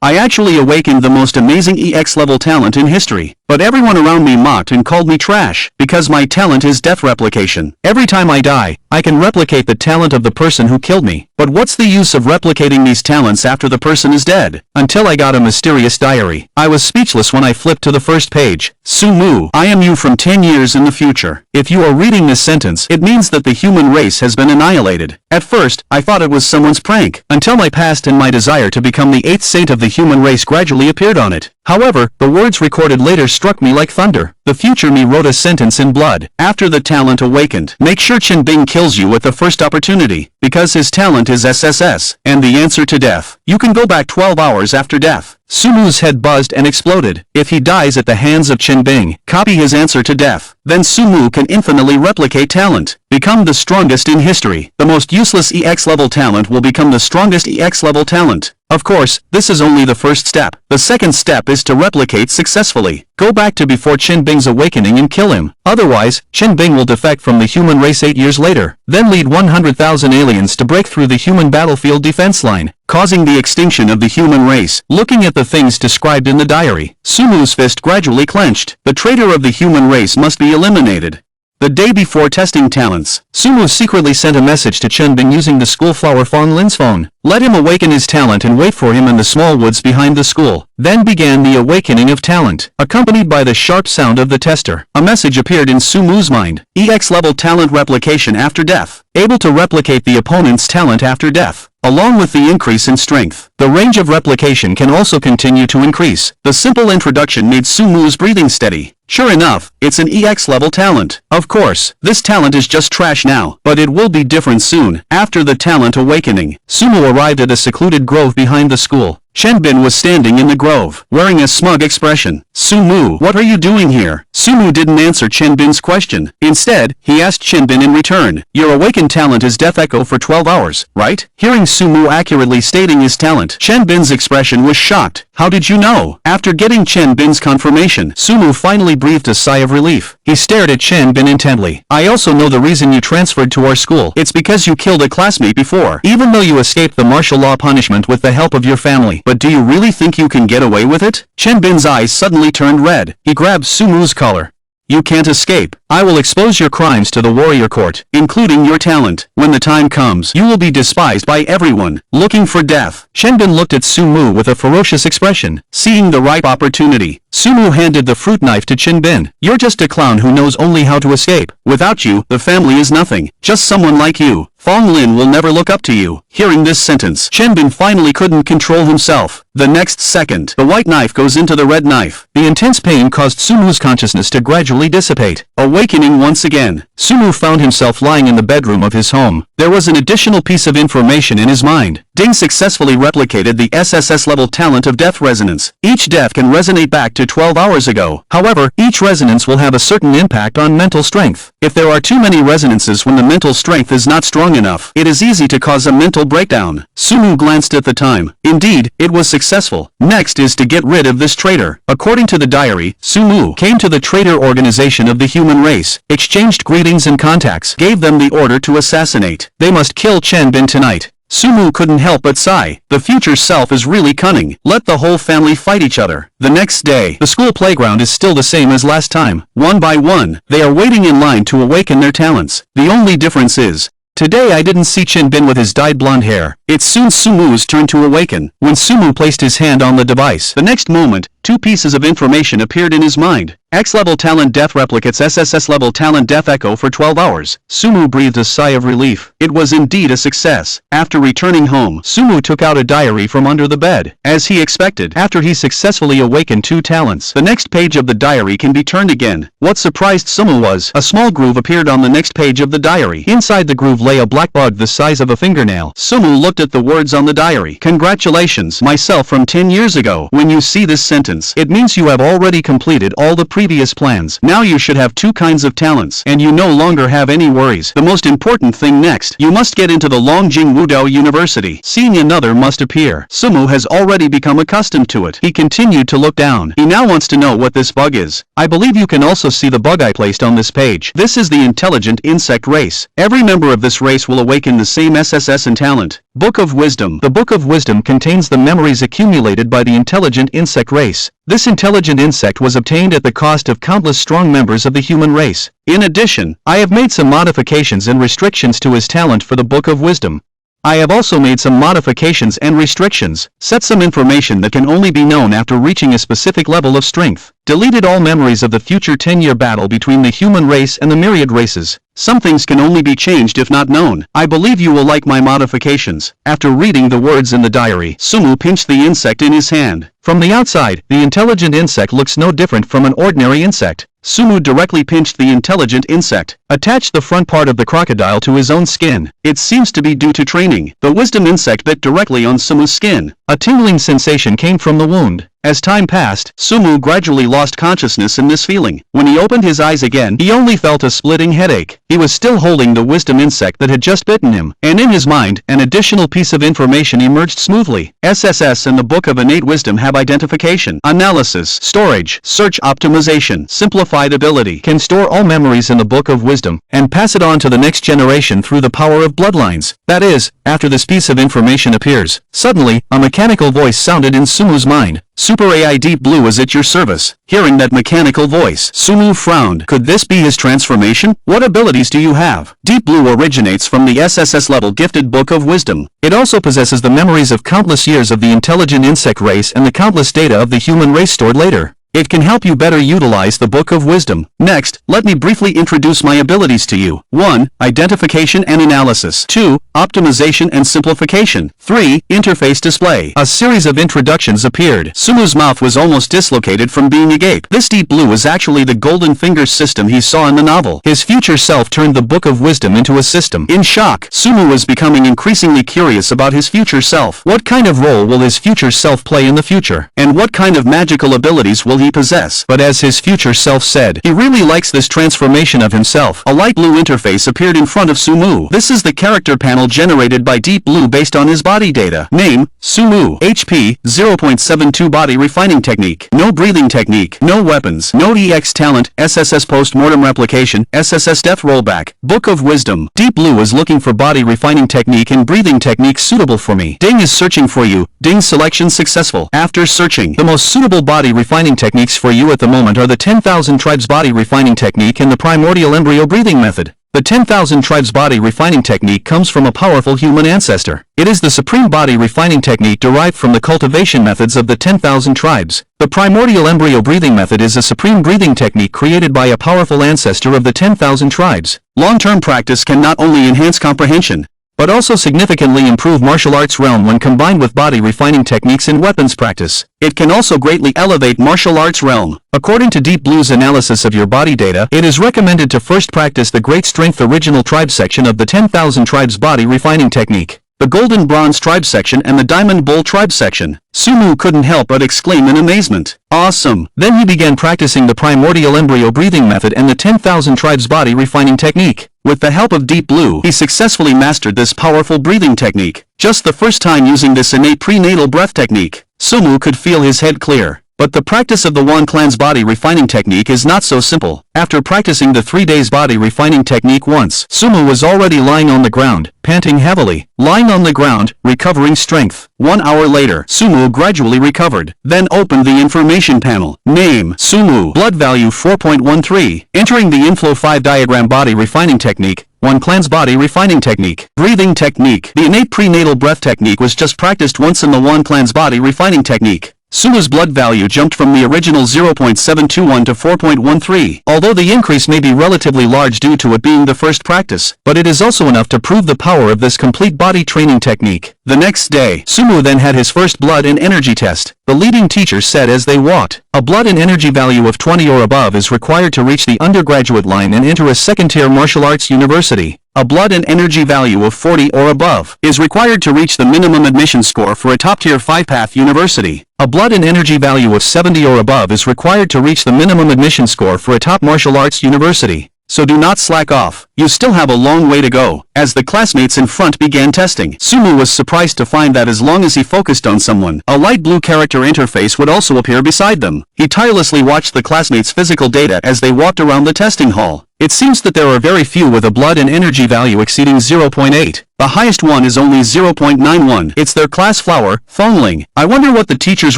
I actually awakened the most amazing EX level talent in history, but everyone around me mocked and called me trash, because my talent is death replication. Every time I die, I can replicate the talent of the person who killed me, but what's the use of replicating these talents after the person is dead? Until I got a mysterious diary. I was speechless when I flipped to the first page. Sumu, I am you from 10 years in the future. If you are reading this sentence, it means that the human race has been annihilated. At first, I thought it was someone's prank, until my past and my desire to become the 8th saint of the human race gradually appeared on it. However, the words recorded later struck me like thunder. The future me wrote a sentence in blood. After the talent awakened, make sure Qinbing kills you at the first opportunity, because his talent is SSS, and the answer to death. You can go back 12 hours after death. Sumu's head buzzed and exploded. If he dies at the hands of Qinbing, copy his answer to death. Then Sumu can infinitely replicate talent. Become the strongest in history. The most useless EX level talent will become the strongest EX level talent. Of course, this is only the first step. The second step is to replicate successfully. Go back to before Qinbing's awakening and kill him. Otherwise, Qinbing will defect from the human race 8 years later. Then lead 100,000 aliens to break through the human battlefield defense line, causing the extinction of the human race. Looking at the things described in the diary, Sumu's fist gradually clenched. The traitor of the human race must be eliminated. The day before testing talents, Sumu secretly sent a message to Qinbing using the school flower Fong Lin's phone. Let him awaken his talent and wait for him in the small woods behind the school. Then began the awakening of talent, accompanied by the sharp sound of the tester. A message appeared in Sumu's mind. EX level talent replication after death. Able to replicate the opponent's talent after death. Along with the increase in strength, the range of replication can also continue to increase. The simple introduction made Sumu's breathing steady. Sure enough, it's an EX level talent. Of course, this talent is just trash now, but it will be different soon. After the talent awakening, Sumu arrived at a secluded grove behind the school. Qinbing was standing in the grove, wearing a smug expression. Sumu, what are you doing here? Sumu didn't answer Qinbing's question. Instead, he asked Qinbing in return. Your awakened talent is Death Echo for 12 hours, right? Hearing Sumu accurately stating his talent, Qinbing's expression was shocked. How did you know? After getting Qinbing's confirmation, Sumu finally breathed a sigh of relief. He stared at Qinbing intently. I also know the reason you transferred to our school. It's because you killed a classmate before, even though you escaped the martial law punishment with the help of your family. But do you really think you can get away with it? Qinbing's eyes suddenly turned red. He grabbed Sumu's collar. You can't escape. I will expose your crimes to the warrior court, including your talent. When the time comes, you will be despised by everyone, looking for death. Qinbing looked at Sumu with a ferocious expression. Seeing the ripe opportunity, Sumu handed the fruit knife to Qinbing. You're just a clown who knows only how to escape. Without you, the family is nothing. Just someone like you. Fong Lin will never look up to you. Hearing this sentence, Qinbing finally couldn't control himself. The next second, the white knife goes into the red knife. The intense pain caused Sumu's consciousness to gradually dissipate. Awakening once again, Sumu found himself lying in the bedroom of his home. There was an additional piece of information in his mind. Ding successfully replicated the SSS level talent of death resonance. Each death can resonate back to 12 hours ago. However, each resonance will have a certain impact on mental strength. If there are too many resonances when the mental strength is not strong enough, it is easy to cause a mental breakdown. Sumu glanced at the time. Indeed, it was successful. Next is to get rid of this traitor. According to the diary, Sumu came to the traitor organization of the human race, exchanged greetings and contacts, gave them the order to assassinate. They must kill Qinbing tonight. Sumu couldn't help but sigh. The future self is really cunning. Let the whole family fight each other. The next day, the school playground is still the same as last time. One by one, they are waiting in line to awaken their talents. The only difference is, today I didn't see Qinbing with his dyed blonde hair. It's soon Sumu's turn to awaken. When Sumu placed his hand on the device, the next moment, two pieces of information appeared in his mind. X-level talent death replicates SSS level talent death echo for 12 hours. Sumu breathed a sigh of relief. It was indeed a success. After returning home, Sumu took out a diary from under the bed. As he expected, after he successfully awakened two talents, the next page of the diary can be turned again. What surprised Sumu was, a small groove appeared on the next page of the diary. Inside the groove lay a black bug the size of a fingernail. Sumu looked at the words on the diary. Congratulations, myself from 10 years ago. When you see this sentence, it means you have already completed all the previous plans. Now you should have two kinds of talents, and you no longer have any worries. The most important thing next, you must get into the Longjing Wudao University. Seeing another must appear. Sumu has already become accustomed to it. He continued to look down. He now wants to know what this bug is. I believe you can also see the bug I placed on this page. This is the intelligent insect race. Every member of this race will awaken the same SSS and talent. Book of Wisdom. The Book of Wisdom contains the memories accumulated by the intelligent insect race. This intelligent insect was obtained at the cost of countless strong members of the human race. In addition, I have made some modifications and restrictions to his talent for the Book of Wisdom. I have also made some modifications and restrictions, set some information that can only be known after reaching a specific level of strength, deleted all memories of the future 10-year battle between the human race and the myriad races. Some things can only be changed if not known. I believe you will like my modifications. After reading the words in the diary, Sumu pinched the insect in his hand. From the outside, the intelligent insect looks no different from an ordinary insect. Sumu directly pinched the intelligent insect, attached the front part of the crocodile to his own skin. It seems to be due to training. The wisdom insect bit directly on Sumu's skin. A tingling sensation came from the wound. As time passed, Sumu gradually lost consciousness in this feeling. When he opened his eyes again, he only felt a splitting headache. He was still holding the wisdom insect that had just bitten him, and in his mind, an additional piece of information emerged smoothly. SSS and the Book of Innate Wisdom have identification, analysis, storage, search optimization, simplified ability, can store all memories in the Book of Wisdom, and pass it on to the next generation through the power of bloodlines. That is, after this piece of information appears. Suddenly, a mechanical voice sounded in Sumu's mind. Super AI Deep Blue is at your service. Hearing that mechanical voice, Sumu frowned. Could this be his transformation? What abilities do you have? Deep Blue originates from the SSS level gifted Book of Wisdom. It also possesses the memories of countless years of the intelligent insect race and the countless data of the human race stored later. It can help you better utilize the Book of Wisdom. Next, let me briefly introduce my abilities to you. 1. Identification and analysis. 2. Optimization and simplification. 3. Interface display. A series of introductions appeared. Sumu's mouth was almost dislocated from being agape. This Deep Blue is actually the Golden Fingers system he saw in the novel. His future self turned the Book of Wisdom into a system. In shock, Sumu was becoming increasingly curious about his future self. What kind of role will his future self play in the future? And what kind of magical abilities will he possess? But as his future self said, he really likes this transformation of himself. A light blue interface appeared in front of Sumu. This is the character panel generated by Deep Blue based on his body data. Name, Sumu. HP, 0.72 body refining technique. No breathing technique. No weapons. No EX talent. SSS post-mortem replication. SSS death rollback. Book of Wisdom. Deep Blue is looking for body refining technique and breathing technique suitable for me. Ding is searching for you. Ding selection successful. After searching, the most suitable body refining techniques for you at the moment are the 10,000 Tribes body refining technique and the primordial embryo breathing method. The 10,000 Tribes body refining technique comes from a powerful human ancestor. It is the supreme body refining technique derived from the cultivation methods of the 10,000 tribes. The primordial embryo breathing method is a supreme breathing technique created by a powerful ancestor of the 10,000 tribes. Long-term practice can not only enhance comprehension, but also significantly improve martial arts realm when combined with body refining techniques in weapons practice. It can also greatly elevate martial arts realm. According to Deep Blue's analysis of your body data, it is recommended to first practice the Great Strength Original Tribe section of the 10,000 Tribes body refining technique, the Golden Bronze Tribe section and the Diamond Bull Tribe section. Sumu couldn't help but exclaim in amazement. Awesome! Then he began practicing the primordial embryo breathing method and the 10,000 Tribes body refining technique. With the help of Deep Blue, he successfully mastered this powerful breathing technique. Just the first time using this innate prenatal breath technique, Sumu could feel his head clear. But the practice of the Wan clan's body refining technique is not so simple. After practicing the 3 days body refining technique once, Sumu was already lying on the ground, panting heavily. Lying on the ground, recovering strength. 1 hour later, Sumu gradually recovered, then opened the information panel. Name, Sumu. Blood value 4.13. Entering the Inflow 5 diagram body refining technique. Wan clan's body refining technique. Breathing technique. The innate prenatal breath technique was just practiced once in the Wan clan's body refining technique. Sumu's blood value jumped from the original 0.721 to 4.13. Although the increase may be relatively large due to it being the first practice, but it is also enough to prove the power of this complete body training technique. The next day, Sumu then had his first blood and energy test. The leading teacher said as they walked, a blood and energy value of 20 or above is required to reach the undergraduate line and enter a second-tier martial arts university. A blood and energy value of 40 or above is required to reach the minimum admission score for a top-tier 5-path university. A blood and energy value of 70 or above is required to reach the minimum admission score for a top martial arts university. So do not slack off. You still have a long way to go. as the classmates in front began testing. Sumu was surprised to find that as long as he focused on someone, a light blue character interface would also appear beside them. He tirelessly watched the classmates' physical data as they walked around the testing hall. It seems that there are very few with a blood and energy value exceeding 0.8. The highest one is only 0.91. It's their class flower, Fongling. I wonder what the teacher's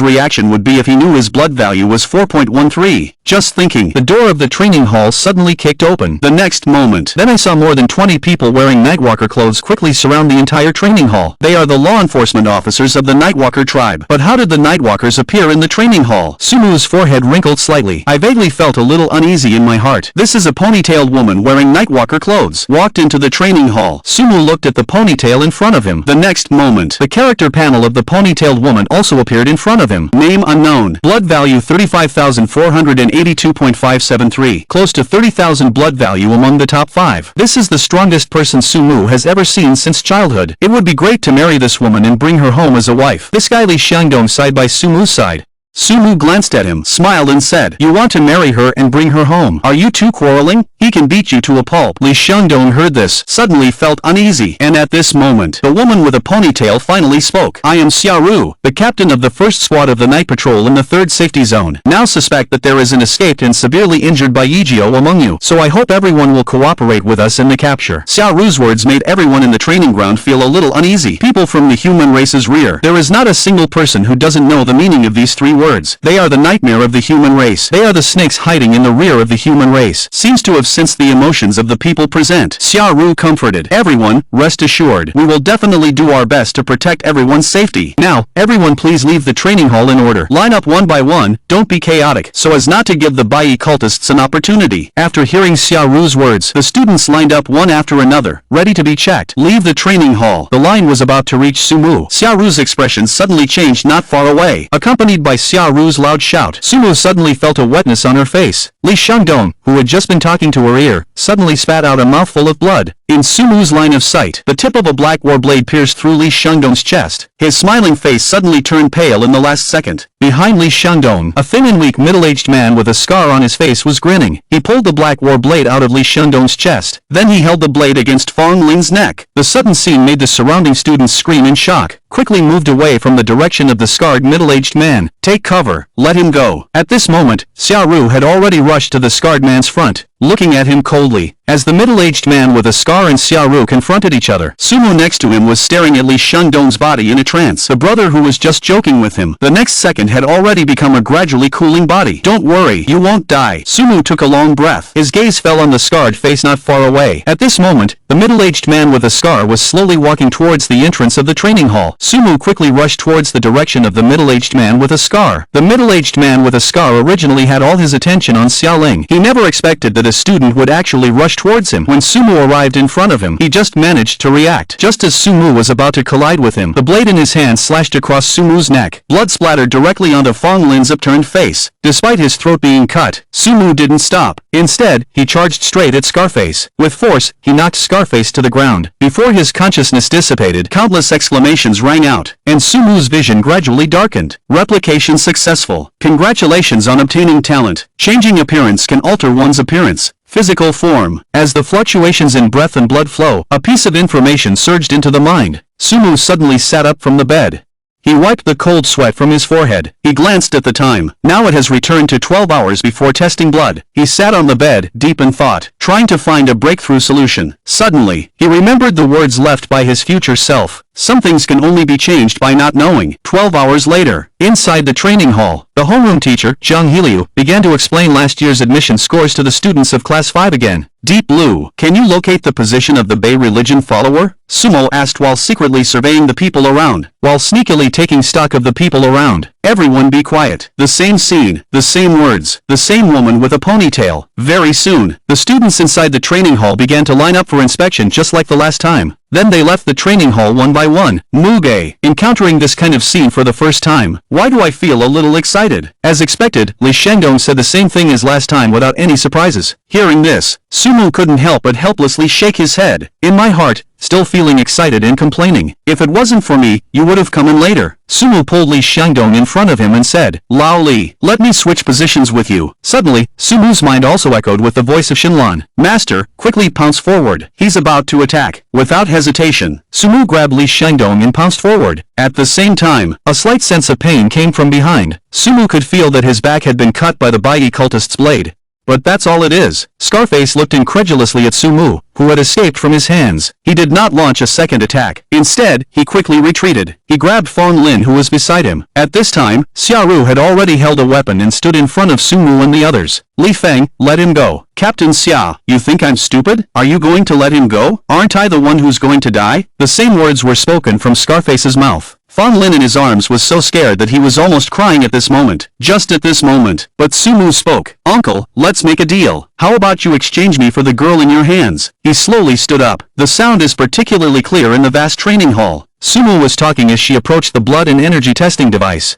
reaction would be if he knew his blood value was 4.13. Just thinking, the door of the training hall suddenly kicked open. The next moment, then I saw more than 20 people wearing Nightwalker clothes quickly surround the entire training hall. They are the law enforcement officers of the Nightwalker tribe. But how did the Nightwalkers appear in the training hall? Sumu's forehead wrinkled slightly. I vaguely felt a little uneasy in my heart. This is a ponytailed woman wearing Nightwalker clothes. Walked into the training hall. Sumu looked at the ponytail in front of him. The next moment, the character panel of the ponytailed woman also appeared in front of him. Name unknown. Blood value 35,482.573. Close to 30,000 blood value among the top 5. This is the strongest person Sumu has ever seen since childhood. It would be great to marry this woman and bring her home as a wife. This guy Li Xiangdong side by Sumu's side. Sumu glanced at him, smiled and said, "You want to marry her and bring her home. Are you two quarreling? He can beat you to a pulp." Li Xiangdong heard this, suddenly felt uneasy, and at this moment, the woman with a ponytail finally spoke. "I am Xiaoru, the captain of the first squad of the night patrol in the 3rd safety zone. Now suspect that there is an escaped and severely injured Baijio among you, so I hope everyone will cooperate with us in the capture." Xiaoru's words made everyone in the training ground feel a little uneasy. People from the human race's rear. There is not a single person who doesn't know the meaning of these 3 words. They are the nightmare of the human race. They are the snakes hiding in the rear of the human race. Seems to have sensed the emotions of the people present. Xiaoru comforted. "Everyone, rest assured. We will definitely do our best to protect everyone's safety. Now, everyone please leave the training hall in order. Line up one by one, don't be chaotic, so as not to give the Bai cultists an opportunity." After hearing Xiaoru's words, the students lined up one after another, ready to be checked. Leave the training hall. The line was about to reach Sumu. Xiaoru's expression suddenly changed not far away, accompanied by Xiaoru's loud shout. Sumu suddenly felt a wetness on her face. Li Xiangdong, who had just been talking to her ear, suddenly spat out a mouthful of blood. In Sumu's line of sight, the tip of a black war blade pierced through Li Xiangdong's chest. His smiling face suddenly turned pale in the last second. Behind Li Xiangdong, a thin and weak middle-aged man with a scar on his face was grinning. He pulled the black war blade out of Li Xiangdong's chest. Then he held the blade against Fong Ling's neck. The sudden scene made the surrounding students scream in shock. Quickly moved away from the direction of the scarred middle-aged man. "Take cover, let him go." At this moment, Xiaoru had already rushed to the scarred man's front, looking at him coldly. As the middle-aged man with a scar and Xiaoru confronted each other, Sumu next to him was staring at Li Xiangdong's body in a trance. The brother who was just joking with him, the next second had already become a gradually cooling body. "Don't worry, you won't die." Sumu took a long breath. His gaze fell on the scarred face not far away. At this moment, the middle-aged man with a scar was slowly walking towards the entrance of the training hall. Sumu quickly rushed towards the direction of the middle-aged man with a scar. The middle-aged man with a scar originally had all his attention on Xiaoling. He never expected that a student would actually rush towards him. When Sumu arrived in front of him, he just managed to react. Just as Sumu was about to collide with him, the blade in his hand slashed across Sumu's neck. Blood splattered directly onto Fong Lin's upturned face. Despite his throat being cut, Sumu didn't stop. Instead, he charged straight at Scarface. With force, he knocked Scarface to the ground. Before his consciousness dissipated, countless exclamations rang out, and Sumu's vision gradually darkened. Replication successful. Congratulations on obtaining talent. Changing appearance can alter one's appearance. Physical form. As the fluctuations in breath and blood flow, a piece of information surged into the mind. Sumu suddenly sat up from the bed. He wiped the cold sweat from his forehead. He glanced at the time. Now it has returned to 12 hours before testing blood. He sat on the bed, deep in thought, trying to find a breakthrough solution. Suddenly, he remembered the words left by his future self. Some things can only be changed by not knowing. 12 hours later, inside the training hall, the homeroom teacher, Zhang Hiliu, began to explain last year's admission scores to the students of Class 5 again. Deep Blue, can you locate the position of the Bei religion follower? Sumo asked while secretly surveying the people around, while sneakily taking stock of the people around. Everyone be quiet. The same scene, the same words, the same woman with a ponytail. Very soon, the students inside the training hall began to line up for inspection just like the last time. Then they left the training hall one by one. Muge, encountering this kind of scene for the first time. Why do I feel a little excited? As expected, Li Shendong said the same thing as last time without any surprises. Hearing this, Sumu couldn't help but helplessly shake his head. In my heart, still feeling excited and complaining. If it wasn't for me, you would have come in later. Sumu pulled Li Xiangdong in front of him and said, Lao Li, let me switch positions with you. Suddenly, Sumu's mind also echoed with the voice of Shenlan. Master, quickly pounce forward. He's about to attack. Without hesitation, Sumu grabbed Li Xiangdong and pounced forward. At the same time, a slight sense of pain came from behind. Sumu could feel that his back had been cut by the Bai cultist's blade. But that's all it is. Scarface looked incredulously at Sumu, who had escaped from his hands. He did not launch a second attack. Instead, he quickly retreated. He grabbed Fong Lin who was beside him. At this time, Xiaoru had already held a weapon and stood in front of Sumu and the others. Li Feng, let him go. Captain Xia, you think I'm stupid? Are you going to let him go? Aren't I the one who's going to die? The same words were spoken from Scarface's mouth. Fong Lin in his arms was so scared that he was almost crying at this moment. Just at this moment. But Sumu spoke. Uncle, let's make a deal. How about you exchange me for the girl in your hands? He slowly stood up. The sound is particularly clear in the vast training hall. Sumu was talking as she approached the blood and energy testing device.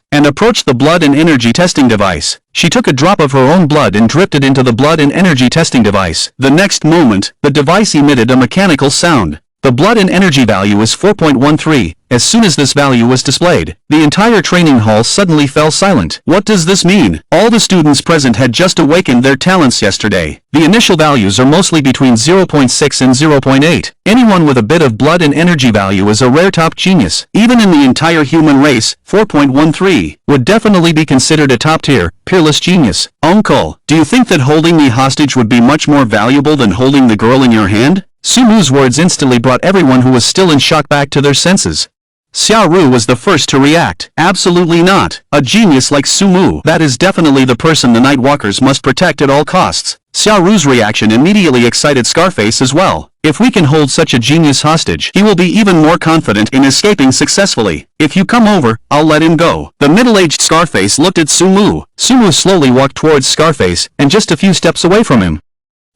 She took a drop of her own blood and dripped it into the blood and energy testing device. The next moment, the device emitted a mechanical sound. The blood and energy value is 4.13. As soon as this value was displayed, the entire training hall suddenly fell silent. What does this mean? All the students present had just awakened their talents yesterday. The initial values are mostly between 0.6 and 0.8. Anyone with a bit of blood and energy value is a rare top genius. Even in the entire human race, 4.13 would definitely be considered a top-tier, peerless genius. Uncle, do you think that holding me hostage would be much more valuable than holding the girl in your hand? Sumu's words instantly brought everyone who was still in shock back to their senses. Xiaoru was the first to react. Absolutely not. A genius like Sumu. That is definitely the person the Nightwalkers must protect at all costs. Xiaoru's reaction immediately excited Scarface as well. If we can hold such a genius hostage, he will be even more confident in escaping successfully. If you come over, I'll let him go. The middle-aged Scarface looked at Sumu. Sumu slowly walked towards Scarface, and just a few steps away from him.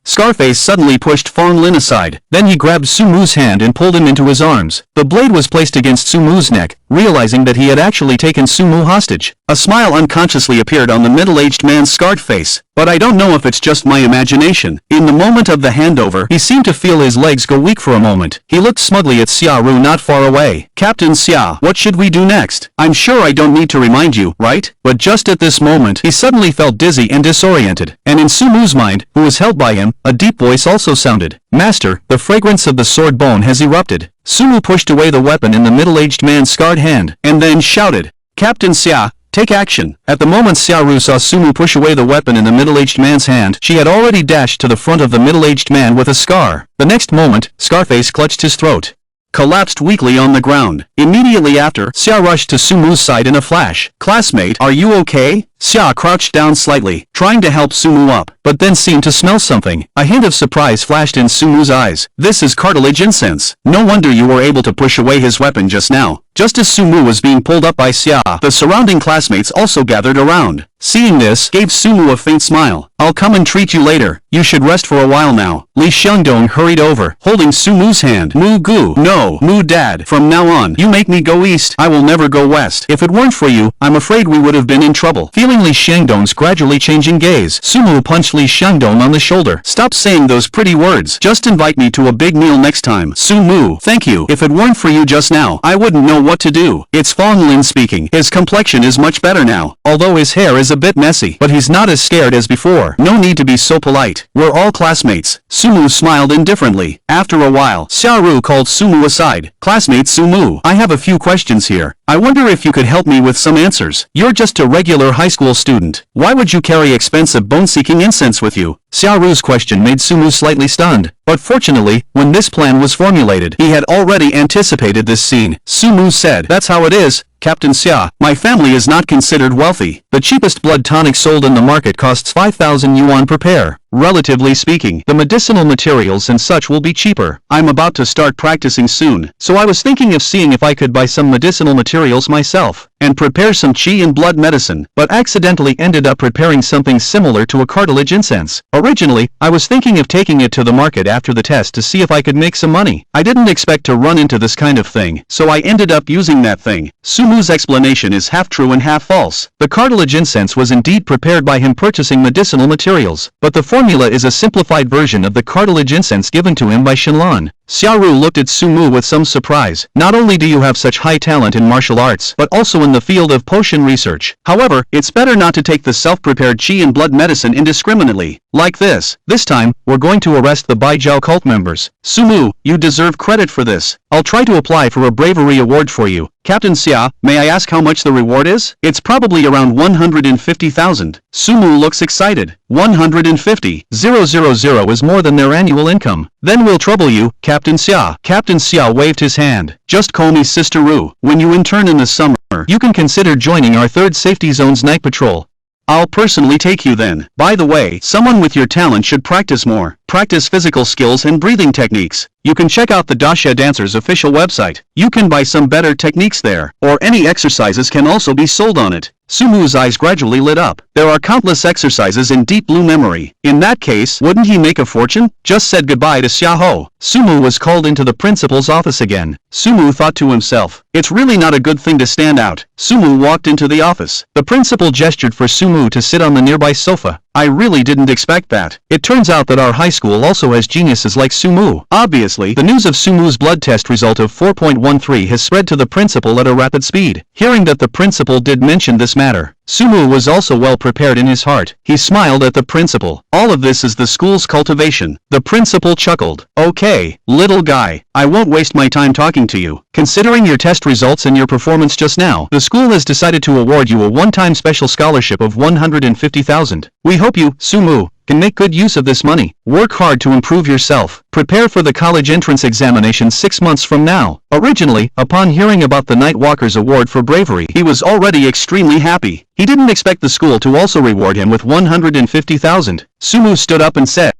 Scarface suddenly pushed Fong Lin aside. Then he grabbed Sumu's hand and pulled him into his arms. The blade was placed against Sumu's neck, realizing that he had actually taken Sumu hostage. A smile unconsciously appeared on the middle-aged man's scarred face. But I don't know if it's just my imagination. In the moment of the handover, he seemed to feel his legs go weak for a moment. He looked smugly at Xiaoru not far away. Captain Xia, what should we do next? I'm sure I don't need to remind you, right? But just at this moment, he suddenly felt dizzy and disoriented. And in Sumu's mind, who was held by him, a deep voice also sounded. Master, the fragrance of the sword bone has erupted. Sumu pushed away the weapon in the middle-aged man's scarred hand, and then shouted, Captain Xia, take action. At the moment Xiaoru saw Sumu push away the weapon in the middle-aged man's hand, she had already dashed to the front of the middle-aged man with a scar. The next moment, Scarface clutched his throat, collapsed weakly on the ground. Immediately after, Xia rushed to Sumu's side in a flash. Classmate, are you okay? Xia crouched down slightly, trying to help Sumu up, but then seemed to smell something. A hint of surprise flashed in Sumu's eyes. This is cartilage incense. No wonder you were able to push away his weapon just now. Just as Sumu was being pulled up by Xia, the surrounding classmates also gathered around. Seeing this, gave Sumu a faint smile. I'll come and treat you later. You should rest for a while now. Li Xiangdong hurried over, holding Sumu's hand. Mu Gu. No, Mu Dad. From now on, you make me go east. I will never go west. If it weren't for you, I'm afraid we would have been in trouble. Feeling Li Xiangdong's gradually changing gaze, Sumu punched Li Xiangdong on the shoulder. Stop saying those pretty words. Just invite me to a big meal next time. Sumu, thank you. If it weren't for you just now, I wouldn't know what to do. It's Fong Lin speaking. His complexion is much better now, although his hair is a bit messy, but he's not as scared as before. No need to be so polite. We're all classmates. Sumu smiled indifferently. After a while, Xiaoru called Sumu aside. Classmate Sumu, I have a few questions here. I wonder if you could help me with some answers. You're just a regular high school student. Why would you carry expensive bone-seeking incense with you? Xiaoru's question made Sumu slightly stunned. But fortunately, when this plan was formulated, he had already anticipated this scene. Sumu said, That's how it is, Captain Xia. My family is not considered wealthy. The cheapest blood tonic sold in the market costs 5,000 yuan per pair. Relatively speaking, the medicinal materials and such will be cheaper. I'm about to start practicing soon, so I was thinking of seeing if I could buy some medicinal materials myself and prepare some qi and blood medicine, but accidentally ended up preparing something similar to a cartilage incense. Originally, I was thinking of taking it to the market after the test to see if I could make some money. I didn't expect to run into this kind of thing, so I ended up using that thing. Sumu's explanation is half true and half false. The cartilage incense was indeed prepared by him purchasing medicinal materials, but the formula is a simplified version of the cartilage incense given to him by Shenlan. Xiaoru looked at Sumu with some surprise. Not only do you have such high talent in martial arts, but also in the field of potion research. However, it's better not to take the self-prepared qi and blood medicine indiscriminately. Like this. This time, we're going to arrest the Baijiao cult members. Sumu, you deserve credit for this. I'll try to apply for a bravery award for you. Captain Xia, may I ask how much the reward is? It's probably around 150,000. Sumu looks excited. 150,000 is more than their annual income. Then we'll trouble you, Captain Xia. Captain Xia waved his hand. Just call me Sister Ru. When you intern in the summer, you can consider joining our 3rd Safety Zone's night patrol. I'll personally take you then. By the way, someone with your talent should practice more. Practice physical skills and breathing techniques. You can check out the Dasha Dancers official website. You can buy some better techniques there, or any exercises can also be sold on it. Sumu's eyes gradually lit up. There are countless exercises in Deep Blue memory. In that case, wouldn't he make a fortune? Just said goodbye to Xiaoho. Sumu was called into the principal's office again. Sumu thought to himself, it's really not a good thing to stand out. Sumu walked into the office. The principal gestured for Sumu to sit on the nearby sofa. I really didn't expect that. It turns out that our high school also has geniuses like Sumu. Obviously, the news of Sumu's blood test result of 4.13 has spread to the principal at a rapid speed. Hearing that the principal did mention this matter, Sumu was also well prepared in his heart. He smiled at the principal. All of this is the school's cultivation. The principal chuckled. Okay, little guy, I won't waste my time talking to you. Considering your test results and your performance just now, the school has decided to award you a one-time special scholarship of 150,000. We hope you, Sumu, can make good use of this money. Work hard to improve yourself. Prepare for the college entrance examination 6 months from now. Originally, upon hearing about the Nightwalker's award for bravery, he was already extremely happy. He didn't expect the school to also reward him with 150,000. Sumu stood up and said,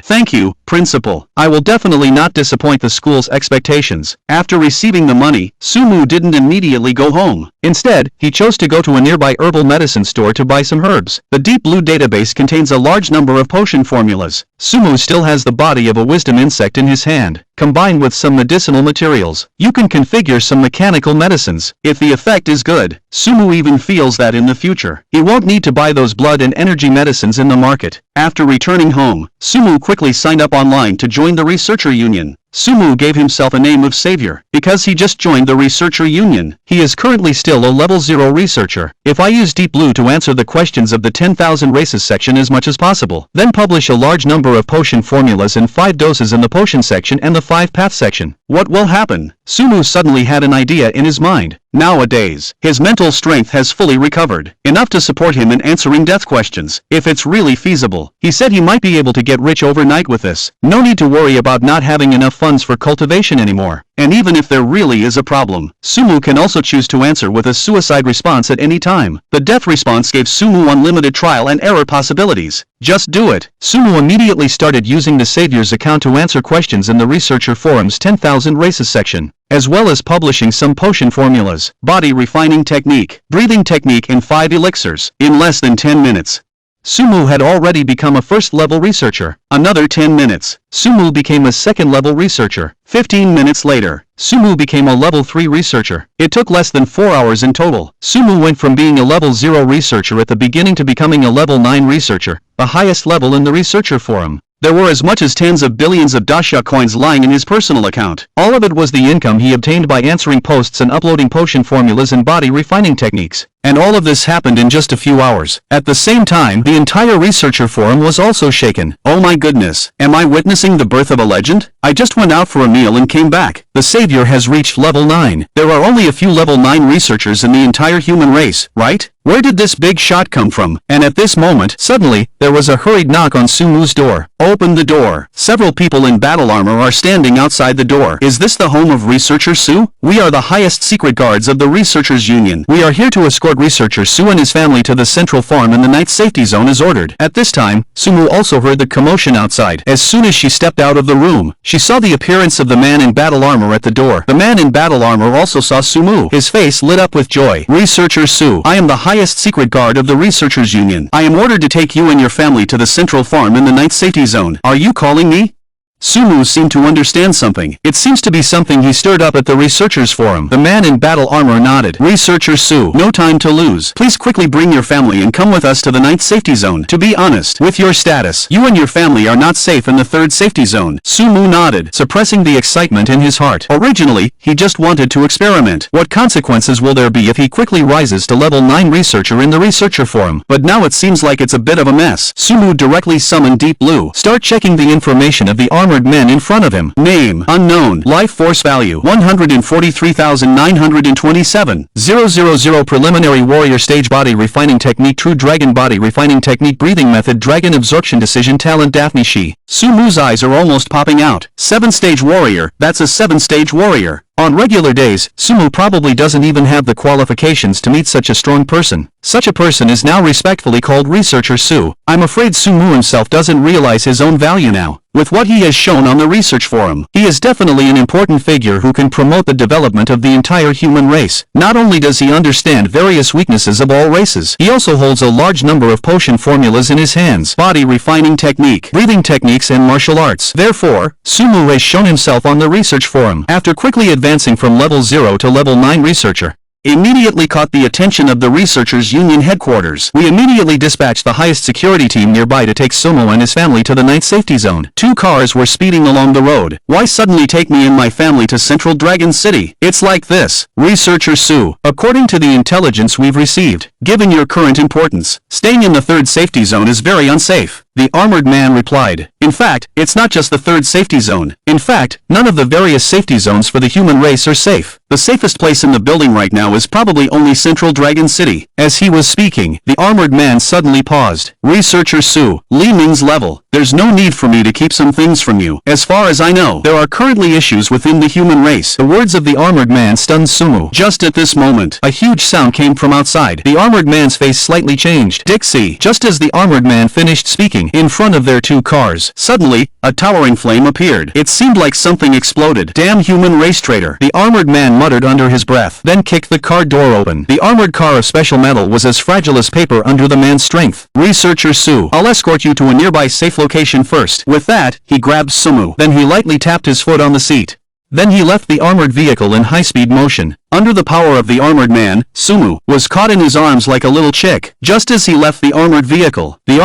thank you, Principal. I will definitely not disappoint the school's expectations. After receiving the money, Sumu didn't immediately go home. Instead, he chose to go to a nearby herbal medicine store to buy some herbs. The Deep Blue database contains a large number of potion formulas. Sumu still has the body of a wisdom insect in his hand. Combined with some medicinal materials, you can configure some mechanical medicines. If the effect is good, Sumu even feels that in the future, he won't need to buy those blood and energy medicines in the market. After returning home, Sumu quickly signed up online to join the Researcher Union. Sumu gave himself a name of savior, because he just joined the Researcher Union. He is currently still a level 0 researcher. If I use Deep Blue to answer the questions of the 10,000 races section as much as possible, then publish a large number of potion formulas in 5 doses in the potion section and the 5 path section, what will happen? Sumu suddenly had an idea in his mind. Nowadays, his mental strength has fully recovered, enough to support him in answering death questions, if it's really feasible. He said he might be able to get rich overnight with this. No need to worry about not having enough funds for cultivation anymore. And even if there really is a problem, Sumu can also choose to answer with a suicide response at any time. The death response gave Sumu unlimited trial and error possibilities. Just do it. Sumu immediately started using the Savior's account to answer questions in the Researcher Forum's 10,000 races section, as well as publishing some potion formulas, body refining technique, breathing technique and 5 elixirs, in less than 10 minutes. Sumu had already become a first-level researcher. Another 10 minutes. Sumu became a second-level researcher. 15 minutes later, Sumu became a level 3 researcher. It took less than 4 hours in total. Sumu went from being a level 0 researcher at the beginning to becoming a level 9 researcher, the highest level in the Researcher Forum. There were as much as tens of billions of Dasha coins lying in his personal account. All of it was the income he obtained by answering posts and uploading potion formulas and body refining techniques. And all of this happened in just a few hours. At the same time, the entire Researcher Forum was also shaken. Oh my goodness, am I witnessing the birth of a legend? I just went out for a meal and came back. The Savior has reached level 9. There are only a few level 9 researchers in the entire human race, right? Where did this big shot come from? And at this moment, suddenly, there was a hurried knock on Sumu's door. Open the door. Several people in battle armor are standing outside the door. Is this the home of Researcher Su? We are the highest secret guards of the Researchers Union. We are here to escort Researcher Su and his family to the central farm and the night safety zone as ordered. At this time, Sumu also heard the commotion outside. As soon as she stepped out of the room, she saw the appearance of the man in battle armor at the door. The man in battle armor also saw Sumu. His face lit up with joy. Researcher Su, I am the highest secret guard of the Researchers Union. I am ordered to take you and your family to the central farm in the night safety zone. Are you calling me? Sumu seemed to understand something. It seems to be something he stirred up at the researchers forum. The man in battle armor nodded. Researcher Su, no time to lose. Please quickly bring your family and come with us to the 9th safety zone. To be honest, with your status, you and your family are not safe in the 3rd safety zone. Sumu nodded, suppressing the excitement in his heart. Originally, he just wanted to experiment. What consequences will there be if he quickly rises to level 9 researcher in the researcher forum? But now it seems like it's a bit of a mess. Sumu directly summoned Deep Blue. Start checking the information of the armored men in front of him. Name, unknown. Life force value, 143,927. 000 preliminary warrior stage body refining technique true dragon body refining technique breathing method dragon absorption decision talent Daphne Shi. Sumu's eyes are almost popping out. 7-stage warrior, that's a 7-stage warrior. On regular days, Sumu probably doesn't even have the qualifications to meet such a strong person. Such a person is now respectfully called Researcher Su. I'm afraid Sumu himself doesn't realize his own value now. With what he has shown on the research forum, he is definitely an important figure who can promote the development of the entire human race. Not only does he understand various weaknesses of all races, he also holds a large number of potion formulas in his hands, body refining technique, breathing techniques and martial arts. Therefore, Sumu has shown himself on the research forum. After quickly advancing from level 0 to level 9 researcher, immediately caught the attention of the Researchers Union headquarters. We immediately dispatched the highest security team nearby to take Sumu and his family to the 9th safety zone. 2 cars were speeding along the road. Why suddenly take me and my family to Central Dragon City? It's like this. Researcher Su, according to the intelligence we've received, given your current importance, staying in the 3rd safety zone is very unsafe. The armored man replied. In fact, it's not just the 3rd safety zone. In fact, none of the various safety zones for the human race are safe. The safest place in the building right now is probably only Central Dragon City. As he was speaking, the armored man suddenly paused. Researcher Su, Li Ming's level. There's no need for me to keep some things from you. As far as I know, there are currently issues within the human race. The words of the armored man stunned Sumu. Just at this moment, a huge sound came from outside. The armored man's face slightly changed. Dixie. Just as the armored man finished speaking, in front of their 2 cars, suddenly, a towering flame appeared. It seemed like something exploded. Damn human race traitor. The armored man muttered under his breath, then kicked the car door open. The armored car of special metal was as fragile as paper under the man's strength. Researcher Su, I'll escort you to a nearby safe location first. With that, he grabbed Sumu. Then he lightly tapped his foot on the seat. Then he left the armored vehicle in high-speed motion. Under the power of the armored man, Sumu was caught in his arms like a little chick. Just as he left the armored vehicle they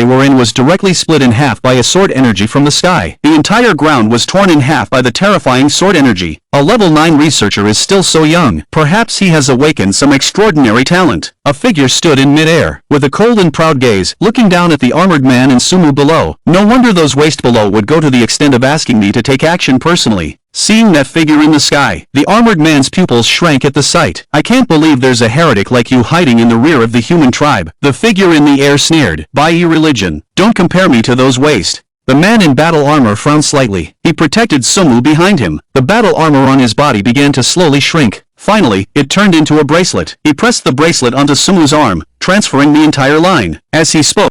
were in was directly split in half by a sword energy from the sky. The entire ground was torn in half by the terrifying sword energy. A level 9 researcher is still so young. Perhaps he has awakened some extraordinary talent. A figure stood in mid-air, with a cold and proud gaze, looking down at the armored man and Sumu below. No wonder those waste below would go to the extent of asking me to take action personally. Seeing that figure in the sky, the armored man's pupils shrank at the sight. I can't believe there's a heretic like you hiding in the rear of the human tribe. The figure in the air sneered. By your religion, don't compare me to those waste. The man in battle armor frowned slightly. He protected Sumu behind him. The battle armor on his body began to slowly shrink. Finally, it turned into a bracelet. He pressed the bracelet onto Sumu's arm, transferring the entire line. As he spoke,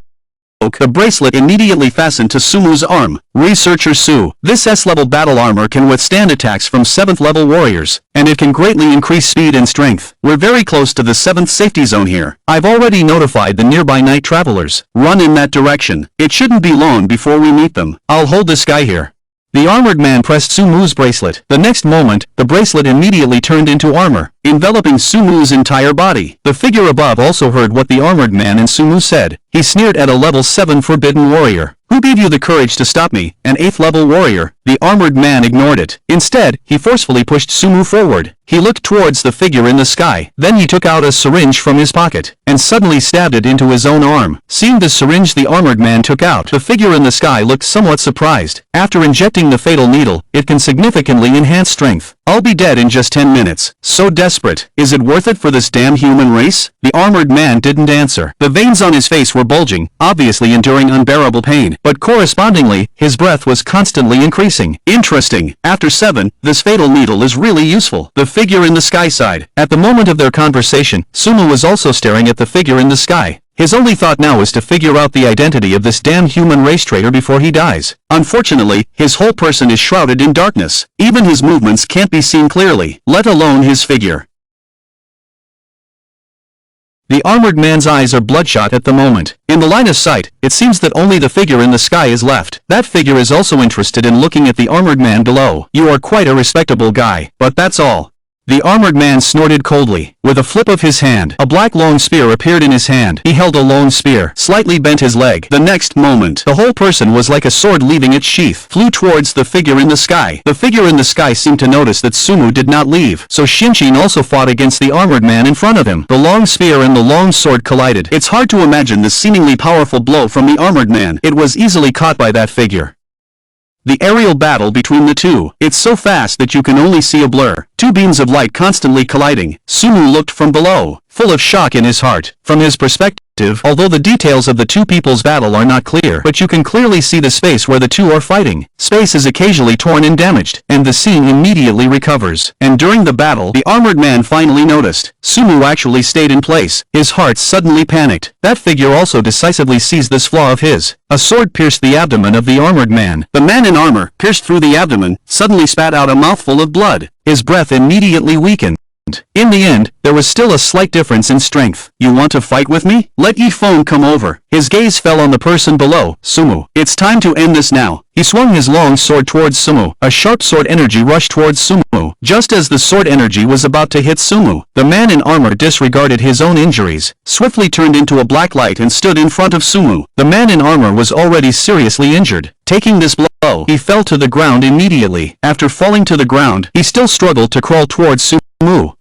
the bracelet immediately fastened to Sumu's arm. Researcher Su, this S-level battle armor can withstand attacks from 7th level warriors, and it can greatly increase speed and strength. We're very close to the 7th safety zone here. I've already notified the nearby night travelers. Run in that direction. It shouldn't be long before we meet them. I'll hold this guy here. The armored man pressed Sumu's bracelet. The next moment, the bracelet immediately turned into armor, enveloping Sumu's entire body. The figure above also heard what the armored man and Sumu said. He sneered at a level 7 forbidden warrior. Who gave you the courage to stop me, an 8th level warrior? The armored man ignored it. Instead, he forcefully pushed Sumu forward. He looked towards the figure in the sky. Then he took out a syringe from his pocket, and suddenly stabbed it into his own arm. Seeing the syringe the armored man took out, the figure in the sky looked somewhat surprised. After injecting the fatal needle, it can significantly enhance strength. I'll be dead in just 10 minutes. So desperate. Is it worth it for this damn human race? The armored man didn't answer. The veins on his face were bulging, obviously enduring unbearable pain, but correspondingly, his breath was constantly increasing. Interesting. After 7, this fatal needle is really useful. The figure in the sky sighed. At the moment of their conversation, Sumu was also staring at the figure in the sky. His only thought now is to figure out the identity of this damn human race traitor before he dies. Unfortunately, his whole person is shrouded in darkness. Even his movements can't be seen clearly, let alone his figure. The armored man's eyes are bloodshot at the moment. In the line of sight, it seems that only the figure in the sky is left. That figure is also interested in looking at the armored man below. You are quite a respectable guy, but that's all. The armored man snorted coldly. With a flip of his hand, a black long spear appeared in his hand. He held a long spear, slightly bent his leg. The next moment, the whole person was like a sword leaving its sheath, flew towards the figure in the sky. The figure in the sky seemed to notice that Sumu did not leave, so Shinshin also fought against the armored man in front of him. The long spear and the long sword collided. It's hard to imagine the seemingly powerful blow from the armored man. It was easily caught by that figure. The aerial battle between the two. It's so fast that you can only see a blur. Two beams of light constantly colliding. Sumu looked from below, full of shock in his heart. From his perspective, although the details of the two people's battle are not clear, but you can clearly see the space where the two are fighting. Space is occasionally torn and damaged, and the scene immediately recovers. And during the battle, the armored man finally noticed. Sumu actually stayed in place. His heart suddenly panicked. That figure also decisively sees this flaw of his. A sword pierced the abdomen of the armored man. The man in armor, pierced through the abdomen, suddenly spat out a mouthful of blood. His breath immediately weakened. In the end, there was still a slight difference in strength. You want to fight with me? Let Yifeng come over. His gaze fell on the person below, Sumu. It's time to end this now. He swung his long sword towards Sumu. A sharp sword energy rushed towards Sumu. Just as the sword energy was about to hit Sumu, the man in armor disregarded his own injuries, swiftly turned into a black light and stood in front of Sumu. The man in armor was already seriously injured. Taking this blow, he fell to the ground immediately. After falling to the ground, he still struggled to crawl towards Sumu.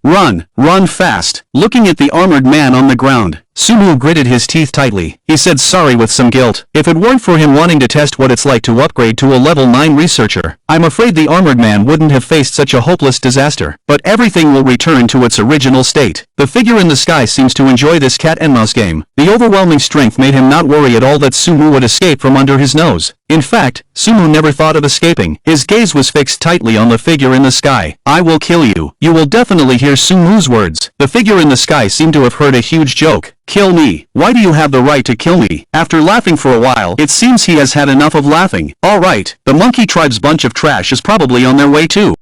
Run, run fast. Looking at the armored man on the ground, Sumu gritted his teeth tightly. He said sorry with some guilt. If it weren't for him wanting to test what it's like to upgrade to a level 9 researcher, I'm afraid the armored man wouldn't have faced such a hopeless disaster. But everything will return to its original state. The figure in the sky seems to enjoy this cat and mouse game. The overwhelming strength made him not worry at all that Sumu would escape from under his nose. In fact, Sumu never thought of escaping. His gaze was fixed tightly on the figure in the sky. I will kill you. You will definitely hear Sumu's words. The figure in the sky seemed to have heard a huge joke. Kill me. Why do you have the right to kill me? After laughing for a while, it seems he has had enough of laughing. Alright, the monkey tribe's bunch of trash is probably on their way too.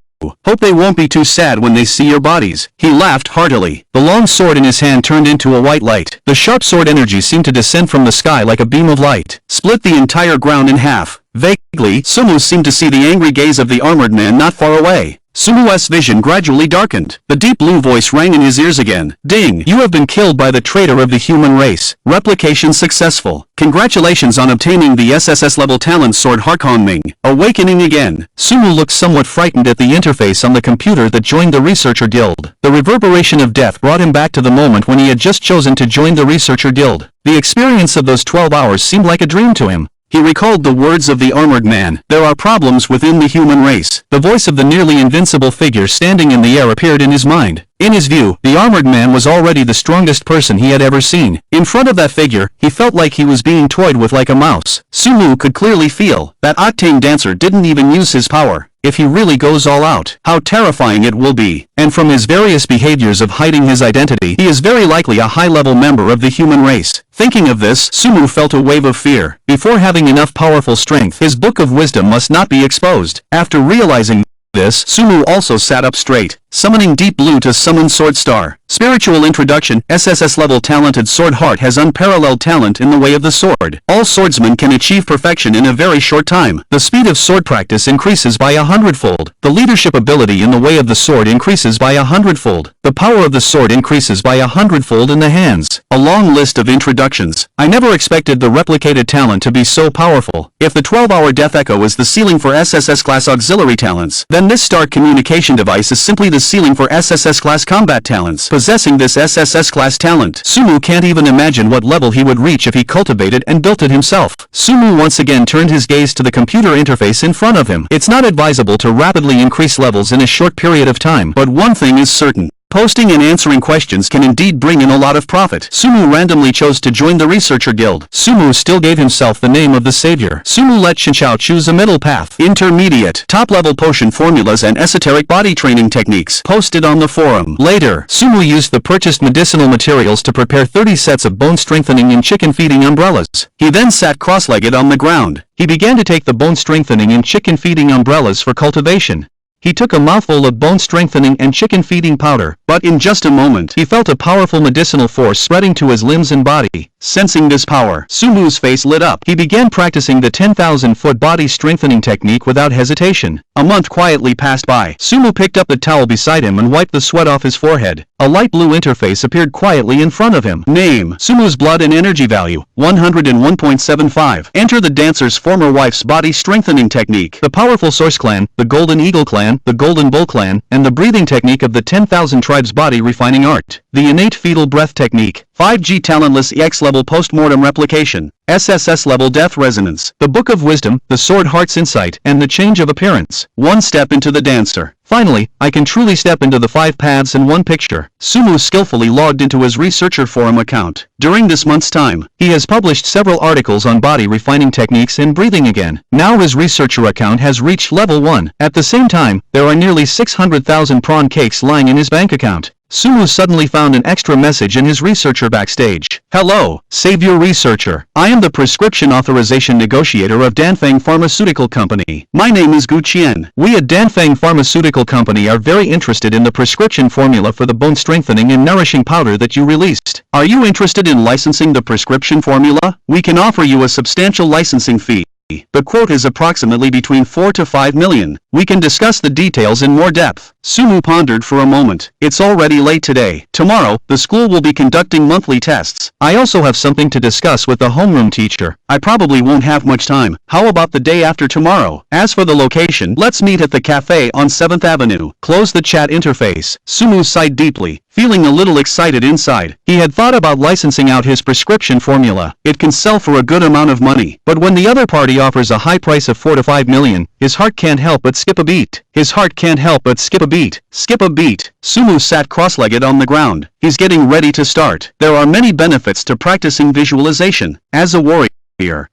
Hope they won't be too sad when they see your bodies. He laughed heartily. The long sword in his hand turned into a white light. The sharp sword energy seemed to descend from the sky like a beam of light, split the entire ground in half. Vaguely, Sumu seemed to see the angry gaze of the armored man not far away. Sumu's vision gradually darkened. The deep blue voice rang in his ears again. Ding! You have been killed by the traitor of the human race. Replication successful. Congratulations on obtaining the SSS level talent sword Harkonming. Awakening again. Sumu looked somewhat frightened at the interface on the computer that joined the Researcher Guild. The reverberation of death brought him back to the moment when he had just chosen to join the Researcher Guild. The experience of those 12 hours seemed like a dream to him. He recalled the words of the armored man. There are problems within the human race. The voice of the nearly invincible figure standing in the air appeared in his mind. In his view, the armored man was already the strongest person he had ever seen. In front of that figure, he felt like he was being toyed with like a mouse. Sumu could clearly feel that Octane Dancer didn't even use his power. If he really goes all out, how terrifying it will be. And from his various behaviors of hiding his identity, he is very likely a high-level member of the human race. Thinking of this, Sumu felt a wave of fear. Before having enough powerful strength, his book of wisdom must not be exposed. After realizing this, Sumu also sat up straight, summoning Deep Blue to summon Sword Star. Spiritual Introduction. SSS level talented Sword Heart has unparalleled talent in the way of the sword. All swordsmen can achieve perfection in a very short time. The speed of sword practice increases by 100-fold. The leadership ability in the way of the sword increases by 100-fold. The power of the sword increases by 100-fold in the hands. A long list of introductions. I never expected the replicated talent to be so powerful. If the 12-hour Death Echo is the ceiling for SSS class auxiliary talents, then this Start communication device is simply the ceiling for SSS class combat talents. Possessing this SSS class talent, Sumu can't even imagine what level he would reach if he cultivated and built it himself. Sumu once again turned his gaze to the computer interface in front of him. It's not advisable to rapidly increase levels in a short period of time, but one thing is certain. Posting and answering questions can indeed bring in a lot of profit. Sumu randomly chose to join the Researcher Guild. Sumu still gave himself the name of the savior. Sumu let Shinchao choose a middle path. Intermediate. Top-level potion formulas and esoteric body training techniques. Posted on the forum. Later, Sumu used the purchased medicinal materials to prepare 30 sets of bone-strengthening and chicken-feeding umbrellas. He then sat cross-legged on the ground. He began to take the bone-strengthening and chicken-feeding umbrellas for cultivation. He took a mouthful of bone-strengthening and chicken-feeding powder, but in just a moment he felt a powerful medicinal force spreading to his limbs and body. Sensing this power, Sumu's face lit up. He began practicing the 10,000-foot body strengthening technique without hesitation. A month quietly passed by. Sumu picked up the towel beside him and wiped the sweat off his forehead. A light blue interface appeared quietly in front of him. Name: Sumu's blood and energy value, 101.75. Enter the dancer's former wife's body strengthening technique. The powerful Source Clan, the Golden Eagle Clan, the Golden Bull Clan, and the breathing technique of the 10,000 tribes body refining art. The innate fetal breath technique. 5G talentless EX level post-mortem replication. SSS level death resonance. The Book of Wisdom, the Sword Heart's insight, and the change of appearance. One step into the dancer. Finally, I can truly step into the 5 paths in one picture. Sumu skillfully logged into his researcher forum account. During this month's time, he has published several articles on body refining techniques and breathing again. Now his researcher account has reached level 1. At the same time, there are nearly 600,000 prawn cakes lying in his bank account. Sumu suddenly found an extra message in his researcher backstage. Hello, Savior Researcher. I am the prescription authorization negotiator of Danfeng Pharmaceutical Company. My name is Gu Qian. We at Danfeng Pharmaceutical Company are very interested in the prescription formula for the bone strengthening and nourishing powder that you released. Are you interested in licensing the prescription formula? We can offer you a substantial licensing fee. The quote is approximately between 4 to 5 million. We can discuss the details in more depth. Sumu pondered for a moment. It's already late today. Tomorrow, the school will be conducting monthly tests. I also have something to discuss with the homeroom teacher. I probably won't have much time. How about the day after tomorrow? As for the location, let's meet at the cafe on 7th Avenue. Close the chat interface. Sumu sighed deeply, feeling a little excited inside. He had thought about licensing out his prescription formula. It can sell for a good amount of money. But when the other party offers a high price of 4 to 5 million, his heart can't help but skip a beat. His heart can't help but skip a beat. Skip a beat. Sumu sat cross-legged on the ground. He's getting ready to start. There are many benefits to practicing visualization. As a warrior,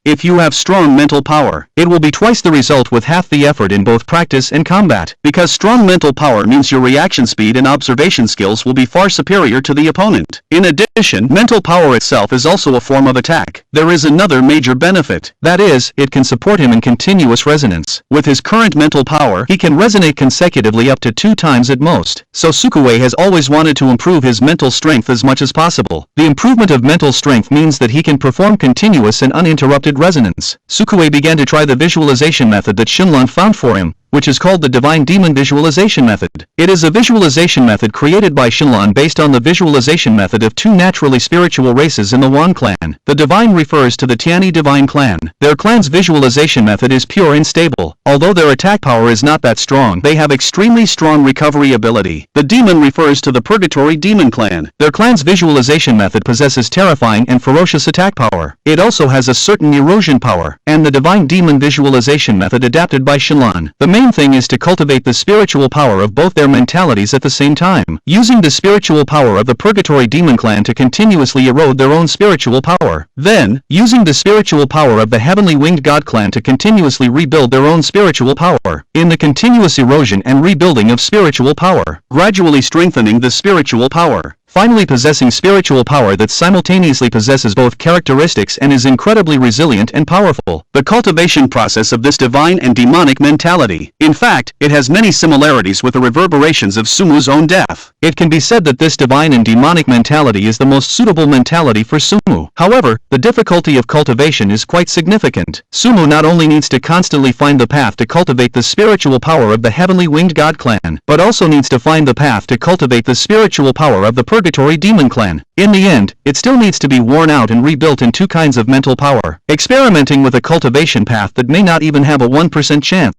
if you have strong mental power, it will be twice the result with half the effort in both practice and combat. Because strong mental power means your reaction speed and observation skills will be far superior to the opponent. In addition, mental power itself is also a form of attack. There is another major benefit. That is, it can support him in continuous resonance. With his current mental power, he can resonate consecutively up to 2 times at most. So Sukue has always wanted to improve his mental strength as much as possible. The improvement of mental strength means that he can perform continuous and uninterrupted resonance. Sukue began to try the visualization method that Shinlan found for him, which is called the Divine Demon Visualization Method. It is a visualization method created by Shinlan based on the visualization method of 2 naturally spiritual races in the Wan clan. The Divine refers to the Tiani Divine clan. Their clan's visualization method is pure and stable. Although their attack power is not that strong, they have extremely strong recovery ability. The Demon refers to the Purgatory Demon clan. Their clan's visualization method possesses terrifying and ferocious attack power. It also has a certain erosion power, and the Divine Demon Visualization Method adapted by Shinlan. The main thing is to cultivate the spiritual power of both their mentalities at the same time, using the spiritual power of the Purgatory Demon Clan to continuously erode their own spiritual power. Then, using the spiritual power of the Heavenly Winged God Clan to continuously rebuild their own spiritual power. In the continuous erosion and rebuilding of spiritual power, gradually strengthening the spiritual power. Finally possessing spiritual power that simultaneously possesses both characteristics and is incredibly resilient and powerful. The cultivation process of this divine and demonic mentality. In fact, it has many similarities with the reverberations of Sumu's own death. It can be said that this divine and demonic mentality is the most suitable mentality for Sumu. However, the difficulty of cultivation is quite significant. Sumu not only needs to constantly find the path to cultivate the spiritual power of the Heavenly Winged God Clan, but also needs to find the path to cultivate the spiritual power of the Purgatory Demon Clan. In the end, it still needs to be worn out and rebuilt in 2 kinds of mental power, experimenting with a cultivation path that may not even have a 1% chance.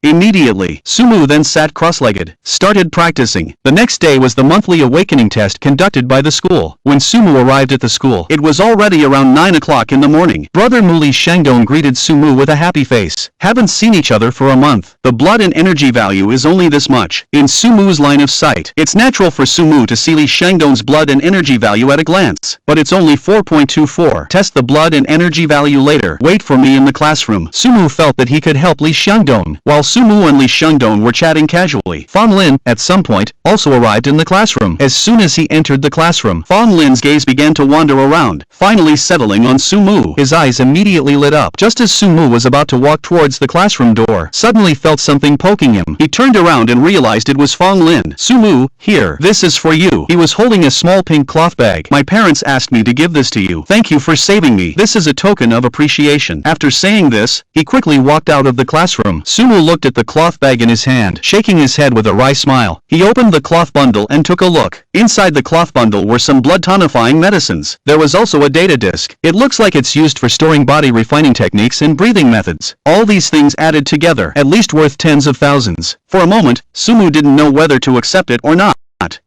Immediately, Sumu then sat cross-legged, started practicing. The next day was the monthly awakening test conducted by the school. When Sumu arrived at the school, it was already around 9 o'clock in the morning. Brother Muli Shangdong greeted Sumu with a happy face. Haven't seen each other for a month. The blood and energy value is only this much. In Sumu's line of sight, it's natural for Sumu to see Li Shangdong's blood and energy value at a glance. But it's only 4.24. Test the blood and energy value later. Wait for me in the classroom. Sumu felt that he could help Li Shangdong. while Sumu and Li Shengdong were chatting casually. Fang Lin, at some point, also arrived in the classroom. As soon as he entered the classroom, Fang Lin's gaze began to wander around, finally settling on Sumu. His eyes immediately lit up. Just as Sumu was about to walk towards the classroom door, suddenly felt something poking him. He turned around and realized it was Fang Lin. Sumu, here, this is for you. He was holding a small pink cloth bag. My parents asked me to give this to you. Thank you for saving me. This is a token of appreciation. After saying this, he quickly walked out of the classroom. Sumu looked at the cloth bag in his hand, shaking his head with a wry smile. He opened the cloth bundle and took a look. Inside the cloth bundle were some blood tonifying medicines. There was also a data disk. It looks like it's used for storing body refining techniques and breathing methods. All these things added together, at least worth tens of thousands. For a moment, Sumu didn't know whether to accept it or not.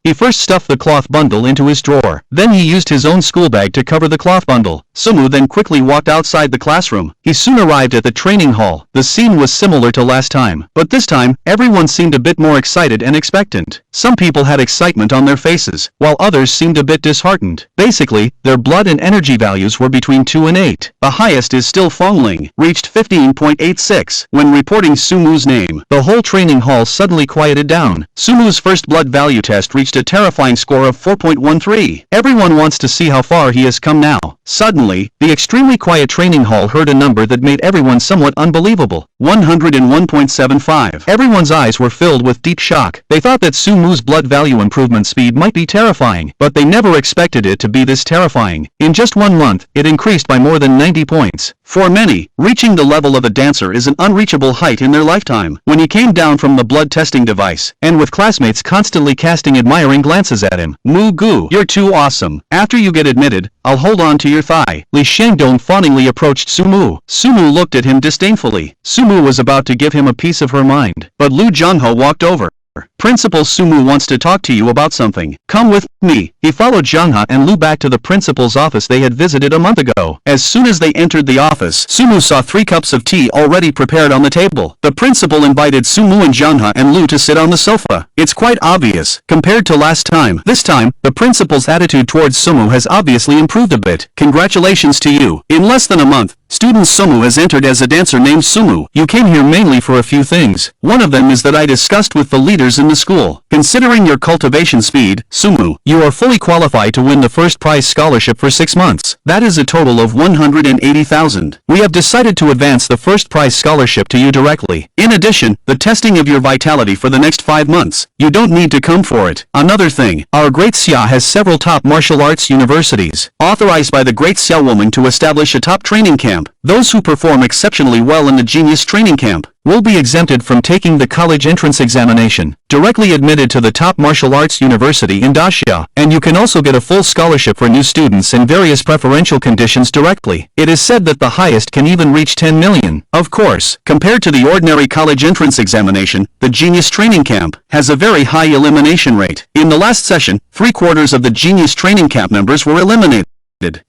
He first stuffed the cloth bundle into his drawer. Then he used his own school bag to cover the cloth bundle. Sumu then quickly walked outside the classroom. He soon arrived at the training hall. The scene was similar to last time, but this time, everyone seemed a bit more excited and expectant. Some people had excitement on their faces, while others seemed a bit disheartened. Basically, their blood and energy values were between 2 and 8. The highest is still Fengling, reached 15.86. When reporting Sumu's name, the whole training hall suddenly quieted down. Sumu's first blood value test reached a terrifying score of 4.13. Everyone wants to see how far he has come now. Suddenly, the extremely quiet training hall heard a number that made everyone somewhat unbelievable. 101.75. Everyone's eyes were filled with deep shock. They thought that Sumu's blood value improvement speed might be terrifying, but they never expected it to be this terrifying. In just 1 month, it increased by more than 90 points. For many, reaching the level of a dancer is an unreachable height in their lifetime. When he came down from the blood testing device, and with classmates constantly casting admiring glances at him, "Mu Gu, you're too awesome. After you get admitted, I'll hold on to your thigh." Li Shengdong fawningly approached Sumu. Sumu looked at him disdainfully. Sumu was about to give him a piece of her mind, but Lu Zhonghe walked over. "Principal Sumu wants to talk to you about something. Come with me." He followed Zhanghe and Lu back to the principal's office they had visited a month ago. As soon as they entered the office, Sumu saw 3 cups of tea already prepared on the table. The principal invited Sumu and Zhanghe and Lu to sit on the sofa. It's quite obvious, compared to last time. This time, the principal's attitude towards Sumu has obviously improved a bit. "Congratulations to you. In less than a month, student Sumu has entered as a dancer named Sumu. You came here mainly for a few things. One of them is that I discussed with the leaders in the school. Considering your cultivation speed, Sumu, you are fully qualified to win the first prize scholarship for 6 months. That is a total of 180,000. We have decided to advance the first prize scholarship to you directly. In addition, the testing of your vitality for the next 5 months. You don't need to come for it. Another thing, our Great Xia has several top martial arts universities, authorized by the Great Xia woman to establish a top training camp. Those who perform exceptionally well in the Genius Training Camp will be exempted from taking the college entrance examination, directly admitted to the top martial arts university in Daxia, and you can also get a full scholarship for new students and various preferential conditions directly. It is said that the highest can even reach 10 million. Of course, compared to the ordinary college entrance examination, the Genius Training Camp has a very high elimination rate. In the last session, 3/4 of the Genius Training Camp members were eliminated.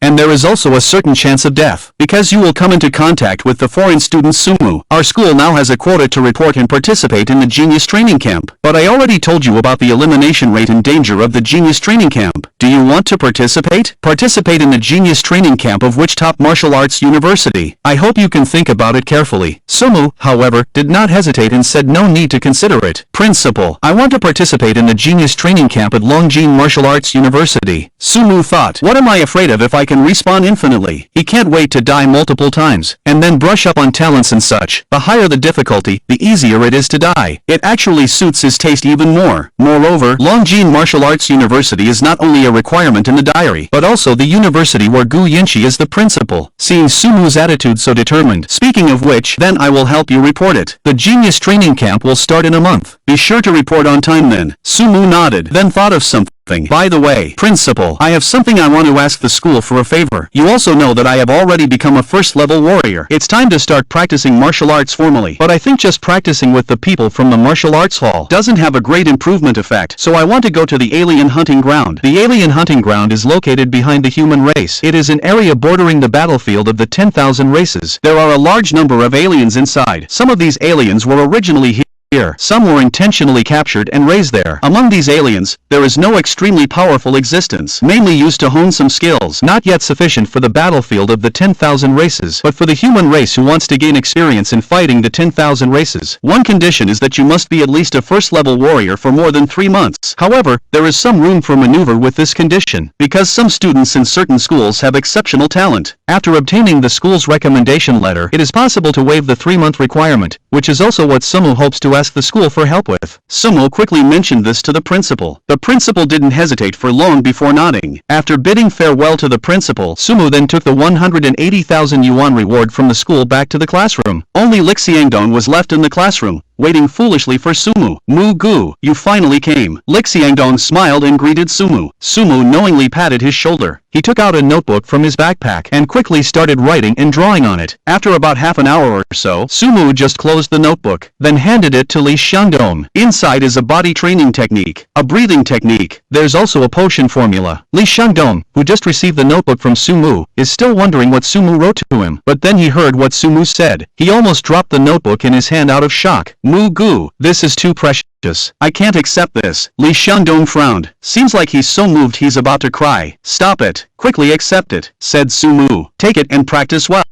And there is also a certain chance of death, because you will come into contact with the foreign student Sumu. Our school now has a quota to report and participate in the Genius Training Camp, but I already told you about the elimination rate and danger of the Genius Training Camp. Do you want to participate? Participate in the Genius Training Camp of which top martial arts university? I hope you can think about it carefully. Sumu, however, did not hesitate and said no need to consider it. Principal, I want to participate in the Genius Training Camp at Longjing Martial Arts University. Sumu thought, what am I afraid of if I can respawn infinitely? He can't wait to die multiple times, and then brush up on talents and such. The higher the difficulty, the easier it is to die. It actually suits his taste even more. Moreover, Longjing Martial Arts University is not only a requirement in the diary, but also the university where Gu Yinchi is the principal. Seeing Sumu's attitude so determined, speaking of which, then I will help you report it. The Genius Training Camp will start in a month. Be sure to report on time then. Sumu nodded, then thought of something. By the way, Principal, I have something I want to ask the school for a favor. You also know that I have already become a first-level warrior. It's time to start practicing martial arts formally. But I think just practicing with the people from the martial arts hall doesn't have a great improvement effect. So I want to go to the alien hunting ground. The alien hunting ground is located behind the human race. It is an area bordering the battlefield of the 10,000 races. There are a large number of aliens inside. Some of these aliens were originally here here. Some were intentionally captured and raised there. Among these aliens, there is no extremely powerful existence, mainly used to hone some skills, not yet sufficient for the battlefield of the 10,000 races, but for the human race who wants to gain experience in fighting the 10,000 races. One condition is that you must be at least a first-level warrior for more than 3 months. However, there is some room for maneuver with this condition, because some students in certain schools have exceptional talent. After obtaining the school's recommendation letter, it is possible to waive the 3-month requirement, which is also what Sumu hopes to ask the school for help with. Sumu quickly mentioned this to the principal. The principal didn't hesitate for long before nodding. After bidding farewell to the principal, Sumu then took the 180,000 yuan reward from the school back to the classroom. Only Lixiangdong was left in the classroom, waiting foolishly for Sumu. "Mu Gu, you finally came." Lixiangdong smiled and greeted Sumu. Sumu knowingly patted his shoulder. He took out a notebook from his backpack and quickly started writing and drawing on it. After about half an hour or so, Sumu just closed the notebook, then handed it to Li Xiangdong. Inside is a body training technique, a breathing technique. There's also a potion formula. Li Xiangdong, who just received the notebook from Sumu, is still wondering what Sumu wrote to him. But then he heard what Sumu said. He almost dropped the notebook in his hand out of shock. "Mu Gu, this is too precious. I can't accept this." Li Xiangdong frowned. Seems like he's so moved he's about to cry. "Stop it. Quickly accept it," said Sumu. "Take it and practice well.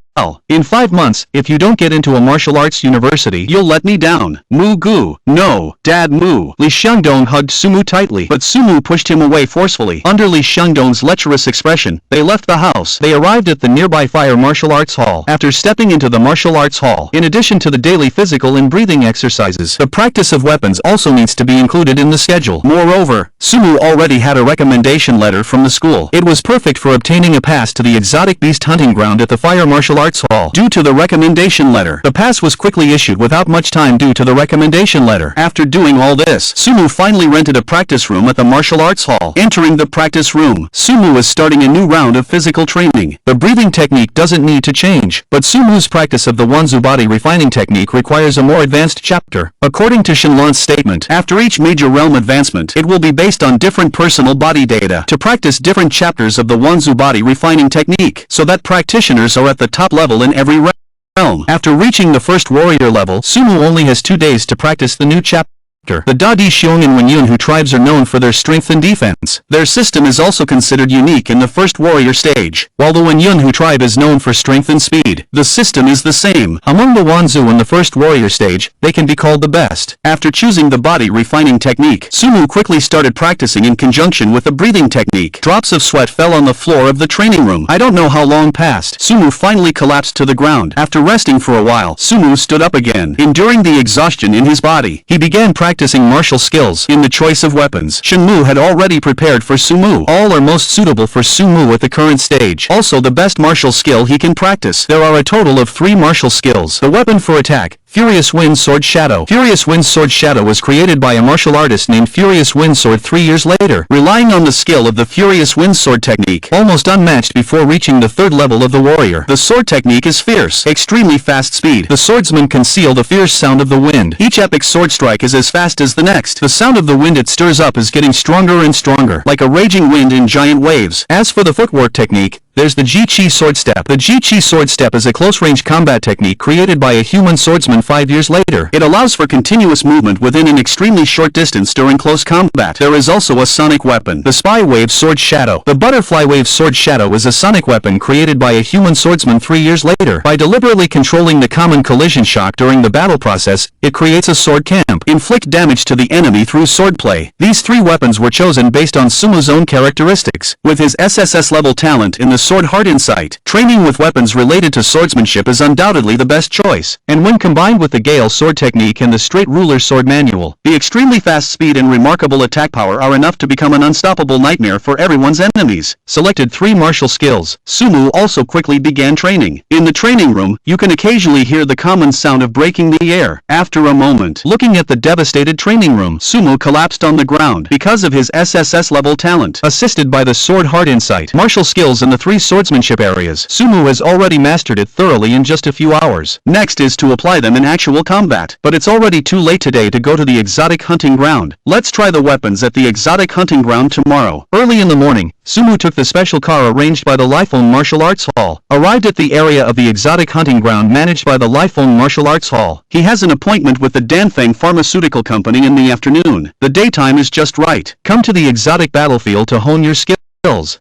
In 5 months, if you don't get into a martial arts university, you'll let me down." "Mu Gu, no, Dad Mu." Li Xiangdong hugged Sumu tightly, but Sumu pushed him away forcefully. Under Li Xiangdong's lecherous expression, they left the house. They arrived at the nearby Fire Martial Arts Hall. After stepping into the martial arts hall, in addition to the daily physical and breathing exercises, the practice of weapons also needs to be included in the schedule. Moreover, Sumu already had a recommendation letter from the school. It was perfect for obtaining a pass to the exotic beast hunting ground at the Fire Martial Arts Hall. Due to the recommendation letter, the pass was quickly issued without much time due to the recommendation letter. After doing all this, Sumu finally rented a practice room at the martial arts hall. Entering the practice room, Sumu is starting a new round of physical training. The breathing technique doesn't need to change, but Sumu's practice of the Wanzu body refining technique requires a more advanced chapter. According to Shenlan's statement, after each major realm advancement, it will be based on different personal body data to practice different chapters of the Wanzu body refining technique, so that practitioners are at the top level in every realm. After reaching the first warrior level, Sumu only has 2 days to practice the new chapter. The Dadi Xiong and Wenyun tribes are known for their strength and defense. Their system is also considered unique in the first warrior stage. While the Wenyun tribe is known for strength and speed, the system is the same. Among the Wanzu in the first warrior stage, they can be called the best. After choosing the body refining technique, Sumu quickly started practicing in conjunction with the breathing technique. Drops of sweat fell on the floor of the training room. I don't know how long passed. Sumu finally collapsed to the ground. After resting for a while, Sumu stood up again. Enduring the exhaustion in his body, he began practicing martial skills. In the choice of weapons, Shenmu had already prepared for Sumu. All are most suitable for Sumu at the current stage. Also the best martial skill he can practice. There are a total of 3 martial skills. The weapon for attack, Furious Wind Sword Shadow. Furious Wind Sword Shadow was created by a martial artist named Furious Wind Sword 3 years later. Relying on the skill of the Furious Wind Sword technique, almost unmatched before reaching the 3rd level of the warrior. The sword technique is fierce, extremely fast speed. The swordsman can seal the fierce sound of the wind. Each epic sword strike is as fast as the next. The sound of the wind it stirs up is getting stronger and stronger, like a raging wind in giant waves. As for the footwork technique, there's the Ji-Chi Sword Step. The Ji-Chi Sword Step is a close-range combat technique created by a human swordsman 5 years later. It allows for continuous movement within an extremely short distance during close combat. There is also a sonic weapon, the Spy Wave Sword Shadow. The Butterfly Wave Sword Shadow is a sonic weapon created by a human swordsman 3 years later. By deliberately controlling the common collision shock during the battle process, it creates a sword camp. Inflict damage to the enemy through swordplay. These 3 weapons were chosen based on Sumu's own characteristics. With his SSS level talent in the sword heart insight, training with weapons related to swordsmanship is undoubtedly the best choice. And when combined with the Gale sword technique and the straight ruler sword manual, the extremely fast speed and remarkable attack power are enough to become an unstoppable nightmare for everyone's enemies. Selected 3 martial skills, Sumu also quickly began training. In the training room, you can occasionally hear the common sound of breaking the air. After a moment, looking at the devastated training room, Sumu collapsed on the ground because of his SSS level talent. Assisted by the sword heart insight, martial skills in the 3 swordsmanship areas, Sumu has already mastered it thoroughly in just a few hours. Next is to apply them in in actual combat. But it's already too late today to go to the exotic hunting ground. Let's try the weapons at the exotic hunting ground tomorrow. Early in the morning, Sumu took the special car arranged by the Lifeone Martial Arts Hall, arrived at the area of the exotic hunting ground managed by the Lifeone Martial Arts Hall. He has an appointment with the Danfeng Pharmaceutical Company in the afternoon. The daytime is just right. Come to the exotic battlefield to hone your skills.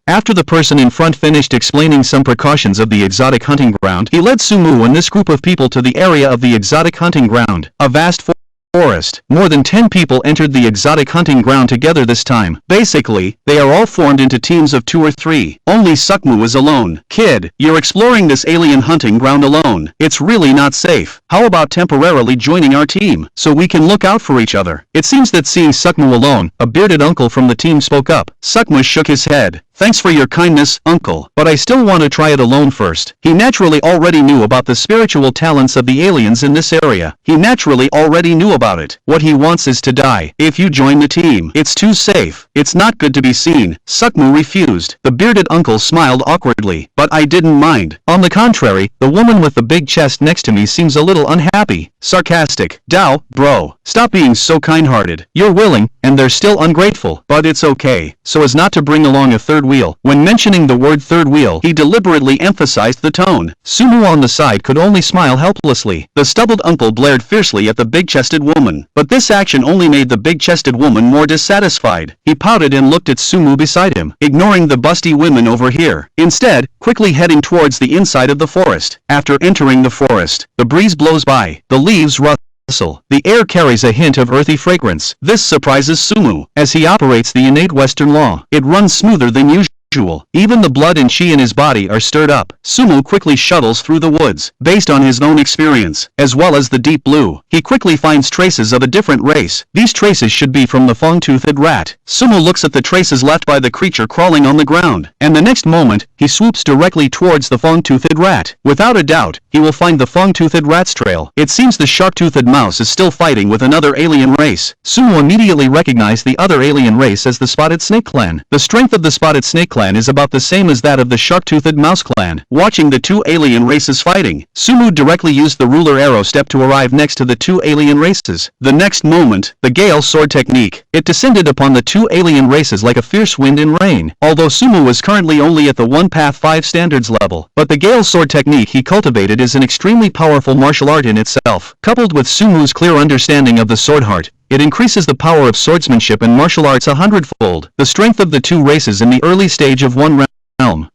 After the person in front finished explaining some precautions of the exotic hunting ground, he led Sumu and this group of people to the area of the exotic hunting ground, a vast forest. More than 10 people entered the exotic hunting ground together this time. Basically, they are all formed into teams of 2 or 3. Only Sumu is alone. Kid, you're exploring this alien hunting ground alone. It's really not safe. How about temporarily joining our team, so we can look out for each other? It seems that seeing Sumu alone, a bearded uncle from the team spoke up. Sumu shook his head. Thanks for your kindness, uncle, but I still want to try it alone first. He naturally already knew about the spiritual talents of the aliens in this area. He naturally already knew about it. What he wants is to die. If you join the team, it's too safe. It's not good to be seen. Sumu refused. The bearded uncle smiled awkwardly, but I didn't mind. On the contrary, the woman with the big chest next to me seems a little unhappy. Sarcastic. Dao, bro, stop being so kind-hearted. You're willing, and they're still ungrateful, but it's okay, so as not to bring along a third wheel. When mentioning the word third wheel, he deliberately emphasized the tone. Sumu on the side could only smile helplessly. The stubbled uncle blared fiercely at the big-chested woman, but this action only made the big-chested woman more dissatisfied. He pouted and looked at Sumu beside him, ignoring the busty women over here. Instead, quickly heading towards the inside of the forest. After entering the forest, the breeze blows by. The leaves rustle. The air carries a hint of earthy fragrance. This surprises Sumu, as he operates the innate Western law. It runs smoother than usual. Even the blood and chi in his body are stirred up. Sumu quickly shuttles through the woods, based on his own experience, as well as the deep blue. He quickly finds traces of a different race. These traces should be from the fong-toothed rat. Sumu looks at the traces left by the creature crawling on the ground, and the next moment, he swoops directly towards the fong-toothed rat. Without a doubt, he will find the fong-toothed rat's trail. It seems the shark-toothed mouse is still fighting with another alien race. Sumu immediately recognized the other alien race as the Spotted Snake Clan. The strength of the Spotted Snake Clan is about the same as that of the Shark-Toothed Mouse Clan. Watching the two alien races fighting, Sumu directly used the ruler arrow step to arrive next to the two alien races. The next moment, the Gale Sword technique. It descended upon the two alien races like a fierce wind and rain. Although Sumu was currently only at the 1 Path 5 standards level, but the Gale Sword technique he cultivated is an extremely powerful martial art in itself. Coupled with Sumu's clear understanding of the sword art, it increases the power of swordsmanship and martial arts 100-fold. The strength of the two races in the early stage of one realm.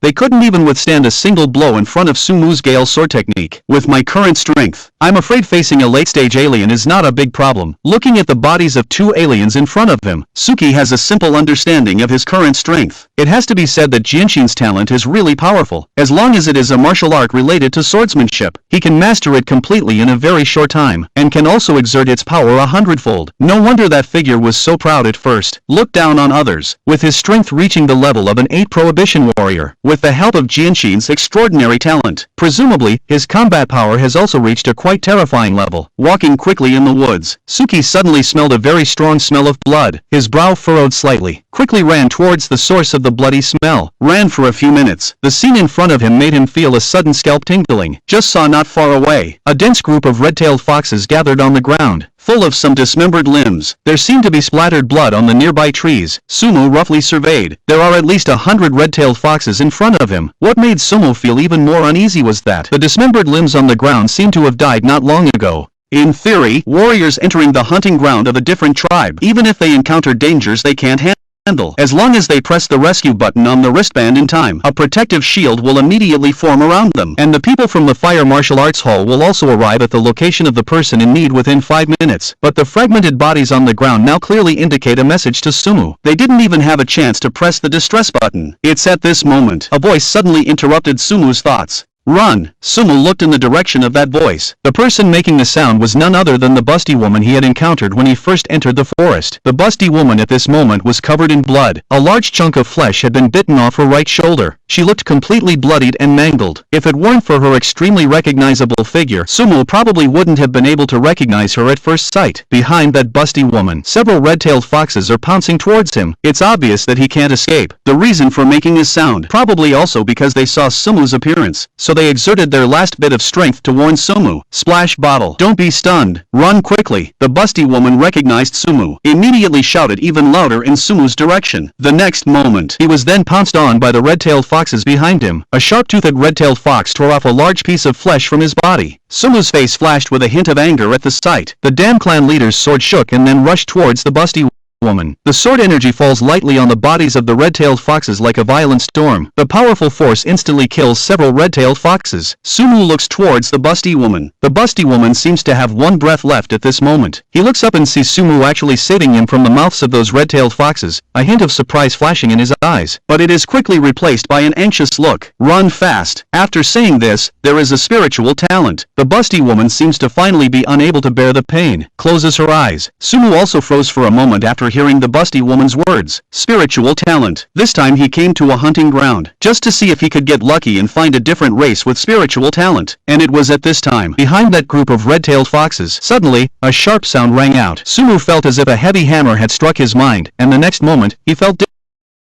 They couldn't even withstand a single blow in front of Sumu's Gale Sword technique. With my current strength, I'm afraid facing a late-stage alien is not a big problem. Looking at the bodies of two aliens in front of him, Suki has a simple understanding of his current strength. It has to be said that Jianshin's talent is really powerful. As long as it is a martial art related to swordsmanship, he can master it completely in a very short time, and can also exert its power 100-fold. No wonder that figure was so proud at first. Look down on others, with his strength reaching the level of an 8 prohibition warrior. With the help of Jianshin's extraordinary talent, presumably, his combat power has also reached a quite terrifying level. Walking quickly in the woods, Suki suddenly smelled a very strong smell of blood. His brow furrowed slightly, quickly ran towards the source of the bloody smell, ran for a few minutes. The scene in front of him made him feel a sudden scalp tingling. Just saw not far away, a dense group of red-tailed foxes gathered on the ground, full of some dismembered limbs. There seemed to be splattered blood on the nearby trees. Sumu roughly surveyed. There are at least 100 red-tailed foxes in front of him. What made Sumu feel even more uneasy was that the dismembered limbs on the ground seemed to have died not long ago. In theory, warriors entering the hunting ground of a different tribe, even if they encounter dangers they can't handle, as long as they press the rescue button on the wristband in time, a protective shield will immediately form around them, and the people from the Fire Martial Arts Hall will also arrive at the location of the person in need within 5 minutes. But the fragmented bodies on the ground now clearly indicate a message to Sumu. They didn't even have a chance to press the distress button. It's at this moment, a voice suddenly interrupted Sumu's thoughts. Run! Sumu looked in the direction of that voice. The person making the sound was none other than the busty woman he had encountered when he first entered the forest. The busty woman at this moment was covered in blood. A large chunk of flesh had been bitten off her right shoulder. She looked completely bloodied and mangled. If it weren't for her extremely recognizable figure, Sumu probably wouldn't have been able to recognize her at first sight. Behind that busty woman, several red-tailed foxes are pouncing towards him. It's obvious that he can't escape. The reason for making his sound, probably also because they saw Sumu's appearance, so they exerted their last bit of strength to warn Sumu. Splash bottle. Don't be stunned. Run quickly. The busty woman recognized Sumu, immediately shouted even louder in Sumu's direction. The next moment, he was then pounced on by the red-tailed foxes behind him. A sharp-toothed red-tailed fox tore off a large piece of flesh from his body. Sumu's face flashed with a hint of anger at the sight. The Dam clan leader's sword shook and then rushed towards the busty woman. The sword energy falls lightly on the bodies of the red-tailed foxes like a violent storm. The powerful force instantly kills several red-tailed foxes. Sumu looks towards the busty woman. The busty woman seems to have one breath left at this moment. He looks up and sees Sumu actually saving him from the mouths of those red-tailed foxes, a hint of surprise flashing in his eyes. But it is quickly replaced by an anxious look. Run fast. After saying this, there is a spiritual talent. The busty woman seems to finally be unable to bear the pain. Closes her eyes. Sumu also froze for a moment after hearing the busty woman's words. Spiritual talent. This time he came to a hunting ground, just to see if he could get lucky and find a different race with spiritual talent. And it was at this time, behind that group of red-tailed foxes, suddenly, a sharp sound rang out. Sumu felt as if a heavy hammer had struck his mind, and the next moment, he felt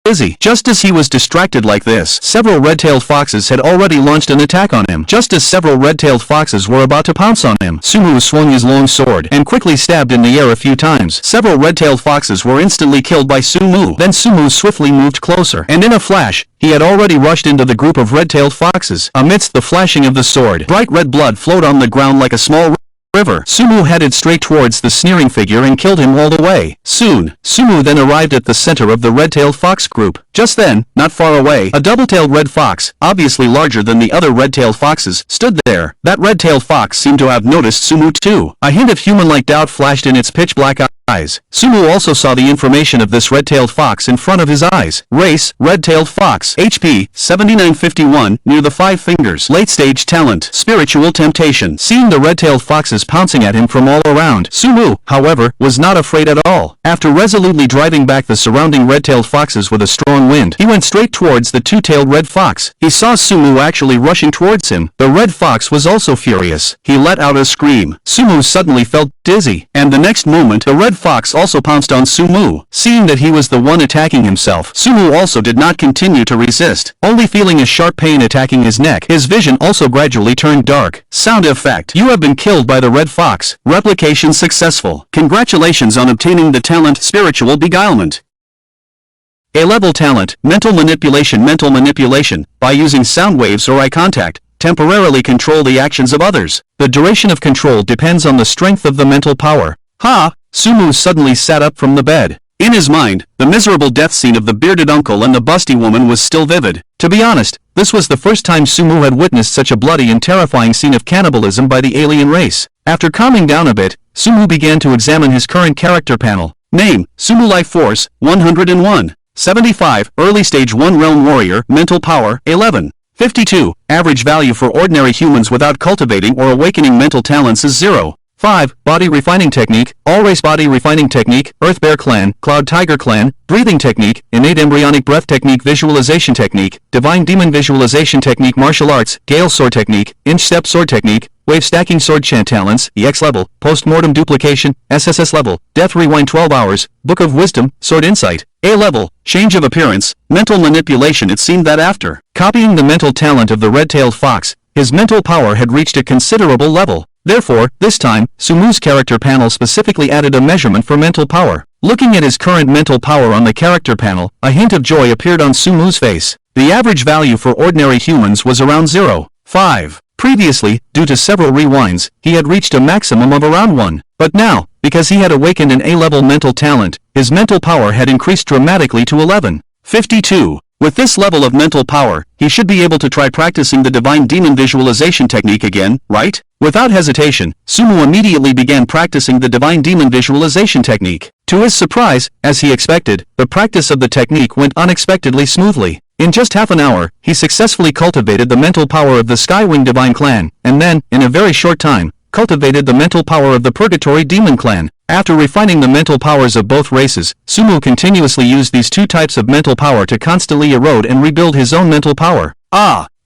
dizzy. Just as he was distracted like this, several red-tailed foxes had already launched an attack on him. Just as several red-tailed foxes were about to pounce on him, Sumu swung his long sword and quickly stabbed in the air a few times. Several red-tailed foxes were instantly killed by Sumu. Then Sumu swiftly moved closer, and in a flash, he had already rushed into the group of red-tailed foxes. Amidst the flashing of the sword, bright red blood flowed on the ground like a small river. Sumu headed straight towards the sneering figure and killed him all the way. Soon, Sumu then arrived at the center of the red-tailed fox group. Just then, not far away, a double-tailed red fox, obviously larger than the other red-tailed foxes, stood there. That red-tailed fox seemed to have noticed Sumu too. A hint of human-like doubt flashed in its pitch-black eyes. Sumu also saw the information of this red-tailed fox in front of his eyes. Race, red-tailed fox. HP, 7951, near the 5 fingers. Late-stage talent. Spiritual temptation. Seeing the red-tailed foxes pouncing at him from all around, Sumu, however, was not afraid at all. After resolutely driving back the surrounding red-tailed foxes with a strong wind, he went straight towards the two-tailed red fox. He saw Sumu actually rushing towards him. The red fox was also furious. He let out a scream. Sumu suddenly felt dizzy, and the next moment the red fox also pounced on Sumu. Seeing that he was the one attacking himself, Sumu also did not continue to resist, only feeling a sharp pain attacking his neck. His vision also gradually turned dark. Sound effect. You have been killed by the red fox. Replication successful. Congratulations on obtaining the talent Spiritual Beguilement. A-level talent, Mental Manipulation. Mental manipulation, by using sound waves or eye contact, temporarily control the actions of others. The duration of control depends on the strength of the mental power. Ha! Sumu suddenly sat up from the bed. In his mind, the miserable death scene of the bearded uncle and the busty woman was still vivid. To be honest, this was the first time Sumu had witnessed such a bloody and terrifying scene of cannibalism by the alien race. After calming down a bit, Sumu began to examine his current character panel. Name, Sumu Life Force, 101. 75, Early Stage 1 Realm Warrior, Mental Power, 11. 52, average value for ordinary humans without cultivating or awakening mental talents is 0. 5. Body Refining Technique, All Race Body Refining Technique, Earth Bear Clan, Cloud Tiger Clan, Breathing Technique, Innate Embryonic Breath Technique, Visualization Technique, Divine Demon Visualization Technique, Martial Arts, Gale Sword Technique, Inch Step Sword Technique, Wave Stacking Sword Chant Talents, EX Level, Post-Mortem Duplication, SSS Level, Death Rewind 12 Hours, Book of Wisdom, Sword Insight, A Level, Change of Appearance, Mental Manipulation. It seemed that after copying the mental talent of the red-tailed fox, his mental power had reached a considerable level. Therefore, this time, Sumu's character panel specifically added a measurement for mental power. Looking at his current mental power on the character panel, a hint of joy appeared on Sumu's face. The average value for ordinary humans was around 0.5. Previously, due to several rewinds, he had reached a maximum of around 1. But now, because he had awakened an A-level mental talent, his mental power had increased dramatically to 11.52. With this level of mental power, he should be able to try practicing the Divine Demon Visualization Technique again, right? Without hesitation, Sumu immediately began practicing the Divine Demon Visualization Technique. To his surprise, as he expected, the practice of the technique went unexpectedly smoothly. In just half an hour, he successfully cultivated the mental power of the Skywing Divine Clan, and then, in a very short time, cultivated the mental power of the Purgatory Demon Clan. After refining the mental powers of both races, Sumu continuously used these two types of mental power to constantly erode and rebuild his own mental power.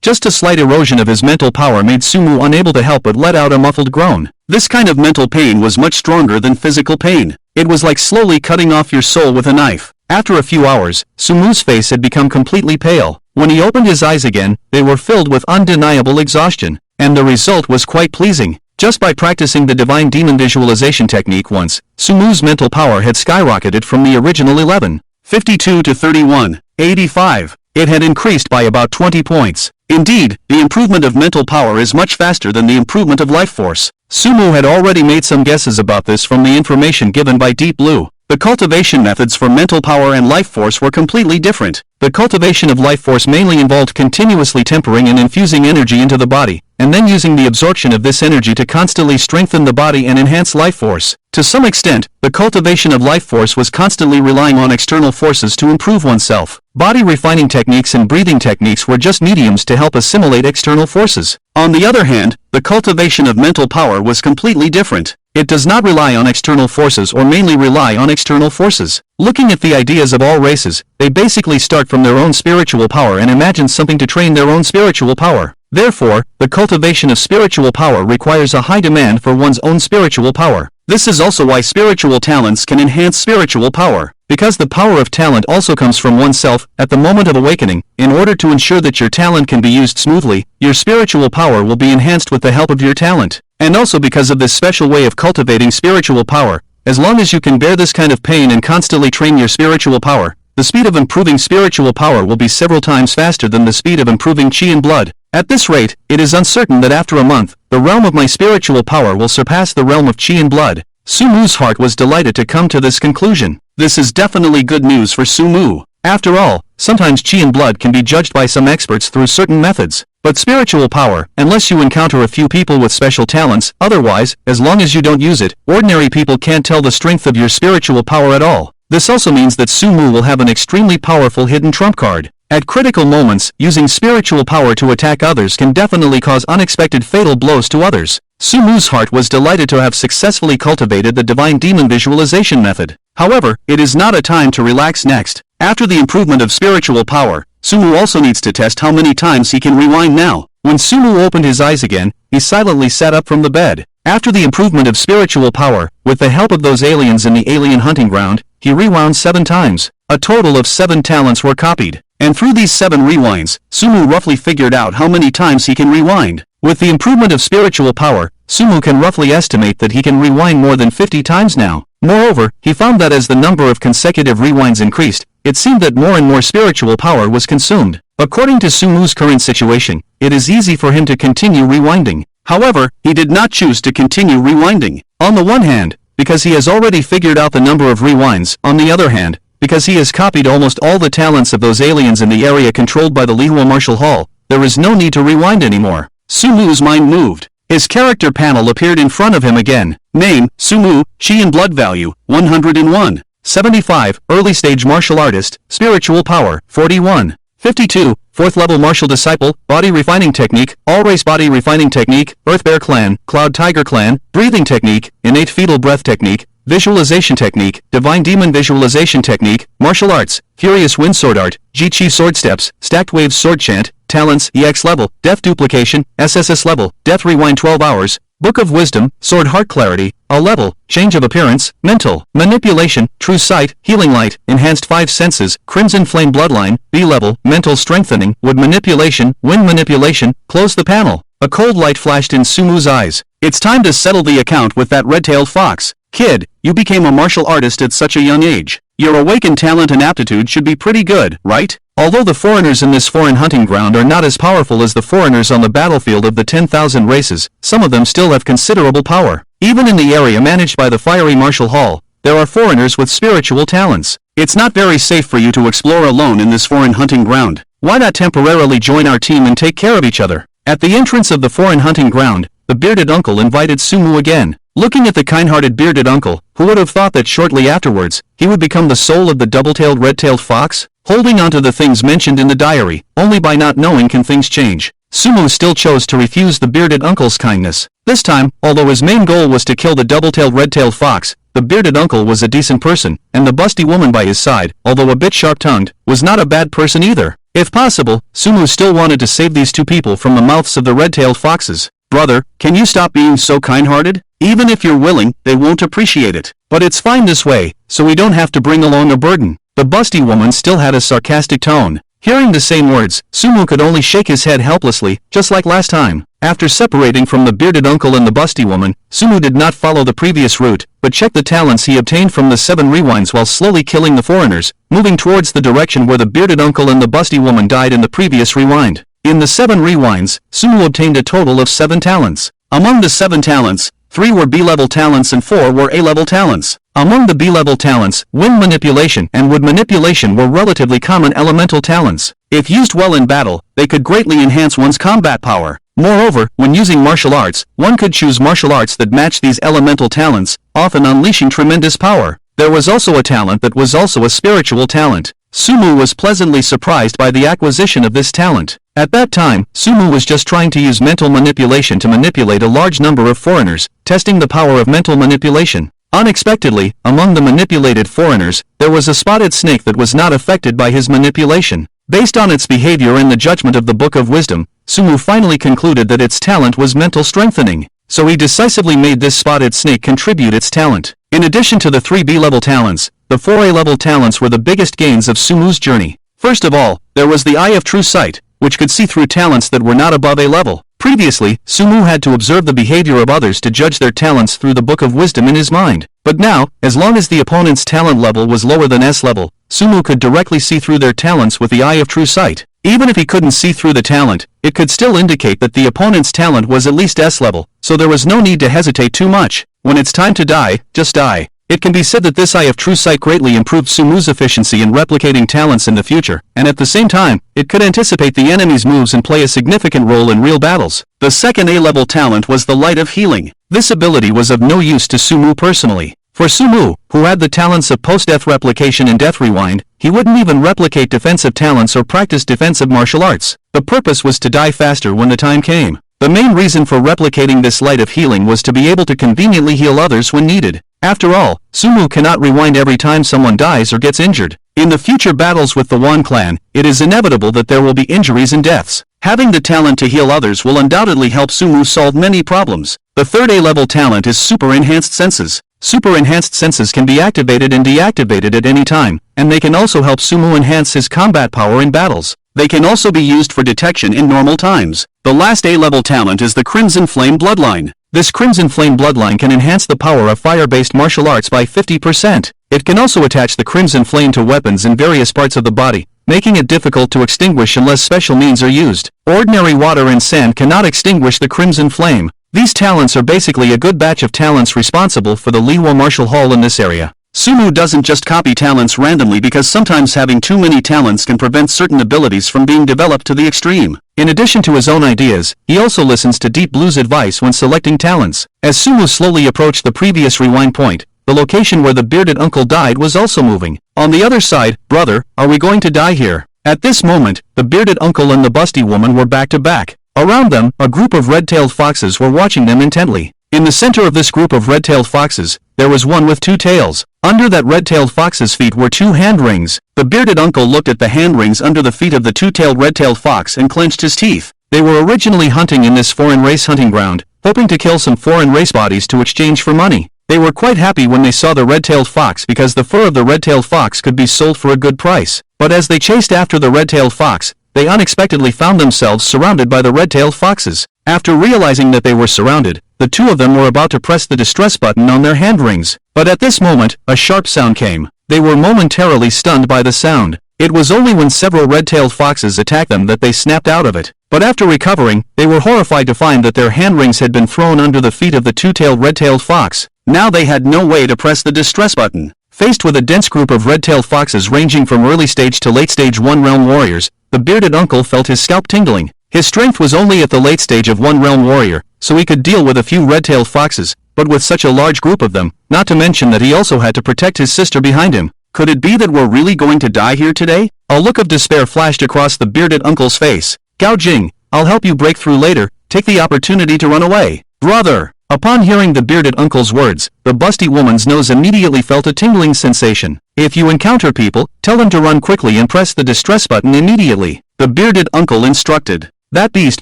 Just a slight erosion of his mental power made Sumu unable to help but let out a muffled groan. This kind of mental pain was much stronger than physical pain. It was like slowly cutting off your soul with a knife. After a few hours, Sumu's face had become completely pale. When he opened his eyes again, they were filled with undeniable exhaustion. And the result was quite pleasing. Just by practicing the Divine Demon Visualization technique once, Sumu's mental power had skyrocketed from the original 1152 to 3185. It had increased by about 20 points. Indeed, the improvement of mental power is much faster than the improvement of life force. Sumu had already made some guesses about this from the information given by Deep Blue. The cultivation methods for mental power and life force were completely different. The cultivation of life force mainly involved continuously tempering and infusing energy into the body, and then using the absorption of this energy to constantly strengthen the body and enhance life force. To some extent, the cultivation of life force was constantly relying on external forces to improve oneself. Body refining techniques and breathing techniques were just mediums to help assimilate external forces. On the other hand, the cultivation of mental power was completely different. It does not rely on external forces or mainly rely on external forces. Looking at the ideas of all races, they basically start from their own spiritual power and imagine something to train their own spiritual power. Therefore, the cultivation of spiritual power requires a high demand for one's own spiritual power. This is also why spiritual talents can enhance spiritual power. Because the power of talent also comes from oneself at the moment of awakening, in order to ensure that your talent can be used smoothly, your spiritual power will be enhanced with the help of your talent. And also because of this special way of cultivating spiritual power, as long as you can bear this kind of pain and constantly train your spiritual power, the speed of improving spiritual power will be several times faster than the speed of improving chi and blood. At this rate, it is uncertain that after a month, the realm of my spiritual power will surpass the realm of chi and blood. Sumu's heart was delighted to come to this conclusion. This is definitely good news for Sumu. After all, sometimes chi and blood can be judged by some experts through certain methods. But spiritual power, unless you encounter a few people with special talents, otherwise, as long as you don't use it, ordinary people can't tell the strength of your spiritual power at all. This also means that Sumu will have an extremely powerful hidden trump card. At critical moments, using spiritual power to attack others can definitely cause unexpected fatal blows to others. Sumu's heart was delighted to have successfully cultivated the Divine Demon Visualization method. However, it is not a time to relax next. After the improvement of spiritual power, Sumu also needs to test how many times he can rewind now. When Sumu opened his eyes again, he silently sat up from the bed. After the improvement of spiritual power, with the help of those aliens in the alien hunting ground, he rewound 7 times. A total of 7 talents were copied. And through these 7 rewinds, Sumu roughly figured out how many times he can rewind. With the improvement of spiritual power, Sumu can roughly estimate that he can rewind more than 50 times now. Moreover, he found that as the number of consecutive rewinds increased, it seemed that more and more spiritual power was consumed. According to Sumu's current situation, it is easy for him to continue rewinding. However, he did not choose to continue rewinding. On the one hand, because he has already figured out the number of rewinds. On the other hand, because he has copied almost all the talents of those aliens in the area controlled by the Lihua Martial Hall, there is no need to rewind anymore. Sumu's mind moved. His character panel appeared in front of him again. Name, Sumu, Chi and Blood Value, 101. 75, Early Stage Martial Artist, Spiritual Power, 41. 52, 4th Level Martial Disciple, Body Refining Technique, All Race Body Refining Technique, Earth Bear Clan, Cloud Tiger Clan, Breathing Technique, Innate Fetal Breath Technique, Visualization Technique, Divine Demon Visualization Technique, Martial Arts, Furious Wind Sword Art, Ji-Chi Sword Steps, Stacked Waves Sword Chant, Talents, EX Level, Death Duplication, SSS Level, Death Rewind 12 Hours, Book of Wisdom, Sword Heart Clarity, A Level, Change of Appearance, Mental, Manipulation, True Sight, Healing Light, Enhanced 5 Senses, Crimson Flame Bloodline, B Level, Mental Strengthening, Wood Manipulation, Wind Manipulation, Close the panel. A cold light flashed in Sumu's eyes. It's time to settle the account with that red-tailed fox. Kid, you became a martial artist at such a young age. Your awakened talent and aptitude should be pretty good, right? Although the foreigners in this foreign hunting ground are not as powerful as the foreigners on the battlefield of the 10,000 races, some of them still have considerable power. Even in the area managed by the fiery martial hall, there are foreigners with spiritual talents. It's not very safe for you to explore alone in this foreign hunting ground. Why not temporarily join our team and take care of each other? At the entrance of the foreign hunting ground, the bearded uncle invited Sumu again. Looking at the kind-hearted bearded uncle, who would have thought that shortly afterwards, he would become the soul of the double-tailed red-tailed fox? Holding on to the things mentioned in the diary, only by not knowing can things change. Sumu still chose to refuse the bearded uncle's kindness. This time, although his main goal was to kill the double-tailed red-tailed fox, the bearded uncle was a decent person, and the busty woman by his side, although a bit sharp-tongued, was not a bad person either. If possible, Sumu still wanted to save these two people from the mouths of the red-tailed foxes. Brother, can you stop being so kind-hearted? Even if you're willing, they won't appreciate it. But it's fine this way, so we don't have to bring along a burden. The busty woman still had a sarcastic tone. Hearing the same words, Sumu could only shake his head helplessly, just like last time. After separating from the bearded uncle and the busty woman, Sumu did not follow the previous route, but checked the talents he obtained from the 7 rewinds while slowly killing the foreigners, moving towards the direction where the bearded uncle and the busty woman died in the previous rewind. In the 7 rewinds, Sumu obtained a total of 7 talents. Among the 7 talents, 3 were B-level talents and 4 were A-level talents. Among the B-level talents, wind manipulation and wood manipulation were relatively common elemental talents. If used well in battle, they could greatly enhance one's combat power. Moreover, when using martial arts, one could choose martial arts that match these elemental talents, often unleashing tremendous power. There was also a talent that was also a spiritual talent. Sumu was pleasantly surprised by the acquisition of this talent. At that time, Sumu was just trying to use mental manipulation to manipulate a large number of foreigners, testing the power of mental manipulation. Unexpectedly, among the manipulated foreigners, there was a spotted snake that was not affected by his manipulation. Based on its behavior and the judgment of the Book of Wisdom, Sumu finally concluded that its talent was mental strengthening. So he decisively made this spotted snake contribute its talent. In addition to the 3 B-level talents, the 4 A-level talents were the biggest gains of Sumu's journey. First of all, there was the Eye of True Sight, which could see through talents that were not above A-level. Previously, Sumu had to observe the behavior of others to judge their talents through the Book of Wisdom in his mind. But now, as long as the opponent's talent level was lower than S-level, Sumu could directly see through their talents with the Eye of True Sight. Even if he couldn't see through the talent, it could still indicate that the opponent's talent was at least S-level, so there was no need to hesitate too much. When it's time to die, just die. It can be said that this Eye of True Sight greatly improved Sumu's efficiency in replicating talents in the future, and at the same time, it could anticipate the enemy's moves and play a significant role in real battles. The second A-level talent was the Light of Healing. This ability was of no use to Sumu personally. For Sumu, who had the talents of post-death replication and death rewind, he wouldn't even replicate defensive talents or practice defensive martial arts. The purpose was to die faster when the time came. The main reason for replicating this Light of Healing was to be able to conveniently heal others when needed. After all, Sumu cannot rewind every time someone dies or gets injured. In the future battles with the Wan clan, it is inevitable that there will be injuries and deaths. Having the talent to heal others will undoubtedly help Sumu solve many problems. The third A-level talent is Super Enhanced Senses. Super Enhanced Senses can be activated and deactivated at any time, and they can also help Sumu enhance his combat power in battles. They can also be used for detection in normal times. The last A-level talent is the Crimson Flame Bloodline. This Crimson Flame Bloodline can enhance the power of fire-based martial arts by 50%. It can also attach the Crimson Flame to weapons in various parts of the body, making it difficult to extinguish unless special means are used. Ordinary water and sand cannot extinguish the Crimson Flame. These talents are basically a good batch of talents responsible for the Liwa Martial Hall in this area. Sumu doesn't just copy talents randomly because sometimes having too many talents can prevent certain abilities from being developed to the extreme. In addition to his own ideas, he also listens to Deep Blue's advice when selecting talents. As Sumu slowly approached the previous rewind point, the location where the bearded uncle died was also moving. On the other side, brother, are we going to die here? At this moment, the bearded uncle and the busty woman were back to back. Around them, a group of red-tailed foxes were watching them intently. In the center of this group of red-tailed foxes, there was one with 2 tails. Under that red-tailed fox's feet were 2 hand rings. The bearded uncle looked at the hand rings under the feet of the 2-tailed red-tailed fox and clenched his teeth. They were originally hunting in this foreign race hunting ground, hoping to kill some foreign race bodies to exchange for money. They were quite happy when they saw the red-tailed fox because the fur of the red-tailed fox could be sold for a good price. But as they chased after the red-tailed fox, they unexpectedly found themselves surrounded by the red-tailed foxes. After realizing that they were surrounded, the 2 of them were about to press the distress button on their hand rings. But at this moment, a sharp sound came. They were momentarily stunned by the sound. It was only when several red-tailed foxes attacked them that they snapped out of it. But after recovering, they were horrified to find that their hand rings had been thrown under the feet of the 2-tailed red-tailed fox. Now they had no way to press the distress button. Faced with a dense group of red-tailed foxes ranging from early stage to late stage 1 realm warriors, the bearded uncle felt his scalp tingling. His strength was only at the late stage of 1 realm warrior, so he could deal with a few red-tailed foxes, but with such a large group of them, not to mention that he also had to protect his sister behind him. Could it be that we're really going to die here today? A look of despair flashed across the bearded uncle's face. Gao Jing, I'll help you break through later, take the opportunity to run away. Brother! Upon hearing the bearded uncle's words, the busty woman's nose immediately felt a tingling sensation. If you encounter people, tell them to run quickly and press the distress button immediately. The bearded uncle instructed. That beast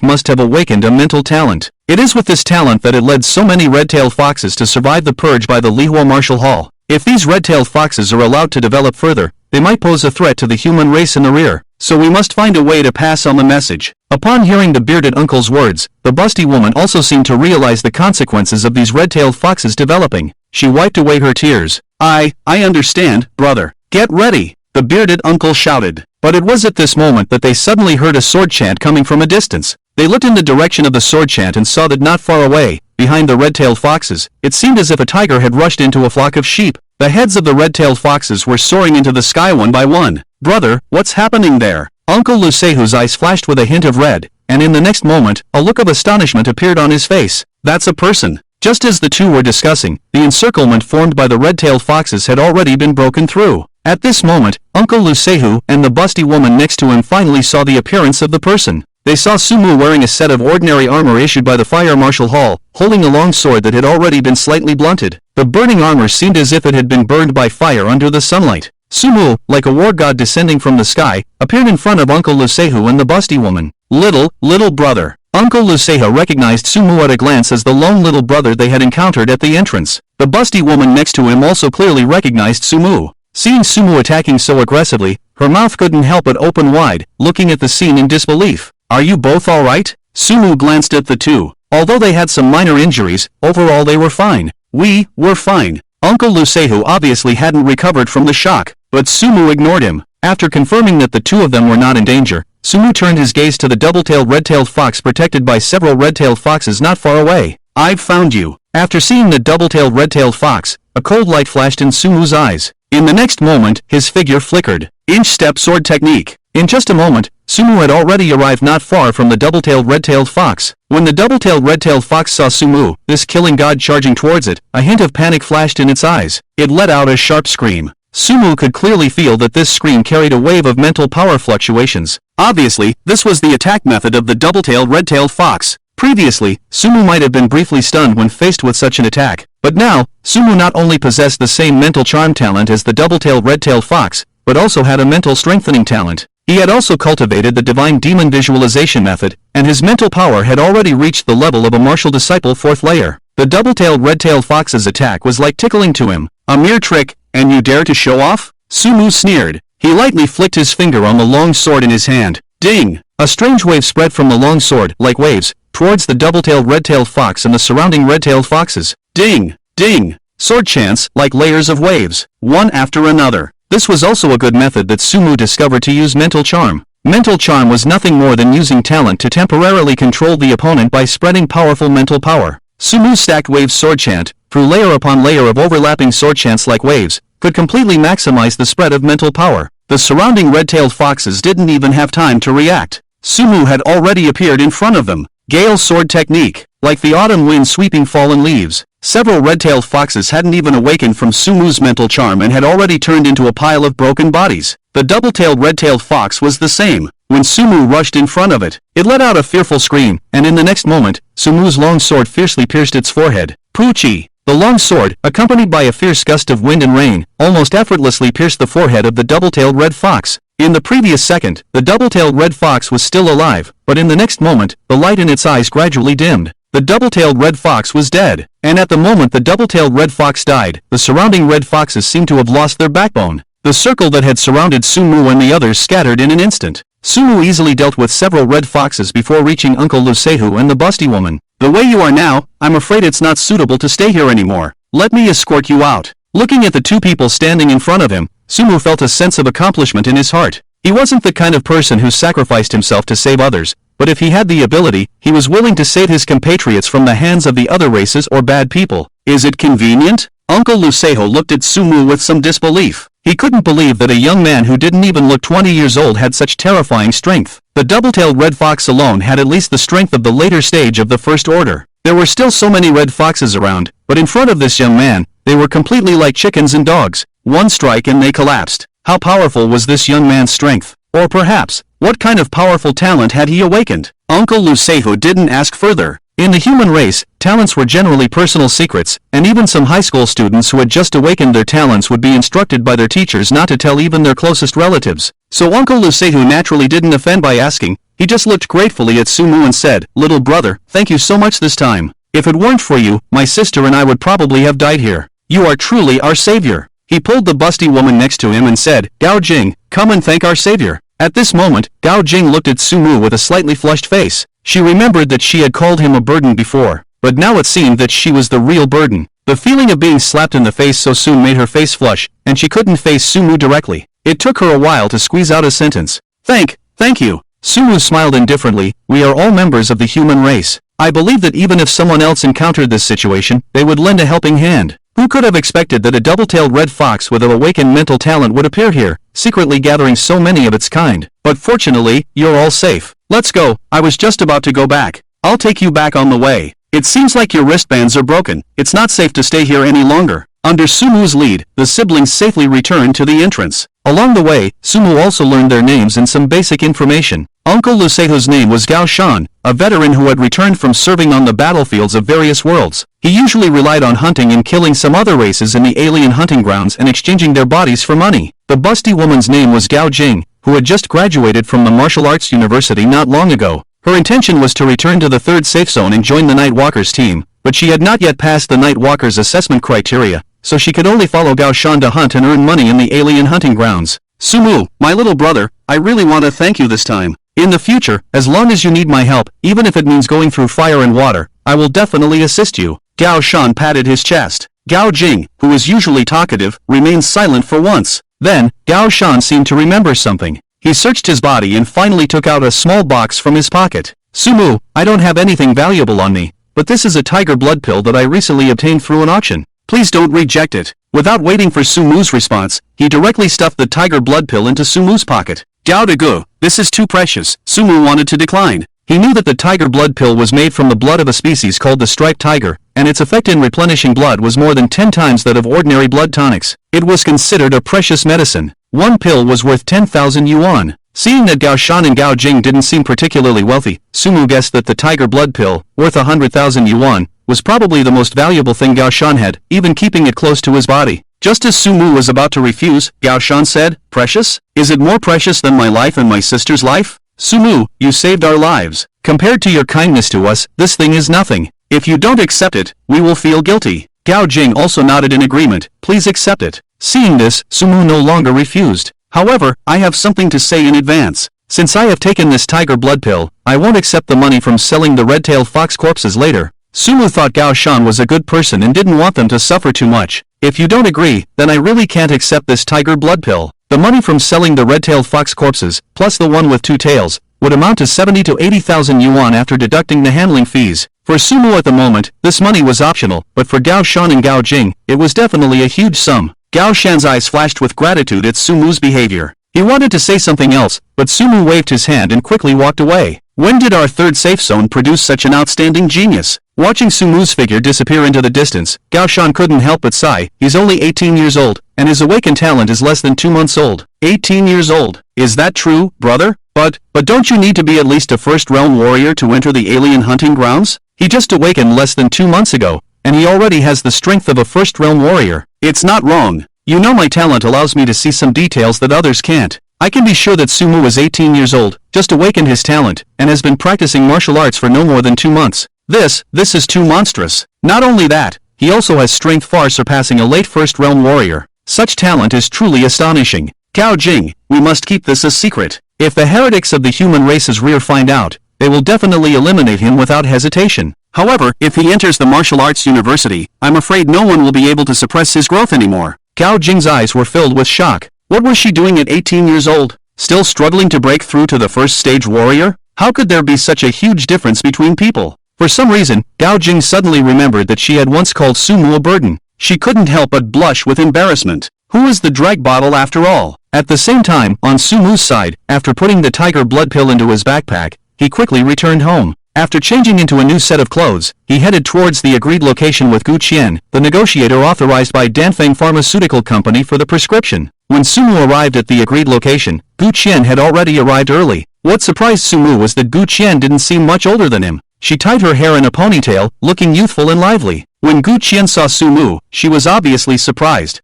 must have awakened a mental talent. It is with this talent that it led so many red-tailed foxes to survive the purge by the Lihua Martial Hall. If these red-tailed foxes are allowed to develop further, they might pose a threat to the human race in the rear, so we must find a way to pass on the message. Upon hearing the bearded uncle's words, the busty woman also seemed to realize the consequences of these red-tailed foxes developing. She wiped away her tears. I understand, brother. Get ready, the bearded uncle shouted. But it was at this moment that they suddenly heard a sword chant coming from a distance. They looked in the direction of the sword chant and saw that not far away, behind the red-tailed foxes, it seemed as if a tiger had rushed into a flock of sheep. The heads of the red-tailed foxes were soaring into the sky one by one. Brother, what's happening there? Uncle Lucehu's eyes flashed with a hint of red, and in the next moment, a look of astonishment appeared on his face. That's a person. Just as the two were discussing, the encirclement formed by the red-tailed foxes had already been broken through. At this moment, Uncle Lucehu and the busty woman next to him finally saw the appearance of the person. They saw Sumu wearing a set of ordinary armor issued by the Fire Martial Hall, holding a long sword that had already been slightly blunted. The burning armor seemed as if it had been burned by fire under the sunlight. Sumu, like a war god descending from the sky, appeared in front of Uncle Lucehu and the busty woman. Little brother. Uncle Lucehu recognized Sumu at a glance as the lone little brother they had encountered at the entrance. The busty woman next to him also clearly recognized Sumu. Seeing Sumu attacking so aggressively, her mouth couldn't help but open wide, looking at the scene in disbelief. Are you both alright? Sumu glanced at the two. Although they had some minor injuries, overall they were fine. We're fine. Uncle Lucehu obviously hadn't recovered from the shock, but Sumu ignored him. After confirming that the two of them were not in danger, Sumu turned his gaze to the double-tailed red-tailed fox protected by several red-tailed foxes not far away. I've found you. After seeing the double-tailed red-tailed fox, a cold light flashed in Sumu's eyes. In the next moment, his figure flickered. Inch-step sword technique. In just a moment, Sumu had already arrived not far from the double-tailed red-tailed fox. When the double-tailed red-tailed fox saw Sumu, this killing god charging towards it, a hint of panic flashed in its eyes. It let out a sharp scream. Sumu could clearly feel that this scream carried a wave of mental power fluctuations. Obviously, this was the attack method of the double-tailed red-tailed fox. Previously, Sumu might have been briefly stunned when faced with such an attack, but now, Sumu not only possessed the same mental charm talent as the double-tailed red-tailed fox, but also had a mental strengthening talent. He had also cultivated the divine demon visualization method, and his mental power had already reached the level of a martial disciple 4th layer. The double-tailed red-tailed fox's attack was like tickling to him. A mere trick, and you dare to show off? Sumu sneered. He lightly flicked his finger on the long sword in his hand. Ding! A strange wave spread from the long sword, like waves, towards the double-tailed red-tailed fox and the surrounding red-tailed foxes. Ding! Ding! Sword chants, like layers of waves, one after another. This was also a good method that Sumu discovered to use mental charm. Mental charm was nothing more than using talent to temporarily control the opponent by spreading powerful mental power. Sumu's stacked waves sword chant, through layer upon layer of overlapping sword chants like waves, could completely maximize the spread of mental power. The surrounding red-tailed foxes didn't even have time to react. Sumu had already appeared in front of them. Gale sword technique. Like the autumn wind sweeping fallen leaves, several red-tailed foxes hadn't even awakened from Sumu's mental charm and had already turned into a pile of broken bodies. The double-tailed red-tailed fox was the same. When Sumu rushed in front of it, it let out a fearful scream, and in the next moment, Sumu's long sword fiercely pierced its forehead. Poochie! The long sword, accompanied by a fierce gust of wind and rain, almost effortlessly pierced the forehead of the double-tailed red fox. In the previous second, the double-tailed red fox was still alive, but in the next moment, the light in its eyes gradually dimmed. The double-tailed red fox was dead, and at the moment the double-tailed red fox died, the surrounding red foxes seemed to have lost their backbone. The circle that had surrounded Sumu and the others scattered in an instant. Sumu easily dealt with several red foxes before reaching Uncle Lucehu and the busty woman. The way you are now, I'm afraid it's not suitable to stay here anymore. Let me escort you out. Looking at the two people standing in front of him, Sumu felt a sense of accomplishment in his heart. He wasn't the kind of person who sacrificed himself to save others, but if he had the ability, he was willing to save his compatriots from the hands of the other races or bad people. Is it convenient? Uncle Lucehu looked at Sumu with some disbelief. He couldn't believe that a young man who didn't even look 20 years old had such terrifying strength. The double-tailed red fox alone had at least the strength of the later stage of the First Order. There were still so many red foxes around, but in front of this young man, they were completely like chickens and dogs. One strike and they collapsed. How powerful was this young man's strength? Or perhaps, what kind of powerful talent had he awakened? Uncle Lucehu didn't ask further. In the human race, talents were generally personal secrets, and even some high school students who had just awakened their talents would be instructed by their teachers not to tell even their closest relatives. So Uncle Lucetu naturally didn't offend by asking. He just looked gratefully at Sumu and said, "Little brother, thank you so much this time. If it weren't for you, my sister and I would probably have died here. You are truly our savior." He pulled the busty woman next to him and said, "Gao Jing, come and thank our savior." At this moment, Gao Jing looked at Sumu with a slightly flushed face. She remembered that she had called him a burden before, but now it seemed that she was the real burden. The feeling of being slapped in the face so soon made her face flush, and she couldn't face Sumu directly. It took her a while to squeeze out a sentence. Thank you." Sumu smiled indifferently. "We are all members of the human race. I believe that even if someone else encountered this situation, they would lend a helping hand." Who could have expected that a double-tailed red fox with an awakened mental talent would appear here, secretly gathering so many of its kind? But fortunately, you're all safe. Let's go. I was just about to go back. I'll take you back on the way. It seems like your wristbands are broken. It's not safe to stay here any longer. Under Sumu's lead, the siblings safely returned to the entrance. Along the way, Sumu also learned their names and some basic information. Uncle Lucetu's name was Gao Shan, a veteran who had returned from serving on the battlefields of various worlds. He usually relied on hunting and killing some other races in the alien hunting grounds and exchanging their bodies for money. The busty woman's name was Gao Jing, who had just graduated from the martial arts university not long ago. Her intention was to return to the third safe zone and join the Night Walkers team, but she had not yet passed the Night Walkers assessment criteria, so she could only follow Gao Shan to hunt and earn money in the alien hunting grounds. "Sumu, my little brother, I really want to thank you this time. In the future, as long as you need my help, even if it means going through fire and water, I will definitely assist you." Gao Shan patted his chest. Gao Jing, who was usually talkative, remained silent for once. Then, Gao Shan seemed to remember something. He searched his body and finally took out a small box from his pocket. "Sumu, I don't have anything valuable on me, but this is a tiger blood pill that I recently obtained through an auction. Please don't reject it." Without waiting for Sumu's response, he directly stuffed the tiger blood pill into Sumu's pocket. "Gao de Gu, this is too precious." Sumu wanted to decline. He knew that the tiger blood pill was made from the blood of a species called the striped tiger, and its effect in replenishing blood was more than 10 times that of ordinary blood tonics. It was considered a precious medicine. One pill was worth 10,000 yuan. Seeing that Gao Shan and Gao Jing didn't seem particularly wealthy, Sumu guessed that the tiger blood pill, worth 100,000 yuan, was probably the most valuable thing Gao Shan had, even keeping it close to his body. Just as Sumu was about to refuse, Gao Shan said, "Precious? Is it more precious than my life and my sister's life? Sumu, you saved our lives. Compared to your kindness to us, this thing is nothing. If you don't accept it, we will feel guilty." Gao Jing also nodded in agreement. "Please accept it." Seeing this, Sumu no longer refused. "However, I have something to say in advance. Since I have taken this tiger blood pill, I won't accept the money from selling the red-tailed fox corpses later." Sumu thought Gao Shan was a good person and didn't want them to suffer too much. "If you don't agree, then I really can't accept this tiger blood pill. The money from selling the red-tailed fox corpses, plus the one with 2 tails, would amount to 70 to 80,000 yuan after deducting the handling fees." For Sumu at the moment, this money was optional, but for Gao Shan and Gao Jing, it was definitely a huge sum. Gao Shan's eyes flashed with gratitude at Sumu's behavior. He wanted to say something else, but Sumu waved his hand and quickly walked away. When did our third safe zone produce such an outstanding genius? Watching Sumu's figure disappear into the distance, Gao Shan couldn't help but sigh. He's only 18 years old, and his awakened talent is less than 2 months old. 18 years old. Is that true, brother? But don't you need to be at least a first-realm warrior to enter the alien hunting grounds? He just awakened less than 2 months ago, and he already has the strength of a first-realm warrior. It's not wrong. You know my talent allows me to see some details that others can't. I can be sure that Sumu is 18 years old, just awakened his talent, and has been practicing martial arts for no more than 2 months. This is too monstrous. Not only that, he also has strength far surpassing a late first-realm warrior. Such talent is truly astonishing. Gao Jing, we must keep this a secret. If the heretics of the human race's rear find out, they will definitely eliminate him without hesitation. However, if he enters the martial arts university, I'm afraid no one will be able to suppress his growth anymore. Gao Jing's eyes were filled with shock. What was she doing at 18 years old? Still struggling to break through to the first stage warrior? How could there be such a huge difference between people? For some reason, Gao Jing suddenly remembered that she had once called Sumu a burden. She couldn't help but blush with embarrassment. Who is the drag bottle after all? At the same time, on Sumu's side, after putting the tiger blood pill into his backpack, he quickly returned home. After changing into a new set of clothes, he headed towards the agreed location with Gu Qian, the negotiator authorized by Danfeng Pharmaceutical Company for the prescription. When Sumu arrived at the agreed location, Gu Qian had already arrived early. What surprised Sumu was that Gu Qian didn't seem much older than him. She tied her hair in a ponytail, looking youthful and lively. When Gu Qian saw Sumu, she was obviously surprised.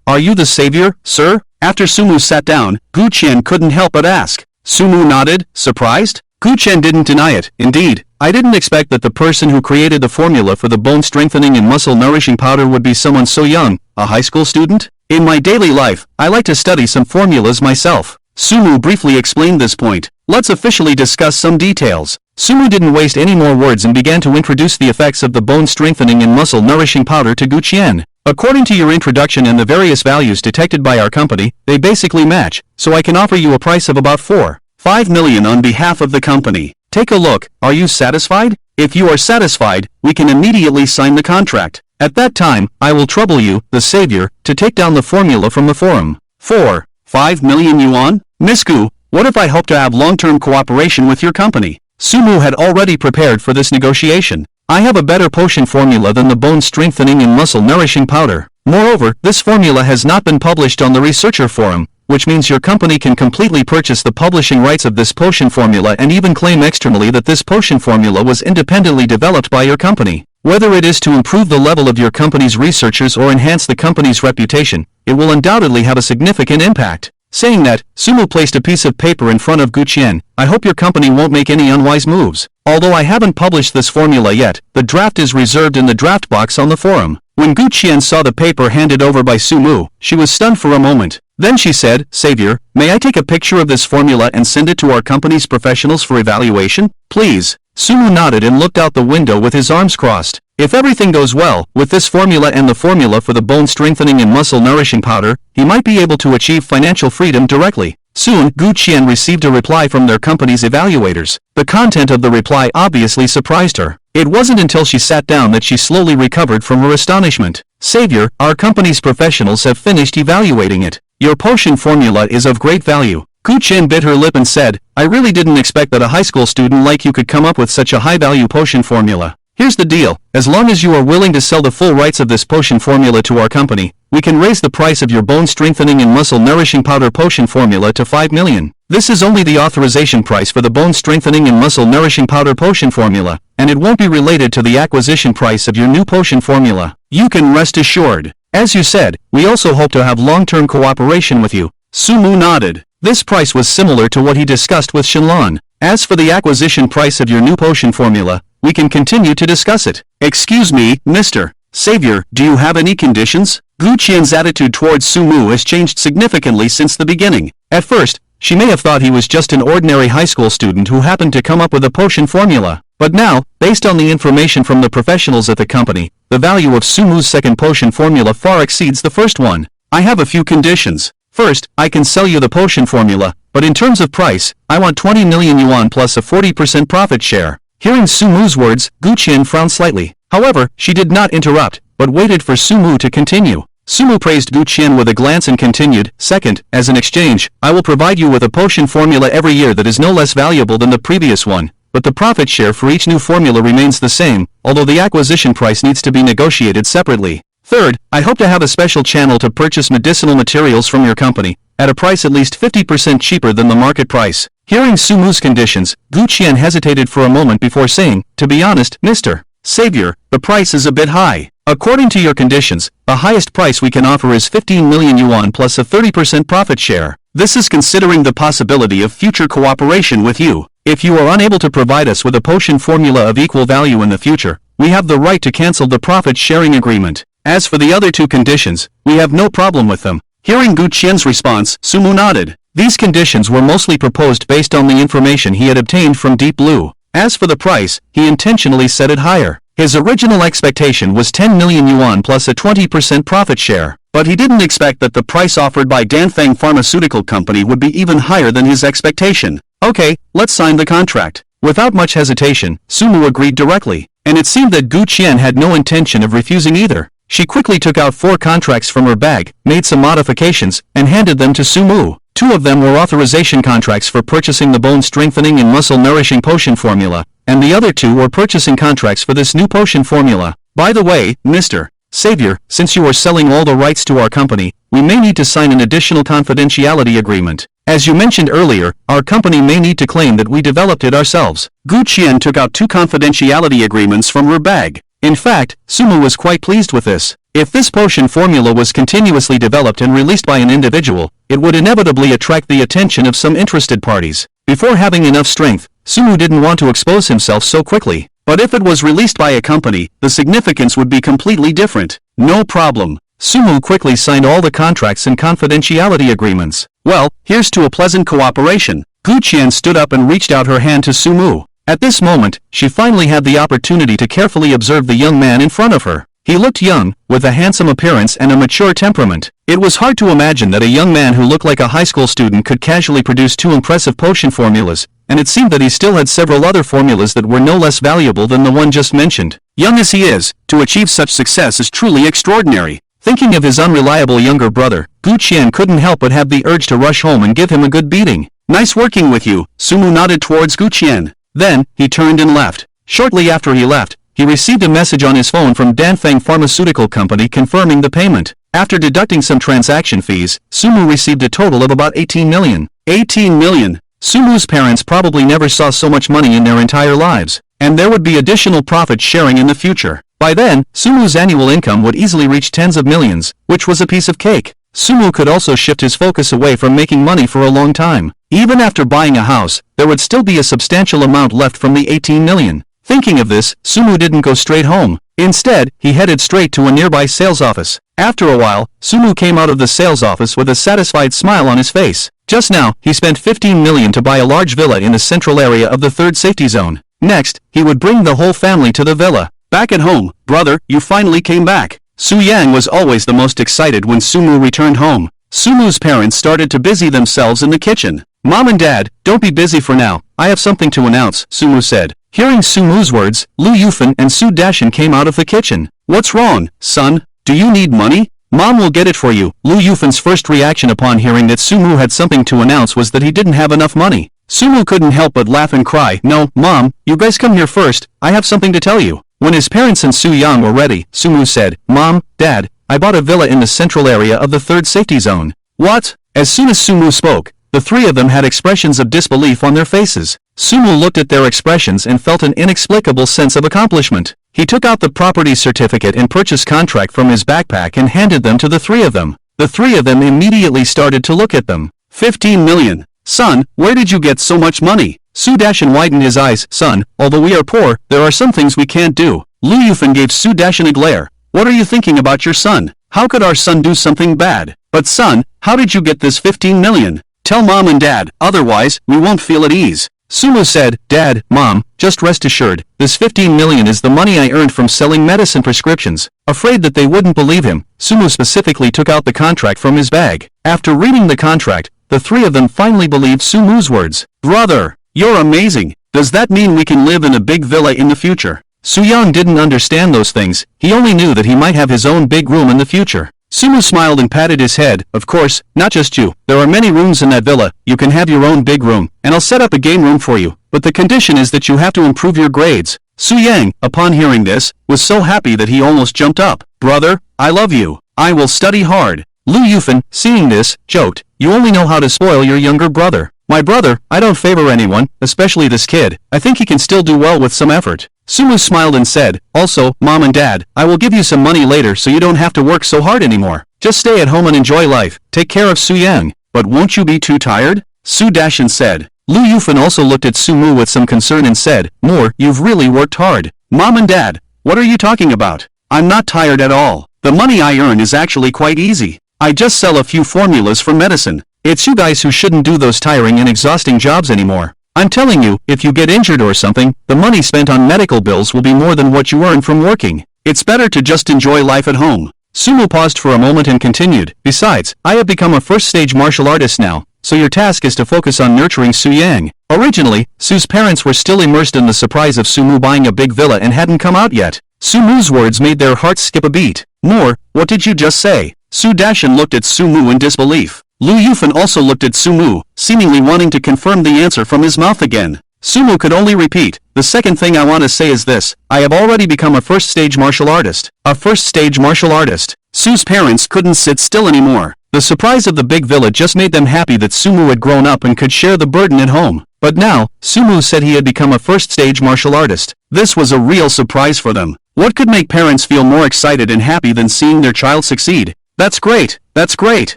Are you the savior, sir? After Sumu sat down, Gu Qian couldn't help but ask. Sumu nodded, surprised. Gu Qian didn't deny it. Indeed, I didn't expect that the person who created the formula for the bone strengthening and muscle nourishing powder would be someone so young, a high school student? In my daily life, I like to study some formulas myself. Sumu briefly explained this point. Let's officially discuss some details. Sumu didn't waste any more words and began to introduce the effects of the bone strengthening and muscle nourishing powder to Gu Qian. According to your introduction and the various values detected by our company, they basically match, so I can offer you a price of about 4.5 million on behalf of the company. Take a look, are you satisfied? If you are satisfied, we can immediately sign the contract. At that time, I will trouble you, the savior, to take down the formula from the forum. 4.5 million yuan? Miss Gu, what if I hope to have long-term cooperation with your company? Sumu had already prepared for this negotiation. I have a better potion formula than the bone strengthening and muscle nourishing powder. Moreover, this formula has not been published on the researcher forum, which means your company can completely purchase the publishing rights of this potion formula and even claim externally that this potion formula was independently developed by your company. Whether it is to improve the level of your company's researchers or enhance the company's reputation, it will undoubtedly have a significant impact. Saying that, Sumu placed a piece of paper in front of Gu Qian. I hope your company won't make any unwise moves. Although I haven't published this formula yet, the draft is reserved in the draft box on the forum. When Gu Qian saw the paper handed over by Sumu, she was stunned for a moment. Then she said, Savior, may I take a picture of this formula and send it to our company's professionals for evaluation? Please. Sumu nodded and looked out the window with his arms crossed. If everything goes well, with this formula and the formula for the bone strengthening and muscle nourishing powder, he might be able to achieve financial freedom directly. Soon, Gu Qian received a reply from their company's evaluators. The content of the reply obviously surprised her. It wasn't until she sat down that she slowly recovered from her astonishment. Savior, our company's professionals have finished evaluating it. Your potion formula is of great value. Gu Qian bit her lip and said, I really didn't expect that a high school student like you could come up with such a high-value potion formula. Here's the deal, as long as you are willing to sell the full rights of this potion formula to our company, we can raise the price of your bone strengthening and muscle nourishing powder potion formula to 5 million. This is only the authorization price for the bone strengthening and muscle nourishing powder potion formula, and it won't be related to the acquisition price of your new potion formula. You can rest assured. As you said, we also hope to have long-term cooperation with you. Sumu nodded. This price was similar to what he discussed with Shenlong. As for the acquisition price of your new potion formula, we can continue to discuss it. Excuse me, Mr. Savior, do you have any conditions? Gu Qian's attitude towards Sumu has changed significantly since the beginning. At first, she may have thought he was just an ordinary high school student who happened to come up with a potion formula. But now, based on the information from the professionals at the company, the value of Sumu's second potion formula far exceeds the first one. I have a few conditions. First, I can sell you the potion formula, but in terms of price, I want 20 million yuan plus a 40% profit share. Hearing Sumu's words, Gu Qian frowned slightly. However, she did not interrupt, but waited for Sumu to continue. Sumu praised Gu Qian with a glance and continued, Second, as an exchange, I will provide you with a potion formula every year that is no less valuable than the previous one, but the profit share for each new formula remains the same, although the acquisition price needs to be negotiated separately. Third, I hope to have a special channel to purchase medicinal materials from your company, at a price at least 50% cheaper than the market price. Hearing Sumu's conditions, Gu Qian hesitated for a moment before saying, To be honest, Mr. Savior, the price is a bit high. According to your conditions, the highest price we can offer is 15 million yuan plus a 30% profit share. This is considering the possibility of future cooperation with you. If you are unable to provide us with a potion formula of equal value in the future, we have the right to cancel the profit-sharing agreement. As for the other two conditions, we have no problem with them. Hearing Gu Qian's response, Sumu nodded. These conditions were mostly proposed based on the information he had obtained from Deep Blue. As for the price, he intentionally set it higher. His original expectation was 10 million yuan plus a 20% profit share, but he didn't expect that the price offered by Danfeng Pharmaceutical Company would be even higher than his expectation. Okay, let's sign the contract. Without much hesitation, Sumu agreed directly, and it seemed that Gu Qian had no intention of refusing either. She quickly took out 4 contracts from her bag, made some modifications, and handed them to Sumu. 2 of them were authorization contracts for purchasing the bone strengthening and muscle nourishing potion formula, and the other 2 were purchasing contracts for this new potion formula. By the way, Mr. Savior, since you are selling all the rights to our company, we may need to sign an additional confidentiality agreement. As you mentioned earlier, our company may need to claim that we developed it ourselves. Gu Qian took out 2 confidentiality agreements from her bag. In fact, Sumu was quite pleased with this. If this potion formula was continuously developed and released by an individual, it would inevitably attract the attention of some interested parties. Before having enough strength, Sumu didn't want to expose himself so quickly. But if it was released by a company, the significance would be completely different. No problem. Sumu quickly signed all the contracts and confidentiality agreements. Well, here's to a pleasant cooperation. Gu Qian stood up and reached out her hand to Sumu. At this moment, she finally had the opportunity to carefully observe the young man in front of her. He looked young, with a handsome appearance and a mature temperament. It was hard to imagine that a young man who looked like a high school student could casually produce 2 impressive potion formulas, and it seemed that he still had several other formulas that were no less valuable than the one just mentioned. Young as he is, to achieve such success is truly extraordinary. Thinking of his unreliable younger brother, Gu Qian couldn't help but have the urge to rush home and give him a good beating. Nice working with you, Sumu nodded towards Gu Qian. Then, he turned and left. Shortly after he left, he received a message on his phone from Danfeng Pharmaceutical Company confirming the payment. After deducting some transaction fees, Sumu received a total of about 18 million. 18 million! Sumu's parents probably never saw so much money in their entire lives, and there would be additional profit sharing in the future. By then, Sumu's annual income would easily reach tens of millions, which was a piece of cake. Sumu could also shift his focus away from making money for a long time. Even after buying a house, there would still be a substantial amount left from the 18 million. Thinking of this, Sumu didn't go straight home. Instead, he headed straight to a nearby sales office. After a while, Sumu came out of the sales office with a satisfied smile on his face. Just now, he spent 15 million to buy a large villa in the central area of the 3rd safety zone. Next, he would bring the whole family to the villa. Back at home, brother, you finally came back. Su Yang was always the most excited when Sumu returned home. Sumu's parents started to busy themselves in the kitchen. Mom and Dad, don't be busy for now, I have something to announce, Sumu said. Hearing Sumu's words, Lu Yufan and Su Dashan came out of the kitchen. What's wrong, son? Do you need money? Mom will get it for you. Lu Yufan's first reaction upon hearing that Sumu had something to announce was that he didn't have enough money. Sumu couldn't help but laugh and cry, No, Mom, you guys come here first, I have something to tell you. When his parents and Su Yang were ready, Sumu said, Mom, Dad, I bought a villa in the central area of the 3rd safety zone. What? As soon as Sumu spoke, the 3 of them had expressions of disbelief on their faces. Sumu looked at their expressions and felt an inexplicable sense of accomplishment. He took out the property certificate and purchase contract from his backpack and handed them to the 3 of them. The 3 of them immediately started to look at them. 15 million. Son, where did you get so much money? Su Dashan widened his eyes. Son, although we are poor, there are some things we can't do. Lu Yufan gave Su Dashan a glare. What are you thinking about your son? How could our son do something bad? But son, how did you get this 15 million? Tell Mom and Dad, otherwise, we won't feel at ease. Sumu said, Dad, Mom, just rest assured, this 15 million is the money I earned from selling medicine prescriptions. Afraid that they wouldn't believe him, Sumu specifically took out the contract from his bag. After reading the contract, the 3 of them finally believed Sumu's words. Brother, you're amazing. Does that mean we can live in a big villa in the future? Su Yang didn't understand those things, he only knew that he might have his own big room in the future. Sumu smiled and patted his head. Of course, not just you. There are many rooms in that villa, you can have your own big room, and I'll set up a game room for you, but the condition is that you have to improve your grades. Su Yang, upon hearing this, was so happy that he almost jumped up. Brother, I love you. I will study hard. Lu Yufan, seeing this, joked, You only know how to spoil your younger brother. My brother, I don't favor anyone, especially this kid. I think he can still do well with some effort. Sumu smiled and said, Also, Mom and Dad, I will give you some money later so you don't have to work so hard anymore. Just stay at home and enjoy life. Take care of Su Yang. But won't you be too tired? Su Dashan said. Lu Yufan also looked at Sumu with some concern and said, More, you've really worked hard. Mom and Dad, what are you talking about? I'm not tired at all. The money I earn is actually quite easy. I just sell a few formulas for medicine. It's you guys who shouldn't do those tiring and exhausting jobs anymore. I'm telling you, if you get injured or something, the money spent on medical bills will be more than what you earn from working. It's better to just enjoy life at home. Sumu paused for a moment and continued, Besides, I have become a first-stage martial artist now, so your task is to focus on nurturing Su Yang. Originally, Su's parents were still immersed in the surprise of Sumu buying a big villa and hadn't come out yet. Sumu's words made their hearts skip a beat. More, what did you just say? Su Dashan looked at Sumu in disbelief. Lu Yufan also looked at Sumu, seemingly wanting to confirm the answer from his mouth again. Sumu could only repeat, The second thing I want to say is this, I have already become a first-stage martial artist. A first-stage martial artist. Su's parents couldn't sit still anymore. The surprise of the big villa just made them happy that Sumu had grown up and could share the burden at home. But now, Sumu said he had become a first-stage martial artist. This was a real surprise for them. What could make parents feel more excited and happy than seeing their child succeed? That's great! That's great!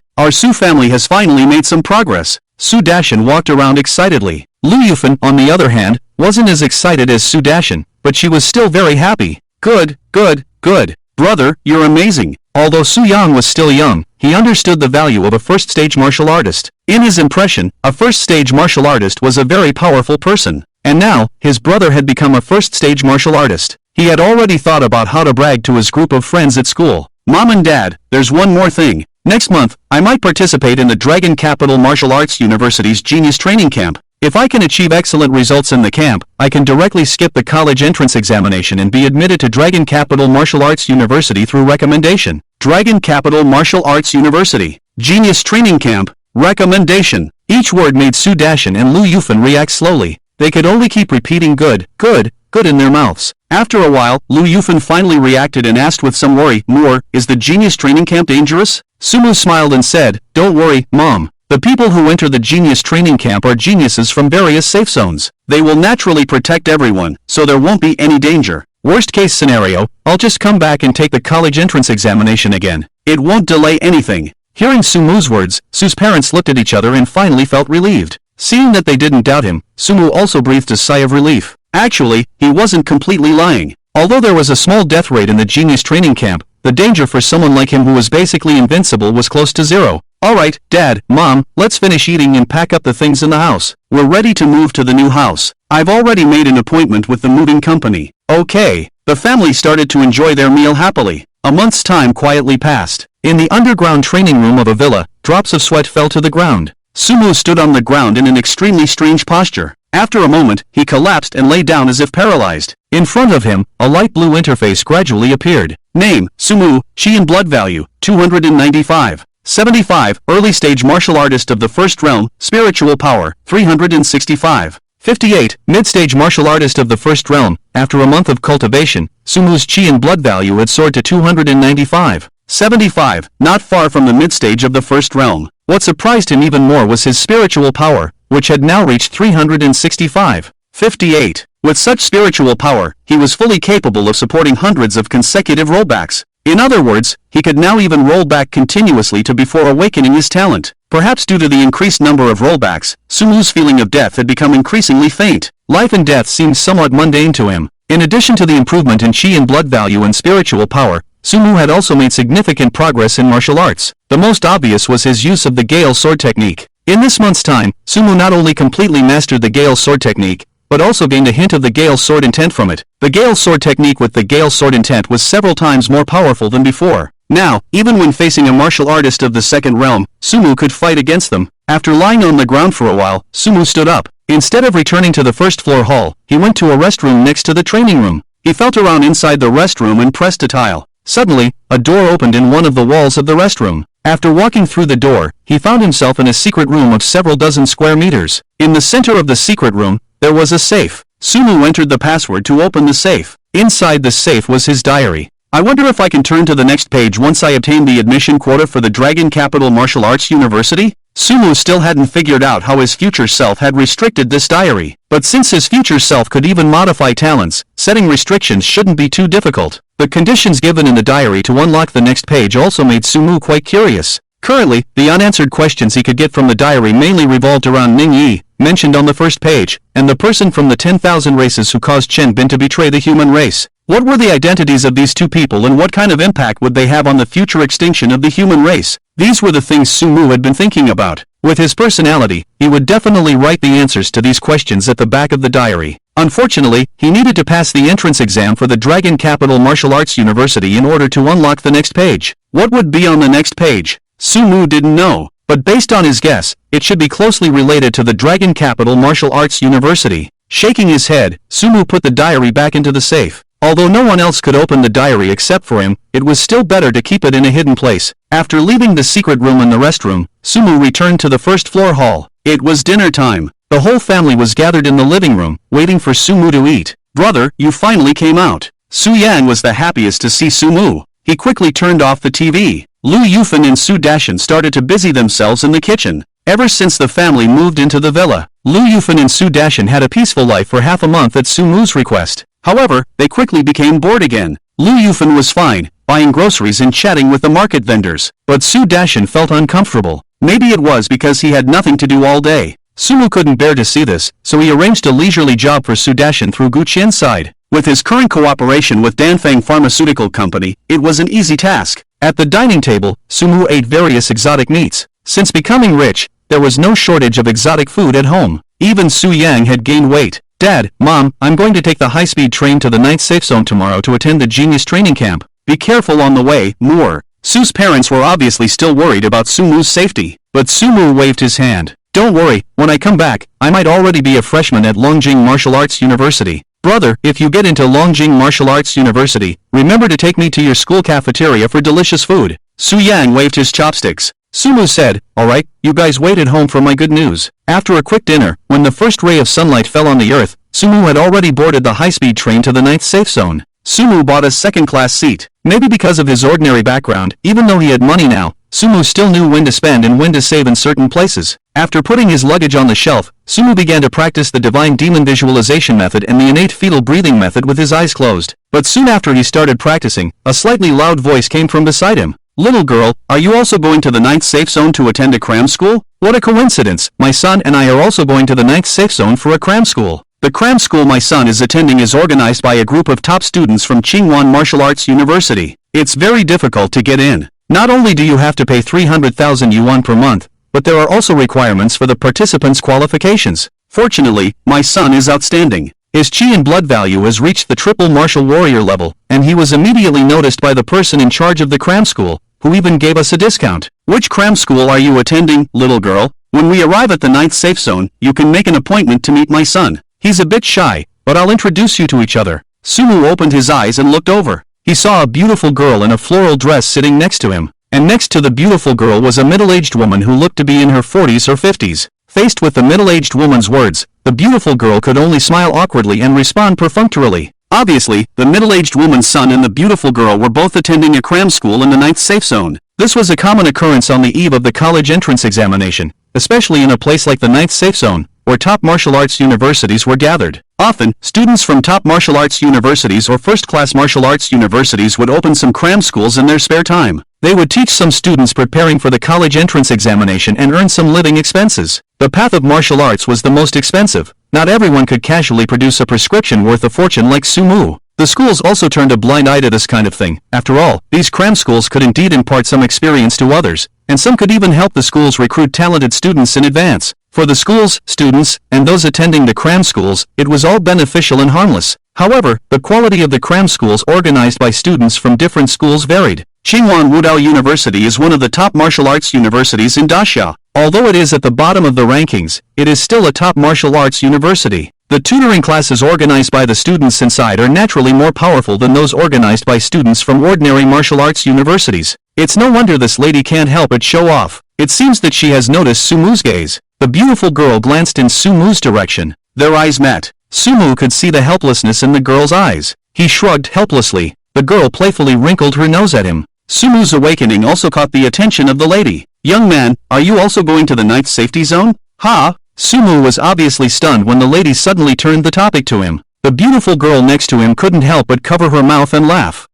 Our Su family has finally made some progress. Su Dashan walked around excitedly. Lu Yufan, on the other hand, wasn't as excited as Su Dashan, but she was still very happy. Good, good, good. Brother, you're amazing. Although Su Yang was still young, he understood the value of a first-stage martial artist. In his impression, a first-stage martial artist was a very powerful person. And now, his brother had become a first-stage martial artist. He had already thought about how to brag to his group of friends at school. Mom and Dad, there's one more thing. Next month, I might participate in the Dragon Capital Martial Arts University's Genius Training Camp. If I can achieve excellent results in the camp, I can directly skip the college entrance examination and be admitted to Dragon Capital Martial Arts University through recommendation. Dragon Capital Martial Arts University. Genius Training Camp. Recommendation. Each word made Su Dashan and Lu Yufan react slowly. They could only keep repeating good, good, good in their mouths. After a while, Lu Yufan finally reacted and asked with some worry, "More, is the Genius Training Camp dangerous?" Sumu smiled and said, "Don't worry, Mom. The people who enter the Genius Training Camp are geniuses from various safe zones. They will naturally protect everyone, so there won't be any danger. Worst case scenario, I'll just come back and take the college entrance examination again. It won't delay anything." Hearing Sumu's words, Su's parents looked at each other and finally felt relieved. Seeing that they didn't doubt him, Sumu also breathed a sigh of relief. Actually, he wasn't completely lying. Although there was a small death rate in the Genius Training Camp, the danger for someone like him who was basically invincible was close to zero. Alright, Dad, Mom, let's finish eating and pack up the things in the house. We're ready to move to the new house. I've already made an appointment with the moving company. Okay. The family started to enjoy their meal happily. A month's time quietly passed. In the underground training room of a villa, drops of sweat fell to the ground. Sumu stood on the ground in an extremely strange posture. After a moment, he collapsed and lay down as if paralyzed. In front of him, a light blue interface gradually appeared. Name, Sumu, Chi and blood value, 295. 75, early stage martial artist of the first realm, spiritual power, 365. 58, mid-stage martial artist of the first realm. After a month of cultivation, Sumu's Chi and blood value had soared to 295. 75, not far from the mid-stage of the first realm. What surprised him even more was his spiritual power, which had now reached 365. 58. With such spiritual power, he was fully capable of supporting hundreds of consecutive rollbacks. In other words, he could now even roll back continuously to before awakening his talent. Perhaps due to the increased number of rollbacks, Sumu's feeling of death had become increasingly faint. Life and death seemed somewhat mundane to him. In addition to the improvement in Chi and blood value and spiritual power, Sumu had also made significant progress in martial arts. The most obvious was his use of the Gale Sword technique. In this month's time, Sumu not only completely mastered the Gale Sword technique, but also gained a hint of the Gale Sword intent from it. The Gale Sword technique with the Gale Sword intent was several times more powerful than before. Now, even when facing a martial artist of the second realm, Sumu could fight against them. After lying on the ground for a while, Sumu stood up. Instead of returning to the first floor hall, he went to a restroom next to the training room. He felt around inside the restroom and pressed a tile. Suddenly, a door opened in one of the walls of the restroom. After walking through the door, he found himself in a secret room of several dozen square meters. In the center of the secret room, there was a safe. Sumu entered the password to open the safe. Inside the safe was his diary. I wonder if I can turn to the next page once I obtain the admission quota for the Dragon Capital Martial Arts University? Sumu still hadn't figured out how his future self had restricted this diary. But since his future self could even modify talents, setting restrictions shouldn't be too difficult. The conditions given in the diary to unlock the next page also made Sumu quite curious. Currently, the unanswered questions he could get from the diary mainly revolved around Ning Yi, mentioned on the first page, and the person from the 10,000 races who caused Chen Bin to betray the human race. What were the identities of these two people and what kind of impact would they have on the future extinction of the human race? These were the things Sumu had been thinking about. With his personality, he would definitely write the answers to these questions at the back of the diary. Unfortunately, he needed to pass the entrance exam for the Dragon Capital Martial Arts University in order to unlock the next page. What would be on the next page? Sumu didn't know, but based on his guess, it should be closely related to the Dragon Capital Martial Arts University. Shaking his head, Sumu put the diary back into the safe. Although no one else could open the diary except for him, it was still better to keep it in a hidden place. After leaving the secret room and the restroom, Sumu returned to the first floor hall. It was dinner time. The whole family was gathered in the living room, waiting for Sumu to eat. "Brother, you finally came out." Su Yan was the happiest to see Sumu. He quickly turned off the TV. Lu Yufan and Su Dashan started to busy themselves in the kitchen. Ever since the family moved into the villa, Lu Yufan and Su Dashan had a peaceful life for half a month at Sumu's request. However, they quickly became bored again. Lu Yufan was fine, buying groceries and chatting with the market vendors, but Su Dashan felt uncomfortable. Maybe it was because he had nothing to do all day. Sumu couldn't bear to see this, so he arranged a leisurely job for Su Dashan through Gu Qian's side. With his current cooperation with Danfeng Pharmaceutical Company, it was an easy task. At the dining table, Sumu ate various exotic meats. Since becoming rich, there was no shortage of exotic food at home. Even Su Yang had gained weight. Dad, Mom, I'm going to take the high-speed train to the 9th safe zone tomorrow to attend the genius training camp. Be careful on the way, Moore. Su's parents were obviously still worried about Sumu's safety, but Sumu waved his hand. Don't worry, when I come back, I might already be a freshman at Longjing Martial Arts University. Brother, if you get into Longjing Martial Arts University, remember to take me to your school cafeteria for delicious food. Su Yang waved his chopsticks. Sumu said, alright, you guys wait at home for my good news. After a quick dinner, when the first ray of sunlight fell on the earth, Sumu had already boarded the high-speed train to the 9th safe zone. Sumu bought a second-class seat. Maybe because of his ordinary background, even though he had money now, Sumu still knew when to spend and when to save in certain places. After putting his luggage on the shelf, Sumu began to practice the divine demon visualization method and the innate fetal breathing method with his eyes closed. But soon after he started practicing, a slightly loud voice came from beside him. Little girl, are you also going to the 9th safe zone to attend a cram school? What a coincidence, my son and I are also going to the 9th safe zone for a cram school. The cram school my son is attending is organized by a group of top students from Qingwan Martial Arts University. It's very difficult to get in. Not only do you have to pay 300,000 yuan per month, but there are also requirements for the participants' qualifications. Fortunately, my son is outstanding. His chi and blood value has reached the triple martial warrior level, and he was immediately noticed by the person in charge of the cram school, who even gave us a discount. Which cram school are you attending, little girl? When we arrive at the 9th safe zone, you can make an appointment to meet my son. He's a bit shy, but I'll introduce you to each other. Sumu opened his eyes and looked over. He saw a beautiful girl in a floral dress sitting next to him, and next to the beautiful girl was a middle-aged woman who looked to be in her 40s or 50s. Faced with the middle-aged woman's words, the beautiful girl could only smile awkwardly and respond perfunctorily. Obviously, the middle-aged woman's son and the beautiful girl were both attending a cram school in the 9th safe zone. This was a common occurrence on the eve of the college entrance examination, especially in a place like the 9th safe zone, where top martial arts universities were gathered. Often, students from top martial arts universities or first-class martial arts universities would open some cram schools in their spare time. They would teach some students preparing for the college entrance examination and earn some living expenses. The path of martial arts was the most expensive. Not everyone could casually produce a prescription worth a fortune like Sumu. The schools also turned a blind eye to this kind of thing. After all, these cram schools could indeed impart some experience to others, and some could even help the schools recruit talented students in advance. For the schools, students, and those attending the cram schools, it was all beneficial and harmless. However, the quality of the cram schools organized by students from different schools varied. Qingwan Wudao University is one of the top martial arts universities in Daxia. Although it is at the bottom of the rankings, it is still a top martial arts university. The tutoring classes organized by the students inside are naturally more powerful than those organized by students from ordinary martial arts universities. It's no wonder this lady can't help but show off. It seems that she has noticed Sumu's gaze. The beautiful girl glanced in Sumu's direction. Their eyes met. Sumu could see the helplessness in the girl's eyes. He shrugged helplessly. The girl playfully wrinkled her nose at him. Sumu's awakening also caught the attention of the lady. Young man, are you also going to the 9th safety zone? Ha! Sumu was obviously stunned when the lady suddenly turned the topic to him. The beautiful girl next to him couldn't help but cover her mouth and laugh.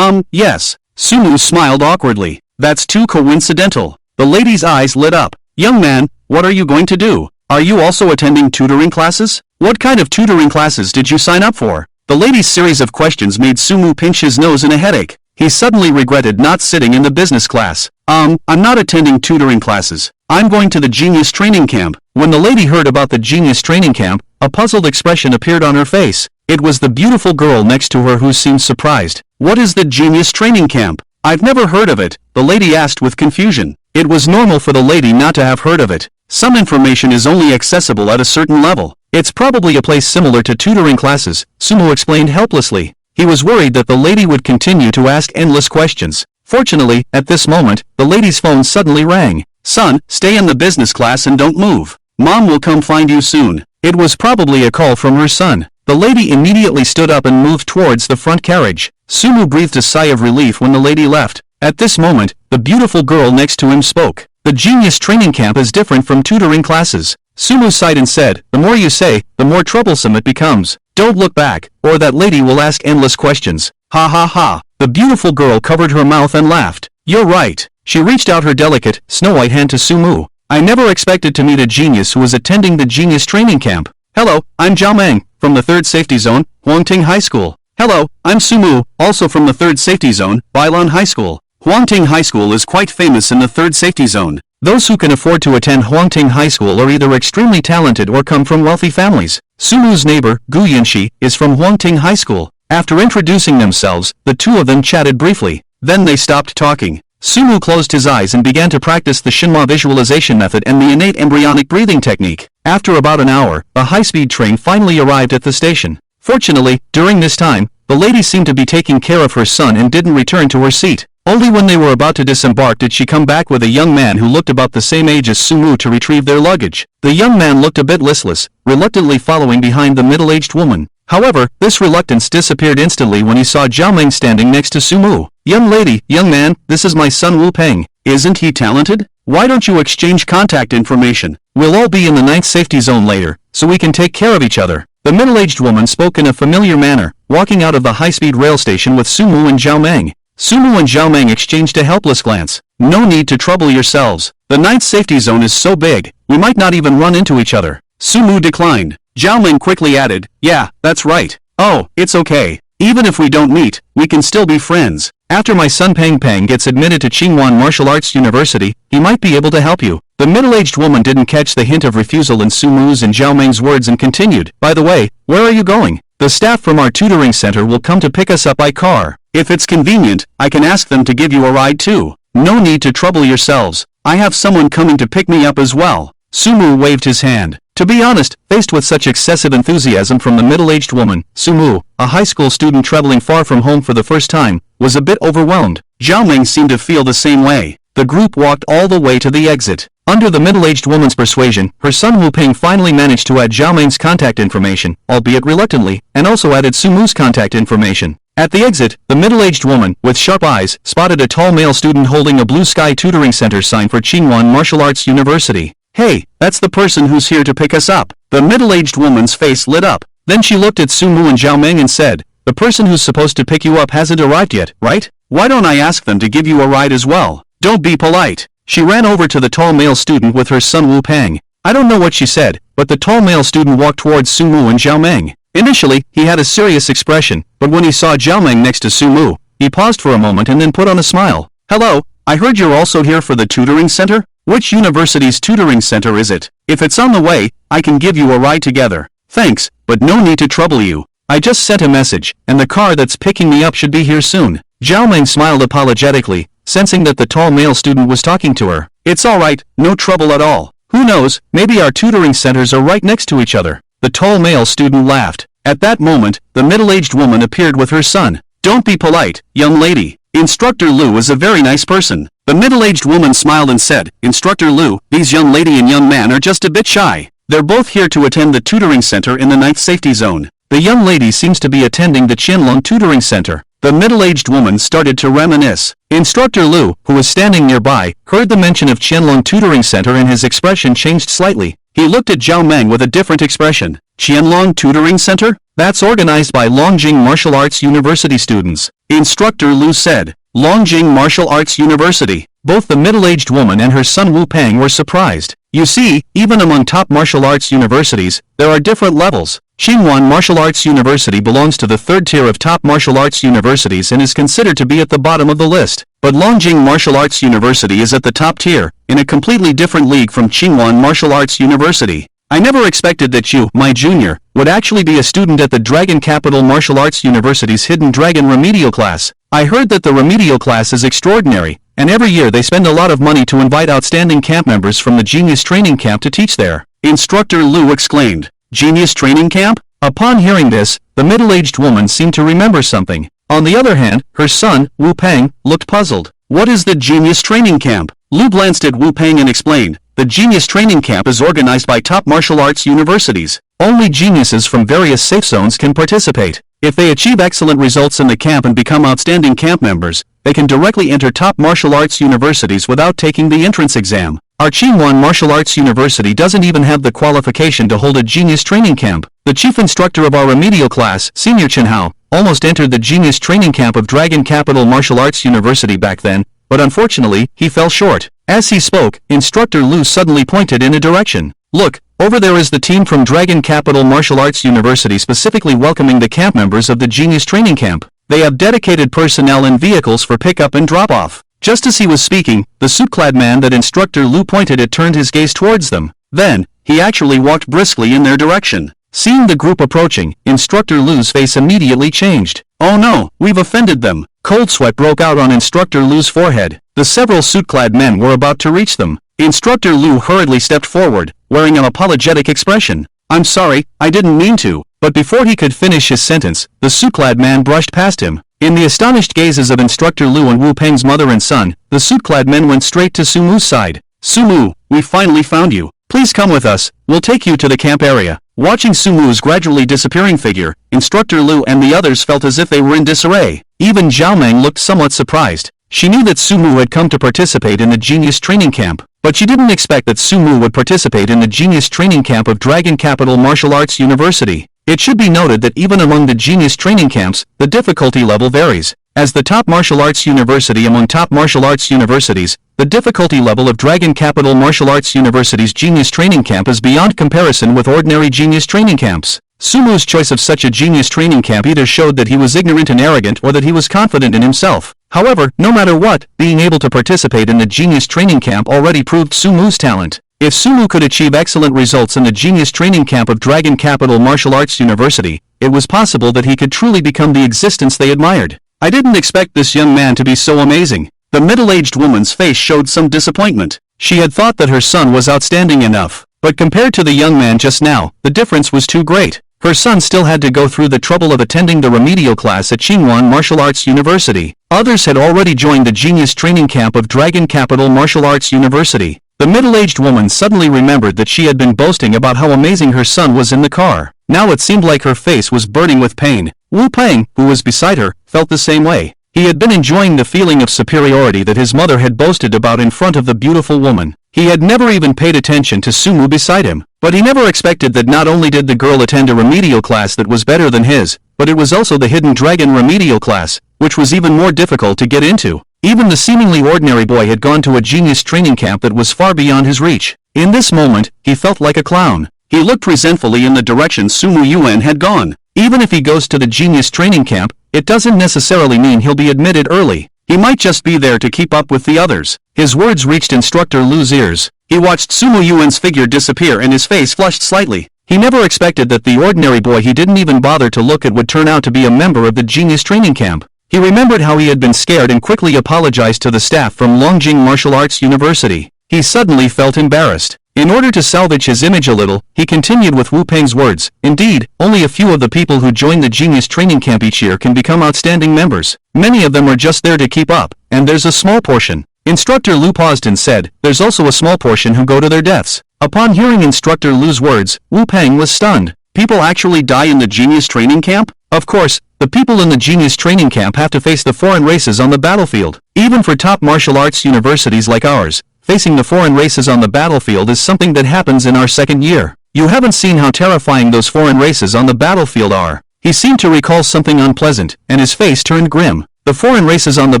Yes. Sumu smiled awkwardly. That's too coincidental. The lady's eyes lit up. Young man, what are you going to do? Are you also attending tutoring classes? What kind of tutoring classes did you sign up for? The lady's series of questions made Sumu pinch his nose in a headache. He suddenly regretted not sitting in the business class. I'm not attending tutoring classes. I'm going to the genius training camp. When the lady heard about the genius training camp, a puzzled expression appeared on her face. It was the beautiful girl next to her who seemed surprised. What is the genius training camp? I've never heard of it, the lady asked with confusion. It was normal for the lady not to have heard of it. Some information is only accessible at a certain level. It's probably a place similar to tutoring classes, Sumu explained helplessly. He was worried that the lady would continue to ask endless questions. Fortunately, at this moment, the lady's phone suddenly rang. Son, stay in the business class and don't move. Mom will come find you soon. It was probably a call from her son. The lady immediately stood up and moved towards the front carriage. Sumu breathed a sigh of relief when the lady left. At this moment, the beautiful girl next to him spoke. The genius training camp is different from tutoring classes. Sumu sighed and said, the more you say, the more troublesome it becomes. Don't look back, or that lady will ask endless questions. Ha ha ha. The beautiful girl covered her mouth and laughed. You're right. She reached out her delicate, snow-white hand to Sumu. I never expected to meet a genius who was attending the genius training camp. Hello, I'm Zhao Meng, from the 3rd Safety Zone, Huangting High School. Hello, I'm Sumu, also from the 3rd Safety Zone, Bailan High School. Huangting High School is quite famous in the 3rd Safety Zone. Those who can afford to attend Huangting High School are either extremely talented or come from wealthy families. Sumu's neighbor, Gu Yanxi, is from Huangting High School. After introducing themselves, the two of them chatted briefly. Then they stopped talking. Sumu closed his eyes and began to practice the Shinma visualization method and the innate embryonic breathing technique. After about an hour, a high-speed train finally arrived at the station. Fortunately, during this time, the lady seemed to be taking care of her son and didn't return to her seat. Only when they were about to disembark did she come back with a young man who looked about the same age as Sumu to retrieve their luggage. The young man looked a bit listless, reluctantly following behind the middle-aged woman. However, this reluctance disappeared instantly when he saw Zhao Meng standing next to Sumu. Young lady, young man, this is my son Wu Peng. Isn't he talented? Why don't you exchange contact information? We'll all be in the 9th safety zone later, so we can take care of each other. The middle-aged woman spoke in a familiar manner, walking out of the high-speed rail station with Sumu and Zhao Meng. Sumu and Zhao Meng exchanged a helpless glance. No need to trouble yourselves. The 9th safety zone is so big, we might not even run into each other. Sumu declined. Zhao Meng quickly added, yeah, that's right. Oh, it's okay. Even if we don't meet, we can still be friends. After my son Peng Peng gets admitted to Qingwan Martial Arts University, he might be able to help you. The middle-aged woman didn't catch the hint of refusal in Sumu's and Zhao Meng's words and continued, by the way, where are you going? The staff from our tutoring center will come to pick us up by car. If it's convenient, I can ask them to give you a ride too. No need to trouble yourselves. I have someone coming to pick me up as well. Sumu waved his hand. To be honest, faced with such excessive enthusiasm from the middle-aged woman, Sumu, a high school student traveling far from home for the first time, was a bit overwhelmed. Zhao Meng seemed to feel the same way. The group walked all the way to the exit. Under the middle-aged woman's persuasion, her son Wu Ping finally managed to add Zhao Meng's contact information, albeit reluctantly, and also added Sumu's contact information. At the exit, the middle-aged woman, with sharp eyes, spotted a tall male student holding a Blue Sky Tutoring Center sign for Qingwan Martial Arts University. Hey, that's the person who's here to pick us up. The middle-aged woman's face lit up. Then she looked at Sumu and Zhao Meng and said, the person who's supposed to pick you up hasn't arrived yet, right? Why don't I ask them to give you a ride as well? Don't be polite. She ran over to the tall male student with her son Wu Peng. I don't know what she said, but the tall male student walked towards Sumu and Zhao Meng. Initially, he had a serious expression, but when he saw Zhao Meng next to Sumu, he paused for a moment and then put on a smile. Hello, I heard you're also here for the tutoring center? Which university's tutoring center is it? If it's on the way, I can give you a ride together. Thanks, but no need to trouble you. I just sent a message, and the car that's picking me up should be here soon. Zhao Meng smiled apologetically, sensing that the tall male student was talking to her. It's alright, no trouble at all. Who knows, maybe our tutoring centers are right next to each other. The tall male student laughed. At that moment, the middle-aged woman appeared with her son. Don't be polite, young lady. Instructor Lu is a very nice person. The middle-aged woman smiled and said, Instructor Lu, these young lady and young man are just a bit shy. They're both here to attend the tutoring center in the 9th safety zone. The young lady seems to be attending the Qianlong tutoring center. The middle-aged woman started to reminisce. Instructor Lu, who was standing nearby, heard the mention of Qianlong tutoring center and his expression changed slightly. He looked at Zhao Meng with a different expression. Qianlong Tutoring Center? That's organized by Longjing Martial Arts University students. Instructor Lu said. Longjing Martial Arts University. Both the middle-aged woman and her son Wu Peng were surprised. You see, even among top martial arts universities, there are different levels. Qingwan Martial Arts University belongs to the third tier of top martial arts universities and is considered to be at the bottom of the list. But Longjing Martial Arts University is at the top tier, in a completely different league from Qingwan Martial Arts University. I never expected that you, my junior, would actually be a student at the Dragon Capital Martial Arts University's Hidden Dragon Remedial class. I heard that the remedial class is extraordinary, and every year they spend a lot of money to invite outstanding camp members from the Genius Training Camp to teach there. Instructor Lu exclaimed. Genius Training Camp? Upon hearing this, the middle-aged woman seemed to remember something. On the other hand, her son, Wu Peng, looked puzzled. What is the Genius Training Camp? Lu glanced at Wu Peng and explained. The Genius Training Camp is organized by top martial arts universities. Only geniuses from various safe zones can participate. If they achieve excellent results in the camp and become outstanding camp members, they can directly enter top martial arts universities without taking the entrance exam. Our Qingwan Martial Arts University doesn't even have the qualification to hold a genius training camp. The chief instructor of our remedial class, Senior Chenhao, almost entered the genius training camp of Dragon Capital Martial Arts University back then, but unfortunately, he fell short. As he spoke, Instructor Lu suddenly pointed in a direction. Look, over there is the team from Dragon Capital Martial Arts University specifically welcoming the camp members of the genius training camp. They have dedicated personnel and vehicles for pickup and drop-off. Just as he was speaking, the suit-clad man that Instructor Lu pointed at turned his gaze towards them. Then, he actually walked briskly in their direction. Seeing the group approaching, Instructor Lu's face immediately changed. Oh no, we've offended them. Cold sweat broke out on Instructor Lu's forehead. The several suit-clad men were about to reach them. Instructor Lu hurriedly stepped forward, wearing an apologetic expression. I'm sorry, I didn't mean to. But before he could finish his sentence, the suit-clad man brushed past him. In the astonished gazes of Instructor Lu and Wu Peng's mother and son, the suit-clad men went straight to Sumu's side. Sumu, we finally found you. Please come with us, we'll take you to the camp area. Watching Sumu's gradually disappearing figure, Instructor Lu and the others felt as if they were in disarray. Even Zhao Meng looked somewhat surprised. She knew that Sumu had come to participate in the genius training camp, but she didn't expect that Sumu would participate in the genius training camp of Dragon Capital Martial Arts University. It should be noted that even among the genius training camps, the difficulty level varies. As the top martial arts university among top martial arts universities, the difficulty level of Dragon Capital Martial Arts University's genius training camp is beyond comparison with ordinary genius training camps. Sumu's choice of such a genius training camp either showed that he was ignorant and arrogant or that he was confident in himself. However, no matter what, being able to participate in the genius training camp already proved Sumu's talent. If Sumu could achieve excellent results in the genius training camp of Dragon Capital Martial Arts University, it was possible that he could truly become the existence they admired. I didn't expect this young man to be so amazing. The middle-aged woman's face showed some disappointment. She had thought that her son was outstanding enough, but compared to the young man just now, the difference was too great. Her son still had to go through the trouble of attending the remedial class at Qingwan Martial Arts University. Others had already joined the genius training camp of Dragon Capital Martial Arts University. The middle-aged woman suddenly remembered that she had been boasting about how amazing her son was in the car. Now it seemed like her face was burning with pain. Wu Peng, who was beside her, felt the same way. He had been enjoying the feeling of superiority that his mother had boasted about in front of the beautiful woman. He had never even paid attention to Sumu beside him, but he never expected that not only did the girl attend a remedial class that was better than his, but it was also the Hidden Dragon remedial class, which was even more difficult to get into. Even the seemingly ordinary boy had gone to a genius training camp that was far beyond his reach. In this moment, he felt like a clown. He looked resentfully in the direction Sumu Yuan had gone. Even if he goes to the genius training camp, it doesn't necessarily mean he'll be admitted early. He might just be there to keep up with the others. His words reached Instructor Lu's ears. He watched Sumu Yuan's figure disappear and his face flushed slightly. He never expected that the ordinary boy he didn't even bother to look at would turn out to be a member of the genius training camp. He remembered how he had been scared and quickly apologized to the staff from Longjing Martial Arts University. He suddenly felt embarrassed. In order to salvage his image a little, he continued with Wu Peng's words. Indeed, only a few of the people who join the genius training camp each year can become outstanding members. Many of them are just there to keep up, and there's a small portion. Instructor Lu paused and said, there's also a small portion who go to their deaths. Upon hearing Instructor Lu's words, Wu Peng was stunned. People actually die in the genius training camp? Of course, the people in the genius training camp have to face the foreign races on the battlefield. Even for top martial arts universities like ours, facing the foreign races on the battlefield is something that happens in our second year. You haven't seen how terrifying those foreign races on the battlefield are. He seemed to recall something unpleasant, and his face turned grim. The foreign races on the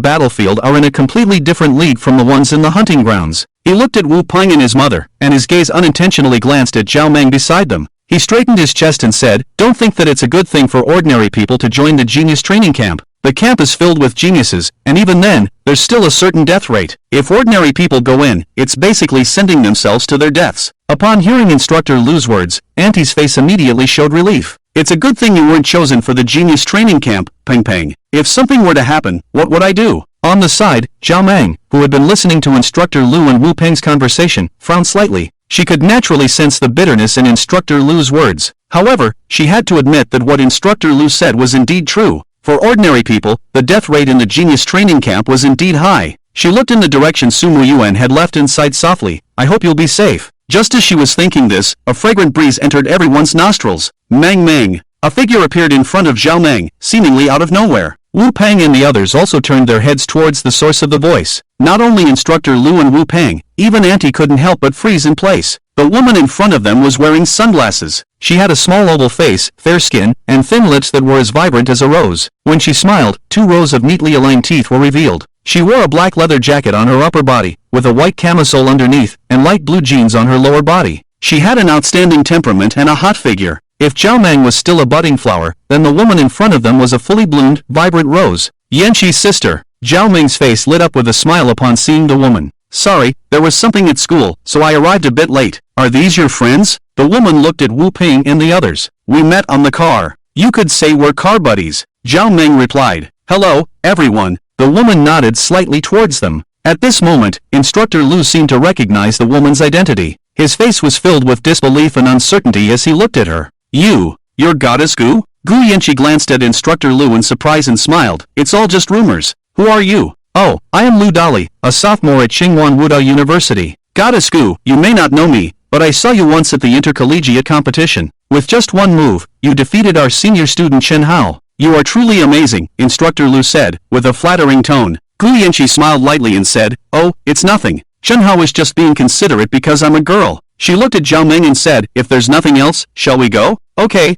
battlefield are in a completely different league from the ones in the hunting grounds. He looked at Wu Peng and his mother, and his gaze unintentionally glanced at Zhao Meng beside them. He straightened his chest and said, don't think that it's a good thing for ordinary people to join the genius training camp. The camp is filled with geniuses, and even then, there's still a certain death rate. If ordinary people go in, it's basically sending themselves to their deaths. Upon hearing Instructor Lu's words, Auntie's face immediately showed relief. It's a good thing you weren't chosen for the genius training camp, Peng Peng. If something were to happen, what would I do? On the side, Zhao Meng, who had been listening to Instructor Lu and Wu Peng's conversation, frowned slightly. She could naturally sense the bitterness in Instructor Lu's words. However, she had to admit that what Instructor Lu said was indeed true. For ordinary people, the death rate in the genius training camp was indeed high. She looked in the direction Sumu Yuan had left and sighed softly, I hope you'll be safe. Just as she was thinking this, a fragrant breeze entered everyone's nostrils. Meng Meng. a figure appeared in front of Zhao Meng, seemingly out of nowhere. Wu Peng and the others also turned their heads towards the source of the voice. Not only Instructor Lu and Wu Peng, even Auntie couldn't help but freeze in place. The woman in front of them was wearing sunglasses. She had a small oval face, fair skin, and thin lips that were as vibrant as a rose. When she smiled, 2 rows of neatly aligned teeth were revealed. She wore a black leather jacket on her upper body, with a white camisole underneath, and light blue jeans on her lower body. She had an outstanding temperament and a hot figure. If Zhao Meng was still a budding flower, then the woman in front of them was a fully bloomed, vibrant rose. Yanqi's sister. Zhao Meng's face lit up with a smile upon seeing the woman. Sorry, there was something at school, so I arrived a bit late. Are these your friends? The woman looked at Wu Ping and the others. We met on the car. You could say we're car buddies. Zhao Meng replied. Hello, everyone. The woman nodded slightly towards them. At this moment, Instructor Lu seemed to recognize the woman's identity. His face was filled with disbelief and uncertainty as he looked at her. You're Goddess Gu? Gu Yanqi glanced at Instructor Lu in surprise and smiled. It's all just rumors. Who are you? Oh, I am Lu Dali, a sophomore at Tsinghua Wudao University. Goddess Gu, you may not know me, but I saw you once at the intercollegiate competition. With just one move, you defeated our senior student Chen Hao. You are truly amazing, Instructor Lu said, with a flattering tone. Gu Yanqi smiled lightly and said, Oh, it's nothing. Chen Hao is just being considerate because I'm a girl. She looked at Zhao Meng and said, If there's nothing else, shall we go? Okay.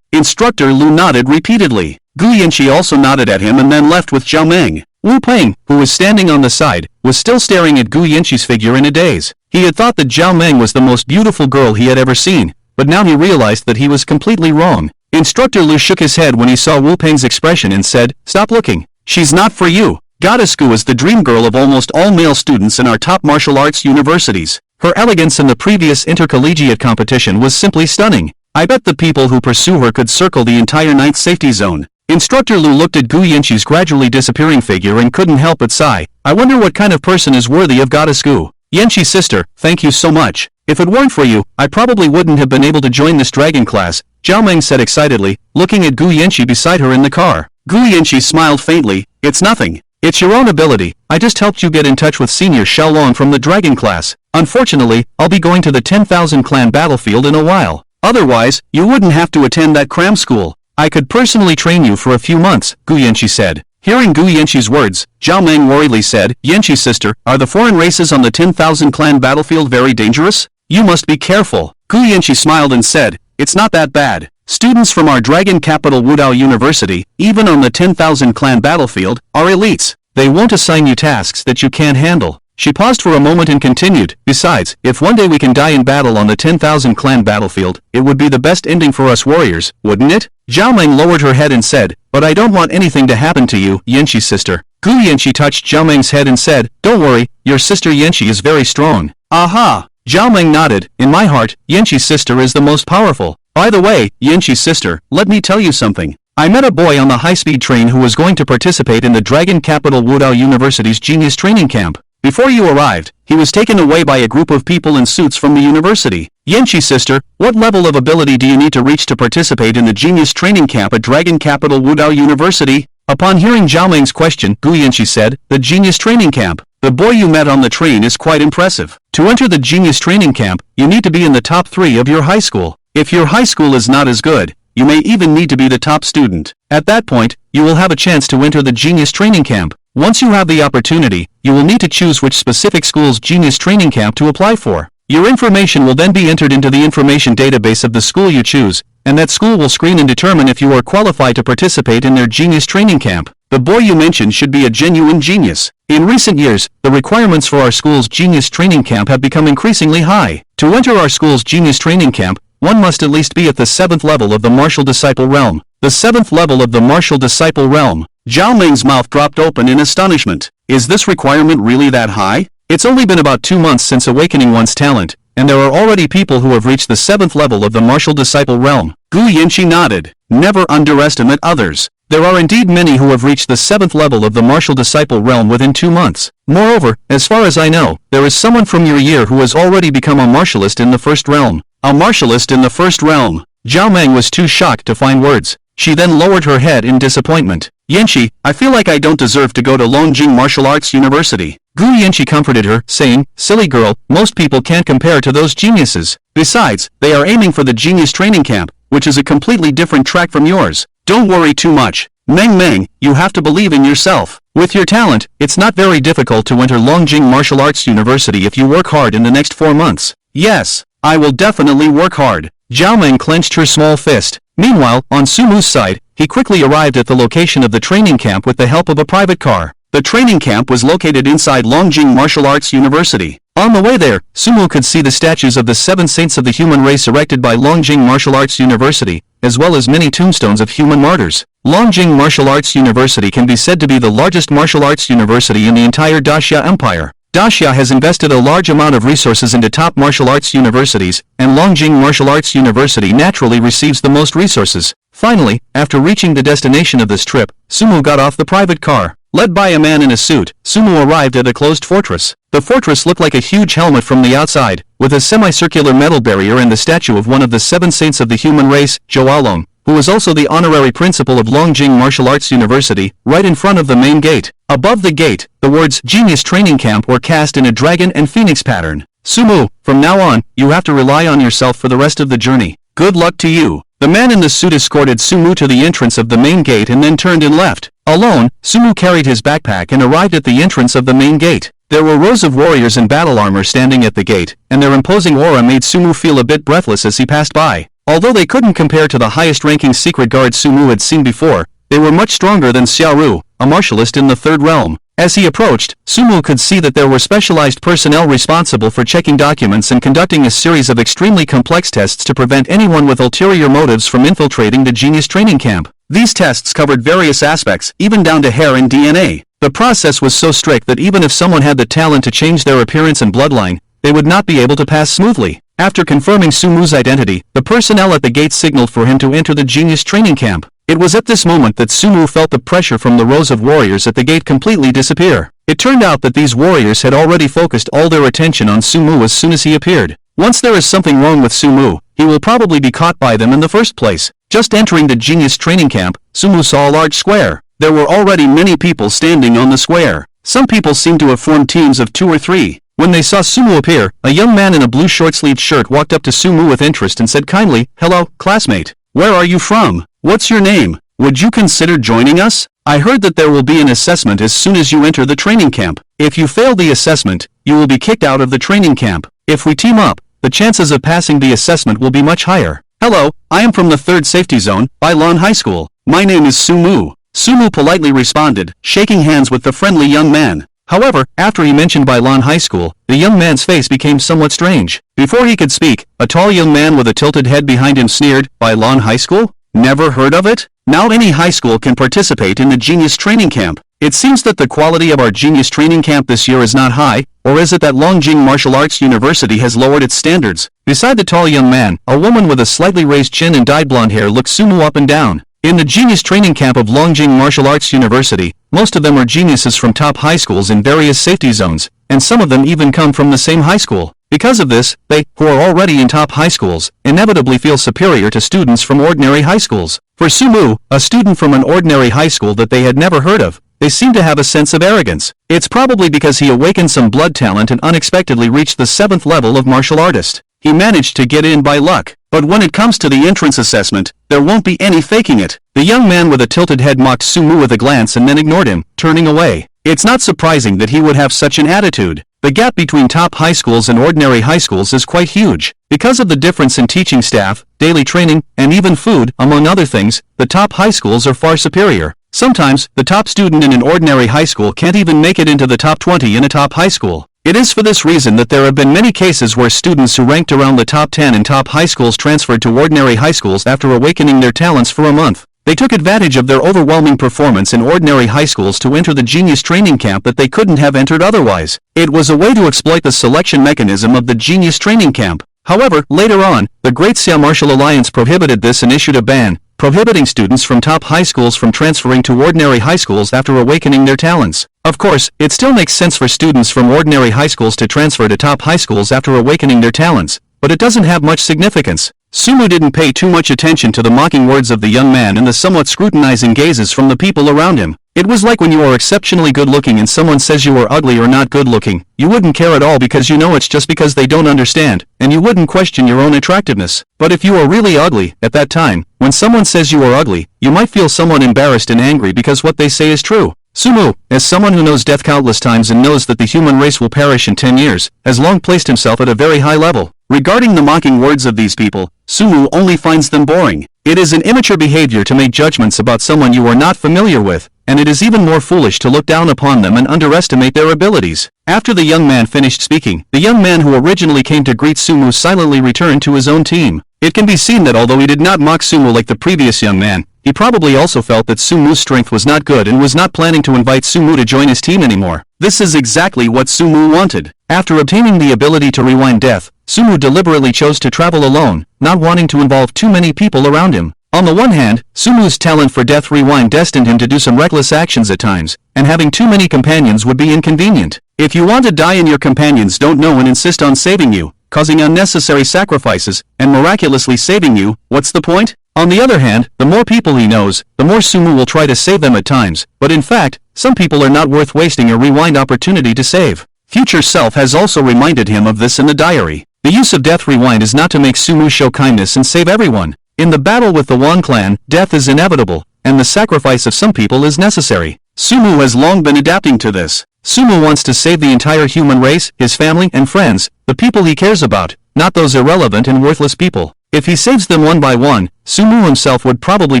Instructor Lu nodded repeatedly. Gu Yanqi also nodded at him and then left with Zhao Meng. Wu Peng, who was standing on the side, was still staring at Gu Yanqi's figure in a daze. He had thought that Zhao Meng was the most beautiful girl he had ever seen, but now he realized that he was completely wrong. Instructor Lu shook his head when he saw Wu Peng's expression and said, Stop looking. She's not for you. Goddess Gu is the dream girl of almost all male students in our top martial arts universities. Her elegance in the previous intercollegiate competition was simply stunning. I bet the people who pursue her could circle the entire ninth safety zone. Instructor Lu looked at Gu Yanqi's gradually disappearing figure and couldn't help but sigh. I wonder what kind of person is worthy of Goddess Gu. Yanqi's sister, thank you so much. If it weren't for you, I probably wouldn't have been able to join this dragon class, Zhao Meng said excitedly, looking at Gu Yanqi beside her in the car. Gu Yanqi smiled faintly. It's nothing. It's your own ability. I just helped you get in touch with Senior Xiaolong from the dragon class. Unfortunately, I'll be going to the 10,000 clan battlefield in a while. Otherwise, you wouldn't have to attend that cram school. I could personally train you for a few months, Gu Yanqi said. Hearing Gu Yanqi's words, Zhao Meng worriedly said, Yanqi's sister, are the foreign races on the 10,000 clan battlefield very dangerous? You must be careful. Gu Yanqi smiled and said, It's not that bad. Students from our dragon capital Wudao University, even on the 10,000 clan battlefield, are elites. They won't assign you tasks that you can't handle. She paused for a moment and continued, Besides, if one day we can die in battle on the 10,000 clan battlefield, it would be the best ending for us warriors, wouldn't it? Zhao Meng lowered her head and said, But I don't want anything to happen to you, Yanqi's sister. Gu Yanqi touched Zhao Meng's head and said, Don't worry, your sister Yanqi is very strong. Aha! Zhao Meng nodded. In my heart, Yanqi's sister is the most powerful. By the way, Yanqi's sister, let me tell you something. I met a boy on the high-speed train who was going to participate in the Dragon Capital Wudao University's Genius Training Camp. Before you arrived, he was taken away by a group of people in suits from the university. Yanqi's sister, what level of ability do you need to reach to participate in the Genius Training Camp at Dragon Capital Wudao University? Upon hearing Zhao Meng's question, Gu Yanqi said, The Genius Training Camp. The boy you met on the train is quite impressive. To enter the Genius Training Camp, you need to be in the top 3 of your high school. If your high school is not as good, you may even need to be the top student. At that point, you will have a chance to enter the Genius Training Camp. Once you have the opportunity, you will need to choose which specific school's Genius Training Camp to apply for. Your information will then be entered into the information database of the school you choose, and that school will screen and determine if you are qualified to participate in their Genius Training Camp. The boy you mentioned should be a genuine genius. In recent years, the requirements for our school's Genius Training Camp have become increasingly high. To enter our school's Genius Training Camp, one must at least be at the 7th level of the Martial Disciple Realm. The 7th level of the Martial Disciple Realm. Zhao Meng's mouth dropped open in astonishment. Is this requirement really that high? It's only been about 2 months since awakening one's talent, and there are already people who have reached the 7th level of the Martial Disciple Realm. Gu Yanqi nodded. Never underestimate others. There are indeed many who have reached the 7th level of the Martial Disciple Realm within 2 months. Moreover, as far as I know, there is someone from your year who has already become a martialist in the 1st realm. A martialist in the 1st realm. Zhao Meng was too shocked to find words. She then lowered her head in disappointment. Yanqi, I feel like I don't deserve to go to Longjing Martial Arts University. Gu Yanqi comforted her, saying, Silly girl, most people can't compare to those geniuses. Besides, they are aiming for the Genius Training Camp, which is a completely different track from yours. Don't worry too much. Meng Meng, you have to believe in yourself. With your talent, it's not very difficult to enter Longjing Martial Arts University if you work hard in the next 4 months. Yes, I will definitely work hard. Zhao Meng clenched her small fist. Meanwhile, on Sumu's side, he quickly arrived at the location of the training camp with the help of a private car. The training camp was located inside Longjing Martial Arts University. On the way there, Sumu could see the statues of the 7 saints of the human race erected by Longjing Martial Arts University, as well as many tombstones of human martyrs. Longjing Martial Arts University can be said to be the largest martial arts university in the entire Daxia Empire. Daxia has invested a large amount of resources into top martial arts universities, and Longjing Martial Arts University naturally receives the most resources. Finally, after reaching the destination of this trip, Sumu got off the private car. Led by a man in a suit, Sumu arrived at a closed fortress. The fortress looked like a huge helmet from the outside, with a semicircular metal barrier and the statue of one of the 7 saints of the human race, Zhou, who was also the honorary principal of Longjing Martial Arts University, right in front of the main gate. Above the gate, the words Genius Training Camp were cast in a dragon and phoenix pattern. Sumu, from now on, you have to rely on yourself for the rest of the journey. Good luck to you. The man in the suit escorted Sumu to the entrance of the main gate and then turned and left. Alone, Sumu carried his backpack and arrived at the entrance of the main gate. There were rows of warriors in battle armor standing at the gate, and their imposing aura made Sumu feel a bit breathless as he passed by. Although they couldn't compare to the highest-ranking secret guard Sumu had seen before, they were much stronger than Xiaoru, a martialist in the 3rd realm. As he approached, Sumu could see that there were specialized personnel responsible for checking documents and conducting a series of extremely complex tests to prevent anyone with ulterior motives from infiltrating the Genius Training Camp. These tests covered various aspects, even down to hair and DNA. The process was so strict that even if someone had the talent to change their appearance and bloodline, they would not be able to pass smoothly. After confirming Sumu's identity, the personnel at the gate signaled for him to enter the Genius Training Camp. It was at this moment that Sumu felt the pressure from the rows of warriors at the gate completely disappear. It turned out that these warriors had already focused all their attention on Sumu as soon as he appeared. Once there is something wrong with Sumu, he will probably be caught by them in the first place. Just entering the Genius Training Camp, Sumu saw a large square. There were already many people standing on the square. Some people seemed to have formed teams of 2 or 3. When they saw Sumu appear, a young man in a blue short-sleeved shirt walked up to Sumu with interest and said kindly, "Hello, classmate. Where are you from? What's your name? Would you consider joining us? I heard that there will be an assessment as soon as you enter the training camp. If you fail the assessment, you will be kicked out of the training camp. If we team up, the chances of passing the assessment will be much higher." "Hello, I am from the 3rd safety zone, Bailan High School. My name is Sumu." Sumu politely responded, shaking hands with the friendly young man. However, after he mentioned Bailan High School, the young man's face became somewhat strange. Before he could speak, a tall young man with a tilted head behind him sneered, "Bailan High School? Never heard of it? Now any high school can participate in the Genius Training Camp. It seems that the quality of our Genius Training Camp this year is not high, or is it that Longjing Martial Arts University has lowered its standards?" Beside the tall young man, a woman with a slightly raised chin and dyed blonde hair looked Sumu up and down. In the Genius Training Camp of Longjing Martial Arts University, most of them are geniuses from top high schools in various safety zones, and some of them even come from the same high school. Because of this, they, who are already in top high schools, inevitably feel superior to students from ordinary high schools. For Sumu, a student from an ordinary high school that they had never heard of, they seem to have a sense of arrogance. It's probably because he awakened some blood talent and unexpectedly reached the 7th level of martial artist. He managed to get in by luck. But when it comes to the entrance assessment, there won't be any faking it. The young man with a tilted head mocked Sumu with a glance and then ignored him, turning away. It's not surprising that he would have such an attitude. The gap between top high schools and ordinary high schools is quite huge. Because of the difference in teaching staff, daily training, and even food, among other things, the top high schools are far superior. Sometimes, the top student in an ordinary high school can't even make it into the top 20 in a top high school. It is for this reason that there have been many cases where students who ranked around the top 10 in top high schools transferred to ordinary high schools after awakening their talents for a month. They took advantage of their overwhelming performance in ordinary high schools to enter the Genius Training Camp that they couldn't have entered otherwise. It was a way to exploit the selection mechanism of the Genius Training Camp. However, later on, the Great Xia Martial Alliance prohibited this and issued a ban, prohibiting students from top high schools from transferring to ordinary high schools after awakening their talents. Of course, it still makes sense for students from ordinary high schools to transfer to top high schools after awakening their talents, but it doesn't have much significance. Sumu didn't pay too much attention to the mocking words of the young man and the somewhat scrutinizing gazes from the people around him. It was like when you are exceptionally good looking and someone says you are ugly or not good looking, you wouldn't care at all because you know it's just because they don't understand, and you wouldn't question your own attractiveness. But if you are really ugly, at that time, when someone says you are ugly, you might feel somewhat embarrassed and angry because what they say is true. Sumu, as someone who knows death countless times and knows that the human race will perish in 10 years, has long placed himself at a very high level. Regarding the mocking words of these people, Sumu only finds them boring. It is an immature behavior to make judgments about someone you are not familiar with, and it is even more foolish to look down upon them and underestimate their abilities. After the young man finished speaking, the young man who originally came to greet Sumu silently returned to his own team. It can be seen that although he did not mock Sumu like the previous young man, he probably also felt that Sumu's strength was not good and was not planning to invite Sumu to join his team anymore. This is exactly what Sumu wanted. After obtaining the ability to rewind death, Sumu deliberately chose to travel alone, not wanting to involve too many people around him. On the one hand, Sumu's talent for death rewind destined him to do some reckless actions at times, and having too many companions would be inconvenient. If you want to die and your companions don't know and insist on saving you, causing unnecessary sacrifices, and miraculously saving you, what's the point? On the other hand, the more people he knows, the more Sumu will try to save them at times, but in fact, some people are not worth wasting a rewind opportunity to save. Future Self has also reminded him of this in the diary. The use of death rewind is not to make Sumu show kindness and save everyone. In the battle with the Wan clan, death is inevitable, and the sacrifice of some people is necessary. Sumu has long been adapting to this. Sumu wants to save the entire human race, his family and friends, the people he cares about, not those irrelevant and worthless people. If he saves them one by one, Sumu himself would probably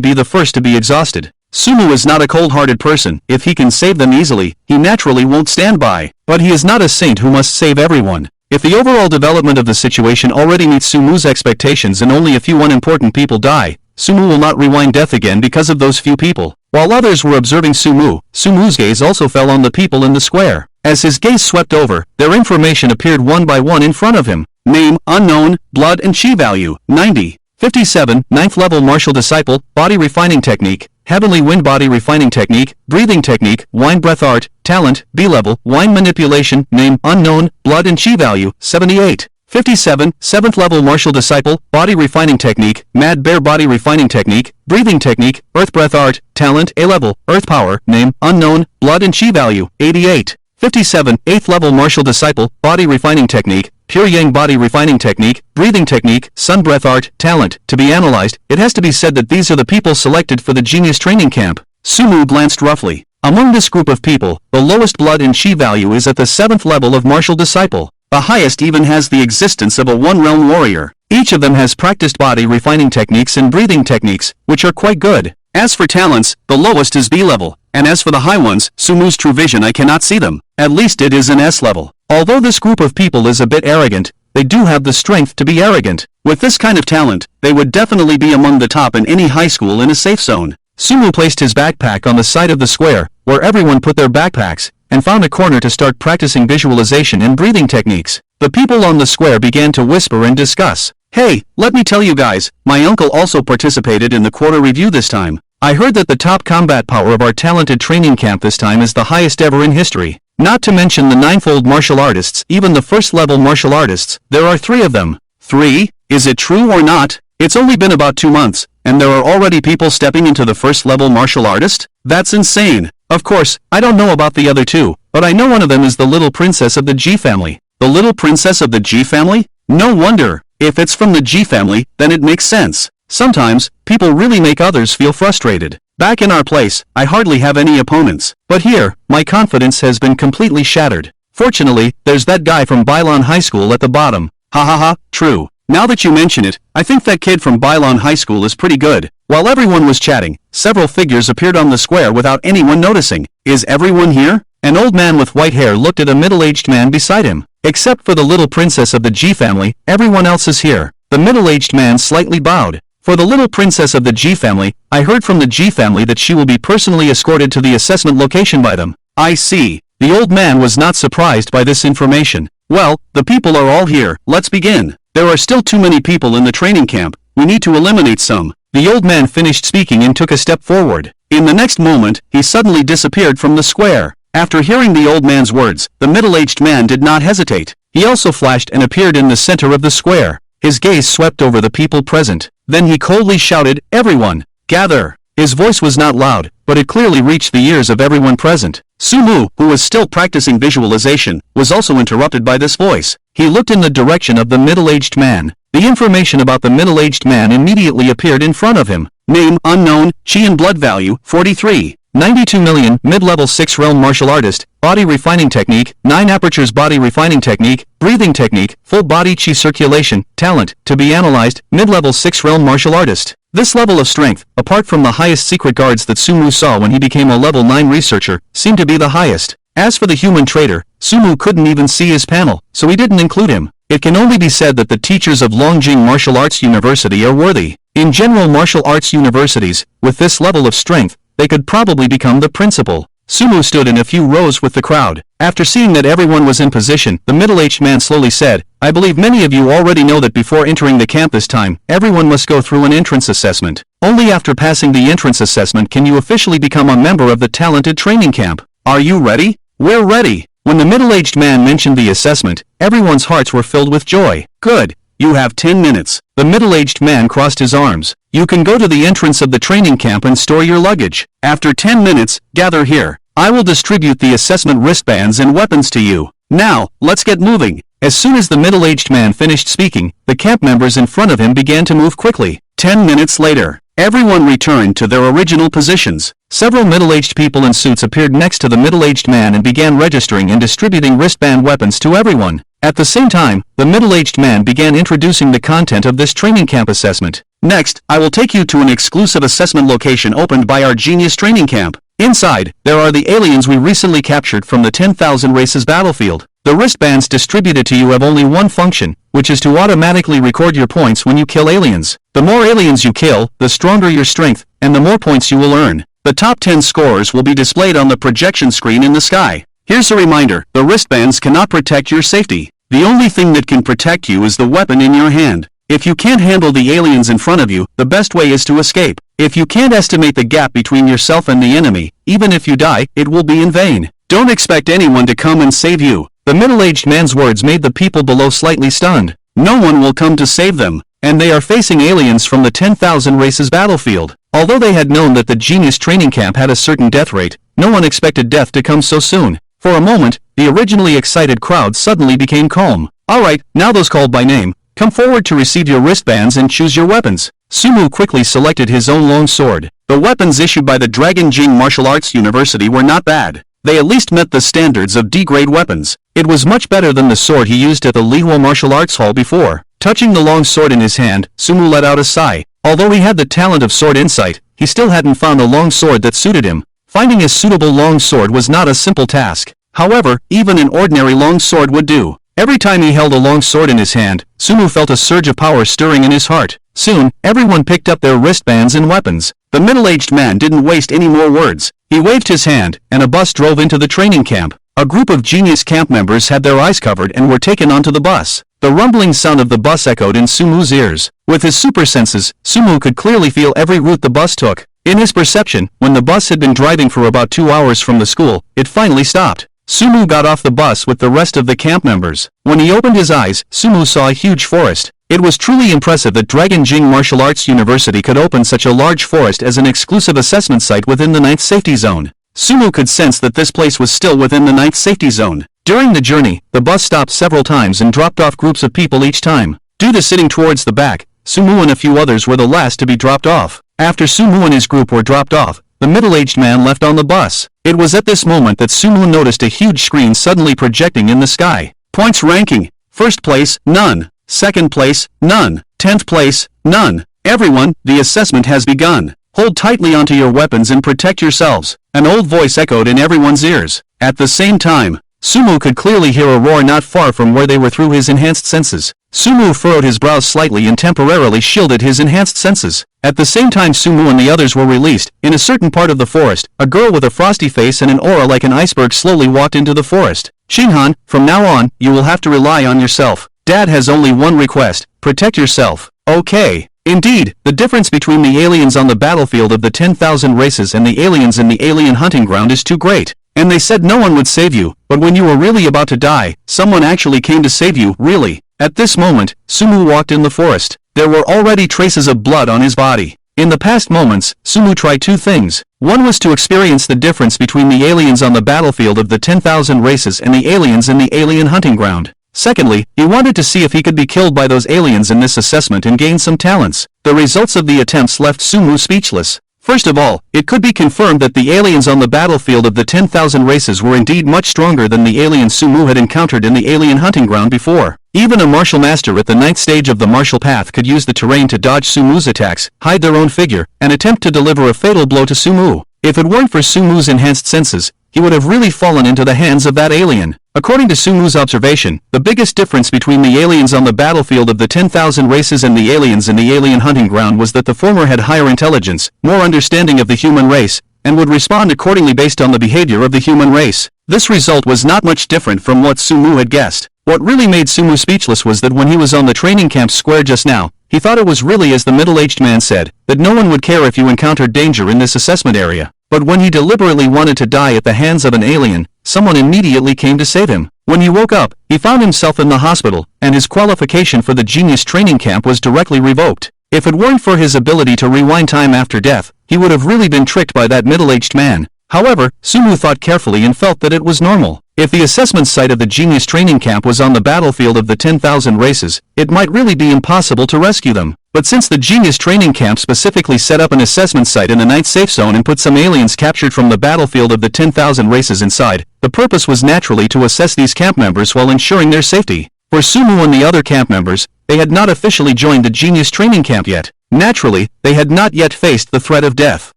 be the first to be exhausted. Sumu is not a cold-hearted person. If he can save them easily, he naturally won't stand by. But he is not a saint who must save everyone. If the overall development of the situation already meets Sumu's expectations and only a few unimportant people die, Sumu will not rewind death again because of those few people. While others were observing Sumu, Sumu's gaze also fell on the people in the square. As his gaze swept over, their information appeared one by one in front of him. Name, unknown, blood and chi value, 90. 57, 9th level martial disciple, body refining technique, heavenly wind body refining technique, breathing technique, wine breath art, talent, B level, wine manipulation, name, unknown, blood and chi value, 78. 57, 7th level martial disciple, body refining technique, mad bear body refining technique, breathing technique, earth breath art, talent, A level, earth power, name, unknown, blood and chi value, 88. 57, 8th level martial disciple, body refining technique, pure yang body refining technique, breathing technique, sun breath art, talent. To be analyzed, it has to be said that these are the people selected for the genius training camp. Sumu glanced roughly. Among this group of people, the lowest blood and chi value is at the 7th level of martial disciple. The highest even has the existence of a one-realm warrior. Each of them has practiced body refining techniques and breathing techniques, which are quite good. As for talents, the lowest is B level, and as for the high ones, Sumu's true vision I cannot see them. At least it is an S level. Although this group of people is a bit arrogant, they do have the strength to be arrogant. With this kind of talent, they would definitely be among the top in any high school in a safe zone. Sumu placed his backpack on the side of the square, where everyone put their backpacks, and found a corner to start practicing visualization and breathing techniques. The people on the square began to whisper and discuss. Hey, let me tell you guys, my uncle also participated in the quarter review this time. I heard that the top combat power of our talented training camp this time is the highest ever in history. Not to mention the ninefold martial artists, even the first level martial artists, there are 3 of them. 3? Is it true or not? It's only been about 2 months, and there are already people stepping into the first level martial artist? That's insane. Of course, I don't know about the other 2, but I know one of them is the little princess of the G family. The little princess of the G family? No wonder. If it's from the G family, then it makes sense. Sometimes, people really make others feel frustrated. Back in our place, I hardly have any opponents. But here, my confidence has been completely shattered. Fortunately, there's that guy from Bailon High School at the bottom. Ha ha ha, true. Now that you mention it, I think that kid from Bailon High School is pretty good. While everyone was chatting, several figures appeared on the square without anyone noticing. Is everyone here? An old man with white hair looked at a middle-aged man beside him. Except for the little princess of the G family, everyone else is here. The middle-aged man slightly bowed. For the little princess of the G family, I heard from the G family that she will be personally escorted to the assessment location by them. I see. The old man was not surprised by this information. Well, the people are all here, let's begin. There are still too many people in the training camp, we need to eliminate some. The old man finished speaking and took a step forward. In the next moment, he suddenly disappeared from the square. After hearing the old man's words, the middle-aged man did not hesitate. He also flashed and appeared in the center of the square. His gaze swept over the people present. Then he coldly shouted, "Everyone, gather!" His voice was not loud, but it clearly reached the ears of everyone present. Sumu, who was still practicing visualization, was also interrupted by this voice. He looked in the direction of the middle-aged man. The information about the middle-aged man immediately appeared in front of him. Name, unknown, chi and blood value, 43. 92 million, mid-level 6 realm martial artist, body refining technique, 9 apertures body refining technique, breathing technique, full body chi circulation, talent, to be analyzed, mid-level 6 realm martial artist. This level of strength, apart from the highest secret guards that Sumu saw when he became a level 9 researcher, seemed to be the highest. As for the human traitor, Sumu couldn't even see his panel, so he didn't include him. It can only be said that the teachers of Longjing Martial Arts University are worthy. In general martial arts universities, with this level of strength, they could probably become the principal. Sumu stood in a few rows with the crowd. After seeing that everyone was in position, the middle-aged man slowly said, I believe many of you already know that before entering the camp this time, everyone must go through an entrance assessment. Only after passing the entrance assessment can you officially become a member of the talented training camp. Are you ready? We're ready. When the middle-aged man mentioned the assessment, everyone's hearts were filled with joy. Good. You have 10 minutes. The middle-aged man crossed his arms. You can go to the entrance of the training camp and store your luggage. After 10 minutes, gather here. I will distribute the assessment wristbands and weapons to you. Now, let's get moving. As soon as the middle-aged man finished speaking, the camp members in front of him began to move quickly. 10 minutes later, everyone returned to their original positions. Several middle-aged people in suits appeared next to the middle-aged man and began registering and distributing wristband weapons to everyone. At the same time, the middle-aged man began introducing the content of this training camp assessment. Next, I will take you to an exclusive assessment location opened by our genius training camp. Inside, there are the aliens we recently captured from the 10,000 races battlefield. The wristbands distributed to you have only one function, which is to automatically record your points when you kill aliens. The more aliens you kill, the stronger your strength, and the more points you will earn. The top 10 scorers will be displayed on the projection screen in the sky. Here's a reminder, the wristbands cannot protect your safety. The only thing that can protect you is the weapon in your hand. If you can't handle the aliens in front of you, the best way is to escape. If you can't estimate the gap between yourself and the enemy, even if you die, it will be in vain. Don't expect anyone to come and save you. The middle-aged man's words made the people below slightly stunned. No one will come to save them, and they are facing aliens from the 10,000 races battlefield. Although they had known that the genius training camp had a certain death rate, no one expected death to come so soon. For a moment, the originally excited crowd suddenly became calm. Alright, now those called by name, come forward to receive your wristbands and choose your weapons. Sumu quickly selected his own long sword. The weapons issued by the Dragon Jing Martial Arts University were not bad. They at least met the standards of D-grade weapons. It was much better than the sword he used at the Lihua Martial Arts Hall before. Touching the long sword in his hand, Sumu let out a sigh. Although he had the talent of sword insight, he still hadn't found a long sword that suited him. Finding a suitable long sword was not a simple task. However, even an ordinary long sword would do. Every time he held a long sword in his hand, Sumu felt a surge of power stirring in his heart. Soon, everyone picked up their wristbands and weapons. The middle-aged man didn't waste any more words. He waved his hand, and a bus drove into the training camp. A group of genius camp members had their eyes covered and were taken onto the bus. The rumbling sound of the bus echoed in Sumu's ears. With his super senses, Sumu could clearly feel every route the bus took. In his perception, when the bus had been driving for about 2 hours from the school, it finally stopped. Sumu got off the bus with the rest of the camp members. When he opened his eyes, Sumu saw a huge forest. It was truly impressive that Dragon Jing Martial Arts University could open such a large forest as an exclusive assessment site within the 9th safety zone. Sumu could sense that this place was still within the 9th safety zone. During the journey, the bus stopped several times and dropped off groups of people each time. Due to sitting towards the back, Sumu and a few others were the last to be dropped off. After Sumu and his group were dropped off, the middle-aged man left on the bus. It was at this moment that Sumu noticed a huge screen suddenly projecting in the sky. Points ranking. First place, none. Second place, none. 10th place, none. Everyone, the assessment has begun. Hold tightly onto your weapons and protect yourselves. An old voice echoed in everyone's ears. At the same time, Sumu could clearly hear a roar not far from where they were through his enhanced senses. Sumu furrowed his brows slightly and temporarily shielded his enhanced senses. At the same time Sumu and the others were released, in a certain part of the forest, a girl with a frosty face and an aura like an iceberg slowly walked into the forest. Shinhan, from now on, you will have to rely on yourself. Dad has only one request, protect yourself. Okay. Indeed, the difference between the aliens on the battlefield of the 10,000 races and the aliens in the alien hunting ground is too great. And they said no one would save you, but when you were really about to die, someone actually came to save you, really. At this moment, Sumu walked in the forest. There were already traces of blood on his body. In the past moments, Sumu tried two things. One was to experience the difference between the aliens on the battlefield of the 10,000 races and the aliens in the alien hunting ground. Secondly, he wanted to see if he could be killed by those aliens in this assessment and gain some talents. The results of the attempts left Sumu speechless. First of all, it could be confirmed that the aliens on the battlefield of the 10,000 races were indeed much stronger than the aliens Sumu had encountered in the alien hunting ground before. Even a martial master at the 9th stage of the martial path could use the terrain to dodge Sumu's attacks, hide their own figure, and attempt to deliver a fatal blow to Sumu. If it weren't for Sumu's enhanced senses, he would have really fallen into the hands of that alien. According to Sumu's observation, the biggest difference between the aliens on the battlefield of the 10,000 races and the aliens in the alien hunting ground was that the former had higher intelligence, more understanding of the human race, and would respond accordingly based on the behavior of the human race. This result was not much different from what Sumu had guessed. What really made Sumu speechless was that when he was on the training camp square just now, he thought it was really as the middle-aged man said, that no one would care if you encountered danger in this assessment area. But when he deliberately wanted to die at the hands of an alien, someone immediately came to save him. When he woke up, he found himself in the hospital, and his qualification for the genius training camp was directly revoked. If it weren't for his ability to rewind time after death, he would have really been tricked by that middle-aged man. However, Sumu thought carefully and felt that it was normal. If the assessment site of the genius training camp was on the battlefield of the 10,000 races, it might really be impossible to rescue them. But since the genius training camp specifically set up an assessment site in the 9th safe zone and put some aliens captured from the battlefield of the 10,000 races inside, the purpose was naturally to assess these camp members while ensuring their safety. For Sumu and the other camp members, they had not officially joined the genius training camp yet. Naturally, they had not yet faced the threat of death.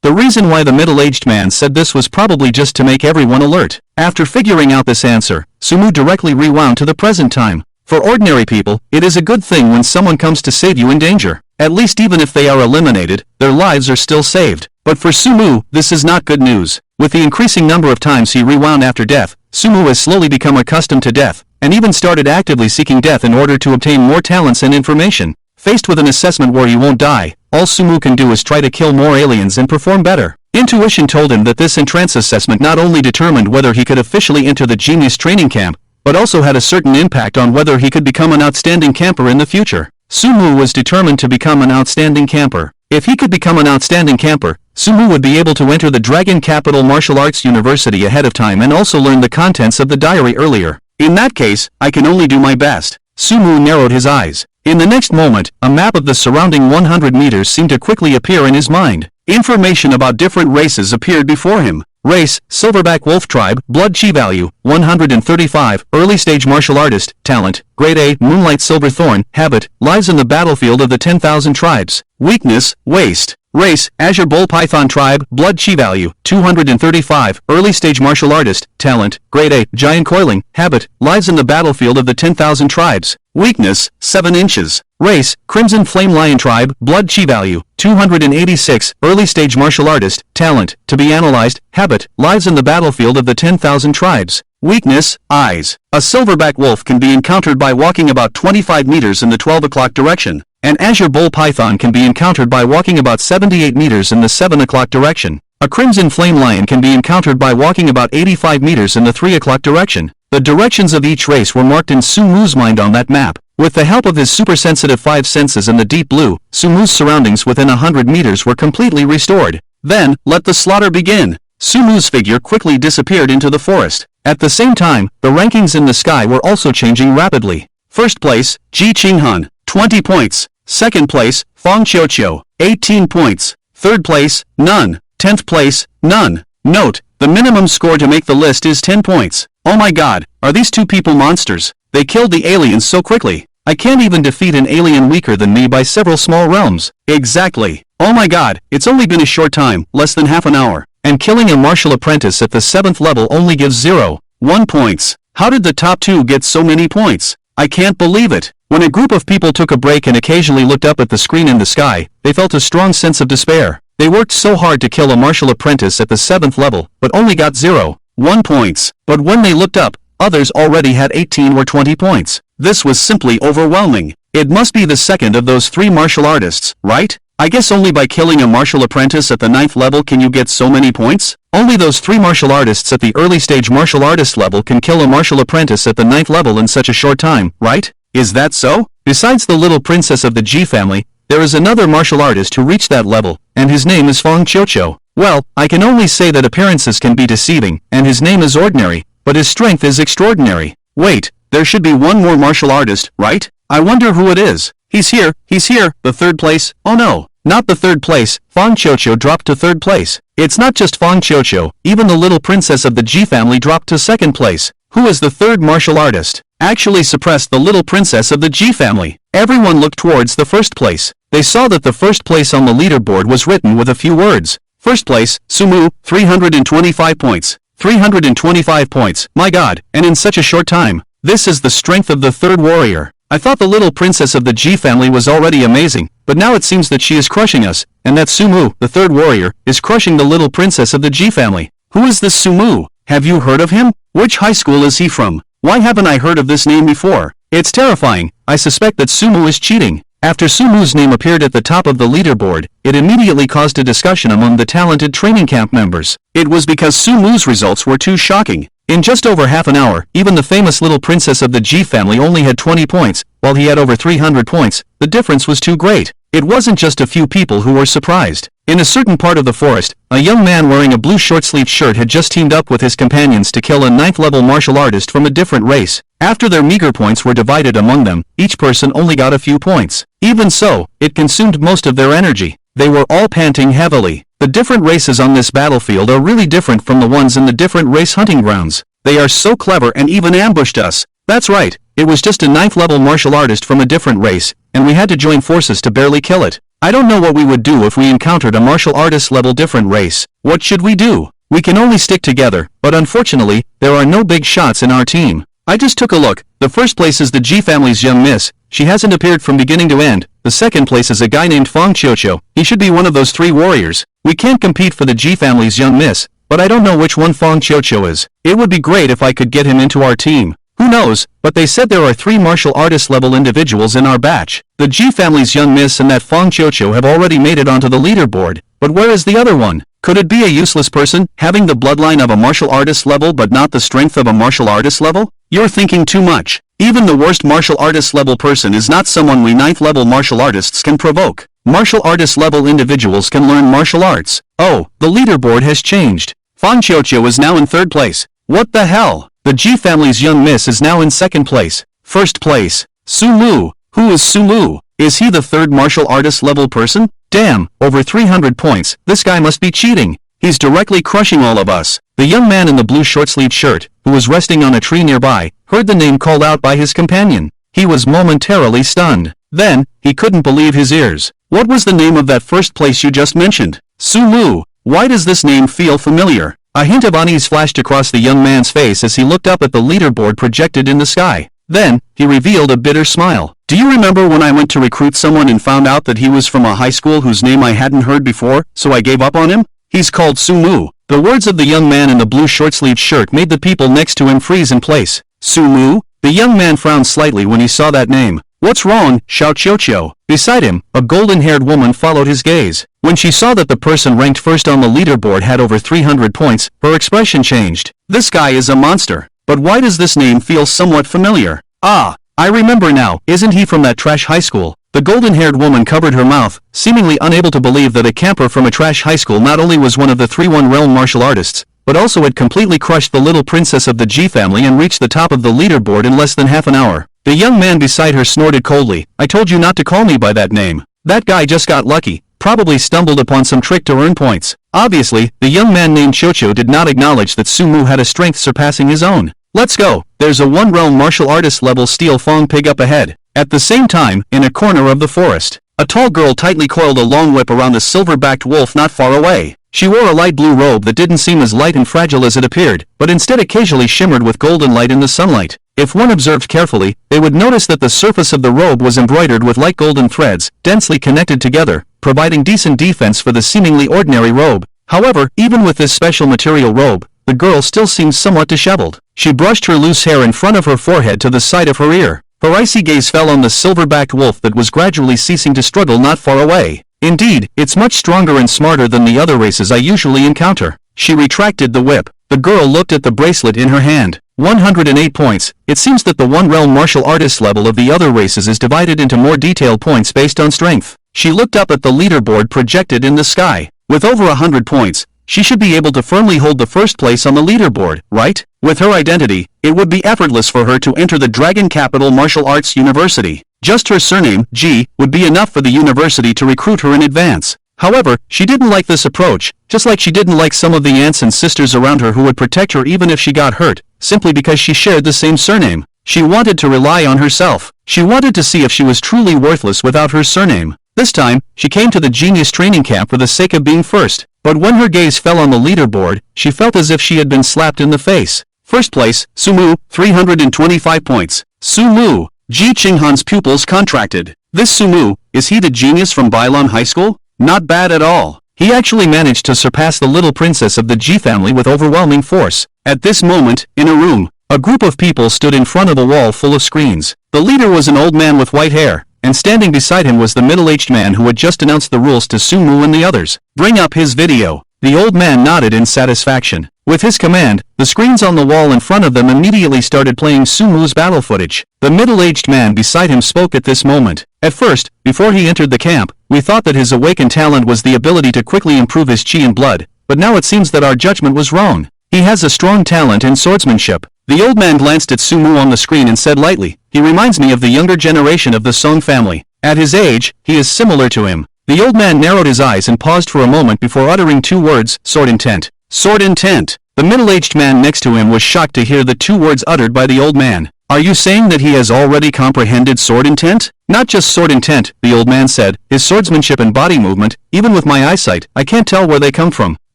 The reason why the middle-aged man said this was probably just to make everyone alert. After figuring out this answer, Sumu directly rewound to the present time. For ordinary people, it is a good thing when someone comes to save you in danger. At least even if they are eliminated, their lives are still saved. But for Sumu, this is not good news. With the increasing number of times he rewound after death, Sumu has slowly become accustomed to death, and even started actively seeking death in order to obtain more talents and information. Faced with an assessment where he won't die, all Sumu can do is try to kill more aliens and perform better. Intuition told him that this entrance assessment not only determined whether he could officially enter the genius training camp, but also had a certain impact on whether he could become an outstanding camper in the future. Sumu was determined to become an outstanding camper. If he could become an outstanding camper, Sumu would be able to enter the Dragon Capital Martial Arts University ahead of time and also learn the contents of the diary earlier. In that case, I can only do my best. Sumu narrowed his eyes. In the next moment, a map of the surrounding 100 meters seemed to quickly appear in his mind. Information about different races appeared before him. Race, Silverback Wolf Tribe, Blood Chi Value, 135, Early Stage Martial Artist, Talent, Grade A, Moonlight Silverthorn, Habit, Lives in the Battlefield of the 10,000 Tribes. Weakness, Waste. Race, Azure Bull Python Tribe, Blood Chi Value, 235, Early Stage Martial Artist, Talent, Grade A, Giant Coiling, Habit, Lives in the Battlefield of the 10,000 Tribes. Weakness, 7 inches. Race, Crimson Flame Lion Tribe, Blood Chi Value, 286, Early Stage Martial Artist, Talent, to be analyzed, Habit, Lives in the Battlefield of the 10,000 Tribes. Weakness, Eyes. A silverback wolf can be encountered by walking about 25 meters in the 12 o'clock direction. An azure bull python can be encountered by walking about 78 meters in the 7 o'clock direction. A crimson flame lion can be encountered by walking about 85 meters in the 3 o'clock direction. The directions of each race were marked in Sumu's mind on that map. With the help of his super-sensitive 5 senses and the deep blue, Sumu's surroundings within 100 meters were completely restored. Then, let the slaughter begin. Sumu's figure quickly disappeared into the forest. At the same time, the rankings in the sky were also changing rapidly. First place, Ji Qinghan, 20 points. Second place, Fong Qiuqiu, 18 points. Third place, none. 10th place, none. Note, the minimum score to make the list is 10 points. Oh my god, are these two people monsters? They killed the aliens so quickly. I can't even defeat an alien weaker than me by several small realms. Exactly. Oh my god, it's only been a short time, less than half an hour. And killing a martial apprentice at the 7th level only gives 0.1 points. How did the top two get so many points? I can't believe it. When a group of people took a break and occasionally looked up at the screen in the sky, they felt a strong sense of despair. They worked so hard to kill a martial apprentice at the 7th level, but only got 0.1 points. But when they looked up, others already had 18 or 20 points. This was simply overwhelming. It must be the second of those 3 martial artists, right? I guess only by killing a martial apprentice at the 9th level can you get so many points? Only those 3 martial artists at the early stage martial artist level can kill a martial apprentice at the 9th level in such a short time, right? Is that so? Besides the little princess of the G family, there is another martial artist who reached that level, and his name is Feng Qiuqiu. Well, I can only say that appearances can be deceiving, and his name is ordinary, but his strength is extraordinary. Wait, there should be one more martial artist, right? I wonder who it is. He's here, the third place. Oh no, not the third place. Feng Qiuqiu dropped to third place. It's not just Feng Qiuqiu, even the little princess of the Ji family dropped to second place. Who is the third martial artist? Actually suppressed the little princess of the Ji family. Everyone looked towards the first place. They saw that the first place on the leaderboard was written with a few words. First place, Sumu, 325 points. 325 points, my god, and in such a short time. This is the strength of the third warrior. I thought the little princess of the Ji family was already amazing, but now it seems that she is crushing us, and that Sumu, the third warrior, is crushing the little princess of the Ji family. Who is this Sumu? Have you heard of him? Which high school is he from? Why haven't I heard of this name before? It's terrifying. I suspect that Sumu is cheating. After Sumu's name appeared at the top of the leaderboard, it immediately caused a discussion among the talented training camp members. It was because Sumu's results were too shocking. In just over half an hour, even the famous little princess of the Ji family only had 20 points, while he had over 300 points. The difference was too great. It wasn't just a few people who were surprised. In a certain part of the forest, a young man wearing a blue short-sleeved shirt had just teamed up with his companions to kill a 9th-level martial artist from a different race. After their meager points were divided among them, each person only got a few points. Even so, it consumed most of their energy. They were all panting heavily. The different races on this battlefield are really different from the ones in the different race hunting grounds. They are so clever and even ambushed us. That's right, it was just a 9th-level martial artist from a different race, and we had to join forces to barely kill it. I don't know what we would do if we encountered a martial artist level different race. What should we do? We can only stick together, but unfortunately, there are no big shots in our team. I just took a look. The first place is the Ji family's young miss. She hasn't appeared from beginning to end. The second place is a guy named Feng Qiuqiu. He should be one of those 3 warriors. We can't compete for the Ji family's young miss, but I don't know which one Feng Qiuqiu is. It would be great if I could get him into our team. Who knows, but they said there are 3 martial artist level individuals in our batch. The Ji family's young miss and that Feng Qiuqiu have already made it onto the leaderboard. But where is the other one? Could it be a useless person, having the bloodline of a martial artist level but not the strength of a martial artist level? You're thinking too much. Even the worst martial artist level person is not someone we 9th level martial artists can provoke. Martial artist level individuals can learn martial arts. Oh, the leaderboard has changed. Feng Qiuqiu is now in 3rd place. What the hell? The Ji family's young miss is now in 2nd place. 1st place. Sumu. Who is Sumu? Is he the 3rd martial artist level person? Damn, over 300 points. This guy must be cheating. He's directly crushing all of us. The young man in the blue short-sleeved shirt, who was resting on a tree nearby, heard the name called out by his companion. He was momentarily stunned. Then, he couldn't believe his ears. What was the name of that first place you just mentioned? Sumu. Why does this name feel familiar? A hint of unease flashed across the young man's face as he looked up at the leaderboard projected in the sky. Then, he revealed a bitter smile. Do you remember when I went to recruit someone and found out that he was from a high school whose name I hadn't heard before, so I gave up on him? He's called Sumu. The words of the young man in the blue short-sleeved shirt made the people next to him freeze in place. Sumu? The young man frowned slightly when he saw that name. What's wrong, Xiao Qiuqiu? Beside him, a golden-haired woman followed his gaze. When she saw that the person ranked first on the leaderboard had over 300 points, her expression changed. This guy is a monster. But why does this name feel somewhat familiar? Ah, I remember now. Isn't he from that trash high school? The golden-haired woman covered her mouth, seemingly unable to believe that a camper from a trash high school not only was one of the 3-1 realm martial artists, but also had completely crushed the little princess of the Ji family and reached the top of the leaderboard in less than half an hour. The young man beside her snorted coldly. I told you not to call me by that name. That guy just got lucky, probably stumbled upon some trick to earn points. Obviously, the young man named Qiuqiu did not acknowledge that Sumu had a strength surpassing his own. Let's go. There's a 1-realm martial artist level steel Fong pig up ahead. At the same time, in a corner of the forest, a tall girl tightly coiled a long whip around a silver-backed wolf not far away. She wore a light blue robe that didn't seem as light and fragile as it appeared, but instead occasionally shimmered with golden light in the sunlight. If one observed carefully, they would notice that the surface of the robe was embroidered with light golden threads, densely connected together, providing decent defense for the seemingly ordinary robe. However, even with this special material robe, the girl still seemed somewhat disheveled. She brushed her loose hair in front of her forehead to the side of her ear. Her icy gaze fell on the silver-backed wolf that was gradually ceasing to struggle not far away. Indeed, it's much stronger and smarter than the other races I usually encounter. She retracted the whip. The girl looked at the bracelet in her hand. 108 points. It seems that the 1-realm martial artist level of the other races is divided into more detailed points based on strength. She looked up at the leaderboard projected in the sky. With over 100 points, she should be able to firmly hold the first place on the leaderboard, right? With her identity, it would be effortless for her to enter the Dragon Capital Martial Arts University. Just her surname, G, would be enough for the university to recruit her in advance. However, she didn't like this approach, just like she didn't like some of the aunts and sisters around her who would protect her even if she got hurt, simply because she shared the same surname. She wanted to rely on herself. She wanted to see if she was truly worthless without her surname. This time, she came to the genius training camp for the sake of being first. But when her gaze fell on the leaderboard, she felt as if she had been slapped in the face. First place, Sumu, 325 points. Sumu. Ji Qinghan's pupils contracted. This Sumu, is he the genius from Bailon High School? Not bad at all. He actually managed to surpass the little princess of the Ji family with overwhelming force. At this moment, in a room, a group of people stood in front of a wall full of screens. The leader was an old man with white hair, and standing beside him was the middle-aged man who had just announced the rules to Sumu and the others. Bring up his video. The old man nodded in satisfaction. With his command, the screens on the wall in front of them immediately started playing Sumu's battle footage. The middle-aged man beside him spoke at this moment. At first, before he entered the camp, we thought that his awakened talent was the ability to quickly improve his chi and blood, but now it seems that our judgment was wrong. He has a strong talent in swordsmanship. The old man glanced at Sumu on the screen and said lightly, "He reminds me of the younger generation of the Song family. At his age, he is similar to him." The old man narrowed his eyes and paused for a moment before uttering two words, sword intent. Sword intent. The middle-aged man next to him was shocked to hear the two words uttered by the old man. Are you saying that he has already comprehended sword intent? Not just sword intent, the old man said, his swordsmanship and body movement, even with my eyesight, I can't tell where they come from.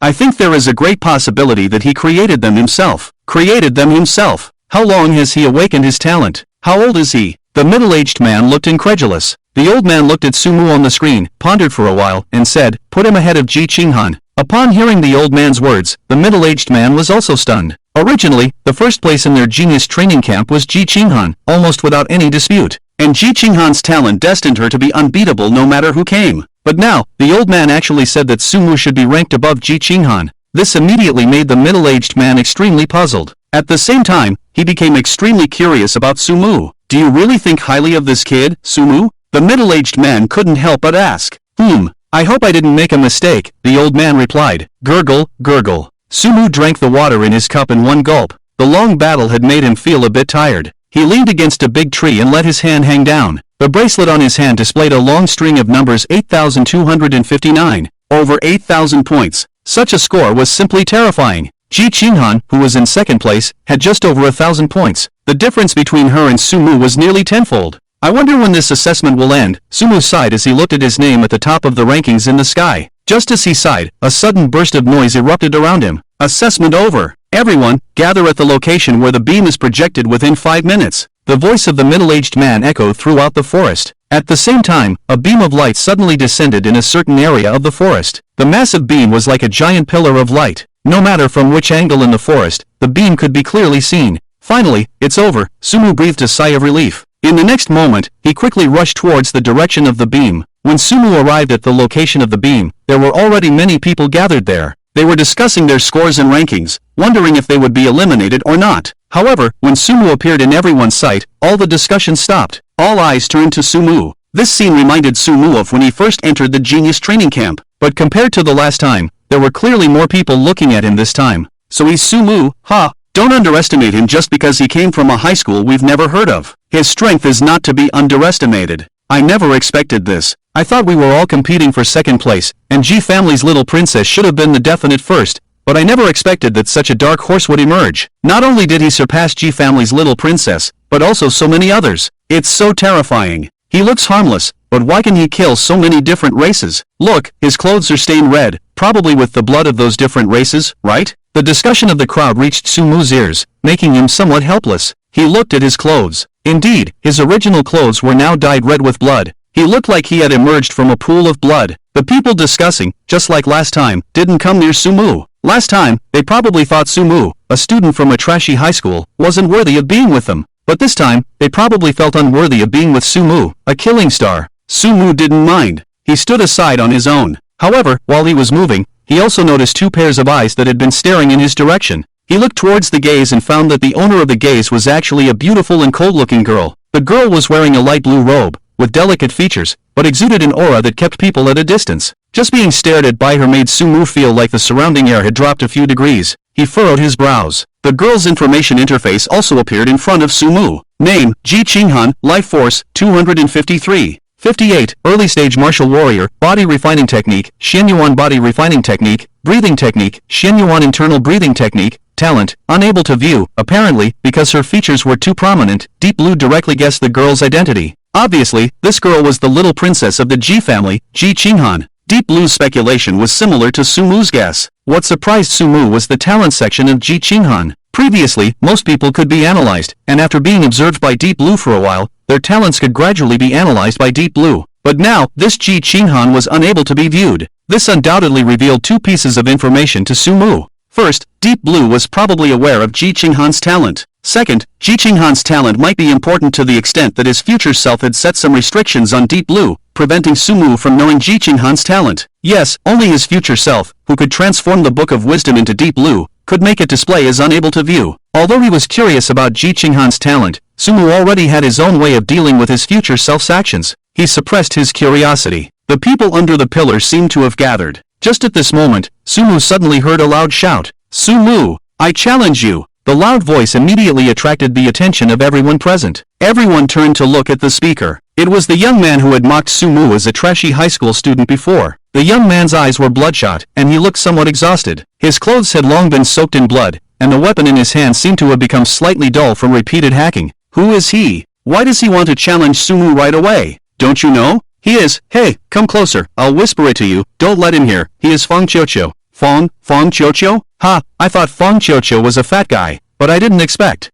I think there is a great possibility that he created them himself. Created them himself. How long has he awakened his talent? How old is he? The middle-aged man looked incredulous. The old man looked at Sumu on the screen, pondered for a while, and said, "Put him ahead of Ji Qinghan." Upon hearing the old man's words, the middle-aged man was also stunned. Originally, the first place in their genius training camp was Ji Qinghan, almost without any dispute. And Ji Qinghan's talent destined her to be unbeatable no matter who came. But now, the old man actually said that Sumu should be ranked above Ji Qinghan. This immediately made the middle-aged man extremely puzzled. At the same time, he became extremely curious about Sumu. Do you really think highly of this kid, Sumu? The middle-aged man couldn't help but ask. I hope I didn't make a mistake, the old man replied. Gurgle, gurgle. Sumu drank the water in his cup in one gulp. The long battle had made him feel a bit tired. He leaned against a big tree and let his hand hang down. The bracelet on his hand displayed a long string of numbers 8,259, over 8,000 points. Such a score was simply terrifying. Ji Qinghan, who was in second place, had just over 1,000 points. The difference between her and Sumu was nearly tenfold. I wonder when this assessment will end, Sumu sighed as he looked at his name at the top of the rankings in the sky. Just as he sighed, a sudden burst of noise erupted around him. Assessment over. Everyone, gather at the location where the beam is projected within 5 minutes. The voice of the middle-aged man echoed throughout the forest. At the same time, a beam of light suddenly descended in a certain area of the forest. The massive beam was like a giant pillar of light. No matter from which angle in the forest, the beam could be clearly seen. Finally, it's over, Sumu breathed a sigh of relief. In the next moment, he quickly rushed towards the direction of the beam. When Sumu arrived at the location of the beam, there were already many people gathered there. They were discussing their scores and rankings, wondering if they would be eliminated or not. However, when Sumu appeared in everyone's sight, all the discussion stopped. All eyes turned to Sumu. This scene reminded Sumu of when he first entered the genius training camp. But compared to the last time, there were clearly more people looking at him this time. So he's Sumu, ha! Don't underestimate him just because he came from a high school we've never heard of. His strength is not to be underestimated. I never expected this. I thought we were all competing for second place, and Ji family's little princess should have been the definite first, but I never expected that such a dark horse would emerge. Not only did he surpass Ji family's little princess, but also so many others. It's so terrifying. He looks harmless, but why can he kill so many different races? Look, his clothes are stained red, probably with the blood of those different races, right? The discussion of the crowd reached Sumu's ears, making him somewhat helpless. He looked at his clothes. Indeed, his original clothes were now dyed red with blood. He looked like he had emerged from a pool of blood. The people discussing, just like last time, didn't come near Sumu. Last time, they probably thought Sumu, a student from a trashy high school, wasn't worthy of being with them. But this time, they probably felt unworthy of being with Sumu, a killing star. Sumu didn't mind. He stood aside on his own. However, while he was moving, he also noticed two pairs of eyes that had been staring in his direction. He looked towards the gaze and found that the owner of the gaze was actually a beautiful and cold-looking girl. The girl was wearing a light blue robe, with delicate features, but exuded an aura that kept people at a distance. Just being stared at by her made Sumu feel like the surrounding air had dropped a few degrees. He furrowed his brows. The girl's information interface also appeared in front of Sumu. Name, Ji Qinghan, Life Force, 253. 58. Early Stage Martial Warrior, Body Refining Technique, Xianyuan Body Refining Technique, Breathing Technique, Xianyuan Internal Breathing Technique, Talent, unable to view, apparently, because her features were too prominent. Deep Blue directly guessed the girl's identity. Obviously, this girl was the little princess of the Ji family, Ji Qinghan. Deep Blue's speculation was similar to Sumu's guess. What surprised Sumu was the talent section of Ji Qinghan. Previously, most people could be analyzed, and after being observed by Deep Blue for a while, their talents could gradually be analyzed by Deep Blue. But now, this Ji Qinghan was unable to be viewed. This undoubtedly revealed two pieces of information to Sumu. First, Deep Blue was probably aware of Ji Qinghan's talent. Second, Ji Qinghan's talent might be important to the extent that his future self had set some restrictions on Deep Blue, preventing Sumu from knowing Ji Qinghan's talent. Yes, only his future self, who could transform the Book of Wisdom into Deep Blue, could make it display as unable to view. Although he was curious about Ji Qinghan's talent, Sumu already had his own way of dealing with his future self's actions. He suppressed his curiosity. The people under the pillar seemed to have gathered. Just at this moment, Sumu suddenly heard a loud shout. Sumu, I challenge you! The loud voice immediately attracted the attention of everyone present. Everyone turned to look at the speaker. It was the young man who had mocked Sumu as a trashy high school student before. The young man's eyes were bloodshot, and he looked somewhat exhausted. His clothes had long been soaked in blood, and the weapon in his hand seemed to have become slightly dull from repeated hacking. Who is he? Why does he want to challenge Sumu right away? Don't you know? He is. Hey, come closer. I'll whisper it to you. Don't let him hear. He is Feng Qiuqiu. Feng Qiuqiu? Ha, I thought Feng Qiuqiu was a fat guy, but I didn't expect.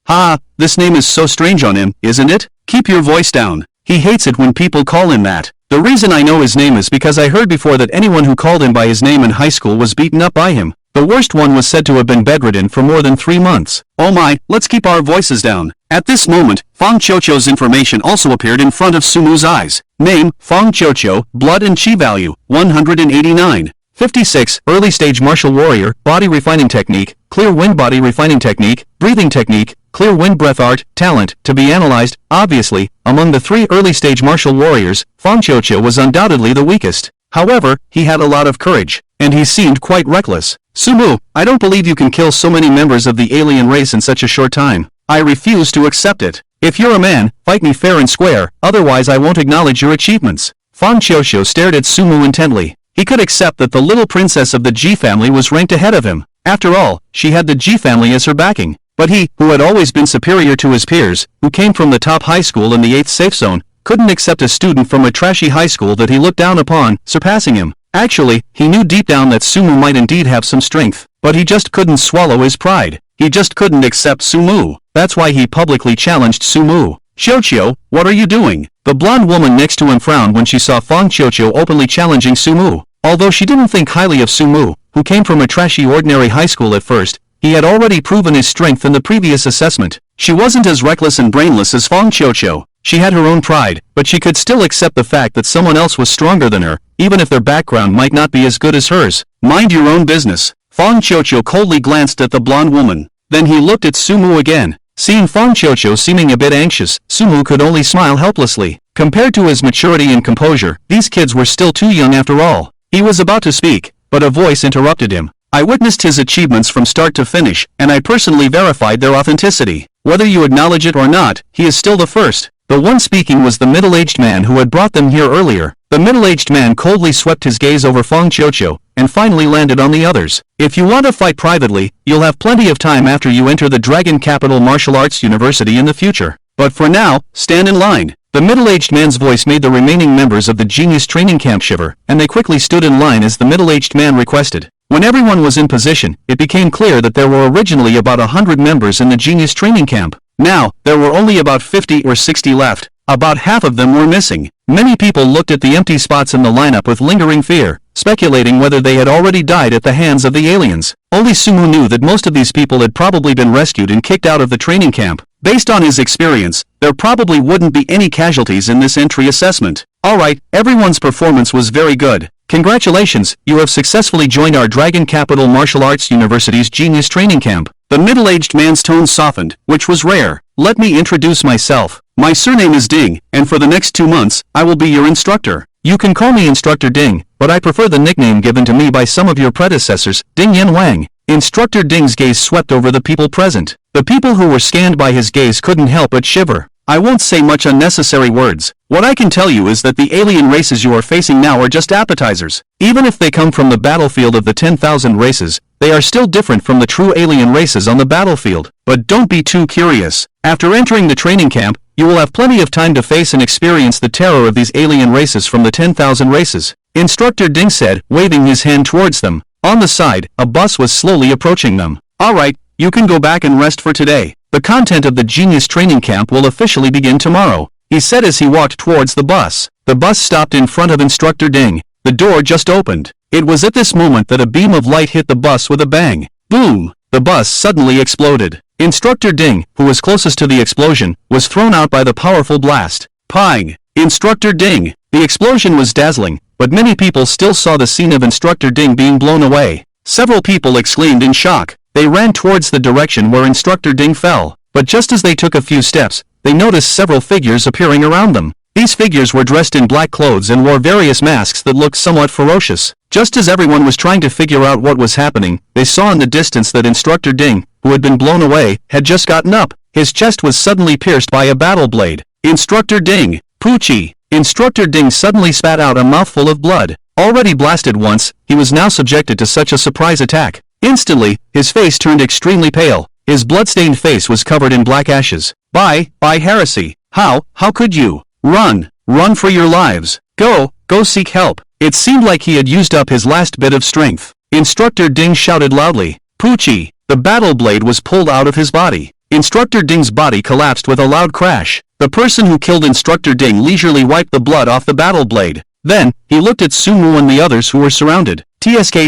Ha, this name is so strange on him, isn't it? Keep your voice down. He hates it when people call him that. The reason I know his name is because I heard before that anyone who called him by his name in high school was beaten up by him. The worst one was said to have been bedridden for more than 3 months. Oh my, let's keep our voices down. At this moment, Feng Qiuqiu's information also appeared in front of Sumu's eyes. Name, Feng Qiuqiu, Blood and Qi value, 189. 56. Early Stage Martial Warrior, Body Refining Technique, Clear Wind Body Refining Technique, Breathing Technique, Clear Wind Breath Art, Talent, to be analyzed. Obviously, among the 3 early stage martial warriors, Feng Qiuqiu was undoubtedly the weakest. However, he had a lot of courage, and he seemed quite reckless. Sumu, I don't believe you can kill so many members of the alien race in such a short time. I refuse to accept it. If you're a man, fight me fair and square, otherwise I won't acknowledge your achievements. Feng Qiuqiu stared at Sumu intently. He could accept that the little princess of the Ji family was ranked ahead of him. After all, she had the Ji family as her backing. But he, who had always been superior to his peers, who came from the top high school in the 8th safe zone, couldn't accept a student from a trashy high school that he looked down upon, surpassing him. Actually, he knew deep down that Sumu might indeed have some strength, but he just couldn't swallow his pride. He just couldn't accept Sumu. That's why he publicly challenged Sumu. Qiuqiu, what are you doing? The blonde woman next to him frowned when she saw Feng Qiuqiu openly challenging Sumu. Although she didn't think highly of Sumu, who came from a trashy ordinary high school at first, he had already proven his strength in the previous assessment. She wasn't as reckless and brainless as Feng Qiuqiu. She had her own pride, but she could still accept the fact that someone else was stronger than her, even if their background might not be as good as hers. Mind your own business. Feng Qiuqiu coldly glanced at the blonde woman. Then he looked at Sumu again. Seeing Feng Qiuqiu seeming a bit anxious, Sumu could only smile helplessly. Compared to his maturity and composure, these kids were still too young after all. He was about to speak, but a voice interrupted him. I witnessed his achievements from start to finish, and I personally verified their authenticity. Whether you acknowledge it or not, he is still the first. The one speaking was the middle-aged man who had brought them here earlier. The middle-aged man coldly swept his gaze over Feng Qiuqiu, and finally landed on the others. If you want to fight privately, you'll have plenty of time after you enter the Dragon Capital Martial Arts University in the future. But for now, stand in line. The middle-aged man's voice made the remaining members of the Genius Training Camp shiver, and they quickly stood in line as the middle-aged man requested. When everyone was in position, it became clear that there were originally about 100 members in the Genius Training Camp. Now, there were only about 50 or 60 left. About half of them were missing. Many people looked at the empty spots in the lineup with lingering fear, speculating whether they had already died at the hands of the aliens. Only Sumu knew that most of these people had probably been rescued and kicked out of the training camp. Based on his experience, there probably wouldn't be any casualties in this entry assessment. Alright, everyone's performance was very good. Congratulations, you have successfully joined our Dragon Capital Martial Arts University's Genius Training Camp. The middle-aged man's tone softened, which was rare. let me introduce myself. My surname is Ding, and for the next 2 months, I will be your instructor. You can call me Instructor Ding, but I prefer the nickname given to me by some of your predecessors, Ding Yan Wang. Instructor Ding's gaze swept over the people present. The people who were scanned by his gaze couldn't help but shiver. I won't say much unnecessary words. What I can tell you is that the alien races you are facing now are just appetizers. Even if they come from the battlefield of the 10,000 races, they are still different from the true alien races on the battlefield. But don't be too curious. After entering the training camp, you will have plenty of time to face and experience the terror of these alien races from the 10,000 races. Instructor Ding said, waving his hand towards them. On the side, a bus was slowly approaching them. Alright, you can go back and rest for today. The content of the Genius Training Camp will officially begin tomorrow, he said as he walked towards the bus. The bus stopped in front of Instructor Ding. The door just opened. It was at this moment that a beam of light hit the bus with a bang. Boom! The bus suddenly exploded. Instructor Ding, who was closest to the explosion, was thrown out by the powerful blast. Pang! Instructor Ding! The explosion was dazzling, but many people still saw the scene of Instructor Ding being blown away. Several people exclaimed in shock. They ran towards the direction where Instructor Ding fell, but just as they took a few steps, they noticed several figures appearing around them. These figures were dressed in black clothes and wore various masks that looked somewhat ferocious. Just as everyone was trying to figure out what was happening, they saw in the distance that Instructor Ding, who had been blown away, had just gotten up. His chest was suddenly pierced by a battle blade. Instructor Ding! Poochie! Instructor Ding suddenly spat out a mouthful of blood. Already blasted once, he was now subjected to such a surprise attack. Instantly, his face turned extremely pale. His blood-stained face was covered in black ashes. By heresy! How could you? Run! Run for your lives! Go seek help! It seemed like he had used up his last bit of strength. Instructor Ding shouted loudly. Poochie! The battle blade was pulled out of his body. Instructor Ding's body collapsed with a loud crash. The person who killed Instructor Ding leisurely wiped the blood off the battle blade. Then, he looked at Sumu and the others who were surrounded. TSK,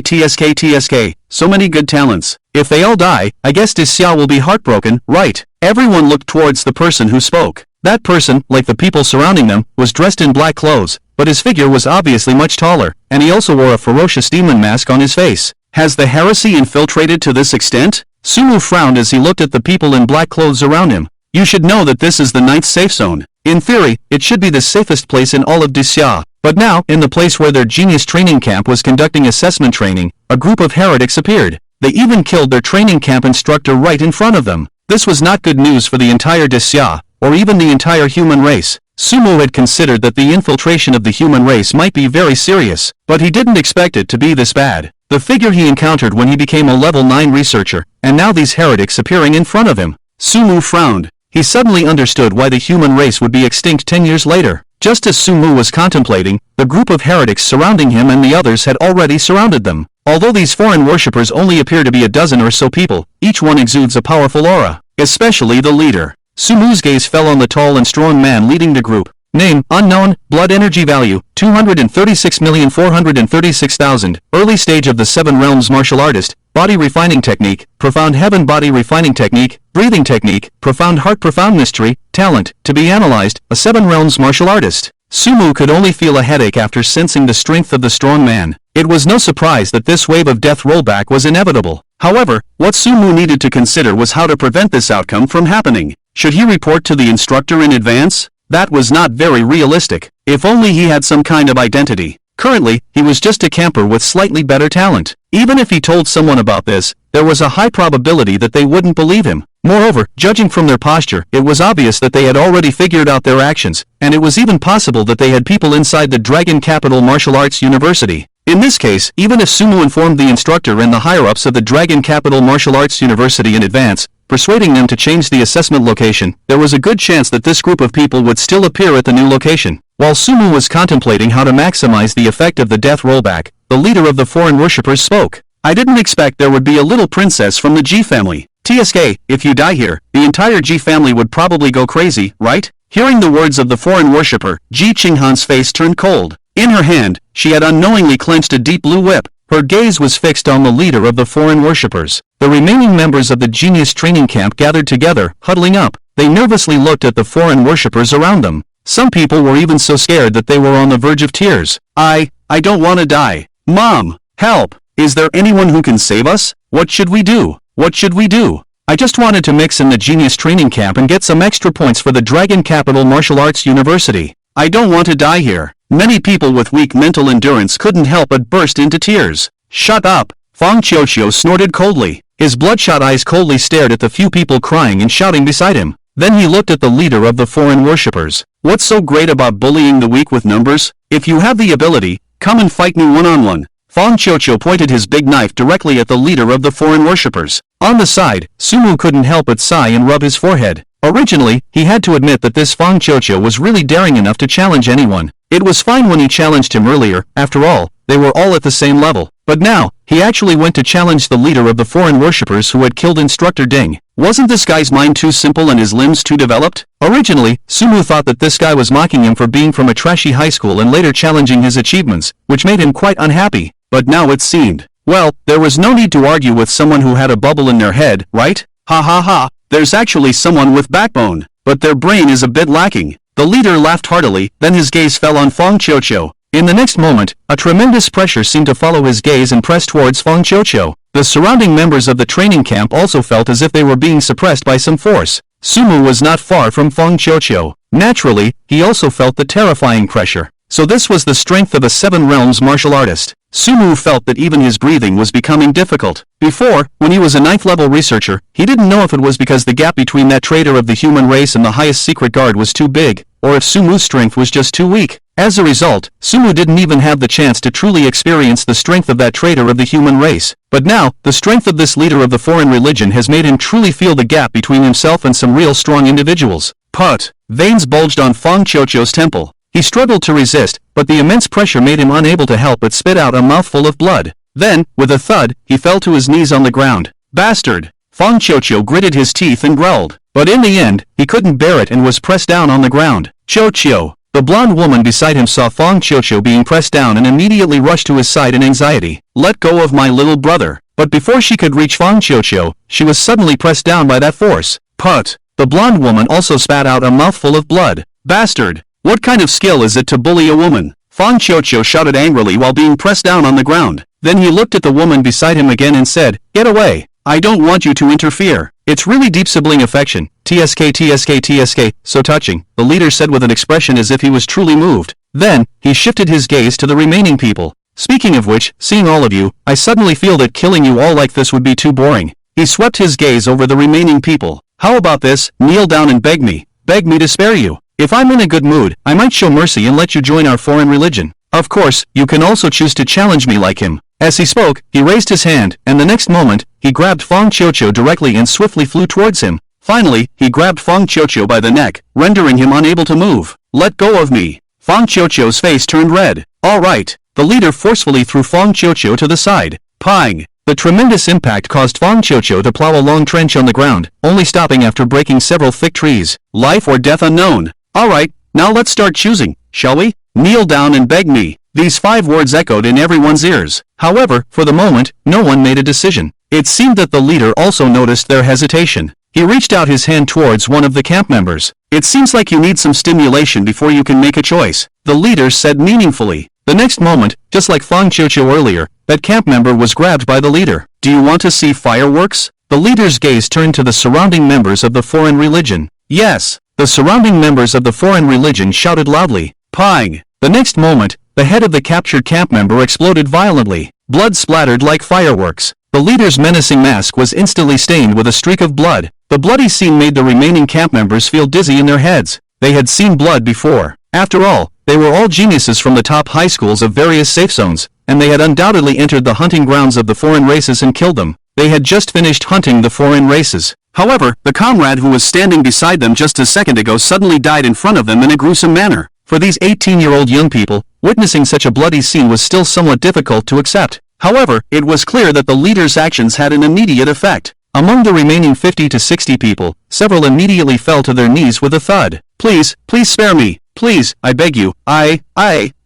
so many good talents. If they all die, I guess Xia will be heartbroken, right? Everyone looked towards the person who spoke. That person, like the people surrounding them, was dressed in black clothes, but his figure was obviously much taller, and he also wore a ferocious demon mask on his face. Has the heresy infiltrated to this extent? Sumu frowned as he looked at the people in black clothes around him. You should know that this is the 9th safe zone. In theory, it should be the safest place in all of Xia. But now, in the place where their Genius Training Camp was conducting assessment training, a group of heretics appeared. They even killed their training camp instructor right in front of them. This was not good news for the entire Xia, or even the entire human race. Sumu had considered that the infiltration of the human race might be very serious, but he didn't expect it to be this bad. The figure he encountered when he became a level 9 researcher, and now these heretics appearing in front of him. Sumu frowned. He suddenly understood why the human race would be extinct 10 years later. Just as Sumu was contemplating, the group of heretics surrounding him and the others had already surrounded them. Although these foreign worshippers only appear to be a dozen or so people, each one exudes a powerful aura, especially the leader. Sumu's gaze fell on the tall and strong man leading the group. Name, unknown, blood energy value, 236,436,000, early stage of the 7 realms martial artist, body refining technique, profound heaven body refining technique, breathing technique, profound heart profound mystery, talent, to be analyzed, a 7 realms martial artist. Sumu could only feel a headache after sensing the strength of the strong man. It was no surprise that this wave of death rollback was inevitable. However, what Sumu needed to consider was how to prevent this outcome from happening. Should he report to the instructor in advance? That was not very realistic. If only he had some kind of identity. Currently, he was just a camper with slightly better talent. Even if he told someone about this, there was a high probability that they wouldn't believe him. Moreover, judging from their posture, it was obvious that they had already figured out their actions, and it was even possible that they had people inside the Dragon Capital Martial Arts University. In this case, even if Sumu informed the instructor and the higher-ups of the Dragon Capital Martial Arts University in advance, persuading them to change the assessment location, there was a good chance that this group of people would still appear at the new location. While Sumu was contemplating how to maximize the effect of the death rollback, the leader of the foreign worshippers spoke. I didn't expect there would be a little princess from the G family. TSK, if you die here, the entire G family would probably go crazy, right? Hearing the words of the foreign worshipper, Ji Qinghan's face turned cold. In her hand, she had unknowingly clenched a deep blue whip. Her gaze was fixed on the leader of the foreign worshippers. The remaining members of the Genius Training Camp gathered together, huddling up. They nervously looked at the foreign worshippers around them. Some people were even so scared that they were on the verge of tears. I don't want to die. Mom, help! Is there anyone who can save us? What should we do? What should we do? I just wanted to mix in the genius training camp and get some extra points for the Dragon Capital Martial Arts University. I don't want to die here. Many people with weak mental endurance couldn't help but burst into tears. Shut up! Fang Qiuqiu snorted coldly. His bloodshot eyes coldly stared at the few people crying and shouting beside him. Then he looked at the leader of the foreign worshippers. What's so great about bullying the weak with numbers? If you have the ability, come and fight me one-on-one. Fang Qiuqiu pointed his big knife directly at the leader of the foreign worshippers. On the side, Sumu couldn't help but sigh and rub his forehead. Originally, he had to admit that this Fang Qiuqiu was really daring enough to challenge anyone. It was fine when he challenged him earlier, after all, they were all at the same level. But now, he actually went to challenge the leader of the foreign worshippers who had killed Instructor Ding. Wasn't this guy's mind too simple and his limbs too developed? Originally, Sumu thought that this guy was mocking him for being from a trashy high school and later challenging his achievements, which made him quite unhappy. But now it seemed, well, there was no need to argue with someone who had a bubble in their head, right? Ha ha ha, there's actually someone with backbone, but their brain is a bit lacking. The leader laughed heartily, then his gaze fell on Fang Qiuqiu. In the next moment, a tremendous pressure seemed to follow his gaze and press towards Fang Qiuqiu. The surrounding members of the training camp also felt as if they were being suppressed by some force. Sumu was not far from Fang Qiuqiu. Naturally, he also felt the terrifying pressure. So this was the strength of a Seven Realms martial artist. Sumu felt that even his breathing was becoming difficult. Before, when he was a 9th level researcher, he didn't know if it was because the gap between that traitor of the human race and the highest secret guard was too big, or if Sumu's strength was just too weak. As a result, Sumu didn't even have the chance to truly experience the strength of that traitor of the human race. But now, the strength of this leader of the foreign religion has made him truly feel the gap between himself and some real strong individuals. Put! Veins bulged on Fang Qiuqiu's temple. He struggled to resist, but the immense pressure made him unable to help but spit out a mouthful of blood. Then, with a thud, he fell to his knees on the ground. Bastard! Fang Qiuqiu gritted his teeth and growled. But in the end, he couldn't bear it and was pressed down on the ground. Qiuqiu! The blonde woman beside him saw Fang Qiuqiu being pressed down and immediately rushed to his side in anxiety. Let go of my little brother. But before she could reach Fang Qiuqiu, she was suddenly pressed down by that force. Put! The blonde woman also spat out a mouthful of blood. Bastard! What kind of skill is it to bully a woman? Fang Qiuqiu shouted angrily while being pressed down on the ground. Then he looked at the woman beside him again and said, Get away! I don't want you to interfere. It's really deep sibling affection. TSK TSK TSK, so touching, the leader said with an expression as if he was truly moved. Then, he shifted his gaze to the remaining people. Speaking of which, seeing all of you, I suddenly feel that killing you all like this would be too boring. He swept his gaze over the remaining people. How about this? Kneel down and beg me. Beg me to spare you. If I'm in a good mood, I might show mercy and let you join our foreign religion. Of course, you can also choose to challenge me like him. As he spoke, he raised his hand, and the next moment, he grabbed Fang Qiuqiu directly and swiftly flew towards him. Finally, he grabbed Fang Qiuqiu by the neck, rendering him unable to move. Let go of me. Fang Qiuqiu's face turned red. All right. The leader forcefully threw Fang Qiuqiu to the side. Pang! The tremendous impact caused Fang Qiuqiu to plow a long trench on the ground, only stopping after breaking several thick trees. Life or death unknown. All right, now let's start choosing, shall we? Kneel down and beg me. These 5 words echoed in everyone's ears. However, for the moment, no one made a decision. It seemed that the leader also noticed their hesitation. He reached out his hand towards one of the camp members. It seems like you need some stimulation before you can make a choice, the leader said meaningfully. The next moment, just like Fang Qiuqiu earlier, that camp member was grabbed by the leader. Do you want to see fireworks? The leader's gaze turned to the surrounding members of the foreign religion. Yes. The surrounding members of the foreign religion shouted loudly. Pang! The next moment, the head of the captured camp member exploded violently. Blood splattered like fireworks. The leader's menacing mask was instantly stained with a streak of blood. The bloody scene made the remaining camp members feel dizzy in their heads. They had seen blood before. After all, they were all geniuses from the top high schools of various safe zones, and they had undoubtedly entered the hunting grounds of the foreign races and killed them. They had just finished hunting the foreign races. However, the comrade who was standing beside them just a second ago suddenly died in front of them in a gruesome manner. For these 18-year-old young people, witnessing such a bloody scene was still somewhat difficult to accept. However, it was clear that the leader's actions had an immediate effect. Among the remaining 50 to 60 people, several immediately fell to their knees with a thud. Please spare me. Please, I beg you. I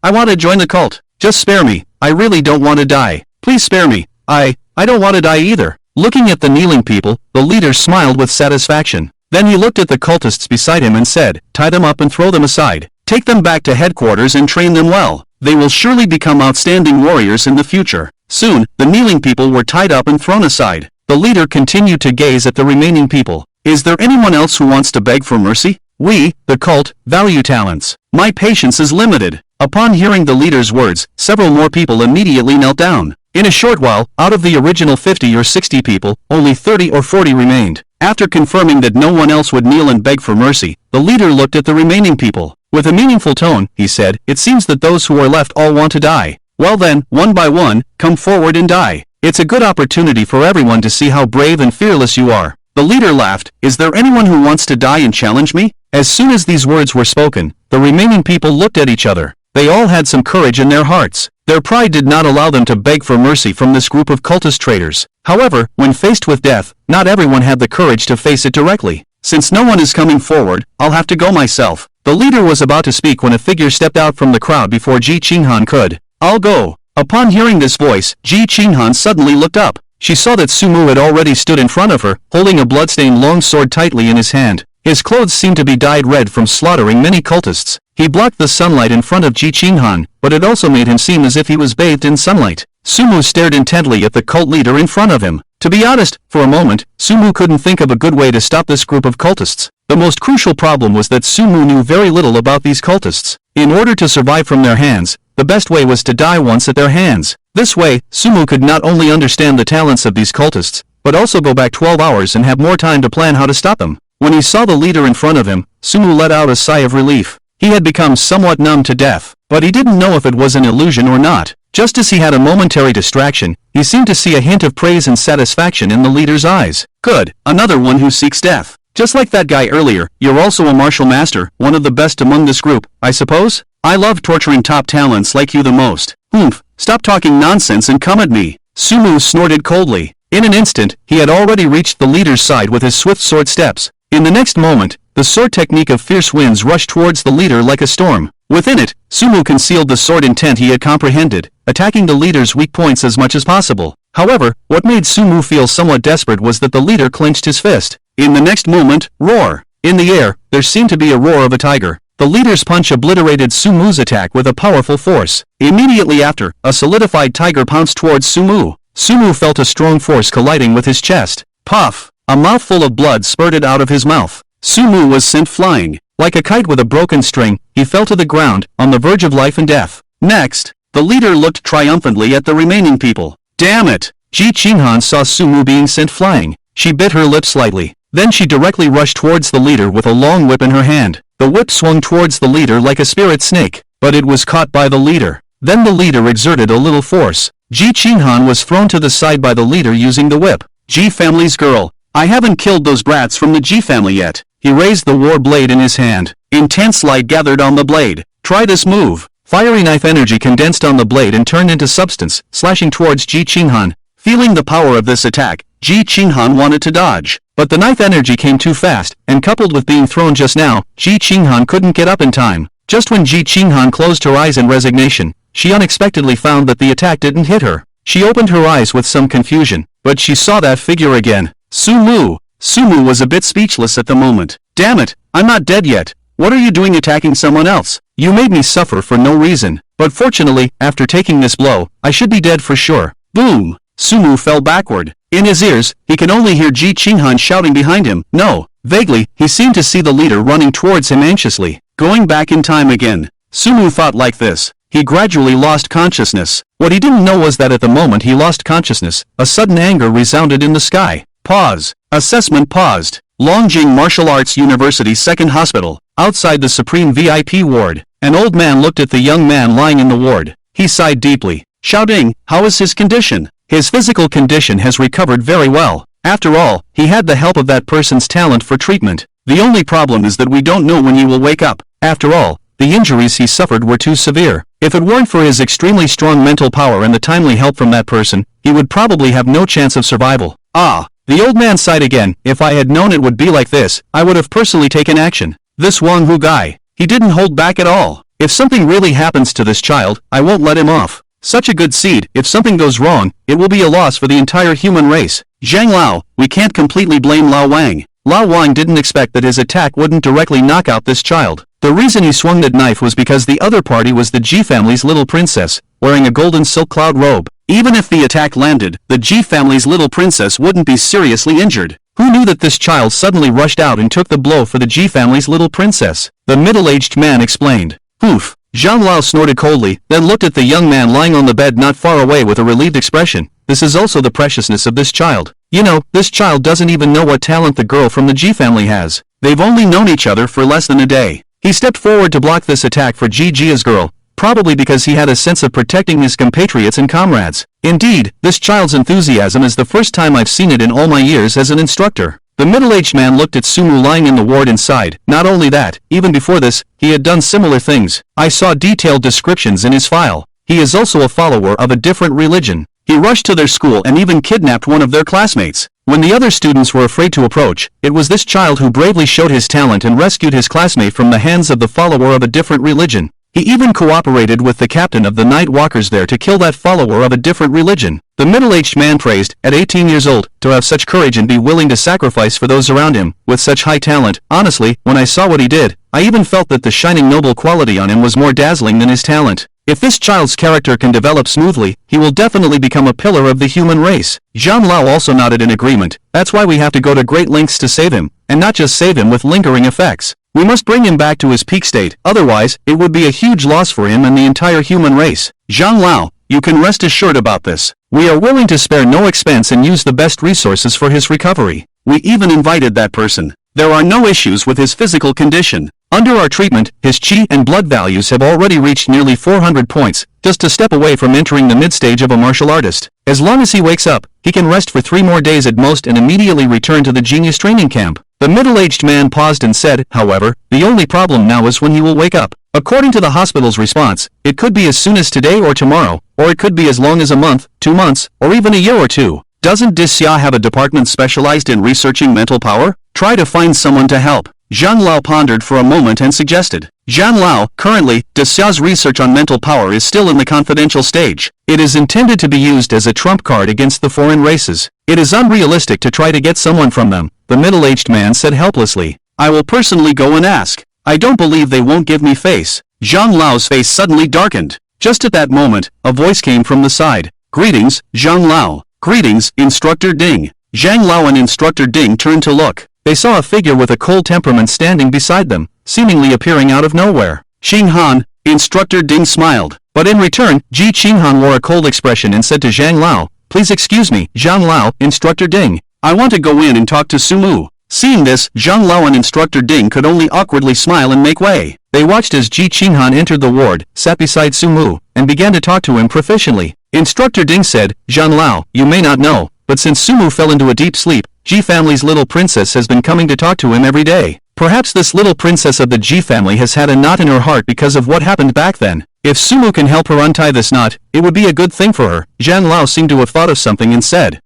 want to join the cult. Just spare me. I really don't want to die. Please spare me. I don't want to die either. Looking at the kneeling people, the leader smiled with satisfaction. Then he looked at the cultists beside him and said, Tie them up and throw them aside. Take them back to headquarters and train them well. They will surely become outstanding warriors in the future. Soon, the kneeling people were tied up and thrown aside. the leader continued to gaze at the remaining people. Is there anyone else who wants to beg for mercy? We, the cult, value talents. My patience is limited. Upon hearing the leader's words, several more people immediately knelt down. In a short while, out of the original 50 or 60 people, only 30 or 40 remained. After confirming that no one else would kneel and beg for mercy, the leader looked at the remaining people. With a meaningful tone, he said, "It seems that those who are left all want to die. Well then, one by one, come forward and die. It's a good opportunity for everyone to see how brave and fearless you are." The leader laughed. "Is there anyone who wants to die and challenge me?" As soon as these words were spoken, the remaining people looked at each other. They all had some courage in their hearts. Their pride did not allow them to beg for mercy from this group of cultist traitors. However, when faced with death, not everyone had the courage to face it directly. "Since no one is coming forward, I'll have to go myself." The leader was about to speak when a figure stepped out from the crowd before Ji Qinghan could. "I'll go." Upon hearing this voice, Ji Qinghan suddenly looked up. She saw that Sumu had already stood in front of her, holding a bloodstained long sword tightly in his hand. His clothes seemed to be dyed red from slaughtering many cultists. He blocked the sunlight in front of Ji Qinghan, but it also made him seem as if he was bathed in sunlight. Sumu stared intently at the cult leader in front of him. To be honest, for a moment, Sumu couldn't think of a good way to stop this group of cultists. The most crucial problem was that Sumu knew very little about these cultists. In order to survive from their hands, the best way was to die once at their hands. This way, Sumu could not only understand the talents of these cultists, but also go back 12 hours and have more time to plan how to stop them. When he saw the leader in front of him, Sumu let out a sigh of relief. He had become somewhat numb to death, but he didn't know if it was an illusion or not. Just as he had a momentary distraction, he seemed to see a hint of praise and satisfaction in the leader's eyes. "Good, another one who seeks death. Just like that guy earlier, you're also a martial master, one of the best among this group, I suppose? I love torturing top talents like you the most. Oomph, stop talking nonsense and come at me." Sumu snorted coldly. In an instant, he had already reached the leader's side with his swift sword steps. In the next moment, the sword technique of fierce winds rushed towards the leader like a storm. Within it, Sumu concealed the sword intent he had comprehended, attacking the leader's weak points as much as possible. However, what made Sumu feel somewhat desperate was that the leader clenched his fist. In the next moment, roar! In the air, there seemed to be a roar of a tiger. The leader's punch obliterated Sumu's attack with a powerful force. Immediately after, a solidified tiger pounced towards Sumu. Sumu felt a strong force colliding with his chest. Puff! A mouthful of blood spurted out of his mouth. Sumu was sent flying. Like a kite with a broken string, he fell to the ground, on the verge of life and death. Next, the leader looked triumphantly at the remaining people. Damn it! Ji Qinghan saw Sumu being sent flying. She bit her lip slightly. Then she directly rushed towards the leader with a long whip in her hand. The whip swung towards the leader like a spirit snake, but it was caught by the leader. Then the leader exerted a little force. Ji Qinghan was thrown to the side by the leader using the whip. Ji family's girl. I haven't killed those brats from the Ji family yet. He raised the war blade in his hand. Intense light gathered on the blade. Try this move. Fiery knife energy condensed on the blade and turned into substance, slashing towards Ji Qinghan. Feeling the power of this attack, Ji Qinghan wanted to dodge. But the knife energy came too fast, and coupled with being thrown just now, Ji Qinghan couldn't get up in time. Just when Ji Qinghan closed her eyes in resignation, she unexpectedly found that the attack didn't hit her. She opened her eyes with some confusion, but she saw that figure again. Sumu! Sumu was a bit speechless at the moment. Damn it, I'm not dead yet. What are you doing attacking someone else? You made me suffer for no reason. But fortunately, after taking this blow, I should be dead for sure. Boom! Sumu fell backward. In his ears, he could only hear Ji Qinghan shouting behind him, no. Vaguely, he seemed to see the leader running towards him anxiously. Going back in time again. Sumu thought like this. He gradually lost consciousness. What he didn't know was that at the moment he lost consciousness, a sudden anger resounded in the sky. Pause. Assessment paused. Longjing Martial Arts University Second Hospital. Outside the Supreme VIP ward, an old man looked at the young man lying in the ward. He sighed deeply, shouting, how is his condition? His physical condition has recovered very well. After all, he had the help of that person's talent for treatment. The only problem is that we don't know when he will wake up. After all, the injuries he suffered were too severe. If it weren't for his extremely strong mental power and the timely help from that person, he would probably have no chance of survival. Ah! The old man sighed again. If I had known it would be like this, I would have personally taken action. This Wang Hu guy, he didn't hold back at all. If something really happens to this child, I won't let him off. Such a good seed, if something goes wrong, it will be a loss for the entire human race. Zhang Lao, we can't completely blame Lao Wang. Lao Wang didn't expect that his attack wouldn't directly knock out this child. The reason he swung that knife was because the other party was the Ji family's little princess, wearing a golden silk cloud robe. Even if the attack landed, the G family's little princess wouldn't be seriously injured. Who knew that this child suddenly rushed out and took the blow for the G family's little princess? The middle-aged man explained. Poof. Zhang Lao snorted coldly, then looked at the young man lying on the bed not far away with a relieved expression. This is also the preciousness of this child. You know, this child doesn't even know what talent the girl from the G family has. They've only known each other for less than a day. He stepped forward to block this attack for Jia's girl, probably because he had a sense of protecting his compatriots and comrades. Indeed, this child's enthusiasm is the first time I've seen it in all my years as an instructor. The middle-aged man looked at Sumu lying in the ward and sighed. Not only that, even before this, he had done similar things. I saw detailed descriptions in his file. He is also a follower of a different religion. He rushed to their school and even kidnapped one of their classmates. When the other students were afraid to approach, it was this child who bravely showed his talent and rescued his classmate from the hands of the follower of a different religion. He even cooperated with the captain of the night walkers there to kill that follower of a different religion. The middle-aged man praised, at 18 years old, to have such courage and be willing to sacrifice for those around him, with such high talent. Honestly, when I saw what he did, I even felt that the shining noble quality on him was more dazzling than his talent. If this child's character can develop smoothly, he will definitely become a pillar of the human race. Zhang Lao also nodded in agreement. That's why we have to go to great lengths to save him, and not just save him with lingering effects. We must bring him back to his peak state, otherwise, it would be a huge loss for him and the entire human race. Zhang Lao, you can rest assured about this. We are willing to spare no expense and use the best resources for his recovery. We even invited that person. There are no issues with his physical condition. Under our treatment, his chi and blood values have already reached nearly 400 points, just a step away from entering the mid-stage of a martial artist. As long as he wakes up, he can rest for 3 more days at most and immediately return to the genius training camp. The middle-aged man paused and said, however, the only problem now is when he will wake up. According to the hospital's response, it could be as soon as today or tomorrow, or it could be as long as a month, 2 months, or even a year or 2. Doesn't Disya have a department specialized in researching mental power? Try to find someone to help. Zhang Lao pondered for a moment and suggested. Zhang Lao, currently, Disya's research on mental power is still in the confidential stage. It is intended to be used as a trump card against the foreign races. It is unrealistic to try to get someone from them, the middle-aged man said helplessly. I will personally go and ask. I don't believe they won't give me face. Zhang Lao's face suddenly darkened. Just at that moment, a voice came from the side. Greetings, Zhang Lao. Greetings, Instructor Ding. Zhang Lao and Instructor Ding turned to look. They saw a figure with a cold temperament standing beside them, seemingly appearing out of nowhere. Qinghan, Instructor Ding smiled. But in return, Ji Qinghan wore a cold expression and said to Zhang Lao, Please excuse me, Zhang Lao, Instructor Ding. I want to go in and talk to Sumu. Seeing this, Zhang Lao and Instructor Ding could only awkwardly smile and make way. They watched as Ji Qinghan entered the ward, sat beside Sumu, and began to talk to him proficiently. Instructor Ding said, Zhang Lao, you may not know, but since Sumu fell into a deep sleep, Ji family's little princess has been coming to talk to him every day. Perhaps this little princess of the Ji family has had a knot in her heart because of what happened back then. If Sumu can help her untie this knot, it would be a good thing for her. Zhang Lao seemed to have thought of something and said,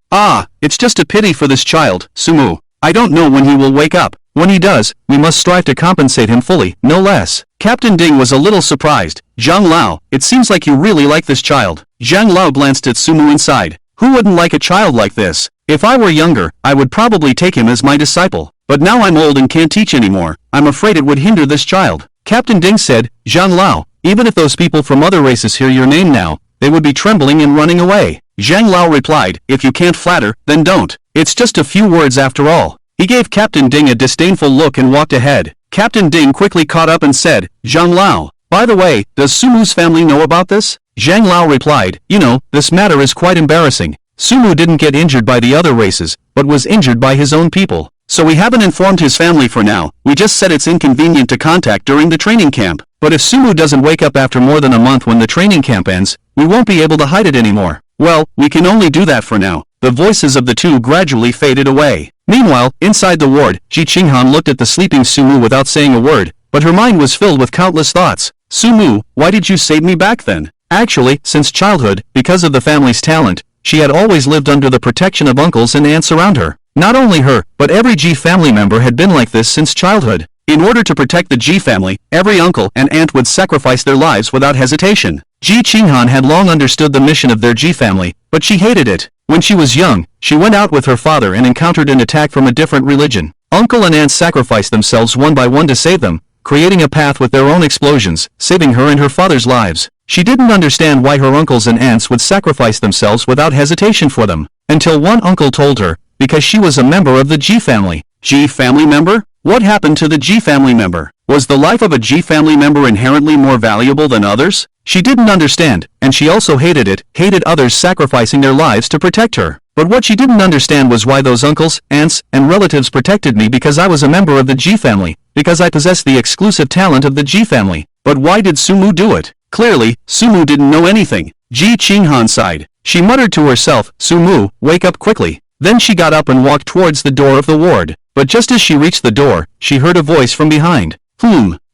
it's just a pity for this child, Sumu. I don't know when he will wake up. When he does, we must strive to compensate him fully, no less. Captain Ding was a little surprised. Zhang Lao, it seems like you really like this child. Zhang Lao glanced at Sumu inside. Who wouldn't like a child like this? If I were younger, I would probably take him as my disciple. But now I'm old and can't teach anymore. I'm afraid it would hinder this child. Captain Ding said, Zhang Lao, even if those people from other races hear your name now, they would be trembling and running away. Zhang Lao replied, if you can't flatter, then don't. It's just a few words after all. He gave Captain Ding a disdainful look and walked ahead. Captain Ding quickly caught up and said, Zhang Lao, by the way, does Sumu's family know about this? Zhang Lao replied, you know, this matter is quite embarrassing. Sumu didn't get injured by the other races, but was injured by his own people. So we haven't informed his family for now. We just said it's inconvenient to contact during the training camp. But if Sumu doesn't wake up after more than a month when the training camp ends, we won't be able to hide it anymore. Well, we can only do that for now. The voices of the two gradually faded away. Meanwhile, inside the ward, Ji Qinghan looked at the sleeping Sumu without saying a word, but her mind was filled with countless thoughts. Sumu, why did you save me back then? Actually, since childhood, because of the family's talent, she had always lived under the protection of uncles and aunts around her. Not only her, but every Ji family member had been like this since childhood. In order to protect the Ji family, every uncle and aunt would sacrifice their lives without hesitation. Ji Qinghan had long understood the mission of their Ji family, but she hated it. When she was young, she went out with her father and encountered an attack from a different religion. Uncle and aunt sacrificed themselves one by one to save them, creating a path with their own explosions, saving her and her father's lives. She didn't understand why her uncles and aunts would sacrifice themselves without hesitation for them. Until one uncle told her, because she was a member of the G family. G family member? What happened to the G family member? Was the life of a G family member inherently more valuable than others? She didn't understand, and she also hated it, hated others sacrificing their lives to protect her. But what she didn't understand was why those uncles, aunts, and relatives protected me because I was a member of the G family, because I possessed the exclusive talent of the G family. But why did Sumu do it? Clearly, Sumu didn't know anything. Ji Qinghan sighed. She muttered to herself, Sumu, wake up quickly. Then she got up and walked towards the door of the ward. But just as she reached the door, she heard a voice from behind.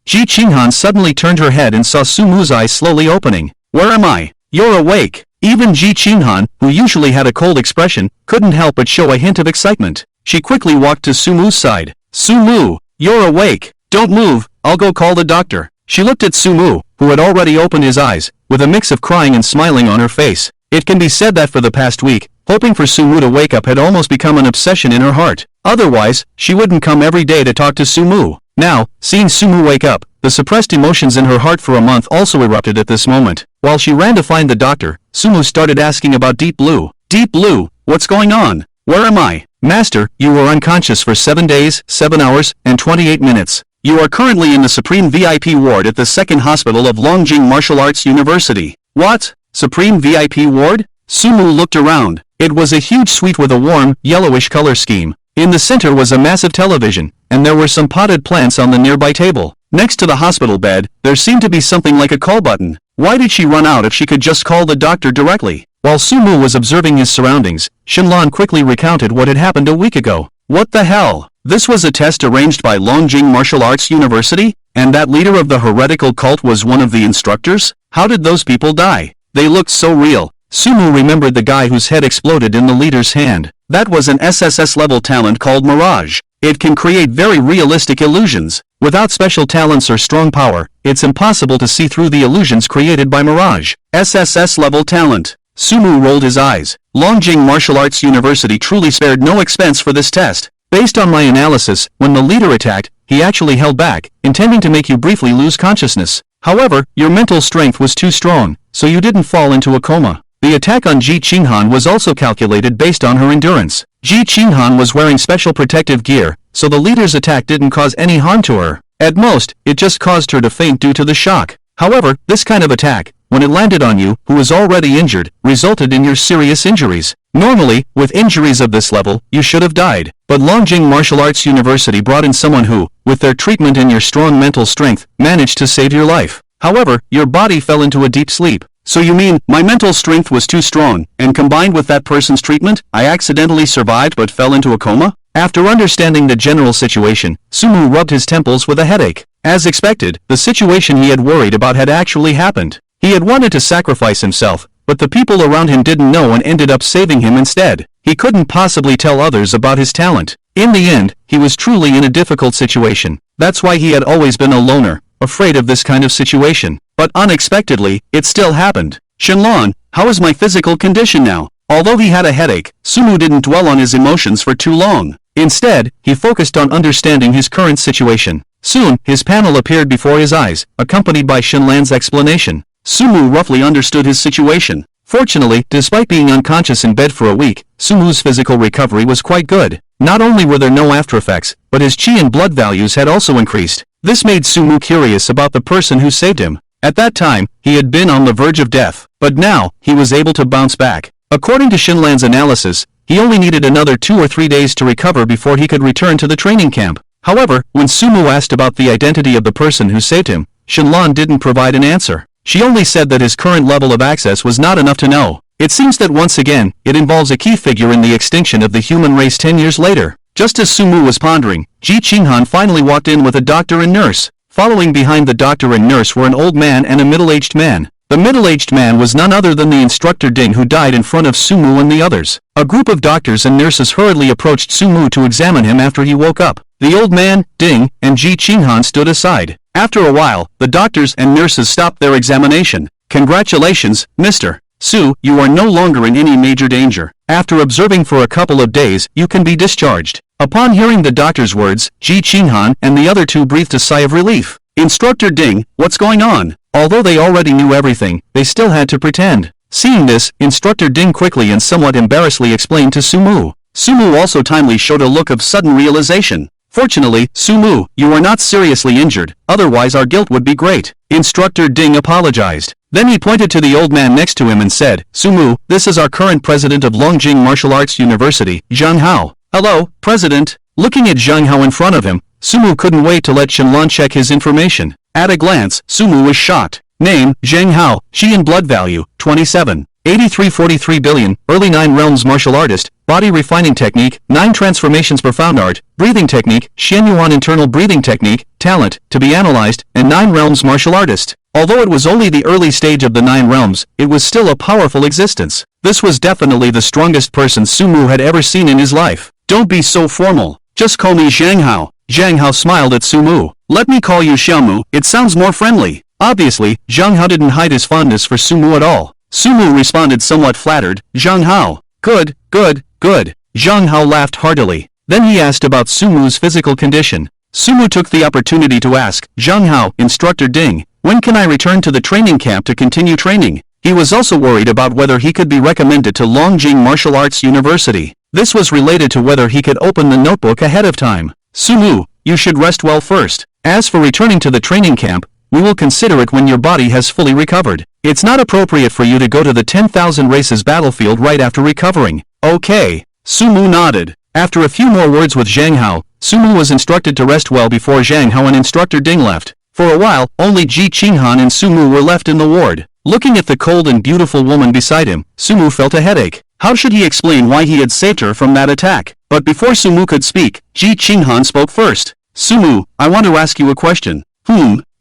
Ji Qinghan suddenly turned her head and saw Sumu's eyes slowly opening. Where am I? You're awake. Even Ji Qinghan, who usually had a cold expression, couldn't help but show a hint of excitement. She quickly walked to Sumu's side. Sumu, you're awake. Don't move, I'll go call the doctor. She looked at Sumu, who had already opened his eyes, with a mix of crying and smiling on her face. It can be said that for the past week, hoping for Sumu to wake up had almost become an obsession in her heart. Otherwise, she wouldn't come every day to talk to Sumu. Now, seeing Sumu wake up, the suppressed emotions in her heart for a month also erupted at this moment. While she ran to find the doctor, Sumu started asking about Deep Blue. Deep Blue, what's going on? Where am I? Master, you were unconscious for 7 days, 7 hours, and 28 minutes. You are currently in the Supreme VIP ward at the 2nd Hospital of Longjing Martial Arts University. What? Supreme VIP ward? Sumu looked around. It was a huge suite with a warm, yellowish color scheme. In the center was a massive television, and there were some potted plants on the nearby table. Next to the hospital bed, there seemed to be something like a call button. Why did she run out if she could just call the doctor directly? While Sumu was observing his surroundings, Shenlong quickly recounted what had happened a week ago. What the hell? This was a test arranged by Longjing Martial Arts University? And that leader of the heretical cult was one of the instructors? How did those people die? They looked so real. Sumu remembered the guy whose head exploded in the leader's hand. That was an SSS-level talent called Mirage. It can create very realistic illusions. Without special talents or strong power, it's impossible to see through the illusions created by Mirage. SSS-level talent. Sumu rolled his eyes. Longjing Martial Arts University truly spared no expense for this test. Based on my analysis, when the leader attacked, he actually held back, intending to make you briefly lose consciousness. However, your mental strength was too strong, so you didn't fall into a coma. The attack on Ji Qinghan was also calculated based on her endurance. Ji Qinghan was wearing special protective gear, so the leader's attack didn't cause any harm to her. At most, it just caused her to faint due to the shock. However, this kind of attack, when it landed on you, who was already injured, resulted in your serious injuries. Normally, with injuries of this level, you should have died. But Longjing Martial Arts University brought in someone who, with their treatment and your strong mental strength, managed to save your life. However, your body fell into a deep sleep. So you mean, my mental strength was too strong, and combined with that person's treatment, I accidentally survived but fell into a coma? After understanding the general situation, Sumu rubbed his temples with a headache. As expected, the situation he had worried about had actually happened. He had wanted to sacrifice himself, but the people around him didn't know and ended up saving him instead. He couldn't possibly tell others about his talent. In the end, he was truly in a difficult situation. That's why he had always been a loner, afraid of this kind of situation. But unexpectedly, it still happened. Shenlong, how is my physical condition now? Although he had a headache, Sumu didn't dwell on his emotions for too long. Instead, he focused on understanding his current situation. Soon, his panel appeared before his eyes, accompanied by Shenlong's explanation. Sumu roughly understood his situation. Fortunately, despite being unconscious in bed for a week, Sumu's physical recovery was quite good. Not only were there no aftereffects, but his chi and blood values had also increased. This made Sumu curious about the person who saved him. At that time, he had been on the verge of death, but now, he was able to bounce back. According to Shenlong's analysis, he only needed another 2 or 3 days to recover before he could return to the training camp. However, when Sumu asked about the identity of the person who saved him, Shenlong didn't provide an answer. She only said that his current level of access was not enough to know. It seems that once again, it involves a key figure in the extinction of the human race 10 years later. Just as Sumu was pondering, Ji Qinghan finally walked in with a doctor and nurse. Following behind the doctor and nurse were an old man and a middle-aged man. The middle-aged man was none other than the instructor Ding, who died in front of Sumu and the others. A group of doctors and nurses hurriedly approached Sumu to examine him after he woke up. The old man, Ding, and Ji Qinghan stood aside. After a while, the doctors and nurses stopped their examination. Congratulations, Mr. Su, you are no longer in any major danger. After observing for a couple of days, you can be discharged. Upon hearing the doctor's words, Ji Qinghan and the other two breathed a sigh of relief. Instructor Ding, what's going on? Although they already knew everything, they still had to pretend. Seeing this, Instructor Ding quickly and somewhat embarrassedly explained to Sumu. Sumu also timely showed a look of sudden realization. Fortunately, Sumu, you are not seriously injured, otherwise our guilt would be great. Instructor Ding apologized. Then he pointed to the old man next to him and said, Sumu, this is our current president of Longjing Martial Arts University, Zhang Hao. Hello, President. Looking at Zhang Hao in front of him, Sumu couldn't wait to let Shenlong check his information. At a glance, Sumu was shocked. Name, Zhang Hao, Xian blood value, 27. 8343 billion, early 9 realms martial artist, body refining technique, 9 transformations profound art, breathing technique, Xianyuan internal breathing technique, talent, to be analyzed, and 9 realms martial artist. Although it was only the early stage of the 9 realms, it was still a powerful existence. This was definitely the strongest person Sumu had ever seen in his life. Don't be so formal. Just call me Zhang Hao. Zhang Hao smiled at Sumu. Let me call you Xiaomu, it sounds more friendly. Obviously, Zhang Hao didn't hide his fondness for Sumu at all. Sumu responded somewhat flattered, Zhang Hao. Good, good, good. Zhang Hao laughed heartily. Then he asked about Sumu's physical condition. Sumu took the opportunity to ask, Zhang Hao, Instructor Ding, when can I return to the training camp to continue training? He was also worried about whether he could be recommended to Longjing Martial Arts University. This was related to whether he could open the notebook ahead of time. Sumu, you should rest well first. As for returning to the training camp, we will consider it when your body has fully recovered. It's not appropriate for you to go to the 10,000 races battlefield right after recovering. Okay. Sumu nodded. After a few more words with Zhang Hao, Sumu was instructed to rest well before Zhang Hao and Instructor Ding left. For a while, only Ji Qinghan and Sumu were left in the ward. Looking at the cold and beautiful woman beside him, Sumu felt a headache. How should he explain why he had saved her from that attack? But before Sumu could speak, Ji Qinghan spoke first. Sumu, I want to ask you a question.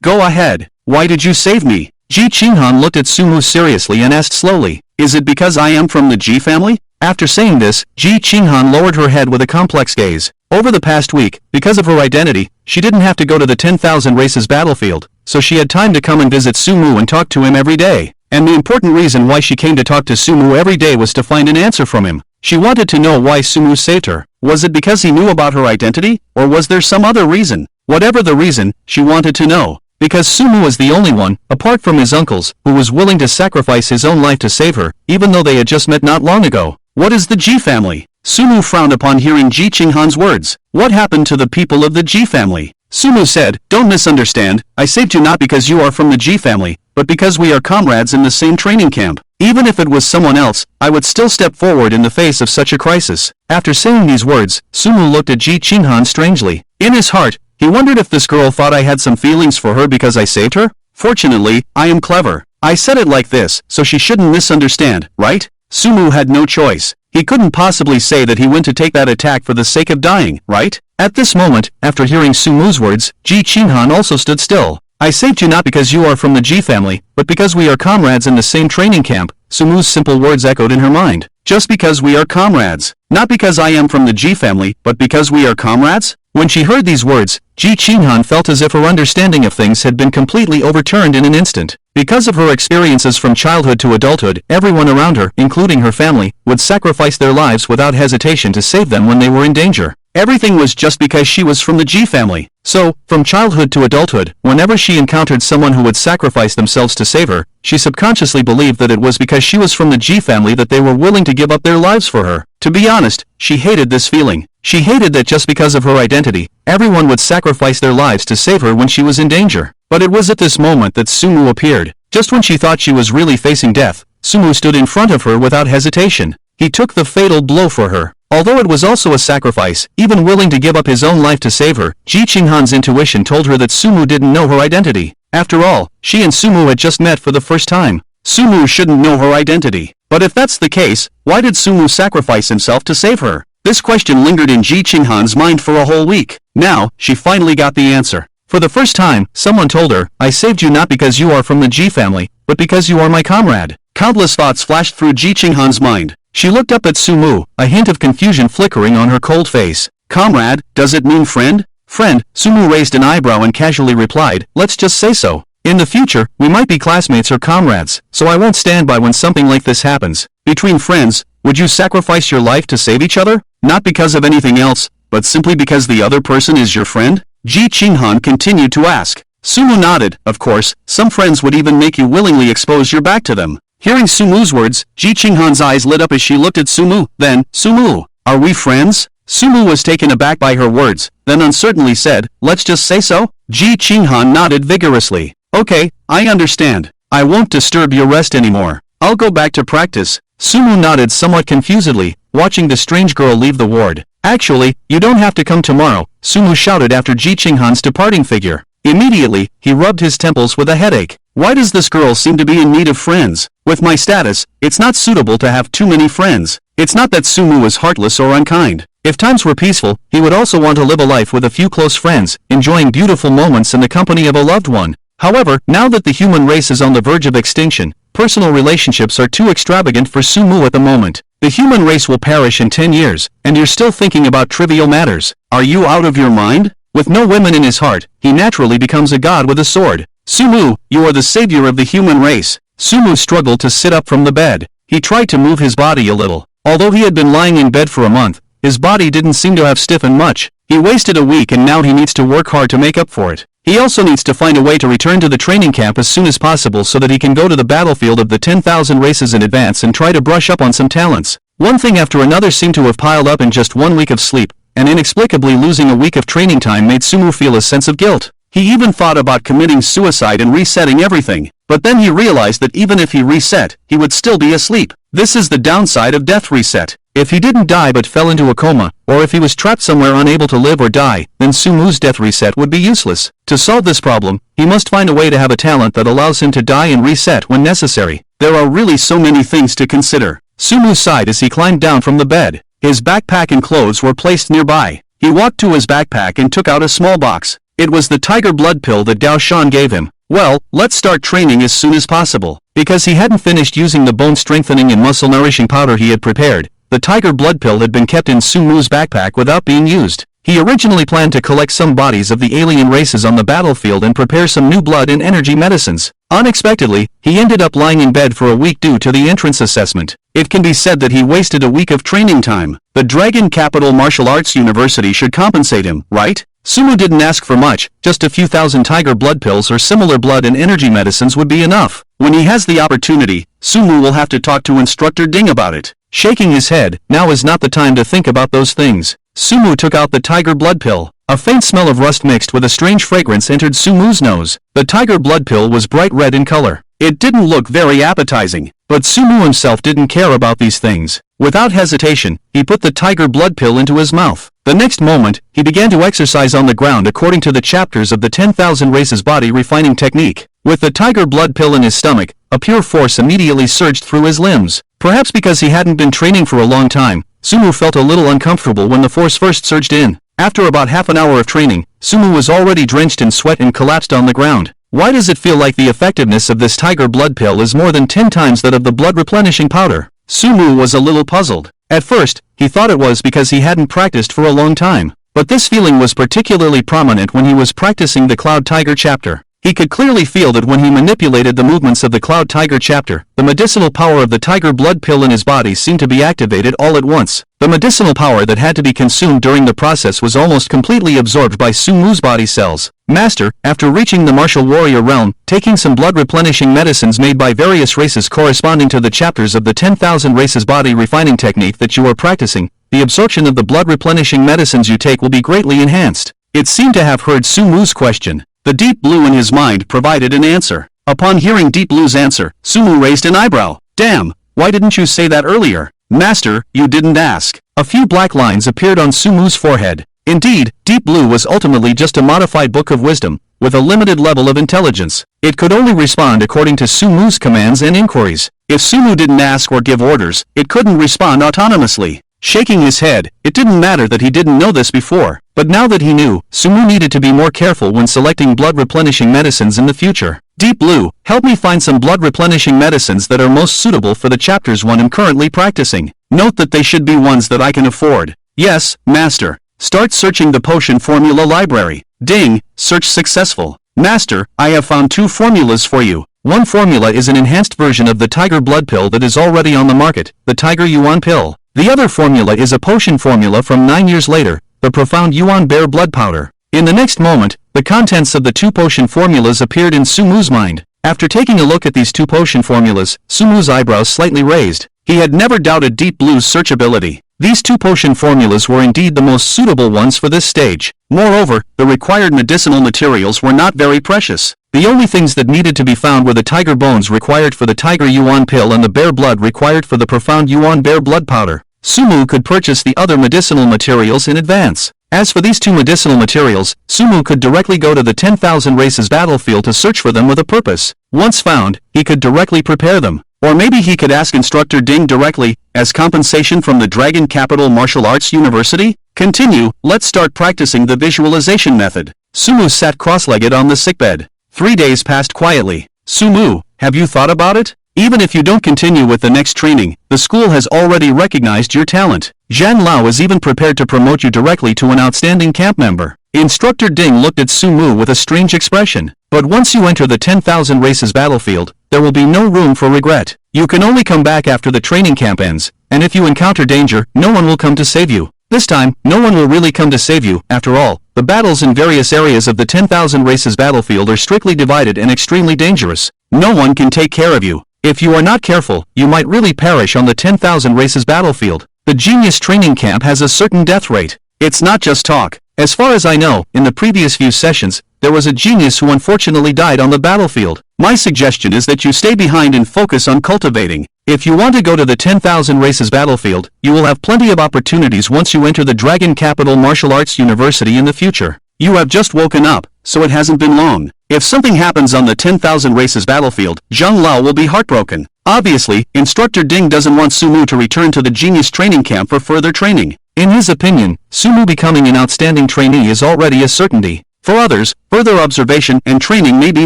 Go ahead. Why did you save me? Ji Qinghan looked at Sumu seriously and asked slowly, is it because I am from the Ji family? After saying this, Ji Qinghan lowered her head with a complex gaze. Over the past week, because of her identity, she didn't have to go to the 10,000 races battlefield, so she had time to come and visit Sumu and talk to him every day. And the important reason why she came to talk to Sumu every day was to find an answer from him. She wanted to know why Sumu saved her. Was it because he knew about her identity, or was there some other reason? Whatever the reason, she wanted to know. Because Sumu was the only one, apart from his uncles, who was willing to sacrifice his own life to save her, even though they had just met not long ago. What is the Ji family? Sumu frowned upon hearing Ji Qinghan's words. What happened to the people of the Ji family? Sumu said, don't misunderstand, I saved you not because you are from the Ji family, but because we are comrades in the same training camp. Even if it was someone else, I would still step forward in the face of such a crisis. After saying these words, Sumu looked at Ji Qinghan strangely. In his heart, he wondered if this girl thought I had some feelings for her because I saved her? Fortunately, I am clever. I said it like this, so she shouldn't misunderstand, right? Sumu had no choice. He couldn't possibly say that he went to take that attack for the sake of dying, right? At this moment, after hearing Sumu's words, Ji Qinghan also stood still. I saved you not because you are from the Ji family, but because we are comrades in the same training camp. Sumu's simple words echoed in her mind. Just because we are comrades. Not because I am from the Ji family, but because we are comrades? When she heard these words, Ji Qinghan felt as if her understanding of things had been completely overturned in an instant. Because of her experiences from childhood to adulthood, everyone around her, including her family, would sacrifice their lives without hesitation to save them when they were in danger. Everything was just because she was from the Ji family. So, from childhood to adulthood, whenever she encountered someone who would sacrifice themselves to save her, she subconsciously believed that it was because she was from the Ji family that they were willing to give up their lives for her. To be honest, she hated this feeling. She hated that just because of her identity, everyone would sacrifice their lives to save her when she was in danger. But it was at this moment that Sumu appeared. Just when she thought she was really facing death, Sumu stood in front of her without hesitation. He took the fatal blow for her. Although it was also a sacrifice, even willing to give up his own life to save her, Ji Qinghan's intuition told her that Sumu didn't know her identity. After all, she and Sumu had just met for the first time. Sumu shouldn't know her identity. But if that's the case, why did Sumu sacrifice himself to save her? This question lingered in Ji Qinghan's mind for a whole week. Now, she finally got the answer. For the first time, someone told her, I saved you not because you are from the Ji family, but because you are my comrade. Countless thoughts flashed through Ji Qinghan's mind. She looked up at Sumu, a hint of confusion flickering on her cold face. Comrade, does it mean friend? Friend, Sumu raised an eyebrow and casually replied, let's just say so. In the future, we might be classmates or comrades, so I won't stand by when something like this happens. Between friends, would you sacrifice your life to save each other? Not because of anything else, but simply because the other person is your friend? Ji Qinghan continued to ask. Sumu nodded. Of course, some friends would even make you willingly expose your back to them. Hearing Sumu's words, Ji Qinghan's eyes lit up as she looked at Sumu. Then, Sumu, are we friends? Sumu was taken aback by her words, then uncertainly said, let's just say so? Ji Qinghan nodded vigorously. Okay, I understand. I won't disturb your rest anymore. I'll go back to practice. Sumu nodded somewhat confusedly, watching the strange girl leave the ward. Actually, you don't have to come tomorrow, Sumu shouted after Ji Qinghan's departing figure. Immediately, he rubbed his temples with a headache. Why does this girl seem to be in need of friends? With my status, it's not suitable to have too many friends. It's not that Sumu is heartless or unkind. If times were peaceful, he would also want to live a life with a few close friends, enjoying beautiful moments in the company of a loved one. However, now that the human race is on the verge of extinction, personal relationships are too extravagant for Sumu at the moment. The human race will perish in 10 years, and you're still thinking about trivial matters. Are you out of your mind? With no women in his heart, he naturally becomes a god with a sword. Sumu, you are the savior of the human race. Sumu struggled to sit up from the bed. He tried to move his body a little. Although he had been lying in bed for a month, his body didn't seem to have stiffened much. He wasted a week and now he needs to work hard to make up for it. He also needs to find a way to return to the training camp as soon as possible so that he can go to the battlefield of the 10,000 races in advance and try to brush up on some talents. One thing after another seemed to have piled up in just 1 week of sleep, and inexplicably losing a week of training time made Sumu feel a sense of guilt. He even thought about committing suicide and resetting everything, but then he realized that even if he reset, he would still be asleep. This is the downside of death reset. If he didn't die but fell into a coma, or if he was trapped somewhere unable to live or die, then Sumu's death reset would be useless. To solve this problem, he must find a way to have a talent that allows him to die and reset when necessary. There are really so many things to consider. Sumu sighed as he climbed down from the bed. His backpack and clothes were placed nearby. He walked to his backpack and took out a small box. It was the tiger blood pill that Dao Shan gave him. Well, let's start training as soon as possible. Because he hadn't finished using the bone strengthening and muscle nourishing powder he had prepared, the tiger blood pill had been kept in Sumu's backpack without being used. He originally planned to collect some bodies of the alien races on the battlefield and prepare some new blood and energy medicines. Unexpectedly, he ended up lying in bed for a week due to the entrance assessment. It can be said that he wasted a week of training time. The Dragon Capital Martial Arts University should compensate him, right? Sumu didn't ask for much, just a few thousand tiger blood pills or similar blood and energy medicines would be enough. When he has the opportunity, Sumu will have to talk to Instructor Ding about it. Shaking his head, now is not the time to think about those things. Sumu took out the tiger blood pill. A faint smell of rust mixed with a strange fragrance entered Sumu's nose. The tiger blood pill was bright red in color. It didn't look very appetizing, but Sumu himself didn't care about these things. Without hesitation, he put the tiger blood pill into his mouth. The next moment, he began to exercise on the ground according to the chapters of the 10,000 races body refining technique. With the tiger blood pill in his stomach, a pure force immediately surged through his limbs. Perhaps because he hadn't been training for a long time, Sumu felt a little uncomfortable when the force first surged in. After about half an hour of training, Sumu was already drenched in sweat and collapsed on the ground. Why does it feel like the effectiveness of this tiger blood pill is more than 10 times that of the blood replenishing powder? Sumu was a little puzzled. At first, he thought it was because he hadn't practiced for a long time. But this feeling was particularly prominent when he was practicing the Cloud Tiger chapter. He could clearly feel that when he manipulated the movements of the Cloud Tiger chapter, the medicinal power of the tiger blood pill in his body seemed to be activated all at once. The medicinal power that had to be consumed during the process was almost completely absorbed by Sumu's body cells. Master, after reaching the martial warrior realm, taking some blood replenishing medicines made by various races corresponding to the chapters of the 10,000 races body refining technique that you are practicing, the absorption of the blood replenishing medicines you take will be greatly enhanced. It seemed to have heard Sumu's question. The deep blue in his mind provided an answer. Upon hearing Deep Blue's answer, Sumu raised an eyebrow. Damn, why didn't you say that earlier? Master, you didn't ask. A few black lines appeared on Sumu's forehead. Indeed, Deep Blue was ultimately just a modified book of wisdom, with a limited level of intelligence. It could only respond according to Sumu's commands and inquiries. If Sumu didn't ask or give orders, it couldn't respond autonomously. Shaking his head, it didn't matter that he didn't know this before, but now that he knew, Sumu needed to be more careful when selecting blood replenishing medicines in the future. Deep Blue, help me find some blood replenishing medicines that are most suitable for the chapters one I'm currently practicing. Note that they should be ones that I can afford. Yes, Master. Start searching the potion formula library. Ding, search successful. Master, I have found 2 formulas for you. One formula is an enhanced version of the tiger blood pill that is already on the market, the Tiger Yuan pill. The other formula is a potion formula from 9 years later, the profound Yuan bear blood powder. In the next moment, the contents of the two potion formulas appeared in Sumu's mind. After taking a look at these two potion formulas, Sumu's eyebrows slightly raised. He had never doubted Deep Blue's search ability. These two potion formulas were indeed the most suitable ones for this stage. Moreover, the required medicinal materials were not very precious. The only things that needed to be found were the tiger bones required for the tiger yuan pill and the bear blood required for the profound yuan bear blood powder. Sumu could purchase the other medicinal materials in advance. As for these two medicinal materials, Sumu could directly go to the 10,000 races battlefield to search for them with a purpose. Once found, he could directly prepare them. Or maybe he could ask Instructor Ding directly, as compensation from the Dragon Capital Martial Arts University? Continue, let's start practicing the visualization method. Sumu sat cross-legged on the sickbed. 3 days passed quietly. Sumu, have you thought about it? Even if you don't continue with the next training, the school has already recognized your talent. Zhan Lao is even prepared to promote you directly to an outstanding camp member. Instructor Ding looked at Sumu with a strange expression. But once you enter the 10,000 races battlefield, there will be no room for regret. You can only come back after the training camp ends, and if you encounter danger, no one will come to save you. This time, no one will really come to save you. After all, the battles in various areas of the 10,000 races battlefield are strictly divided and extremely dangerous. No one can take care of you. If you are not careful, you might really perish on the 10,000 races battlefield. The Genius Training Camp has a certain death rate. It's not just talk. As far as I know, in the previous few sessions, there was a genius who unfortunately died on the battlefield. My suggestion is that you stay behind and focus on cultivating. If you want to go to the 10,000 races battlefield, you will have plenty of opportunities once you enter the Dragon Capital Martial Arts University in the future. You have just woken up, so it hasn't been long. If something happens on the 10,000 races battlefield, Zhang Lao will be heartbroken. Obviously, Instructor Ding doesn't want Sumu to return to the Genius Training Camp for further training. In his opinion, Sumu becoming an outstanding trainee is already a certainty. For others, further observation and training may be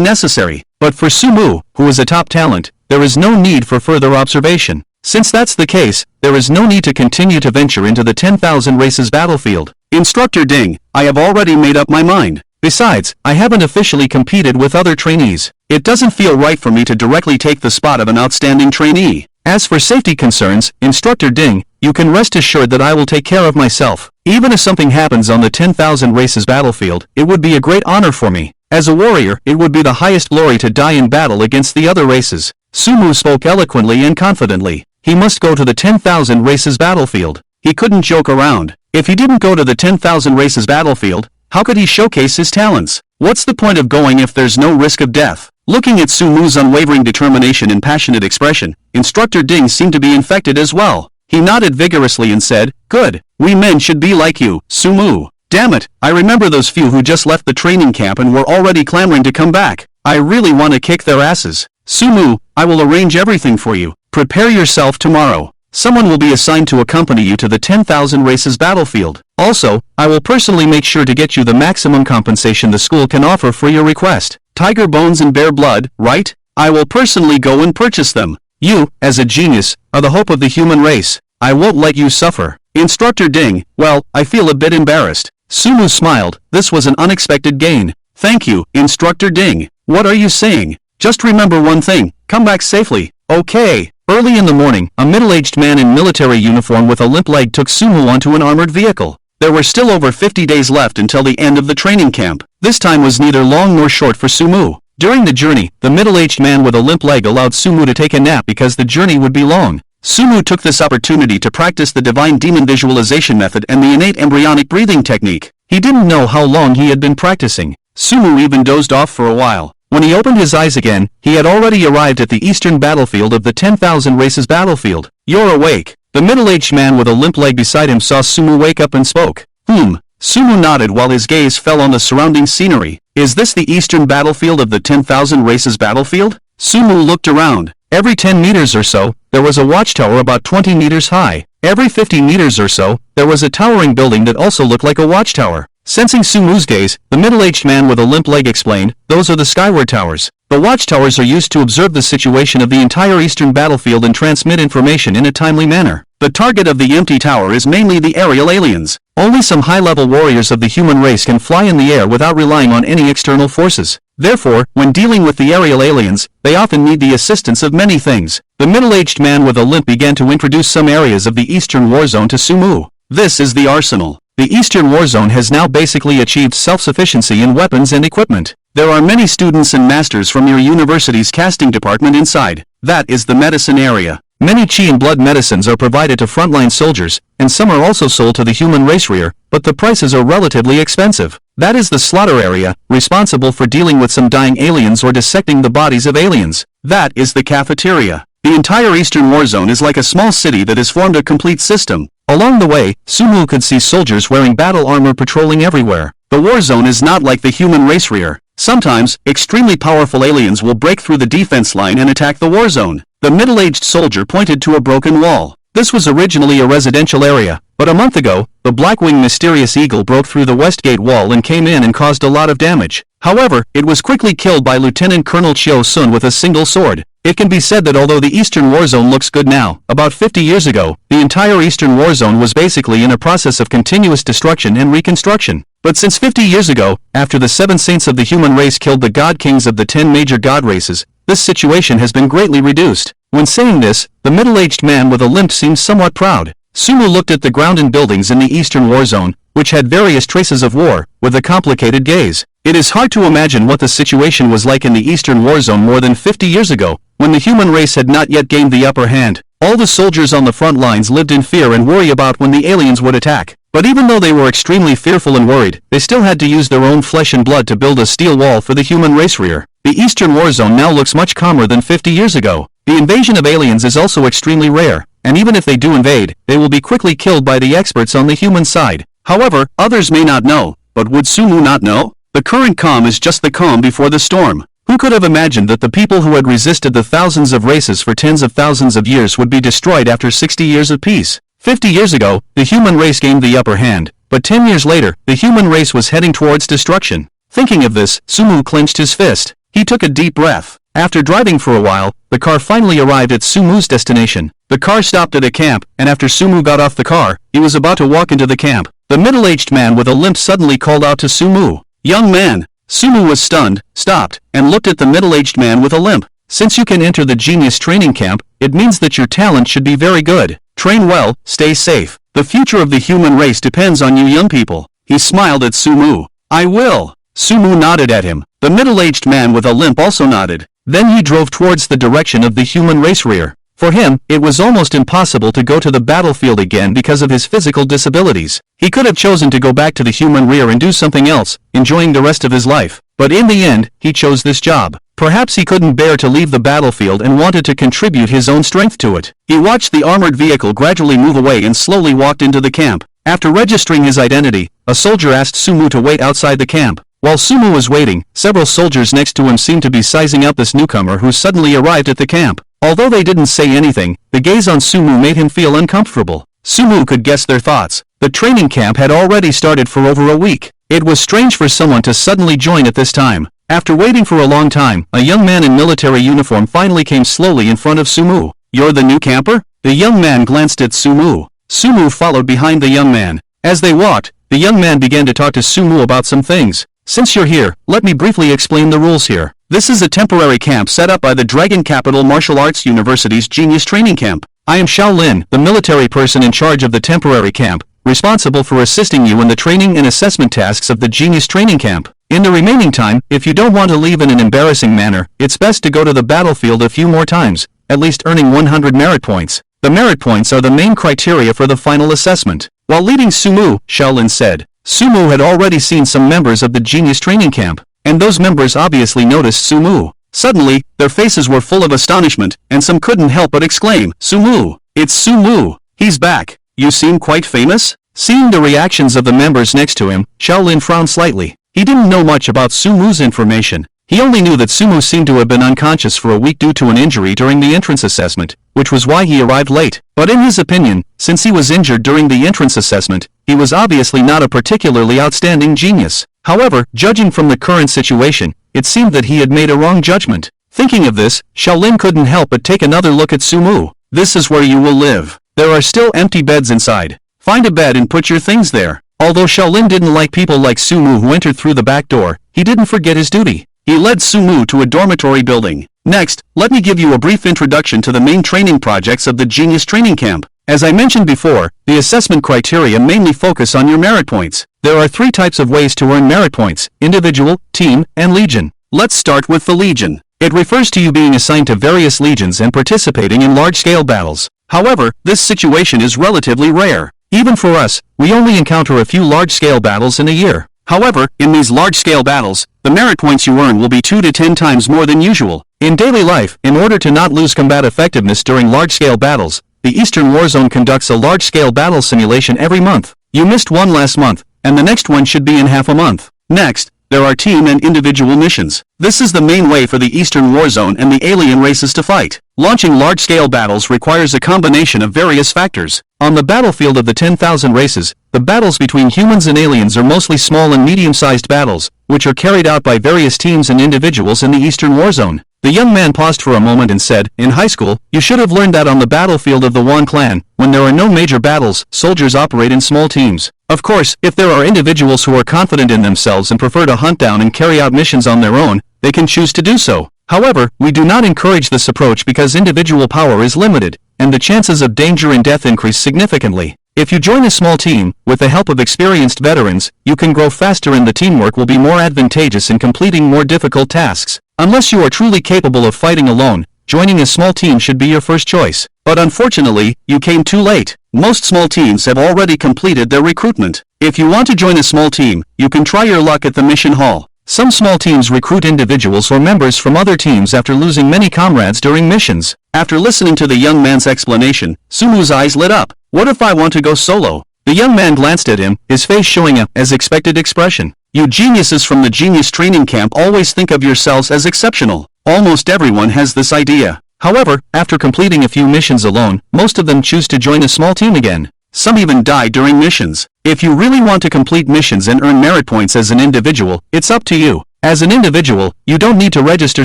necessary. But for Sumu, who is a top talent, there is no need for further observation. Since that's the case, there is no need to continue to venture into the 10,000 races battlefield. Instructor Ding, I have already made up my mind. Besides, I haven't officially competed with other trainees. It doesn't feel right for me to directly take the spot of an outstanding trainee. As for safety concerns, Instructor Ding, you can rest assured that I will take care of myself. Even if something happens on the 10,000 races battlefield, it would be a great honor for me. As a warrior, it would be the highest glory to die in battle against the other races. Sumu spoke eloquently and confidently. He must go to the 10,000 races battlefield. He couldn't joke around. If he didn't go to the 10,000 races battlefield, how could he showcase his talents? What's the point of going if there's no risk of death? Looking at Sumu's unwavering determination and passionate expression, Instructor Ding seemed to be infected as well. He nodded vigorously and said, "Good. We men should be like you, Sumu. Damn it, I remember those few who just left the training camp and were already clamoring to come back. I really want to kick their asses. Sumu, I will arrange everything for you. Prepare yourself tomorrow. Someone will be assigned to accompany you to the 10,000 races battlefield. Also, I will personally make sure to get you the maximum compensation the school can offer for your request. Tiger bones and bear blood, right? I will personally go and purchase them. You, as a genius, are the hope of the human race. I won't let you suffer." Instructor Ding, well, I feel a bit embarrassed. Sumu smiled. This was an unexpected gain. Thank you, Instructor Ding. What are you saying? Just remember one thing, come back safely. Okay. Early in the morning, a middle-aged man in military uniform with a limp leg took Sumu onto an armored vehicle. There were still over 50 days left until the end of the training camp. This time was neither long nor short for Sumu. During the journey, the middle-aged man with a limp leg allowed Sumu to take a nap because the journey would be long. Sumu took this opportunity to practice the divine demon visualization method and the innate embryonic breathing technique. He didn't know how long he had been practicing. Sumu even dozed off for a while. When he opened his eyes again, he had already arrived at the eastern battlefield of the 10,000 races battlefield. "You're awake." The middle-aged man with a limp leg beside him saw Sumu wake up and spoke. Sumu nodded while his gaze fell on the surrounding scenery. "Is this the eastern battlefield of the 10,000 races battlefield?" Sumu looked around. Every 10 meters or so, there was a watchtower about 20 meters high. Every 50 meters or so, there was a towering building that also looked like a watchtower. Sensing Sumu's gaze, the middle-aged man with a limp leg explained, "Those are the skyward towers. The watchtowers are used to observe the situation of the entire eastern battlefield and transmit information in a timely manner. The target of the empty tower is mainly the aerial aliens. Only some high-level warriors of the human race can fly in the air without relying on any external forces. Therefore, when dealing with the aerial aliens, they often need the assistance of many things." The middle-aged man with a limp began to introduce some areas of the eastern war zone to Sumu. "This is the arsenal. The Eastern War Zone has now basically achieved self-sufficiency in weapons and equipment. There are many students and masters from your university's casting department inside. That is the medicine area. Many chi and blood medicines are provided to frontline soldiers, and some are also sold to the human race rear, but the prices are relatively expensive. That is the slaughter area, responsible for dealing with some dying aliens or dissecting the bodies of aliens. That is the cafeteria. The entire Eastern War Zone is like a small city that has formed a complete system. Along the way, Sumu could see soldiers wearing battle armor patrolling everywhere. The war zone is not like the human race rear. Sometimes, extremely powerful aliens will break through the defense line and attack the war zone. The middle-aged soldier pointed to a broken wall. This was originally a residential area, but a month ago, the Blackwing Mysterious Eagle broke through the west gate wall and came in and caused a lot of damage. However, it was quickly killed by Lieutenant Colonel Chio Sun with a single sword. It can be said that although the Eastern War Zone looks good now, about 50 years ago, the entire Eastern War Zone was basically in a process of continuous destruction and reconstruction. But since 50 years ago, after the 7 saints of the human race killed the god kings of the 10 major god races, this situation has been greatly reduced. When saying this, the middle-aged man with a limp seemed somewhat proud. Sumu looked at the ground and buildings in the Eastern War Zone, which had various traces of war, with a complicated gaze. It is hard to imagine what the situation was like in the Eastern War Zone more than 50 years ago, when the human race had not yet gained the upper hand. All the soldiers on the front lines lived in fear and worry about when the aliens would attack. But even though they were extremely fearful and worried, they still had to use their own flesh and blood to build a steel wall for the human race rear. The Eastern War Zone now looks much calmer than 50 years ago. The invasion of aliens is also extremely rare, and even if they do invade, they will be quickly killed by the experts on the human side. However, others may not know, but would Sumu not know? The current calm is just the calm before the storm. Who could have imagined that the people who had resisted the thousands of races for tens of thousands of years would be destroyed after 60 years of peace? 50 years ago, the human race gained the upper hand, but 10 years later, the human race was heading towards destruction. Thinking of this, Sumu clenched his fist. He took a deep breath. After driving for a while, the car finally arrived at Sumu's destination. The car stopped at a camp, and after Sumu got off the car, he was about to walk into the camp. The middle-aged man with a limp suddenly called out to Sumu. "Young man!" Sumu was stunned, stopped, and looked at the middle-aged man with a limp. "Since you can enter the genius training camp, it means that your talent should be very good. Train well, stay safe. The future of the human race depends on you young people." He smiled at Sumu. "I will." Sumu nodded at him. The middle-aged man with a limp also nodded. Then he drove towards the direction of the human race rear. For him, it was almost impossible to go to the battlefield again because of his physical disabilities. He could have chosen to go back to the human rear and do something else, enjoying the rest of his life. But in the end, he chose this job. Perhaps he couldn't bear to leave the battlefield and wanted to contribute his own strength to it. He watched the armored vehicle gradually move away and slowly walked into the camp. After registering his identity, a soldier asked Sumu to wait outside the camp. While Sumu was waiting, several soldiers next to him seemed to be sizing up this newcomer who suddenly arrived at the camp. Although they didn't say anything, the gaze on Sumu made him feel uncomfortable. Sumu could guess their thoughts. The training camp had already started for over a week. It was strange for someone to suddenly join at this time. After waiting for a long time, a young man in military uniform finally came slowly in front of Sumu. "You're the new camper?" The young man glanced at Sumu. Sumu followed behind the young man. As they walked, the young man began to talk to Sumu about some things. "Since you're here, let me briefly explain the rules here. This is a temporary camp set up by the Dragon Capital Martial Arts University's Genius Training Camp. I am Shaolin, the military person in charge of the temporary camp, responsible for assisting you in the training and assessment tasks of the Genius Training Camp. In the remaining time, if you don't want to leave in an embarrassing manner, it's best to go to the battlefield a few more times, at least earning 100 merit points. The merit points are the main criteria for the final assessment." While leading Sumu, Shaolin said. Sumu had already seen some members of the Genius Training Camp, and those members obviously noticed Sumu. Suddenly, their faces were full of astonishment, and some couldn't help but exclaim, "Sumu! It's Sumu! He's back! You seem quite famous?" Seeing the reactions of the members next to him, Shaolin frowned slightly. He didn't know much about Sumu's information. He only knew that Sumu seemed to have been unconscious for a week due to an injury during the entrance assessment, which was why he arrived late. But in his opinion, since he was injured during the entrance assessment, he was obviously not a particularly outstanding genius. However, judging from the current situation, it seemed that he had made a wrong judgment. Thinking of this, Shaolin couldn't help but take another look at Sumu. "This is where you will live. There are still empty beds inside. Find a bed and put your things there." Although Shaolin didn't like people like Sumu who entered through the back door, he didn't forget his duty. He led Sumu to a dormitory building. "Next, let me give you a brief introduction to the main training projects of the Genius Training Camp. As I mentioned before, the assessment criteria mainly focus on your merit points. There are 3 types of ways to earn merit points: individual, team, and legion. Let's start with the legion. It refers to you being assigned to various legions and participating in large-scale battles. However, this situation is relatively rare. Even for us, we only encounter a few large-scale battles in a year. However, in these large-scale battles, the merit points you earn will be 2 to 10 times more than usual. In daily life, in order to not lose combat effectiveness during large-scale battles, the Eastern Warzone conducts a large-scale battle simulation every month. You missed one last month, and the next one should be in half a month. Next, there are team and individual missions. This is the main way for the Eastern Warzone and the alien races to fight. Launching large-scale battles requires a combination of various factors. On the battlefield of the 10,000 races, the battles between humans and aliens are mostly small and medium-sized battles, which are carried out by various teams and individuals in the Eastern Warzone. The young man paused for a moment and said, "In high school, you should have learned that on the battlefield of the Wan clan, when there are no major battles, soldiers operate in small teams. Of course, if there are individuals who are confident in themselves and prefer to hunt down and carry out missions on their own, they can choose to do so. However, we do not encourage this approach because individual power is limited, and the chances of danger and death increase significantly. If you join a small team, with the help of experienced veterans, you can grow faster and the teamwork will be more advantageous in completing more difficult tasks. Unless you are truly capable of fighting alone, joining a small team should be your first choice. But unfortunately, you came too late. Most small teams have already completed their recruitment. If you want to join a small team, you can try your luck at the mission hall. Some small teams recruit individuals or members from other teams after losing many comrades during missions. After listening to the young man's explanation, Sumu's eyes lit up. What if I want to go solo? The young man glanced at him, his face showing a, as expected expression. You geniuses from the genius training camp always think of yourselves as exceptional. Almost everyone has this idea. However, after completing a few missions alone, most of them choose to join a small team again. Some even die during missions. If you really want to complete missions and earn merit points as an individual, it's up to you. As an individual, you don't need to register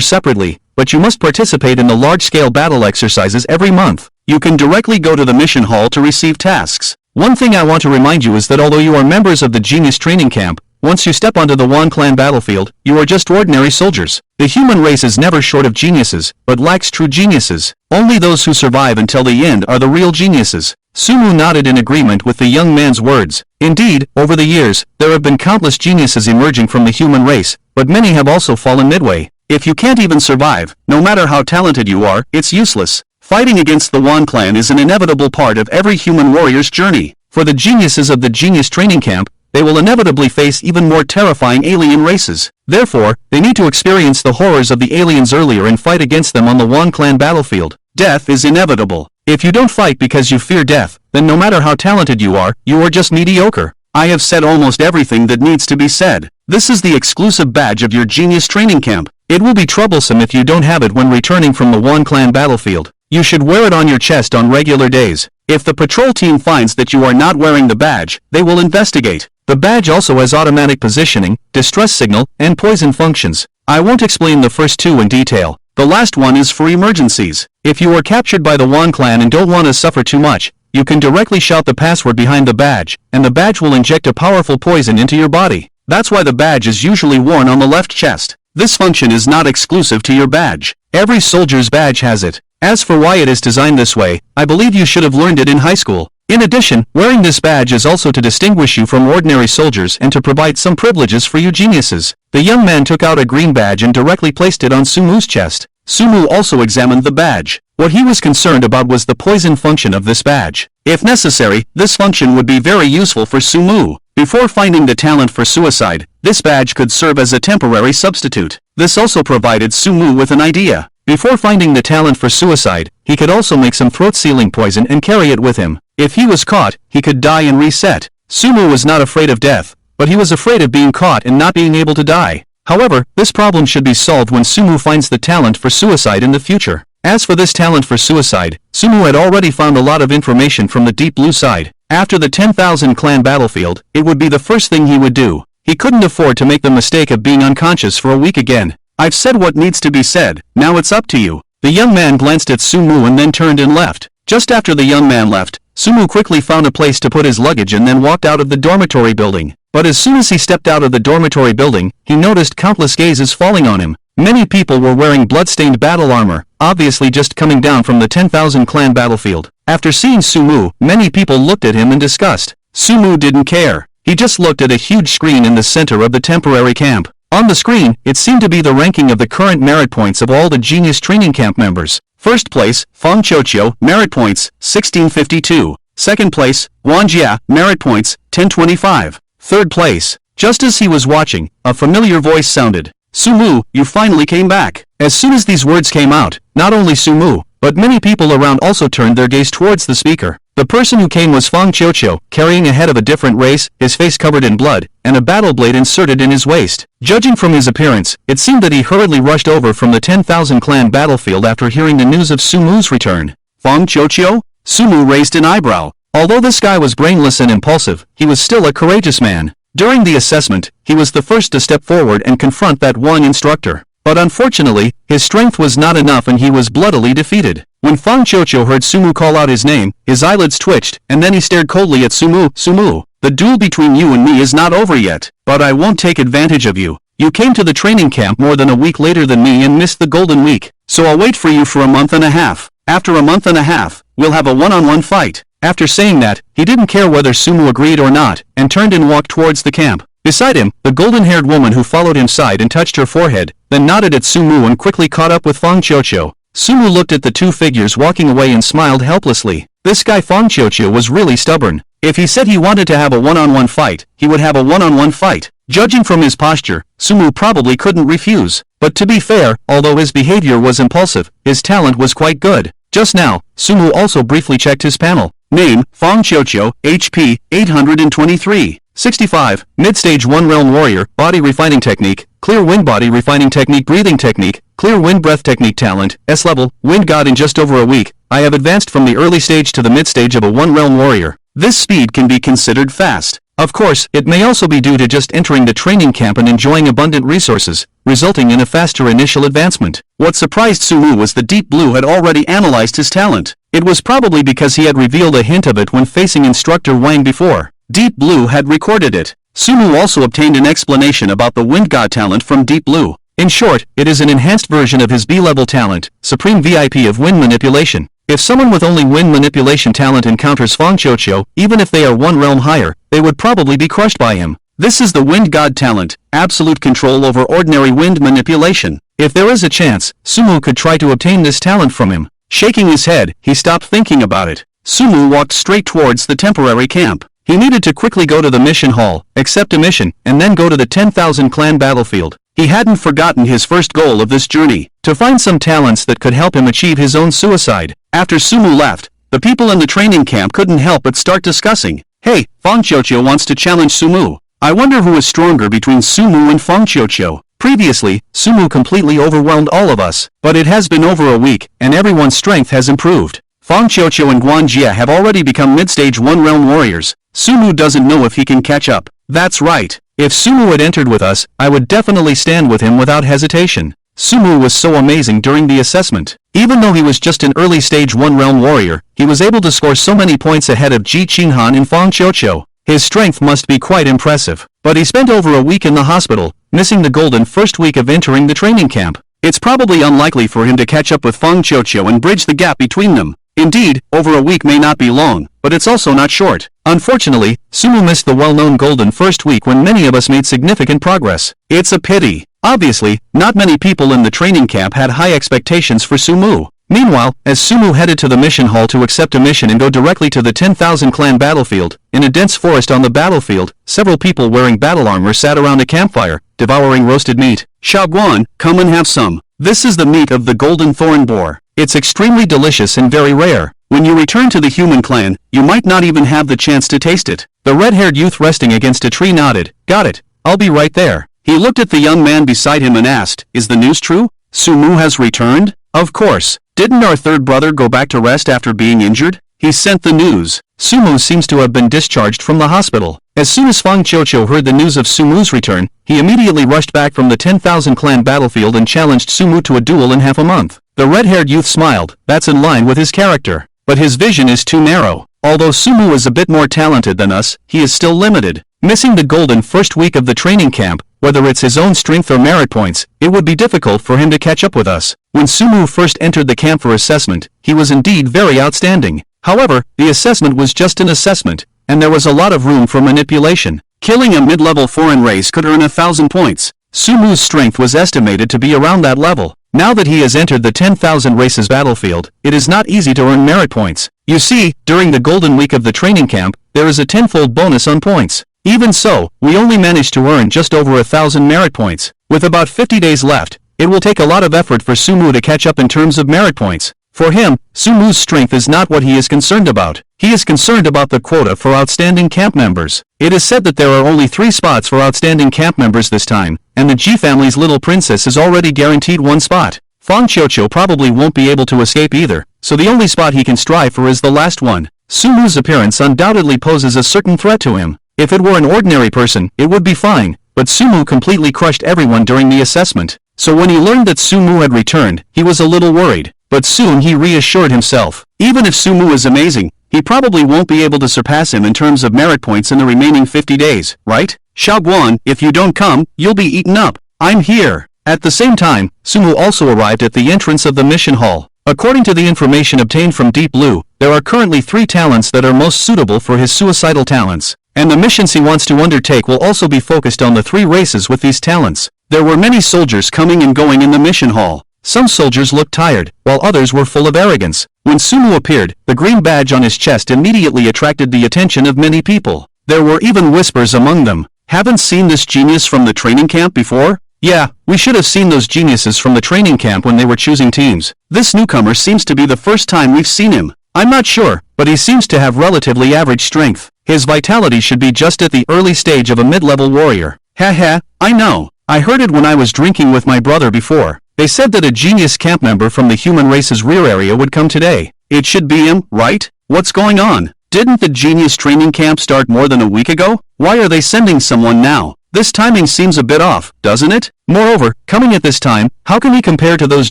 separately, but you must participate in the large-scale battle exercises every month. You can directly go to the mission hall to receive tasks. One thing I want to remind you is that although you are members of the Genius Training Camp, once you step onto the Wan clan battlefield, you are just ordinary soldiers. The human race is never short of geniuses, but lacks true geniuses. Only those who survive until the end are the real geniuses. Sumu nodded in agreement with the young man's words. Indeed, over the years, there have been countless geniuses emerging from the human race, but many have also fallen midway. If you can't even survive, no matter how talented you are, it's useless. Fighting against the Wan clan is an inevitable part of every human warrior's journey. For the geniuses of the Genius Training Camp, they will inevitably face even more terrifying alien races. Therefore, they need to experience the horrors of the aliens earlier and fight against them on the Wan clan battlefield. Death is inevitable. If you don't fight because you fear death, then no matter how talented you are just mediocre. I have said almost everything that needs to be said. This is the exclusive badge of your Genius Training Camp. It will be troublesome if you don't have it when returning from the Wan clan battlefield. You should wear it on your chest on regular days. If the patrol team finds that you are not wearing the badge, they will investigate. The badge also has automatic positioning, distress signal, and poison functions. I won't explain the first two in detail. The last one is for emergencies. If you are captured by the Wan clan and don't want to suffer too much, you can directly shout the password behind the badge, and the badge will inject a powerful poison into your body. That's why the badge is usually worn on the left chest. This function is not exclusive to your badge. Every soldier's badge has it. As for why it is designed this way, I believe you should have learned it in high school. In addition, wearing this badge is also to distinguish you from ordinary soldiers and to provide some privileges for you geniuses. The young man took out a green badge and directly placed it on Sumu's chest. Sumu also examined the badge. What he was concerned about was the poison function of this badge. If necessary, this function would be very useful for Sumu. Before finding the talent for suicide, this badge could serve as a temporary substitute. This also provided Sumu with an idea. Before finding the talent for suicide, he could also make some throat-sealing poison and carry it with him. If he was caught, he could die and reset. Sumu was not afraid of death, but he was afraid of being caught and not being able to die. However, this problem should be solved when Sumu finds the talent for suicide in the future. As for this talent for suicide, Sumu had already found a lot of information from the Deep Blue side. After the 10,000 clan battlefield, it would be the first thing he would do. He couldn't afford to make the mistake of being unconscious for a week again. I've said what needs to be said, now it's up to you. The young man glanced at Sumu and then turned and left. Just after the young man left, Sumu quickly found a place to put his luggage and then walked out of the dormitory building. But as soon as he stepped out of the dormitory building, he noticed countless gazes falling on him. Many people were wearing blood-stained battle armor, obviously just coming down from the 10,000 clan battlefield. After seeing Sumu, many people looked at him in disgust. Sumu didn't care. He just looked at a huge screen in the center of the temporary camp. On the screen, it seemed to be the ranking of the current merit points of all the Genius Training Camp members. First place, Feng Qiuqiu, merit points, 1652. Second place, Wang Jia, merit points, 1025. Third place. Just as he was watching, a familiar voice sounded. Sumu, you finally came back. As soon as these words came out, not only Sumu, but many people around also turned their gaze towards the speaker. The person who came was Feng Qiuqiu, carrying a head of a different race, his face covered in blood, and a battle blade inserted in his waist. Judging from his appearance, it seemed that he hurriedly rushed over from the 10,000 clan battlefield after hearing the news of Sumu's return. Feng Qiuqiu? Sumu raised an eyebrow. Although this guy was brainless and impulsive, he was still a courageous man. During the assessment, he was the first to step forward and confront that Wang instructor. But unfortunately, his strength was not enough and he was bloodily defeated. When Feng Qiuqiu heard Sumu call out his name, his eyelids twitched, and then he stared coldly at Sumu. Sumu, the duel between you and me is not over yet, but I won't take advantage of you. You came to the training camp more than a week later than me and missed the golden week, so I'll wait for you for a month and a half. After a month and a half, we'll have a one-on-one fight. After saying that, he didn't care whether Sumu agreed or not, and turned and walked towards the camp. Beside him, the golden-haired woman who followed him sighed and touched her forehead, then nodded at Sumu and quickly caught up with Feng Qiuqiu. Sumu looked at the two figures walking away and smiled helplessly. This guy Feng Qiuqiu was really stubborn. If he said he wanted to have a one-on-one fight, he would have a one-on-one fight. Judging from his posture, Sumu probably couldn't refuse. But to be fair, although his behavior was impulsive, his talent was quite good. Just now, Sumu also briefly checked his panel. Name, Feng Qiuqiu, HP, 823. 65. Mid-stage 1 realm warrior, body refining technique, clear wind body refining technique breathing technique, clear wind breath technique talent, S level, wind god in just over a week. I have advanced from the early stage to the mid-stage of a 1 realm warrior. This speed can be considered fast. Of course, it may also be due to just entering the training camp and enjoying abundant resources, resulting in a faster initial advancement. What surprised Sumu was that Deep Blue had already analyzed his talent. It was probably because he had revealed a hint of it when facing instructor Wang before. Deep Blue had recorded it. Sumu also obtained an explanation about the Wind God talent from Deep Blue. In short, it is an enhanced version of his B-level talent, Supreme VIP of Wind Manipulation. If someone with only wind manipulation talent encounters Feng Qiuqiu, even if they are one realm higher, they would probably be crushed by him. This is the Wind God talent, absolute control over ordinary wind manipulation. If there is a chance, Sumu could try to obtain this talent from him. Shaking his head, he stopped thinking about it. Sumu walked straight towards the temporary camp. He needed to quickly go to the mission hall, accept a mission, and then go to the 10,000 clan battlefield. He hadn't forgotten his first goal of this journey, to find some talents that could help him achieve his own suicide. After Sumu left, the people in the training camp couldn't help but start discussing. Hey, Feng Qiuqiu wants to challenge Sumu. I wonder who is stronger between Sumu and Feng Qiuqiu. Previously, Sumu completely overwhelmed all of us, but it has been over a week, and everyone's strength has improved. Feng Qiuqiu and Guan Jia have already become mid-stage 1 realm warriors. Sumu doesn't know if he can catch up. That's right. If Sumu had entered with us, I would definitely stand with him without hesitation. Sumu was so amazing during the assessment. Even though he was just an early stage 1 realm warrior, he was able to score so many points ahead of Ji Qinghan and Feng Qiuqiu. His strength must be quite impressive. But he spent over a week in the hospital, missing the golden first week of entering the training camp. It's probably unlikely for him to catch up with Feng Qiuqiu and bridge the gap between them. Indeed, over a week may not be long, but it's also not short. Unfortunately, Sumu missed the well-known golden first week when many of us made significant progress. It's a pity. Obviously, not many people in the training camp had high expectations for Sumu. Meanwhile, as Sumu headed to the mission hall to accept a mission and go directly to the 10,000 clan battlefield, in a dense forest on the battlefield, several people wearing battle armor sat around a campfire, devouring roasted meat. Xiaoguan, come and have some. This is the meat of the golden thorn boar. It's extremely delicious and very rare. When you return to the human clan, you might not even have the chance to taste it. The red-haired youth resting against a tree nodded. Got it. I'll be right there. He looked at the young man beside him and asked, is the news true? Sumu has returned? Of course. Didn't our third brother go back to rest after being injured? He sent the news. Sumu seems to have been discharged from the hospital. As soon as Feng Qiuqiu heard the news of Sumu's return, he immediately rushed back from the 10,000 clan battlefield and challenged Sumu to a duel in half a month. The red-haired youth smiled. That's in line with his character. But his vision is too narrow. Although Sumu is a bit more talented than us, he is still limited. Missing the golden first week of the training camp, whether it's his own strength or merit points, it would be difficult for him to catch up with us. When Sumu first entered the camp for assessment, he was indeed very outstanding. However, the assessment was just an assessment, and there was a lot of room for manipulation. Killing a mid-level foreign race could earn 1,000 points. Sumu's strength was estimated to be around that level. Now that he has entered the 10,000 races battlefield, it is not easy to earn merit points. You see, during the golden week of the training camp, there is a tenfold bonus on points. Even so, we only managed to earn just over 1,000 merit points. With about 50 days left, it will take a lot of effort for Sumu to catch up in terms of merit points. For him, Sumu's strength is not what he is concerned about. He is concerned about the quota for outstanding camp members. It is said that there are only 3 spots for outstanding camp members this time, and the G family's little princess is already guaranteed 1 spot. Fang Qiuqiu probably won't be able to escape either, so the only spot he can strive for is the last one. Sumu's appearance undoubtedly poses a certain threat to him. If it were an ordinary person, it would be fine, but Sumu completely crushed everyone during the assessment. So when he learned that Sumu had returned, he was a little worried. But soon he reassured himself. Even if Sumu is amazing, he probably won't be able to surpass him in terms of merit points in the remaining 50 days, right? Xiaoguan, if you don't come, you'll be eaten up. I'm here. At the same time, Sumu also arrived at the entrance of the mission hall. According to the information obtained from Deep Blue, there are currently 3 talents that are most suitable for his suicidal talents. And the missions he wants to undertake will also be focused on the 3 races with these talents. There were many soldiers coming and going in the mission hall. Some soldiers looked tired, while others were full of arrogance. When Sumu appeared, the green badge on his chest immediately attracted the attention of many people. There were even whispers among them. Haven't seen this genius from the training camp before? Yeah, we should have seen those geniuses from the training camp when they were choosing teams. This newcomer seems to be the first time we've seen him. I'm not sure, but he seems to have relatively average strength. His vitality should be just at the early stage of a mid-level warrior. Haha, I know. I heard it when I was drinking with my brother before. They said that a genius camp member from the human race's rear area would come today. It should be him, right? What's going on? Didn't the genius training camp start more than a week ago? Why are they sending someone now? This timing seems a bit off, doesn't it? Moreover, coming at this time, how can he compare to those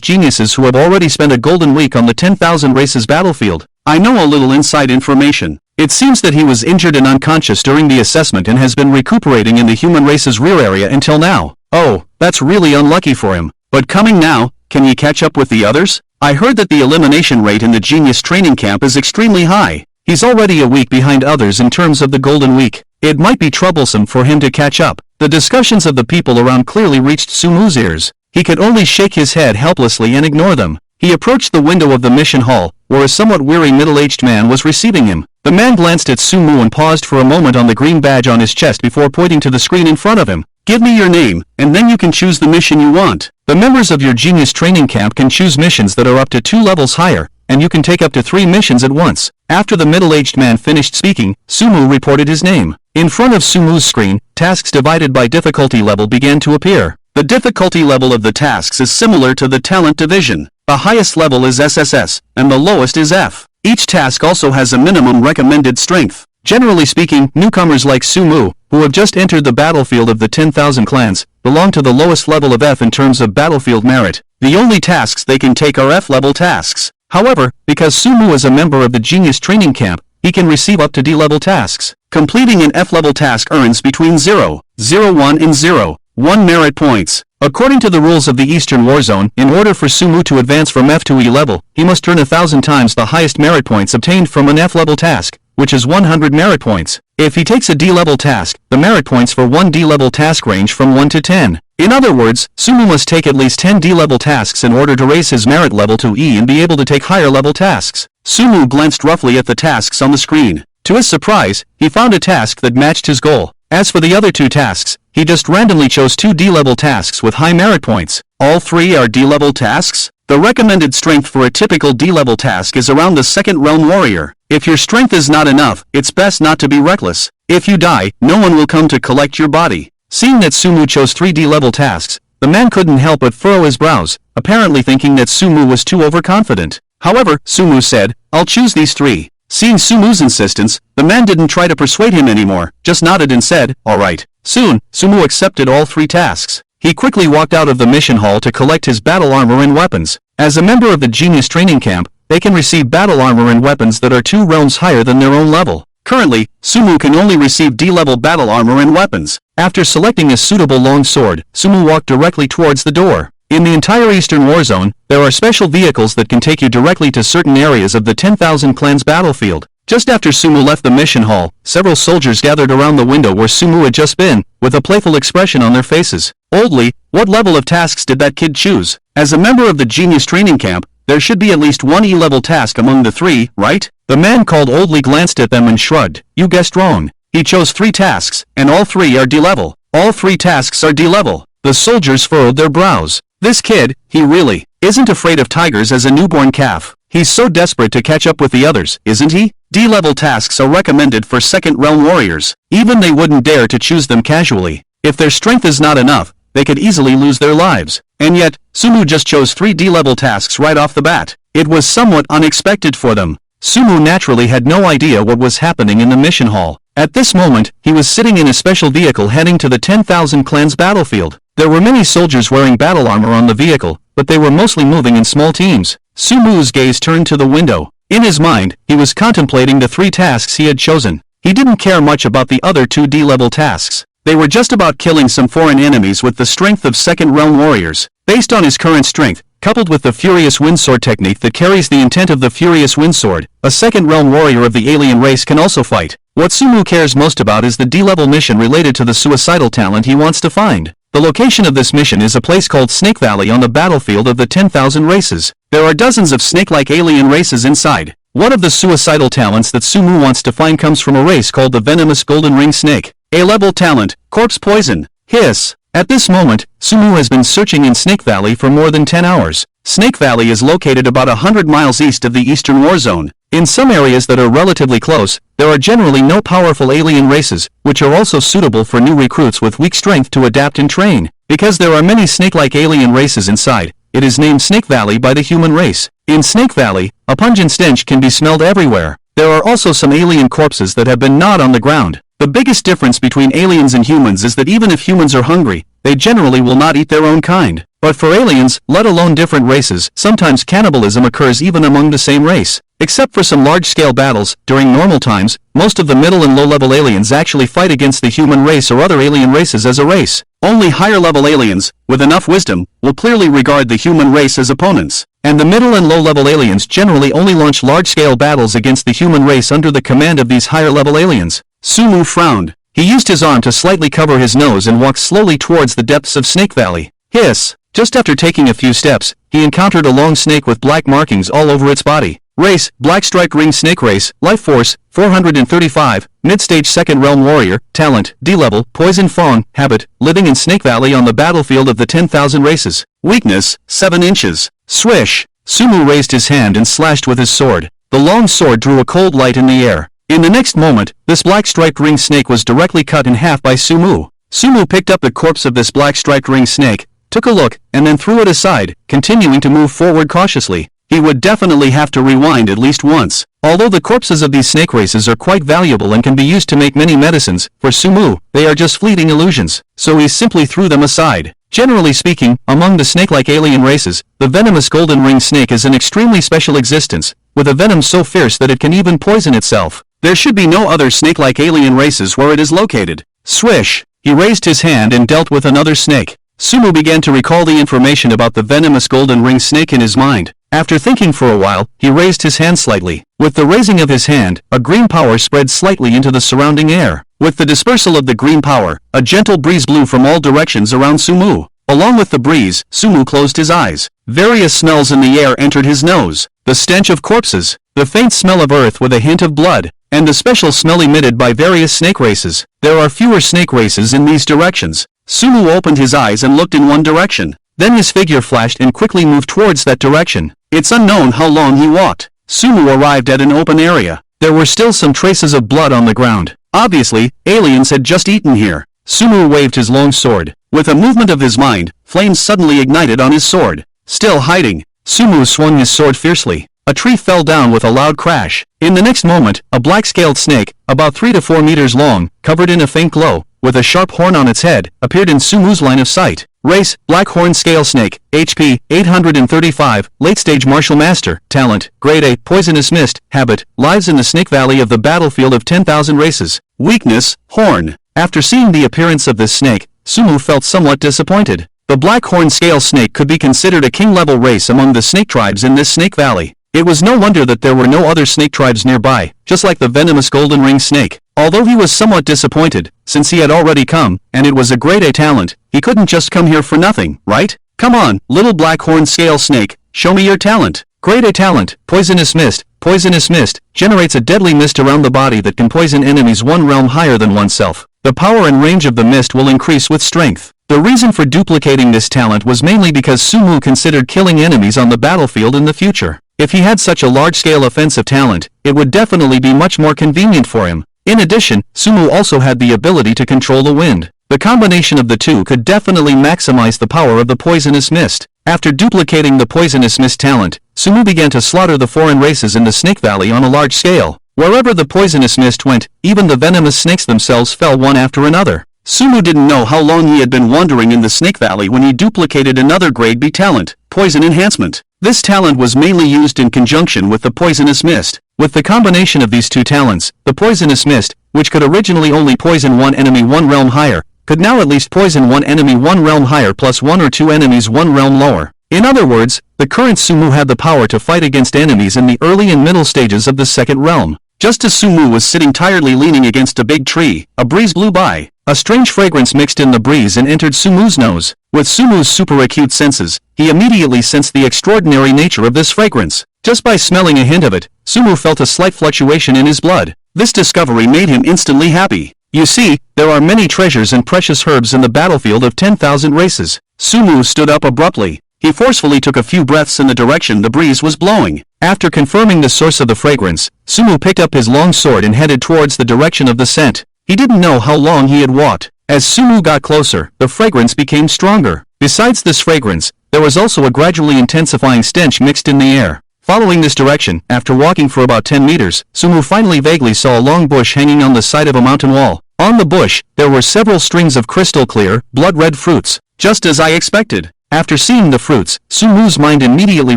geniuses who have already spent a golden week on the 10,000 races battlefield? I know a little inside information. It seems that he was injured and unconscious during the assessment and has been recuperating in the human race's rear area until now. Oh, that's really unlucky for him. But coming now, can he catch up with the others? I heard that the elimination rate in the genius training camp is extremely high. He's already a week behind others in terms of the golden week. It might be troublesome for him to catch up. The discussions of the people around clearly reached Sumu's ears. He could only shake his head helplessly and ignore them. He approached the window of the mission hall, where a somewhat weary middle-aged man was receiving him. The man glanced at Sumu and paused for a moment on the green badge on his chest before pointing to the screen in front of him. Give me your name, and then you can choose the mission you want. The members of your genius training camp can choose missions that are up to 2 levels higher, and you can take up to 3 missions at once. After the middle-aged man finished speaking, Sumu reported his name. In front of Sumu's screen, tasks divided by difficulty level began to appear. The difficulty level of the tasks is similar to the talent division. The highest level is SSS, and the lowest is F. Each task also has a minimum recommended strength. Generally speaking, newcomers like Sumu, who have just entered the battlefield of the 10,000 clans, belong to the lowest level of F in terms of battlefield merit. The only tasks they can take are F-level tasks. However, because Sumu is a member of the Genius Training Camp, he can receive up to D-level tasks. Completing an F-level task earns between 0, 0.1 and 0.1 merit points. According to the rules of the Eastern War Zone, in order for Sumu to advance from F to E level, he must earn 1,000 times the highest merit points obtained from an F-level task, which is 100 merit points. If he takes a D-level task, the merit points for one D-level task range from 1 to 10. In other words, Sumu must take at least 10 D-level tasks in order to raise his merit level to E and be able to take higher level tasks. Sumu glanced roughly at the tasks on the screen. To his surprise, he found a task that matched his goal. As for the other 2 tasks, he just randomly chose 2 D-level tasks with high merit points. All 3 are D-level tasks? The recommended strength for a typical D-level task is around the 2nd realm warrior. If your strength is not enough, it's best not to be reckless. If you die, no one will come to collect your body. Seeing that Sumu chose 3 D-level tasks, the man couldn't help but furrow his brows, apparently thinking that Sumu was too overconfident. However, Sumu said, "I'll choose these 3. Seeing Sumu's insistence, the man didn't try to persuade him anymore, just nodded and said, "Alright." Soon, Sumu accepted all 3 tasks. He quickly walked out of the mission hall to collect his battle armor and weapons. As a member of the Genius Training Camp, they can receive battle armor and weapons that are 2 realms higher than their own level. Currently, Sumu can only receive D-level battle armor and weapons. After selecting a suitable long sword, Sumu walked directly towards the door. In the entire Eastern Warzone, there are special vehicles that can take you directly to certain areas of the 10,000 clans battlefield. Just after Sumu left the mission hall, several soldiers gathered around the window where Sumu had just been, with a playful expression on their faces. Oldly, what level of tasks did that kid choose? As a member of the Genius training camp, there should be at least one E-level task among the three, right? The man called Oldly glanced at them and shrugged. You guessed wrong. He chose 3 tasks, and all 3 are D-level. All 3 tasks are D-level. The soldiers furrowed their brows. This kid, he really isn't afraid of tigers as a newborn calf. He's so desperate to catch up with the others, isn't he? D-level tasks are recommended for second realm warriors. Even they wouldn't dare to choose them casually. If their strength is not enough, they could easily lose their lives. And yet, Sumu just chose 3 D-level tasks right off the bat. It was somewhat unexpected for them. Sumu naturally had no idea what was happening in the mission hall. At this moment, he was sitting in a special vehicle heading to the 10,000 clans battlefield. There were many soldiers wearing battle armor on the vehicle, but they were mostly moving in small teams. Sumu's gaze turned to the window. In his mind, he was contemplating the 3 tasks he had chosen. He didn't care much about the other 2 D-level tasks. They were just about killing some foreign enemies with the strength of second realm warriors. Based on his current strength, coupled with the Furious Windsword technique that carries the intent of the Furious Windsword, a second realm warrior of the alien race can also fight. What Sumu cares most about is the D-level mission related to the suicidal talent he wants to find. The location of this mission is a place called Snake Valley on the battlefield of the 10,000 races. There are dozens of snake-like alien races inside. One of the suicidal talents that Sumu wants to find comes from a race called the venomous golden ring snake. A-level talent, corpse poison. Hiss. At this moment, Sumu has been searching in Snake Valley for more than 10 hours. Snake Valley is located about 100 miles east of the Eastern Warzone. In some areas that are relatively close, there are generally no powerful alien races, which are also suitable for new recruits with weak strength to adapt and train. Because there are many snake-like alien races inside, it is named Snake Valley by the human race. In Snake Valley, a pungent stench can be smelled everywhere. There are also some alien corpses that have been gnawed on the ground. The biggest difference between aliens and humans is that even if humans are hungry, they generally will not eat their own kind. But for aliens, let alone different races, sometimes cannibalism occurs even among the same race. Except for some large-scale battles, during normal times, most of the middle and low-level aliens actually fight against the human race or other alien races as a race. Only higher-level aliens, with enough wisdom, will clearly regard the human race as opponents. And the middle and low-level aliens generally only launch large-scale battles against the human race under the command of these higher-level aliens. Sumu frowned. He used his arm to slightly cover his nose and walked slowly towards the depths of Snake Valley. Hiss! Just after taking a few steps, he encountered a long snake with black markings all over its body. Race, Black Striped Ring Snake Race, Life Force, 435, Mid-Stage Second Realm Warrior, Talent, D-Level, Poison Fawn, Habit, living in Snake Valley on the battlefield of the 10,000 races. Weakness, 7 inches. Swish! Sumu raised his hand and slashed with his sword. The long sword drew a cold light in the air. In the next moment, this black striped ring snake was directly cut in half by Sumu. Sumu picked up the corpse of this black striped ring snake, took a look, and then threw it aside, continuing to move forward cautiously. He would definitely have to rewind at least once. Although the corpses of these snake races are quite valuable and can be used to make many medicines, for Sumu, they are just fleeting illusions, so he simply threw them aside. Generally speaking, among the snake-like alien races, the venomous golden ring snake is an extremely special existence, with a venom so fierce that it can even poison itself. There should be no other snake-like alien races where it is located. Swish! He raised his hand and dealt with another snake. Sumu began to recall the information about the venomous golden ring snake in his mind. After thinking for a while, he raised his hand slightly. With the raising of his hand, a green power spread slightly into the surrounding air. With the dispersal of the green power, a gentle breeze blew from all directions around Sumu. Along with the breeze, Sumu closed his eyes. Various smells in the air entered his nose. The stench of corpses, the faint smell of earth with a hint of blood, and the special smell emitted by various snake races. There are fewer snake races in these directions. Sumu opened his eyes and looked in one direction. Then his figure flashed and quickly moved towards that direction. It's unknown how long he walked. Sumu arrived at an open area. There were still some traces of blood on the ground. Obviously, aliens had just eaten here. Sumu waved his long sword. With a movement of his mind, flames suddenly ignited on his sword. Still hiding, Sumu swung his sword fiercely. A tree fell down with a loud crash. In the next moment, a black-scaled snake, about 3 to 4 meters long, covered in a faint glow, with a sharp horn on its head, appeared in Sumu's line of sight. Race, Black Horn Scale Snake, HP, 835, Late-Stage Martial Master, Talent, Grade A, Poisonous Mist, Habit, lives in the Snake Valley of the battlefield of 10,000 races. Weakness, Horn. After seeing the appearance of this snake, Sumu felt somewhat disappointed. The black horn scale snake could be considered a king-level race among the snake tribes in this snake valley. It was no wonder that there were no other snake tribes nearby, just like the venomous golden ring snake. Although he was somewhat disappointed, since he had already come, and it was a grade A talent, he couldn't just come here for nothing, right? Come on, little black horn scale snake, show me your talent. Grade A talent, poisonous mist. Poisonous mist generates a deadly mist around the body that can poison enemies one realm higher than oneself. The power and range of the mist will increase with strength. The reason for duplicating this talent was mainly because Sumu considered killing enemies on the battlefield in the future. If he had such a large-scale offensive talent, it would definitely be much more convenient for him. In addition, Sumu also had the ability to control the wind. The combination of the two could definitely maximize the power of the poisonous mist. After duplicating the poisonous mist talent, Sumu began to slaughter the foreign races in the Snake Valley on a large scale. Wherever the poisonous mist went, even the venomous snakes themselves fell one after another. Sumu didn't know how long he had been wandering in the Snake Valley when he duplicated another grade B talent, Poison Enhancement. This talent was mainly used in conjunction with the poisonous mist. With the combination of these two talents, the poisonous mist, which could originally only poison one enemy one realm higher, could now at least poison one enemy one realm higher plus one or two enemies one realm lower. In other words, the current Sumu had the power to fight against enemies in the early and middle stages of the second realm. Just as Sumu was sitting tiredly leaning against a big tree, a breeze blew by. A strange fragrance mixed in the breeze and entered Sumu's nose. With Sumu's super acute senses, he immediately sensed the extraordinary nature of this fragrance. Just by smelling a hint of it, Sumu felt a slight fluctuation in his blood. This discovery made him instantly happy. You see, there are many treasures and precious herbs in the battlefield of 10,000 races. Sumu stood up abruptly. He forcefully took a few breaths in the direction the breeze was blowing. After confirming the source of the fragrance, Sumu picked up his long sword and headed towards the direction of the scent. He didn't know how long he had walked. As Sumu got closer, the fragrance became stronger. Besides this fragrance, there was also a gradually intensifying stench mixed in the air. Following this direction, after walking for about 10 meters, Sumu finally vaguely saw a long bush hanging on the side of a mountain wall. On the bush, there were several strings of crystal-clear, blood-red fruits, just as I expected. After seeing the fruits, Sumu's mind immediately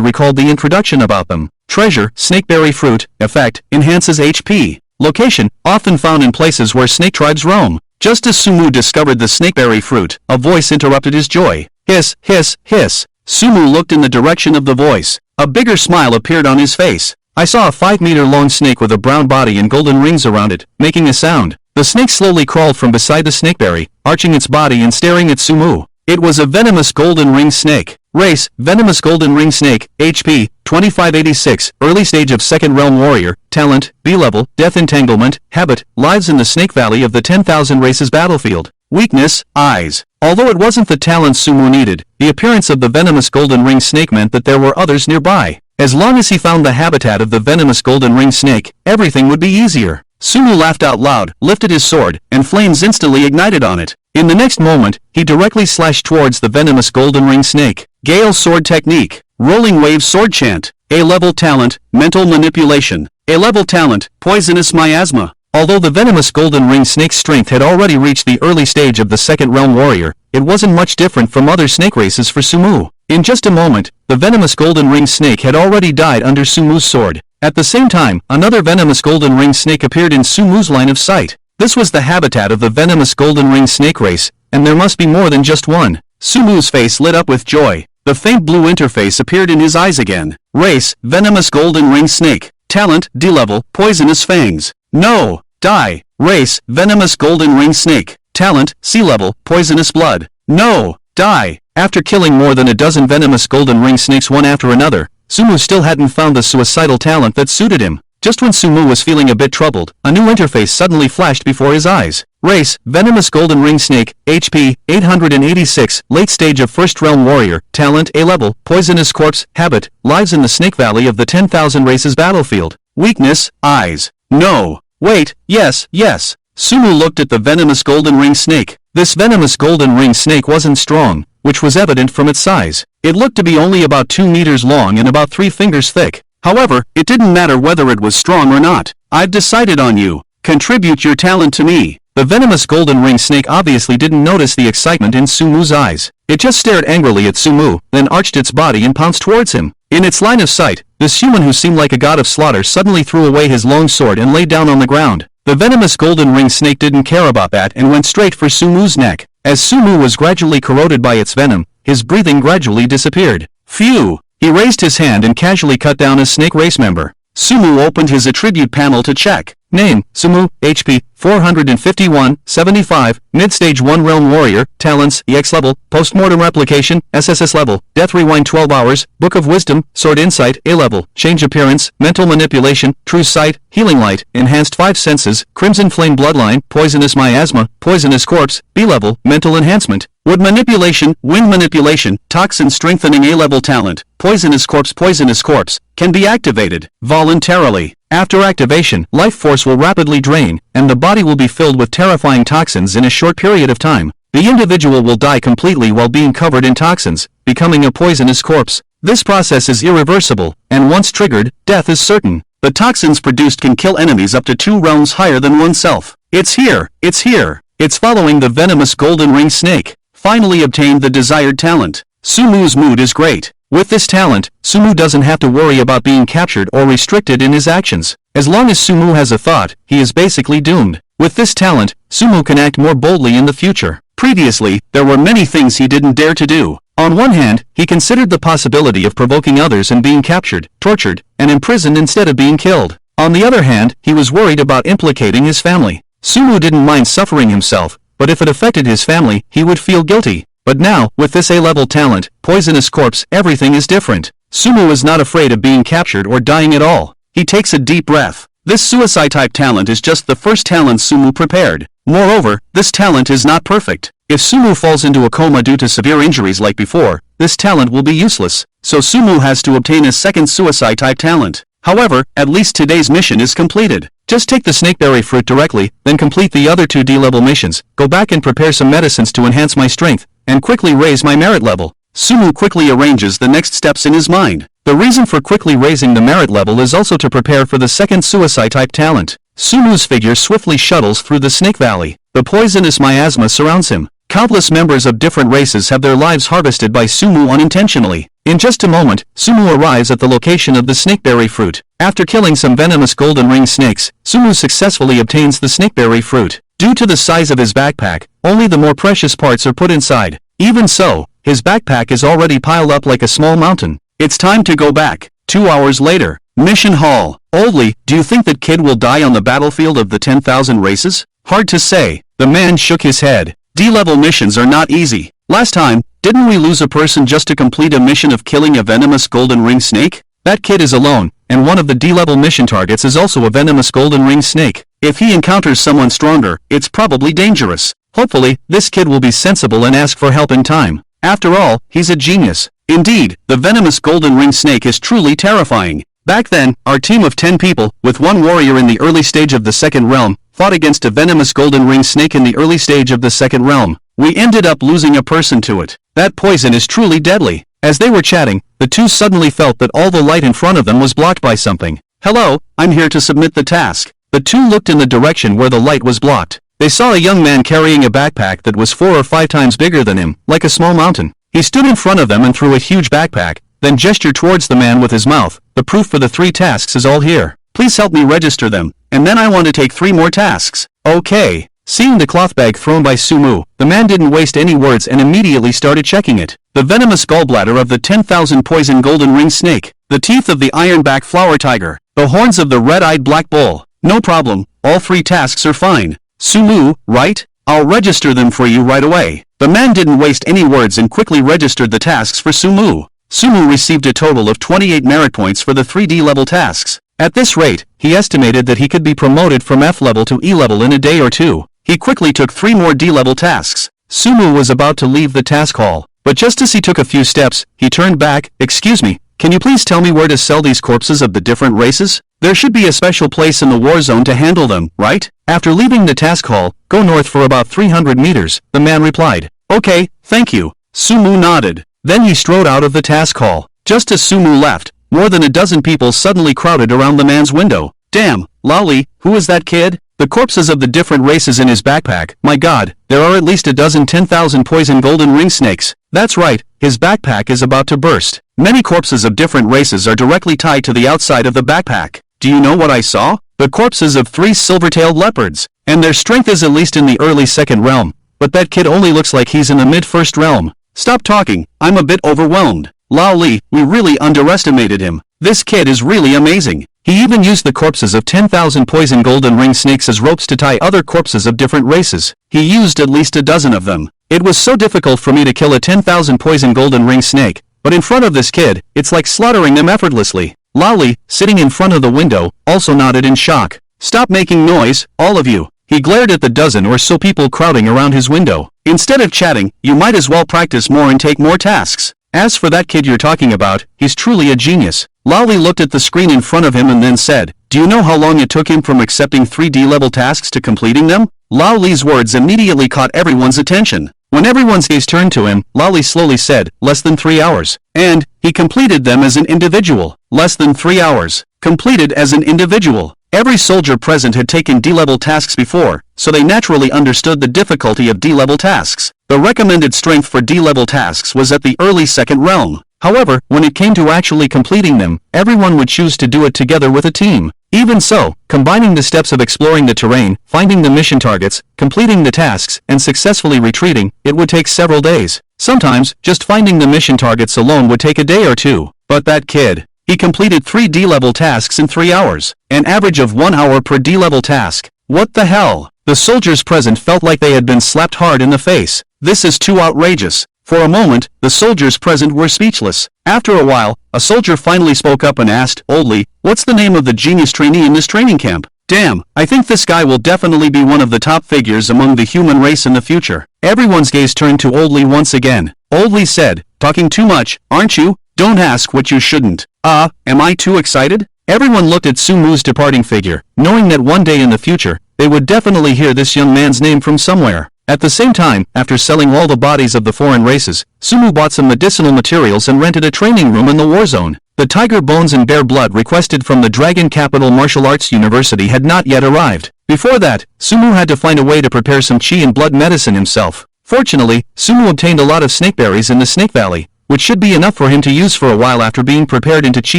recalled the introduction about them. Treasure, snakeberry fruit, effect, enhances HP. Location, often found in places where snake tribes roam. Just as Sumu discovered the snakeberry fruit, a voice interrupted his joy. Hiss, hiss, hiss. Sumu looked in the direction of the voice. A bigger smile appeared on his face. I saw a 5-meter-long snake with a brown body and golden rings around it, making a sound. The snake slowly crawled from beside the snakeberry, arching its body and staring at Sumu. It was a venomous golden ring snake. Race, venomous golden ring snake, HP, 2586, early stage of second realm warrior, talent, B-level, death entanglement, habit, lives in the Snake Valley of the 10,000 races battlefield. Weakness, eyes. Although it wasn't the talent Sumu needed, the appearance of the venomous golden ring snake meant that there were others nearby. As long as he found the habitat of the venomous golden ring snake, everything would be easier. Sumu laughed out loud, lifted his sword, and flames instantly ignited on it. In the next moment, he directly slashed towards the venomous golden ring snake. Gale Sword Technique. Rolling Wave Sword Chant. A-level talent, Mental Manipulation. A-level talent, Poisonous Miasma. Although the venomous golden ring snake's strength had already reached the early stage of the second realm warrior, it wasn't much different from other snake races for Sumu. In just a moment, the venomous golden ring snake had already died under Sumu's sword. At the same time, another venomous golden ring snake appeared in Sumu's line of sight. This was the habitat of the venomous golden ring snake race, and there must be more than just one. Sumu's face lit up with joy. The faint blue interface appeared in his eyes again. Race, venomous golden ring snake. Talent, D-level, poisonous fangs. No! Die. Race, venomous golden ring snake. Talent, C-level, poisonous blood. No! Die. After killing more than a dozen venomous golden ring snakes one after another, Sumu still hadn't found the suicidal talent that suited him. Just when Sumu was feeling a bit troubled, a new interface suddenly flashed before his eyes. Race, venomous golden ring snake, HP, 886, late stage of first realm warrior, talent A-level, poisonous corpse, habit, lives in the Snake Valley of the 10,000 races battlefield. Weakness, eyes. No. Wait, yes, yes. Sumu looked at the venomous golden ring snake. This venomous golden ring snake wasn't strong, which was evident from its size. It looked to be only about 2 meters long and about 3 fingers thick. However, it didn't matter whether it was strong or not. I've decided on you. Contribute your talent to me. The venomous golden ring snake obviously didn't notice the excitement in Sumu's eyes. It just stared angrily at Sumu, then arched its body and pounced towards him. In its line of sight, this human who seemed like a god of slaughter suddenly threw away his long sword and lay down on the ground. The venomous golden ring snake didn't care about that and went straight for Sumu's neck. As Sumu was gradually corroded by its venom, his breathing gradually disappeared. Phew! He raised his hand and casually cut down a snake race member. Sumu opened his attribute panel to check. Name, Sumu, HP, 451, 75, Mid-Stage 1 Realm Warrior, Talents, EX level, Postmortem Replication, SSS level, Death Rewind 12 hours, Book of Wisdom, Sword Insight, A level, Change Appearance, Mental Manipulation, True Sight, Healing Light, Enhanced 5 Senses, Crimson Flame Bloodline, Poisonous Miasma, Poisonous Corpse, B level, Mental Enhancement, Wood Manipulation, Wind Manipulation, Toxin Strengthening A level talent, Poisonous Corpse, can be activated voluntarily. After activation, life force will rapidly drain, and the body will be filled with terrifying toxins in a short period of time. The individual will die completely while being covered in toxins, becoming a poisonous corpse. This process is irreversible, and once triggered, death is certain. The toxins produced can kill enemies up to 2 realms higher than oneself. It's here! It's following the venomous golden ring snake. Finally obtained the desired talent. Sumu's mood is great. With this talent, Sumu doesn't have to worry about being captured or restricted in his actions. As long as Sumu has a thought, he is basically doomed. With this talent, Sumu can act more boldly in the future. Previously, there were many things he didn't dare to do. On one hand, he considered the possibility of provoking others and being captured, tortured, and imprisoned instead of being killed. On the other hand, he was worried about implicating his family. Sumu didn't mind suffering himself, but if it affected his family, he would feel guilty. But now, with this A-level talent, Poisonous Corpse, everything is different. Sumu is not afraid of being captured or dying at all. He takes a deep breath. This suicide-type talent is just the first talent Sumu prepared. Moreover, this talent is not perfect. If Sumu falls into a coma due to severe injuries like before, this talent will be useless. So Sumu has to obtain a second suicide-type talent. However, at least today's mission is completed. Just take the snakeberry fruit directly, then complete the other 2 D-level missions, go back and prepare some medicines to enhance my strength, and quickly raise my merit level. Sumu quickly arranges the next steps in his mind. The reason for quickly raising the merit level is also to prepare for the second suicide-type talent. Sumu's figure swiftly shuttles through the Snake Valley. The poisonous miasma surrounds him. Countless members of different races have their lives harvested by Sumu unintentionally. In just a moment, Sumu arrives at the location of the snakeberry fruit. After killing some venomous golden ring snakes, Sumu successfully obtains the snakeberry fruit. Due to the size of his backpack, only the more precious parts are put inside. Even so, his backpack is already piled up like a small mountain. It's time to go back. 2 hours later. Mission Hall. Oldly, do you think that kid will die on the battlefield of the 10,000 races? Hard to say. The man shook his head. D-level missions are not easy. Last time, didn't we lose a person just to complete a mission of killing a venomous golden ring snake? That kid is alone, and one of the D-level mission targets is also a venomous golden ring snake. If he encounters someone stronger, it's probably dangerous. Hopefully, this kid will be sensible and ask for help in time. After all, he's a genius. Indeed, the venomous golden ring snake is truly terrifying. Back then, our team of 10 people, with 1 warrior in the early stage of the second realm, fought against a venomous golden ring snake in the early stage of the second realm. We ended up losing a person to it. That poison is truly deadly. As they were chatting, the 2 suddenly felt that all the light in front of them was blocked by something. Hello, I'm here to submit the task. The 2 looked in the direction where the light was blocked. They saw a young man carrying a backpack that was 4 or 5 times bigger than him, like a small mountain. He stood in front of them and threw a huge backpack, then gestured towards the man with his mouth. The proof for the 3 tasks is all here. Please help me register them, and then I want to take 3 more tasks. Okay. Seeing the cloth bag thrown by Sumu, the man didn't waste any words and immediately started checking it. The venomous gallbladder of the 10,000 poison golden ring snake, the teeth of the ironback flower tiger, the horns of the red-eyed black bull. No problem, all 3 tasks are fine. Sumu, right? I'll register them for you right away. The man didn't waste any words and quickly registered the tasks for Sumu. Sumu received a total of 28 merit points for the 3D level tasks. At this rate, he estimated that he could be promoted from F level to E level in a day or 2. He quickly took 3 more D-level tasks. Sumu was about to leave the task hall, but just as he took a few steps, he turned back. Excuse me, can you please tell me where to sell these corpses of the different races? There should be a special place in the war zone to handle them, right? After leaving the task hall, go north for about 300 meters, the man replied. Okay, thank you. Sumu nodded. Then he strode out of the task hall. Just as Sumu left, more than a dozen people suddenly crowded around the man's window. Damn, Lolly, who is that kid? The corpses of the different races in his backpack. My god, there are at least a dozen 10,000 poison golden ring snakes. That's right, his backpack is about to burst. Many corpses of different races are directly tied to the outside of the backpack. Do you know what I saw? The corpses of 3 silver-tailed leopards. And their strength is at least in the early second realm. But that kid only looks like he's in the mid-first realm. Stop talking, I'm a bit overwhelmed. Lao Li, we really underestimated him. This kid is really amazing. He even used the corpses of 10,000 poison golden ring snakes as ropes to tie other corpses of different races. He used at least a dozen of them. It was so difficult for me to kill a 10,000 poison golden ring snake, but in front of this kid, it's like slaughtering them effortlessly. Lao Li, sitting in front of the window, also nodded in shock. Stop making noise, all of you. He glared at the dozen or so people crowding around his window. Instead of chatting, you might as well practice more and take more tasks. As for that kid you're talking about, he's truly a genius. Lao Li looked at the screen in front of him and then said, do you know how long it took him from accepting 3D level tasks to completing them? Lao Li's words immediately caught everyone's attention. When everyone's gaze turned to him, Lao Li slowly said, less than 3 hours. And, he completed them as an individual. Less than 3 hours. Completed as an individual. Every soldier present had taken D-level tasks before, so they naturally understood the difficulty of D-level tasks. The recommended strength for D-level tasks was at the early second realm. However, when it came to actually completing them, everyone would choose to do it together with a team. Even so, combining the steps of exploring the terrain, finding the mission targets, completing the tasks, and successfully retreating, it would take several days. Sometimes, just finding the mission targets alone would take a day or two. But that kid, he completed 3 D-level tasks in 3 hours, an average of 1 hour per D-level task. What the hell? The soldiers present felt like they had been slapped hard in the face. This is too outrageous. For a moment, the soldiers present were speechless. After a while, a soldier finally spoke up and asked, Oldly, what's the name of the genius trainee in this training camp? Damn, I think this guy will definitely be one of the top figures among the human race in the future. Everyone's gaze turned to Oldly once again. Oldly said, talking too much, aren't you? Don't ask what you shouldn't. Am I too excited? Everyone looked at Sumu's departing figure, knowing that one day in the future, they would definitely hear this young man's name from somewhere. At the same time, after selling all the bodies of the foreign races, Sumu bought some medicinal materials and rented a training room in the war zone. The tiger bones and bear blood requested from the Dragon Capital Martial Arts University had not yet arrived. Before that, Sumu had to find a way to prepare some chi and blood medicine himself. Fortunately, Sumu obtained a lot of snakeberries in the Snake Valley, which should be enough for him to use for a while after being prepared into chi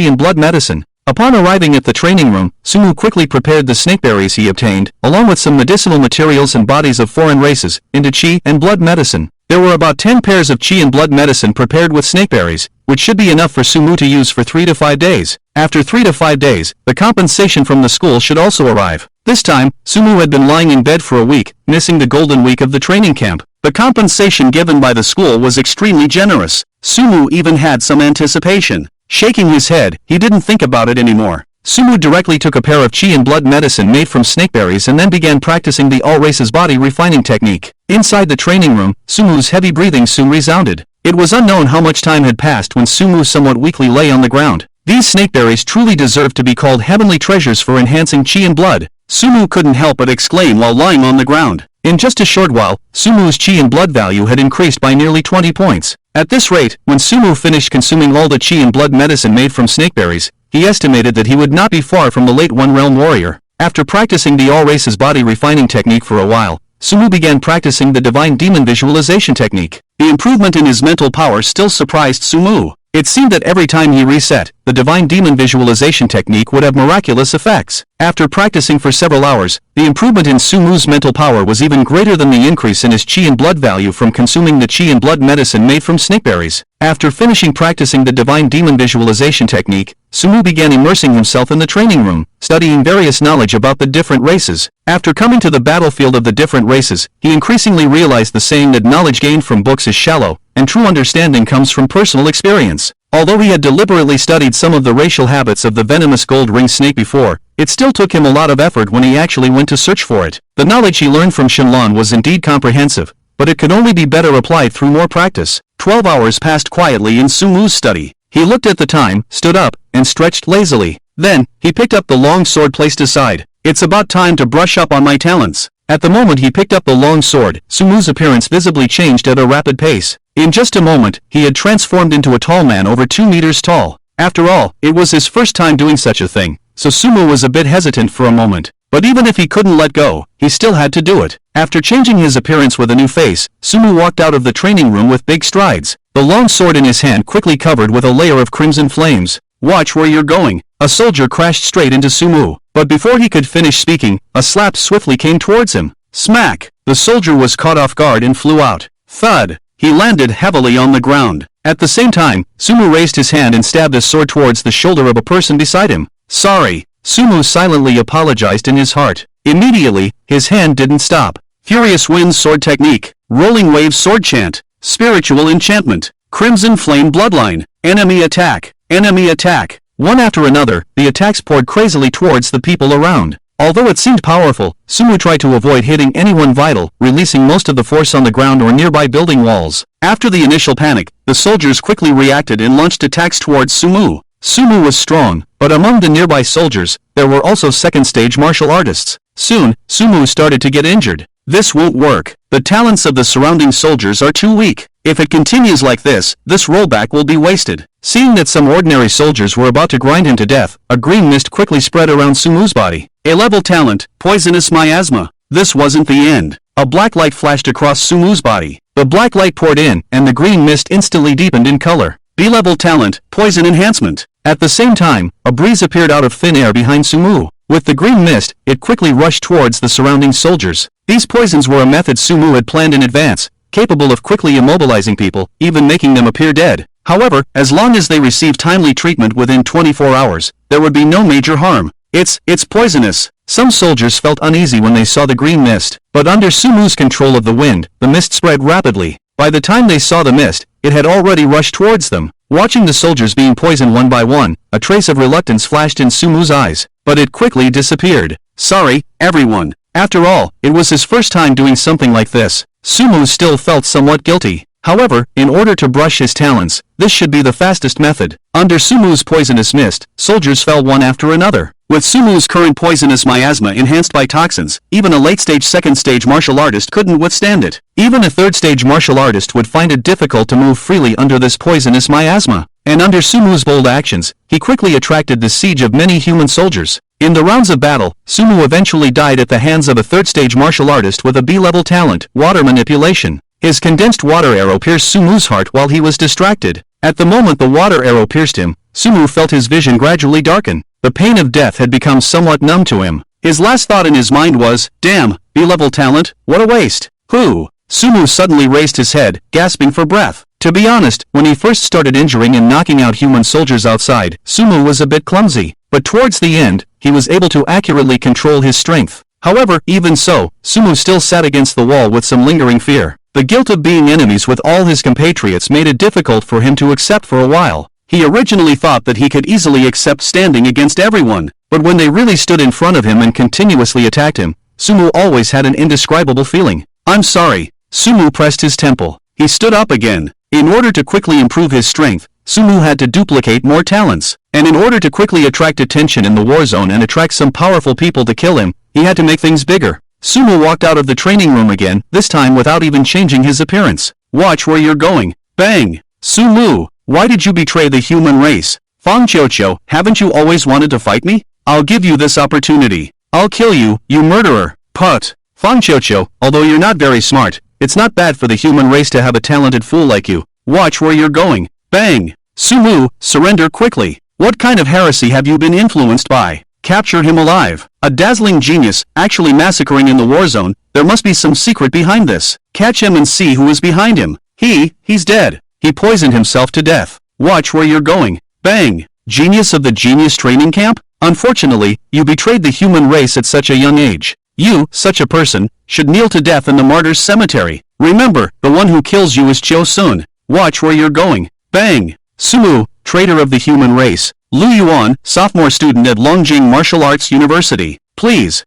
and blood medicine. Upon arriving at the training room, Sumu quickly prepared the snakeberries he obtained, along with some medicinal materials and bodies of foreign races, into chi and blood medicine. There were about 10 pairs of chi and blood medicine prepared with snakeberries, which should be enough for Sumu to use for 3 to 5 days. After 3 to 5 days, the compensation from the school should also arrive. This time, Sumu had been lying in bed for a week, missing the golden week of the training camp. The compensation given by the school was extremely generous. Sumu even had some anticipation. Shaking his head, he didn't think about it anymore. Sumu directly took a pair of chi and blood medicine made from snakeberries and then began practicing the all races body refining technique. Inside the training room, Sumu's heavy breathing soon resounded. It was unknown how much time had passed when Sumu somewhat weakly lay on the ground. These snakeberries truly deserved to be called heavenly treasures for enhancing chi and blood. Sumu couldn't help but exclaim while lying on the ground. In just a short while, Sumu's chi and blood value had increased by nearly 20 points. At this rate, when Sumu finished consuming all the chi and blood medicine made from snakeberries, he estimated that he would not be far from the late one-realm warrior. After practicing the all races body refining technique for a while, Sumu began practicing the divine demon visualization technique. The improvement in his mental power still surprised Sumu. It seemed that every time he reset, the divine demon visualization technique would have miraculous effects. After practicing for several hours, the improvement in Sumu's mental power was even greater than the increase in his chi and blood value from consuming the chi and blood medicine made from snakeberries. After finishing practicing the divine demon visualization technique, Sumu began immersing himself in the training room, studying various knowledge about the different races. After coming to the battlefield of the different races, he increasingly realized the saying that knowledge gained from books is shallow, and true understanding comes from personal experience. Although he had deliberately studied some of the racial habits of the venomous gold ring snake before, it still took him a lot of effort when he actually went to search for it. The knowledge he learned from Shenlong was indeed comprehensive, but it could only be better applied through more practice. 12 hours passed quietly in Sumu's study. He looked at the time, stood up, and stretched lazily. Then, he picked up the long sword placed aside. It's about time to brush up on my talents. At the moment he picked up the long sword, Sumu's appearance visibly changed at a rapid pace. In just a moment, he had transformed into a tall man over 2 meters tall. After all, it was his first time doing such a thing, so Sumu was a bit hesitant for a moment. But even if he couldn't let go, he still had to do it. After changing his appearance with a new face, Sumu walked out of the training room with big strides, the long sword in his hand quickly covered with a layer of crimson flames. Watch where you're going. A soldier crashed straight into Sumu, but before he could finish speaking, a slap swiftly came towards him. Smack! The soldier was caught off guard and flew out. Thud! he landed heavily on the ground. At the same time, Sumu raised his hand and stabbed a sword towards the shoulder of a person beside him. Sorry. Sumu silently apologized in his heart. Immediately, his hand didn't stop. Furious Wind Sword Technique, Rolling Wave Sword Chant, Spiritual Enchantment, Crimson Flame Bloodline, Enemy Attack, Enemy Attack. One after another, the attacks poured crazily towards the people around. Although it seemed powerful, Sumu tried to avoid hitting anyone vital, releasing most of the force on the ground or nearby building walls. After the initial panic, the soldiers quickly reacted and launched attacks towards Sumu. Sumu was strong, but among the nearby soldiers, there were also second-stage martial artists. Soon, Sumu started to get injured. This won't work. The talents of the surrounding soldiers are too weak. If it continues like this rollback will be wasted. Seeing that some ordinary soldiers were about to grind him to death, a green mist quickly spread around Sumu's body. A level talent, Poisonous Miasma. This wasn't the end. A black light flashed across Sumu's body. The black light poured in, and the green mist instantly deepened in color. B-level talent, Poison Enhancement. At the same time, a breeze appeared out of thin air behind Sumu. With the green mist, it quickly rushed towards the surrounding soldiers. These poisons were a method Sumu had planned in advance, capable of quickly immobilizing people, even making them appear dead. However, as long as they received timely treatment within 24 hours, there would be no major harm. It's poisonous. Some soldiers felt uneasy when they saw the green mist, but under Sumu's control of the wind, the mist spread rapidly. By the time they saw the mist, it had already rushed towards them. Watching the soldiers being poisoned one by one, a trace of reluctance flashed in Sumu's eyes, but it quickly disappeared. Sorry, everyone. After all, it was his first time doing something like this. Sumu still felt somewhat guilty. However, in order to brush his talents, this should be the fastest method. Under Sumu's poisonous mist, soldiers fell one after another. With Sumu's current poisonous miasma enhanced by toxins, even a late-stage second-stage martial artist couldn't withstand it. Even a third-stage martial artist would find it difficult to move freely under this poisonous miasma. And under Sumu's bold actions, he quickly attracted the siege of many human soldiers. In the rounds of battle, Sumu eventually died at the hands of a third-stage martial artist with a B-level talent, Water Manipulation. His condensed water arrow pierced Sumu's heart while he was distracted. At the moment the water arrow pierced him, Sumu felt his vision gradually darken. The pain of death had become somewhat numb to him. His last thought in his mind was, damn, B-level talent, what a waste. Who? Sumu suddenly raised his head, gasping for breath. To be honest, when he first started injuring and knocking out human soldiers outside, Sumu was a bit clumsy. But towards the end, he was able to accurately control his strength. However, even so, Sumu still sat against the wall with some lingering fear. The guilt of being enemies with all his compatriots made it difficult for him to accept for a while. He originally thought that he could easily accept standing against everyone, but when they really stood in front of him and continuously attacked him, Sumu always had an indescribable feeling. I'm sorry. Sumu pressed his temple. He stood up again. In order to quickly improve his strength, Sumu had to duplicate more talents. And in order to quickly attract attention in the war zone and attract some powerful people to kill him, he had to make things bigger. Sumu walked out of the training room again, this time without even changing his appearance. Watch where you're going. Bang! Sumu, why did you betray the human race? Fang Qiuqiu, haven't you always wanted to fight me? I'll give you this opportunity. I'll kill you, you murderer. Put. Fang Qiuqiu, although you're not very smart, it's not bad for the human race to have a talented fool like you. Watch where you're going. Bang! Sumu, surrender quickly. What kind of heresy have you been influenced by? Capture him alive. A dazzling genius, actually massacring in the war zone. There must be some secret behind this. Catch him and see who is behind him. He's dead. He poisoned himself to death. Watch where you're going. Bang! Genius of the genius training camp? Unfortunately, you betrayed the human race at such a young age. You, such a person, should kneel to death in the martyrs' cemetery. Remember, the one who kills you is Qiu Sun. Watch where you're going. Bang! Sumu, traitor of the human race. Lu Yuan, sophomore student at Longjing Martial Arts University. Please.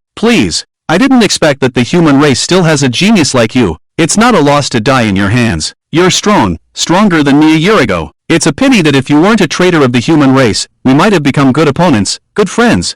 I didn't expect that the human race still has a genius like you. It's not a loss to die in your hands. You're strong, stronger than me a year ago. It's a pity that if you weren't a traitor of the human race, we might have become good opponents, good friends.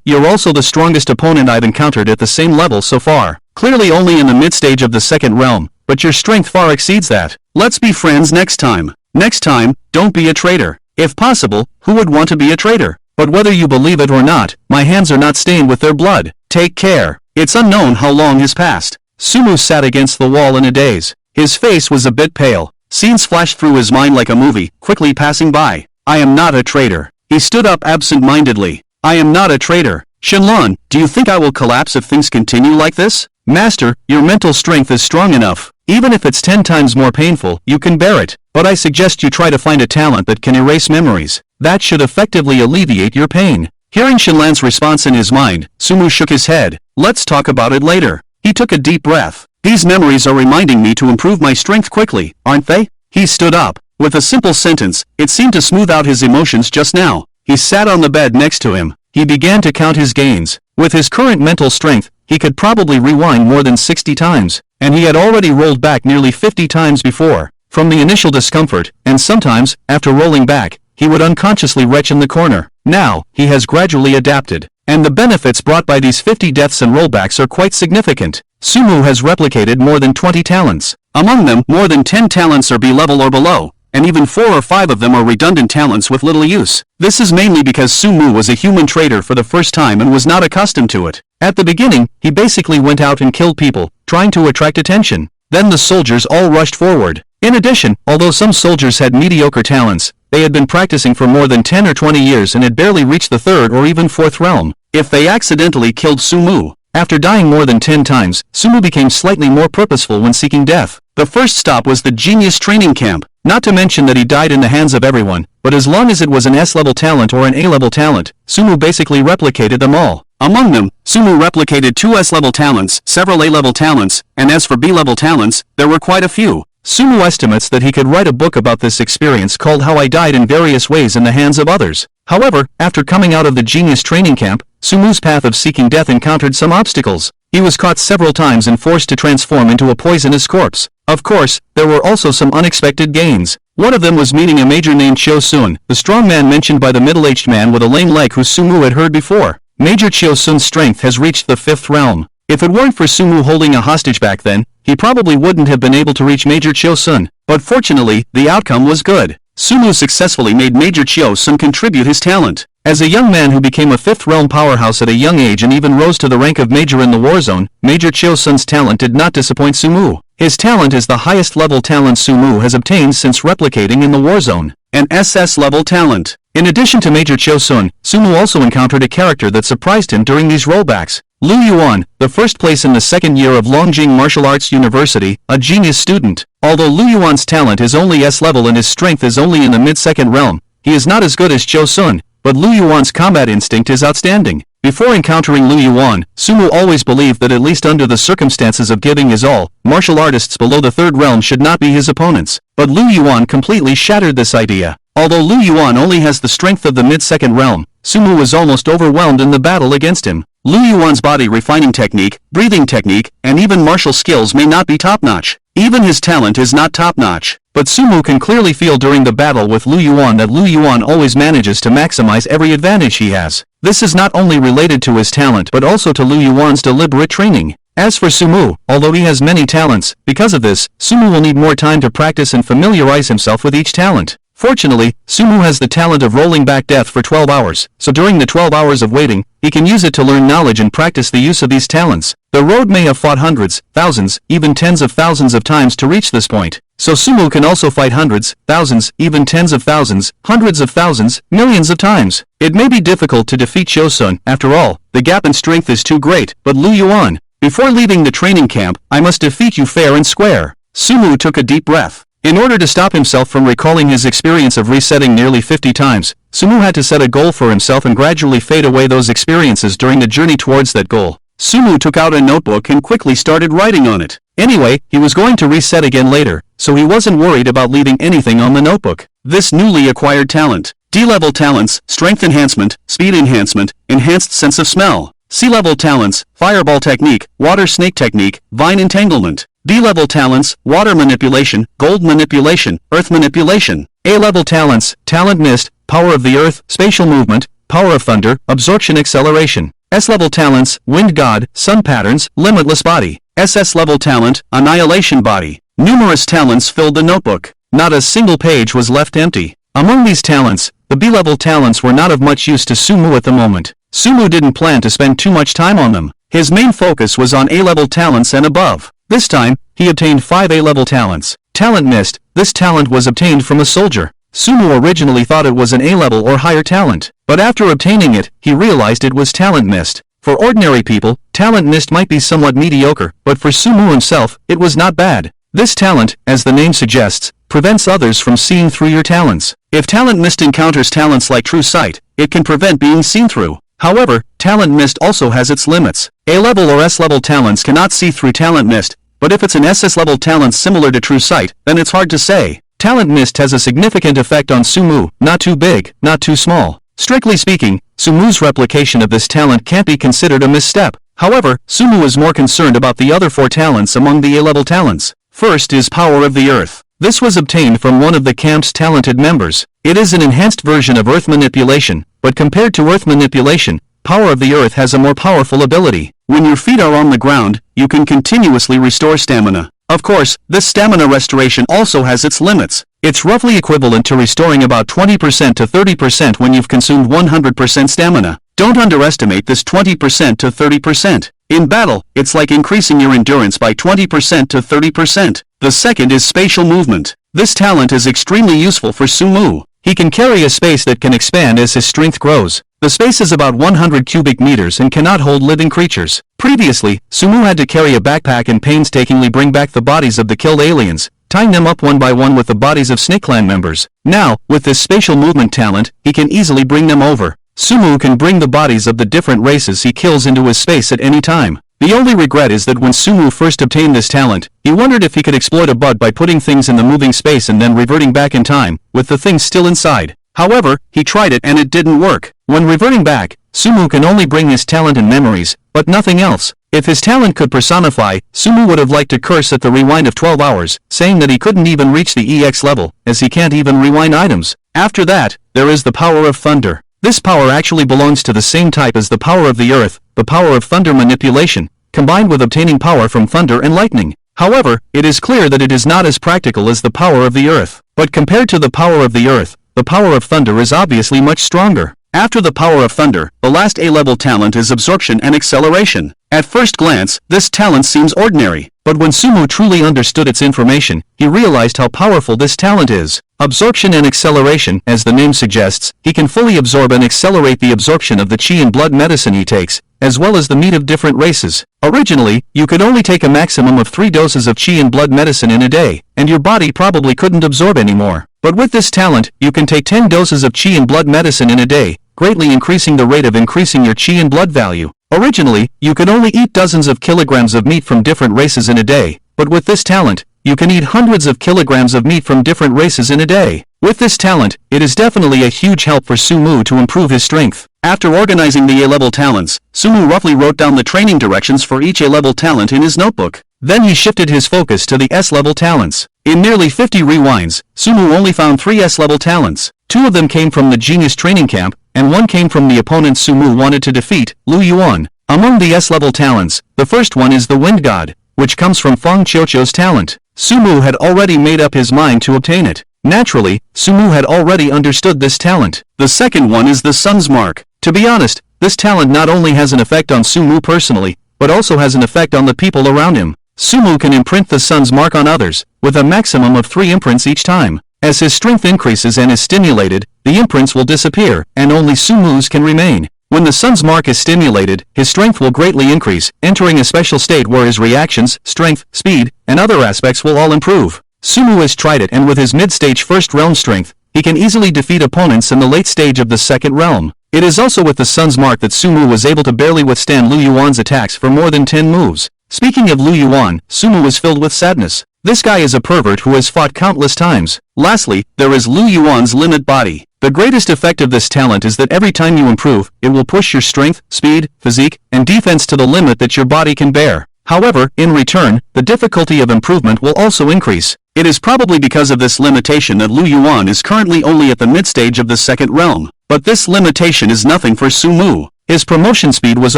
You're also the strongest opponent I've encountered at the same level so far. Clearly only in the mid-stage of the second realm, but your strength far exceeds that. Let's be friends next time. Next time, don't be a traitor. If possible, who would want to be a traitor? But whether you believe it or not, my hands are not stained with their blood. Take care. It's unknown how long has passed. Sumu sat against the wall in a daze. His face was a bit pale. Scenes flashed through his mind like a movie, quickly passing by. I am not a traitor. He stood up absent-mindedly. I am not a traitor. Shenlong, do you think I will collapse if things continue like this? "Master, your mental strength is strong enough. Even if it's 10 times more painful, you can bear it. But I suggest you try to find a talent that can erase memories. That should effectively alleviate your pain." Hearing Shinlan's response in his mind, Sumu shook his head. "Let's talk about it later." He took a deep breath. "These memories are reminding me to improve my strength quickly, aren't they?" He stood up. With a simple sentence, it seemed to smooth out his emotions just now. He sat on the bed next to him. He began to count his gains. With his current mental strength, he could probably rewind more than 60 times, and he had already rolled back nearly 50 times before. From the initial discomfort, and sometimes, after rolling back, he would unconsciously retch in the corner. Now, he has gradually adapted, and the benefits brought by these 50 deaths and rollbacks are quite significant. Sumu has replicated more than 20 talents. Among them, more than 10 talents are B-level or below, and even 4 or 5 of them are redundant talents with little use. This is mainly because Sumu was a human traitor for the first time and was not accustomed to it. At the beginning, he basically went out and killed people, trying to attract attention. Then the soldiers all rushed forward. In addition, although some soldiers had mediocre talents, they had been practicing for more than 10 or 20 years and had barely reached the 3rd or even 4th realm. If they accidentally killed Sumu, after dying more than 10 times, Sumu became slightly more purposeful when seeking death. The first stop was the genius training camp, not to mention that he died in the hands of everyone, but as long as it was an S-level talent or an A-level talent, Sumu basically replicated them all. Among them, Sumu replicated 2 S-level talents, several A-level talents, and as for B-level talents, there were quite a few. Sumu estimates that he could write a book about this experience called How I Died in Various Ways in the Hands of Others. However, after coming out of the genius training camp, Sumu's path of seeking death encountered some obstacles. He was caught several times and forced to transform into a poisonous corpse. Of course, there were also some unexpected gains. One of them was meeting a major named Chio-sun, the strong man mentioned by the middle-aged man with a lame leg who Sumu had heard before. Major Chio-sun's strength has reached the 5th realm. If it weren't for Sumu holding a hostage back then, he probably wouldn't have been able to reach Major Chio-sun. But fortunately, the outcome was good. Sumu successfully made Major Chio-sun contribute his talent. As a young man who became a 5th realm powerhouse at a young age and even rose to the rank of Major in the war zone, Major Chio-sun's talent did not disappoint Sumu. His talent is the highest level talent Sumu has obtained since replicating in the war zone, an SS level talent. In addition to Major Chio-sun, Sumu also encountered a character that surprised him during these rollbacks. Lu Yuan, the first place in the 2nd year of Longjing Martial Arts University, a genius student. Although Lu Yuan's talent is only S-level and his strength is only in the mid-2nd realm, he is not as good as Chio-sun, but Lu Yuan's combat instinct is outstanding. Before encountering Lu Yuan, Sumu always believed that at least under the circumstances of giving his all, martial artists below the 3rd realm should not be his opponents. But Lu Yuan completely shattered this idea. Although Lu Yuan only has the strength of the mid-2nd realm, Sumu was almost overwhelmed in the battle against him. Lu Yuan's body refining technique, breathing technique, and even martial skills may not be top-notch. Even his talent is not top-notch. But Sumu can clearly feel during the battle with Lu Yuan that Lu Yuan always manages to maximize every advantage he has. This is not only related to his talent but also to Lu Yuan's deliberate training. As for Sumu, although he has many talents, because of this, Sumu will need more time to practice and familiarize himself with each talent. Fortunately, Sumu has the talent of rolling back death for 12 hours, so during the 12 hours of waiting, he can use it to learn knowledge and practice the use of these talents. The road may have fought hundreds, thousands, even tens of thousands of times to reach this point. So Sumu can also fight hundreds, thousands, even tens of thousands, hundreds of thousands, millions of times. It may be difficult to defeat Chio-sun, after all, the gap in strength is too great, but Lu Yuan, before leaving the training camp, I must defeat you fair and square. Sumu took a deep breath. In order to stop himself from recalling his experience of resetting nearly 50 times, Sumu had to set a goal for himself and gradually fade away those experiences during the journey towards that goal. Sumu took out a notebook and quickly started writing on it. Anyway, he was going to reset again later, so he wasn't worried about leaving anything on the notebook. This newly acquired talent. D-level talents, strength enhancement, speed enhancement, enhanced sense of smell. C-level talents, fireball technique, water snake technique, vine entanglement. D-level talents, water manipulation, gold manipulation, earth manipulation. A-level talents, talent mist, power of the earth, spatial movement, power of thunder, absorption acceleration. S-level talents, wind god, sun patterns, limitless body. SS-level talent, annihilation body. Numerous talents filled the notebook. Not a single page was left empty. Among these talents, the B-level talents were not of much use to Sumu at the moment. Sumu didn't plan to spend too much time on them. His main focus was on A-level talents and above. This time, he obtained 5 A-level talents. Talent mist, this talent was obtained from a soldier. Sumu originally thought it was an A-level or higher talent, but after obtaining it, he realized it was talent mist. For ordinary people, talent mist might be somewhat mediocre, but for Sumu himself, it was not bad. This talent, as the name suggests, prevents others from seeing through your talents. If talent mist encounters talents like true sight, it can prevent being seen through. However, talent mist also has its limits. A-level or S-level talents cannot see through talent mist, but if it's an SS-level talent similar to true sight, then it's hard to say. Talent mist has a significant effect on Sumu, not too big, not too small. Strictly speaking, Sumu's replication of this talent can't be considered a misstep. However, Sumu is more concerned about the other 4 talents among the A-level talents. First is Power of the Earth. This was obtained from one of the camp's talented members. It is an enhanced version of Earth Manipulation, but compared to Earth Manipulation, Power of the Earth has a more powerful ability. When your feet are on the ground, you can continuously restore stamina. Of course, this stamina restoration also has its limits. It's roughly equivalent to restoring about 20% to 30% when you've consumed 100% stamina. Don't underestimate this 20% to 30%. In battle, it's like increasing your endurance by 20% to 30%. The second is Spatial Movement. This talent is extremely useful for Sumu. He can carry a space that can expand as his strength grows. The space is about 100 cubic meters and cannot hold living creatures. Previously, Sumu had to carry a backpack and painstakingly bring back the bodies of the killed aliens, tying them up one by one with the bodies of Snake Clan members. Now, with this spatial movement talent, he can easily bring them over. Sumu can bring the bodies of the different races he kills into his space at any time. The only regret is that when Sumu first obtained this talent, he wondered if he could exploit a bug by putting things in the moving space and then reverting back in time, with the things still inside. However, he tried it and it didn't work. When reverting back, Sumu can only bring his talent and memories, but nothing else. If his talent could personify, Sumu would have liked to curse at the rewind of 12 hours, saying that he couldn't even reach the EX level, as he can't even rewind items. After that, there is the Power of Thunder. This power actually belongs to the same type as the Power of the Earth, the Power of Thunder Manipulation, combined with obtaining power from thunder and lightning. However, it is clear that it is not as practical as the Power of the Earth. But compared to the Power of the Earth, the Power of Thunder is obviously much stronger. After the Power of Thunder, the last A-level talent is Absorption and Acceleration. At first glance, this talent seems ordinary, but when Sumu truly understood its information, he realized how powerful this talent is. Absorption and Acceleration, as the name suggests, he can fully absorb and accelerate the absorption of the chi and blood medicine he takes, as well as the meat of different races. Originally, you could only take a maximum of 3 doses of chi and blood medicine in a day, and your body probably couldn't absorb anymore. But with this talent, you can take 10 doses of chi and blood medicine in a day, greatly increasing the rate of increasing your chi and blood value. Originally, you could only eat dozens of kilograms of meat from different races in a day, but with this talent, you can eat hundreds of kilograms of meat from different races in a day. With this talent, it is definitely a huge help for Sumu to improve his strength. After organizing the A-level talents, Sumu roughly wrote down the training directions for each A-level talent in his notebook. Then he shifted his focus to the S-level talents. In nearly 50 rewinds, Sumu only found 3 S-level talents. 2 of them came from the Genius Training Camp, and 1 came from the opponent Sumu wanted to defeat, Lu Yuan. Among the S-level talents, the first one is the Wind God, which comes from Feng Qiuqiu's talent. Sumu had already made up his mind to obtain it. Naturally, Sumu had already understood this talent. The second one is the Sun's Mark. To be honest, this talent not only has an effect on Sumu personally, but also has an effect on the people around him. Sumu can imprint the Sun's Mark on others, with a maximum of 3 imprints each time. As his strength increases and is stimulated, the imprints will disappear, and only Sumu's can remain. When the Sun's Mark is stimulated, his strength will greatly increase, entering a special state where his reactions, strength, speed, and other aspects will all improve. Sumu has tried it, and with his mid-stage first realm strength, he can easily defeat opponents in the late stage of the second realm. It is also with the Sun's Mark that Sumu was able to barely withstand Lu Yuan's attacks for more than 10 moves. Speaking of Lu Yuan, Sumu was filled with sadness. This guy is a pervert who has fought countless times. Lastly, there is Lu Yuan's Limit Body. The greatest effect of this talent is that every time you improve, it will push your strength, speed, physique, and defense to the limit that your body can bear. However, in return, the difficulty of improvement will also increase. It is probably because of this limitation that Lu Yuan is currently only at the mid-stage of the second realm. But this limitation is nothing for Sumu. His promotion speed was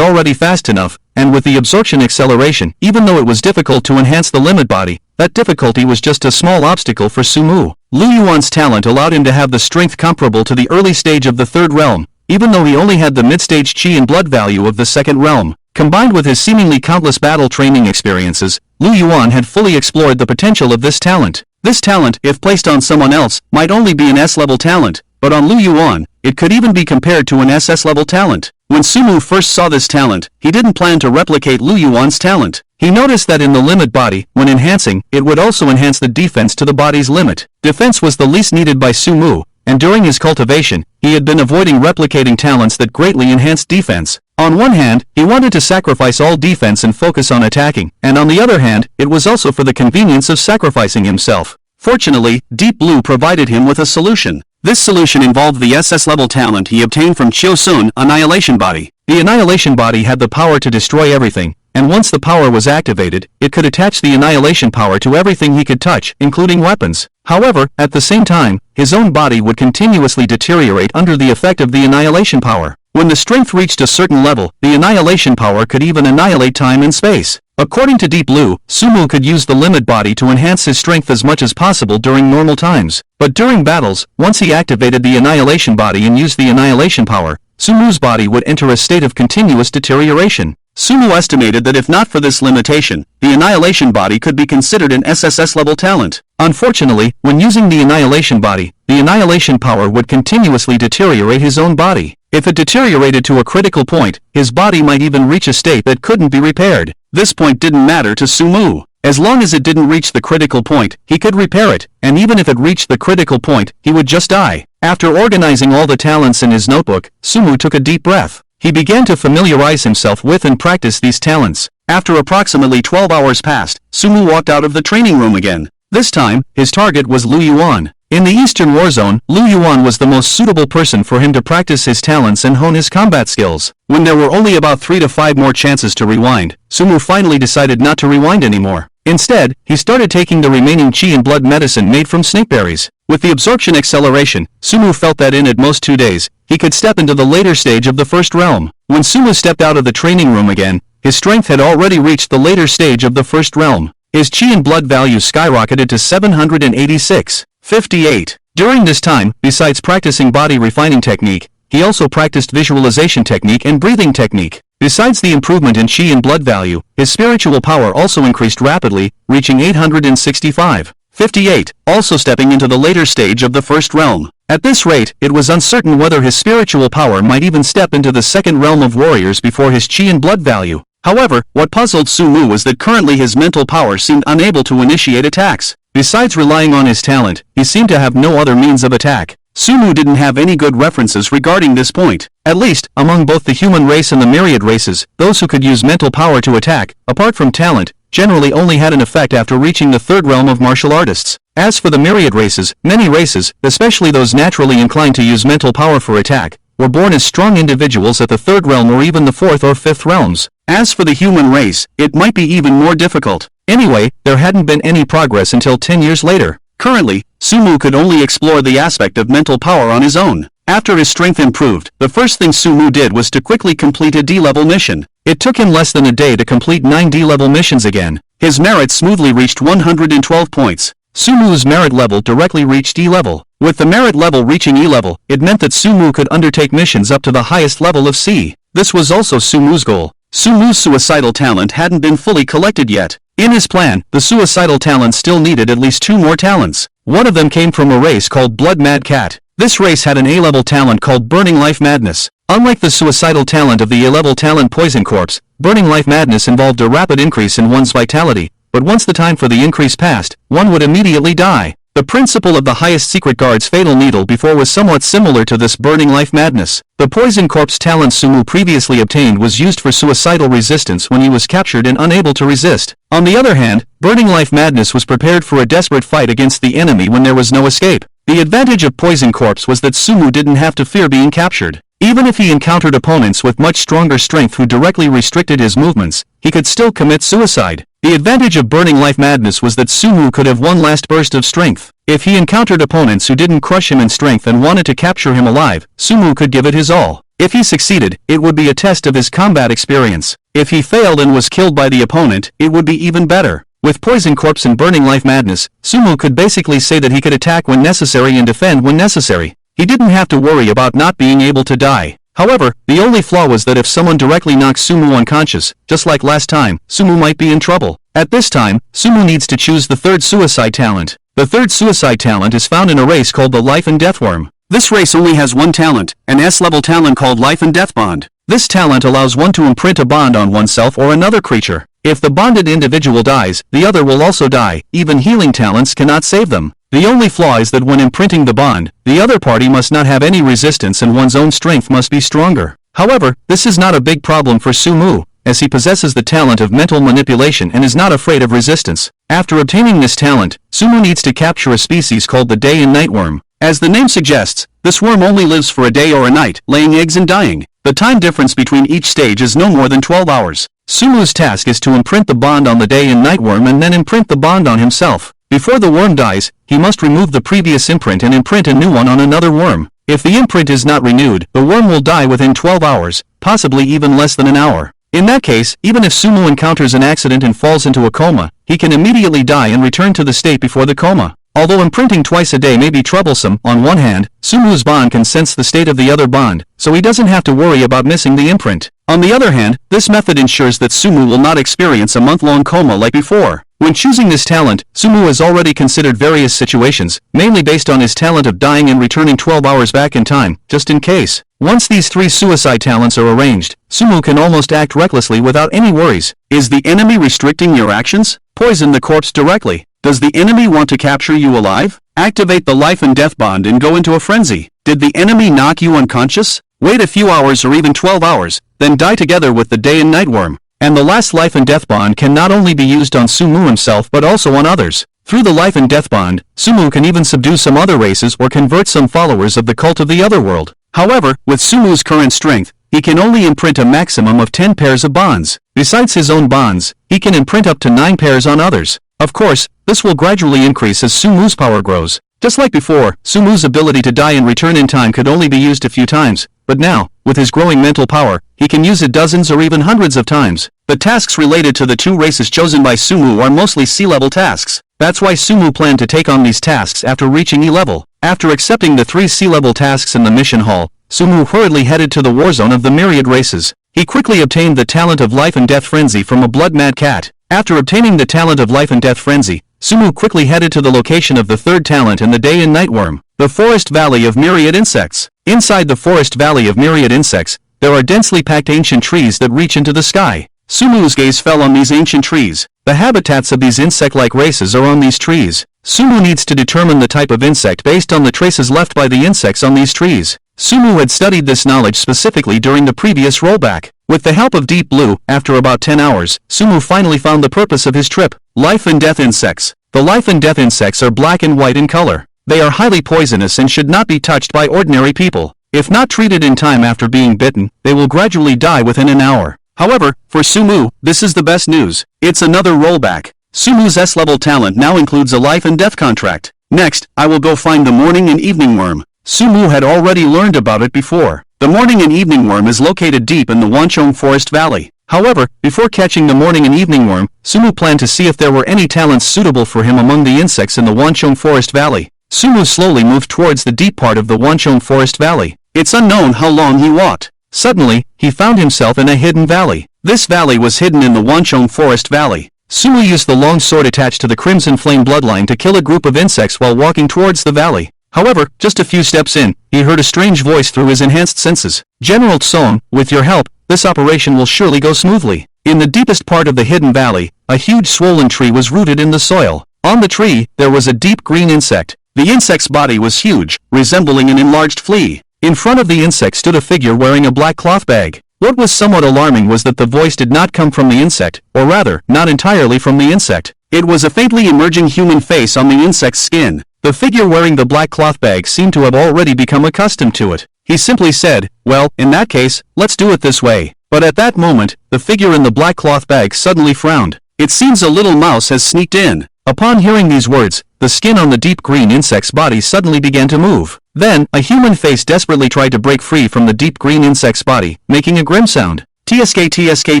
already fast enough, and with the absorption acceleration, even though it was difficult to enhance the limit body, that difficulty was just a small obstacle for Sumu. Lu Yuan's talent allowed him to have the strength comparable to the early stage of the third realm, even though he only had the mid-stage chi and blood value of the second realm. Combined with his seemingly countless battle training experiences, Lu Yuan had fully explored the potential of this talent. This talent, if placed on someone else, might only be an S-level talent, but on Lu Yuan, it could even be compared to an SS-level talent. When Sumu first saw this talent, he didn't plan to replicate Lu Yuan's talent. He noticed that in the limit body, when enhancing, it would also enhance the defense to the body's limit. Defense was the least needed by Sumu, and during his cultivation, he had been avoiding replicating talents that greatly enhanced defense. On one hand, he wanted to sacrifice all defense and focus on attacking, and on the other hand, it was also for the convenience of sacrificing himself. Fortunately, Deep Blue provided him with a solution. This solution involved the SS level talent he obtained from Chosun, Annihilation Body. The Annihilation Body had the power to destroy everything, and once the power was activated, it could attach the Annihilation power to everything he could touch, including weapons. However, at the same time, his own body would continuously deteriorate under the effect of the Annihilation power. When the strength reached a certain level, the Annihilation power could even annihilate time and space. According to Deep Blue, Sumu could use the limit body to enhance his strength as much as possible during normal times. But during battles, once he activated the Annihilation body and used the Annihilation power, Sumu's body would enter a state of continuous deterioration. Sumu estimated that if not for this limitation, the Annihilation body could be considered an SSS level talent. Unfortunately, when using the Annihilation body, the Annihilation power would continuously deteriorate his own body. If it deteriorated to a critical point, his body might even reach a state that couldn't be repaired. This point didn't matter to Sumu. As long as it didn't reach the critical point, he could repair it, and even if it reached the critical point, he would just die. After organizing all the talents in his notebook, Sumu took a deep breath. He began to familiarize himself with and practice these talents. After approximately 12 hours passed, Sumu walked out of the training room again. This time, his target was Lu Yuan. In the Eastern War Zone, Lu Yuan was the most suitable person for him to practice his talents and hone his combat skills. When there were only about 3 to 5 more chances to rewind, Sumu finally decided not to rewind anymore. Instead, he started taking the remaining chi and blood medicine made from snakeberries. With the absorption acceleration, Sumu felt that in at most 2 days, he could step into the later stage of the first realm. When Sumu stepped out of the training room again, his strength had already reached the later stage of the first realm. His chi and blood value skyrocketed to 786.58. During this time, besides practicing body refining technique, he also practiced visualization technique and breathing technique. Besides the improvement in chi and blood value, his spiritual power also increased rapidly, reaching 865.58, also stepping into the later stage of the first realm. At this rate, it was uncertain whether his spiritual power might even step into the second realm of warriors before his chi and blood value. However, what puzzled Sumu was that currently his mental power seemed unable to initiate attacks. Besides relying on his talent, he seemed to have no other means of attack. Sumu didn't have any good references regarding this point. At least, among both the human race and the myriad races, those who could use mental power to attack, apart from talent, generally only had an effect after reaching the third realm of martial artists. As for the myriad races, many races, especially those naturally inclined to use mental power for attack, were born as strong individuals at the third realm or even the fourth or fifth realms. As for the human race, it might be even more difficult. Anyway, there hadn't been any progress until 10 years later. Currently, Sumu could only explore the aspect of mental power on his own. After his strength improved, the first thing Sumu did was to quickly complete a D-level mission. It took him less than a day to complete 9 D-level missions again. His merit smoothly reached 112 points. Sumu's merit level directly reached E level. With the merit level reaching E level, it meant that Sumu could undertake missions up to the highest level of C. This was also Sumu's goal. Sumu's suicidal talent hadn't been fully collected yet. In his plan, the suicidal talent still needed at least 2 more talents. One of them came from a race called Blood Mad Cat. This race had an A-level talent called Burning Life Madness. Unlike the suicidal talent of the A-level talent Poison Corpse, Burning Life Madness involved a rapid increase in one's vitality, but once the time for the increase passed, one would immediately die. The principle of the highest secret guard's fatal needle before was somewhat similar to this Burning Life Madness. The Poison Corpse talent Sumu previously obtained was used for suicidal resistance when he was captured and unable to resist. On the other hand, Burning Life Madness was prepared for a desperate fight against the enemy when there was no escape. The advantage of Poison Corpse was that Sumu didn't have to fear being captured. Even if he encountered opponents with much stronger strength who directly restricted his movements, he could still commit suicide. The advantage of Burning Life Madness was that Sumu could have one last burst of strength. If he encountered opponents who didn't crush him in strength and wanted to capture him alive, Sumu could give it his all. If he succeeded, it would be a test of his combat experience. If he failed and was killed by the opponent, it would be even better. With Poison Corpse and Burning Life Madness, Sumu could basically say that he could attack when necessary and defend when necessary. He didn't have to worry about not being able to die. However, the only flaw was that if someone directly knocks Sumu unconscious, just like last time, Sumu might be in trouble. At this time, Sumu needs to choose the third suicide talent. The third suicide talent is found in a race called the Life and Death Worm. This race only has one talent, an S-level talent called Life and Death Bond. This talent allows one to imprint a bond on oneself or another creature. If the bonded individual dies, the other will also die. Even healing talents cannot save them. The only flaw is that when imprinting the bond, the other party must not have any resistance and one's own strength must be stronger. However, this is not a big problem for Sumu, as he possesses the talent of mental manipulation and is not afraid of resistance. After obtaining this talent, Sumu needs to capture a species called the day and night worm. As the name suggests, this worm only lives for a day or a night, laying eggs and dying. The time difference between each stage is no more than 12 hours. Sumu's task is to imprint the bond on the day and night worm and then imprint the bond on himself. Before the worm dies, he must remove the previous imprint and imprint a new one on another worm. If the imprint is not renewed, the worm will die within 12 hours, possibly even less than an hour. In that case, even if Sumu encounters an accident and falls into a coma, he can immediately die and return to the state before the coma. Although imprinting twice a day may be troublesome, on one hand, Sumu's bond can sense the state of the other bond, so he doesn't have to worry about missing the imprint. On the other hand, this method ensures that Sumu will not experience a month-long coma like before. When choosing this talent, Sumu has already considered various situations, mainly based on his talent of dying and returning 12 hours back in time, just in case. Once these three suicide talents are arranged, Sumu can almost act recklessly without any worries. Is the enemy restricting your actions? Poison the corpse directly. Does the enemy want to capture you alive? Activate the life and death bond and go into a frenzy. Did the enemy knock you unconscious? Wait a few hours or even 12 hours, then die together with the day and night worm. And the last life and death bond can not only be used on Sumu himself but also on others. Through the life and death bond, Sumu can even subdue some other races or convert some followers of the cult of the otherworld. However, with Sumu's current strength, he can only imprint a maximum of 10 pairs of bonds. Besides his own bonds, he can imprint up to 9 pairs on others. Of course, this will gradually increase as Sumu's power grows. Just like before, Sumu's ability to die and return in time could only be used a few times, but now, with his growing mental power, he can use it dozens or even hundreds of times. The tasks related to the two races chosen by Sumu are mostly C-level tasks. That's why Sumu planned to take on these tasks after reaching E-level. After accepting the 3 C-level tasks in the mission hall, Sumu hurriedly headed to the war zone of the myriad races. He quickly obtained the talent of Life and Death Frenzy from a blood-mad cat. After obtaining the talent of Life and Death Frenzy, Sumu quickly headed to the location of the third talent in the Day and Night Worm, the Forest Valley of Myriad Insects. Inside the Forest Valley of Myriad Insects, there are densely packed ancient trees that reach into the sky. Sumu's gaze fell on these ancient trees. The habitats of these insect-like races are on these trees. Sumu needs to determine the type of insect based on the traces left by the insects on these trees. Sumu had studied this knowledge specifically during the previous rollback. With the help of Deep Blue, after about 10 hours, Sumu finally found the purpose of his trip. Life and Death Insects. The Life and Death Insects are black and white in color. They are highly poisonous and should not be touched by ordinary people. If not treated in time after being bitten, they will gradually die within an hour. However, for Sumu, this is the best news. It's another rollback. Sumu's S-level talent now includes a life and death contract. Next, I will go find the morning and evening worm. Sumu had already learned about it before. The morning and evening worm is located deep in the Wanchong Forest Valley. However, before catching the morning and evening worm, Sumu planned to see if there were any talents suitable for him among the insects in the Wanchong Forest Valley. Sumu slowly moved towards the deep part of the Wanchong Forest Valley. It's unknown how long he walked. Suddenly, he found himself in a hidden valley. This valley was hidden in the Wanchong Forest Valley. Sumu used the long sword attached to the Crimson Flame bloodline to kill a group of insects while walking towards the valley. However, just a few steps in, he heard a strange voice through his enhanced senses. General Song, with your help, this operation will surely go smoothly. In the deepest part of the hidden valley, a huge swollen tree was rooted in the soil. On the tree, there was a deep green insect. The insect's body was huge, resembling an enlarged flea. In front of the insect stood a figure wearing a black cloth bag. What was somewhat alarming was that the voice did not come from the insect, or rather, not entirely from the insect. It was a faintly emerging human face on the insect's skin. The figure wearing the black cloth bag seemed to have already become accustomed to it. He simply said, "Well, in that case, let's do it this way." But at that moment, the figure in the black cloth bag suddenly frowned. It seems a little mouse has sneaked in. Upon hearing these words, the skin on the deep green insect's body suddenly began to move. Then, a human face desperately tried to break free from the deep green insect's body, making a grim sound. "TSK TSK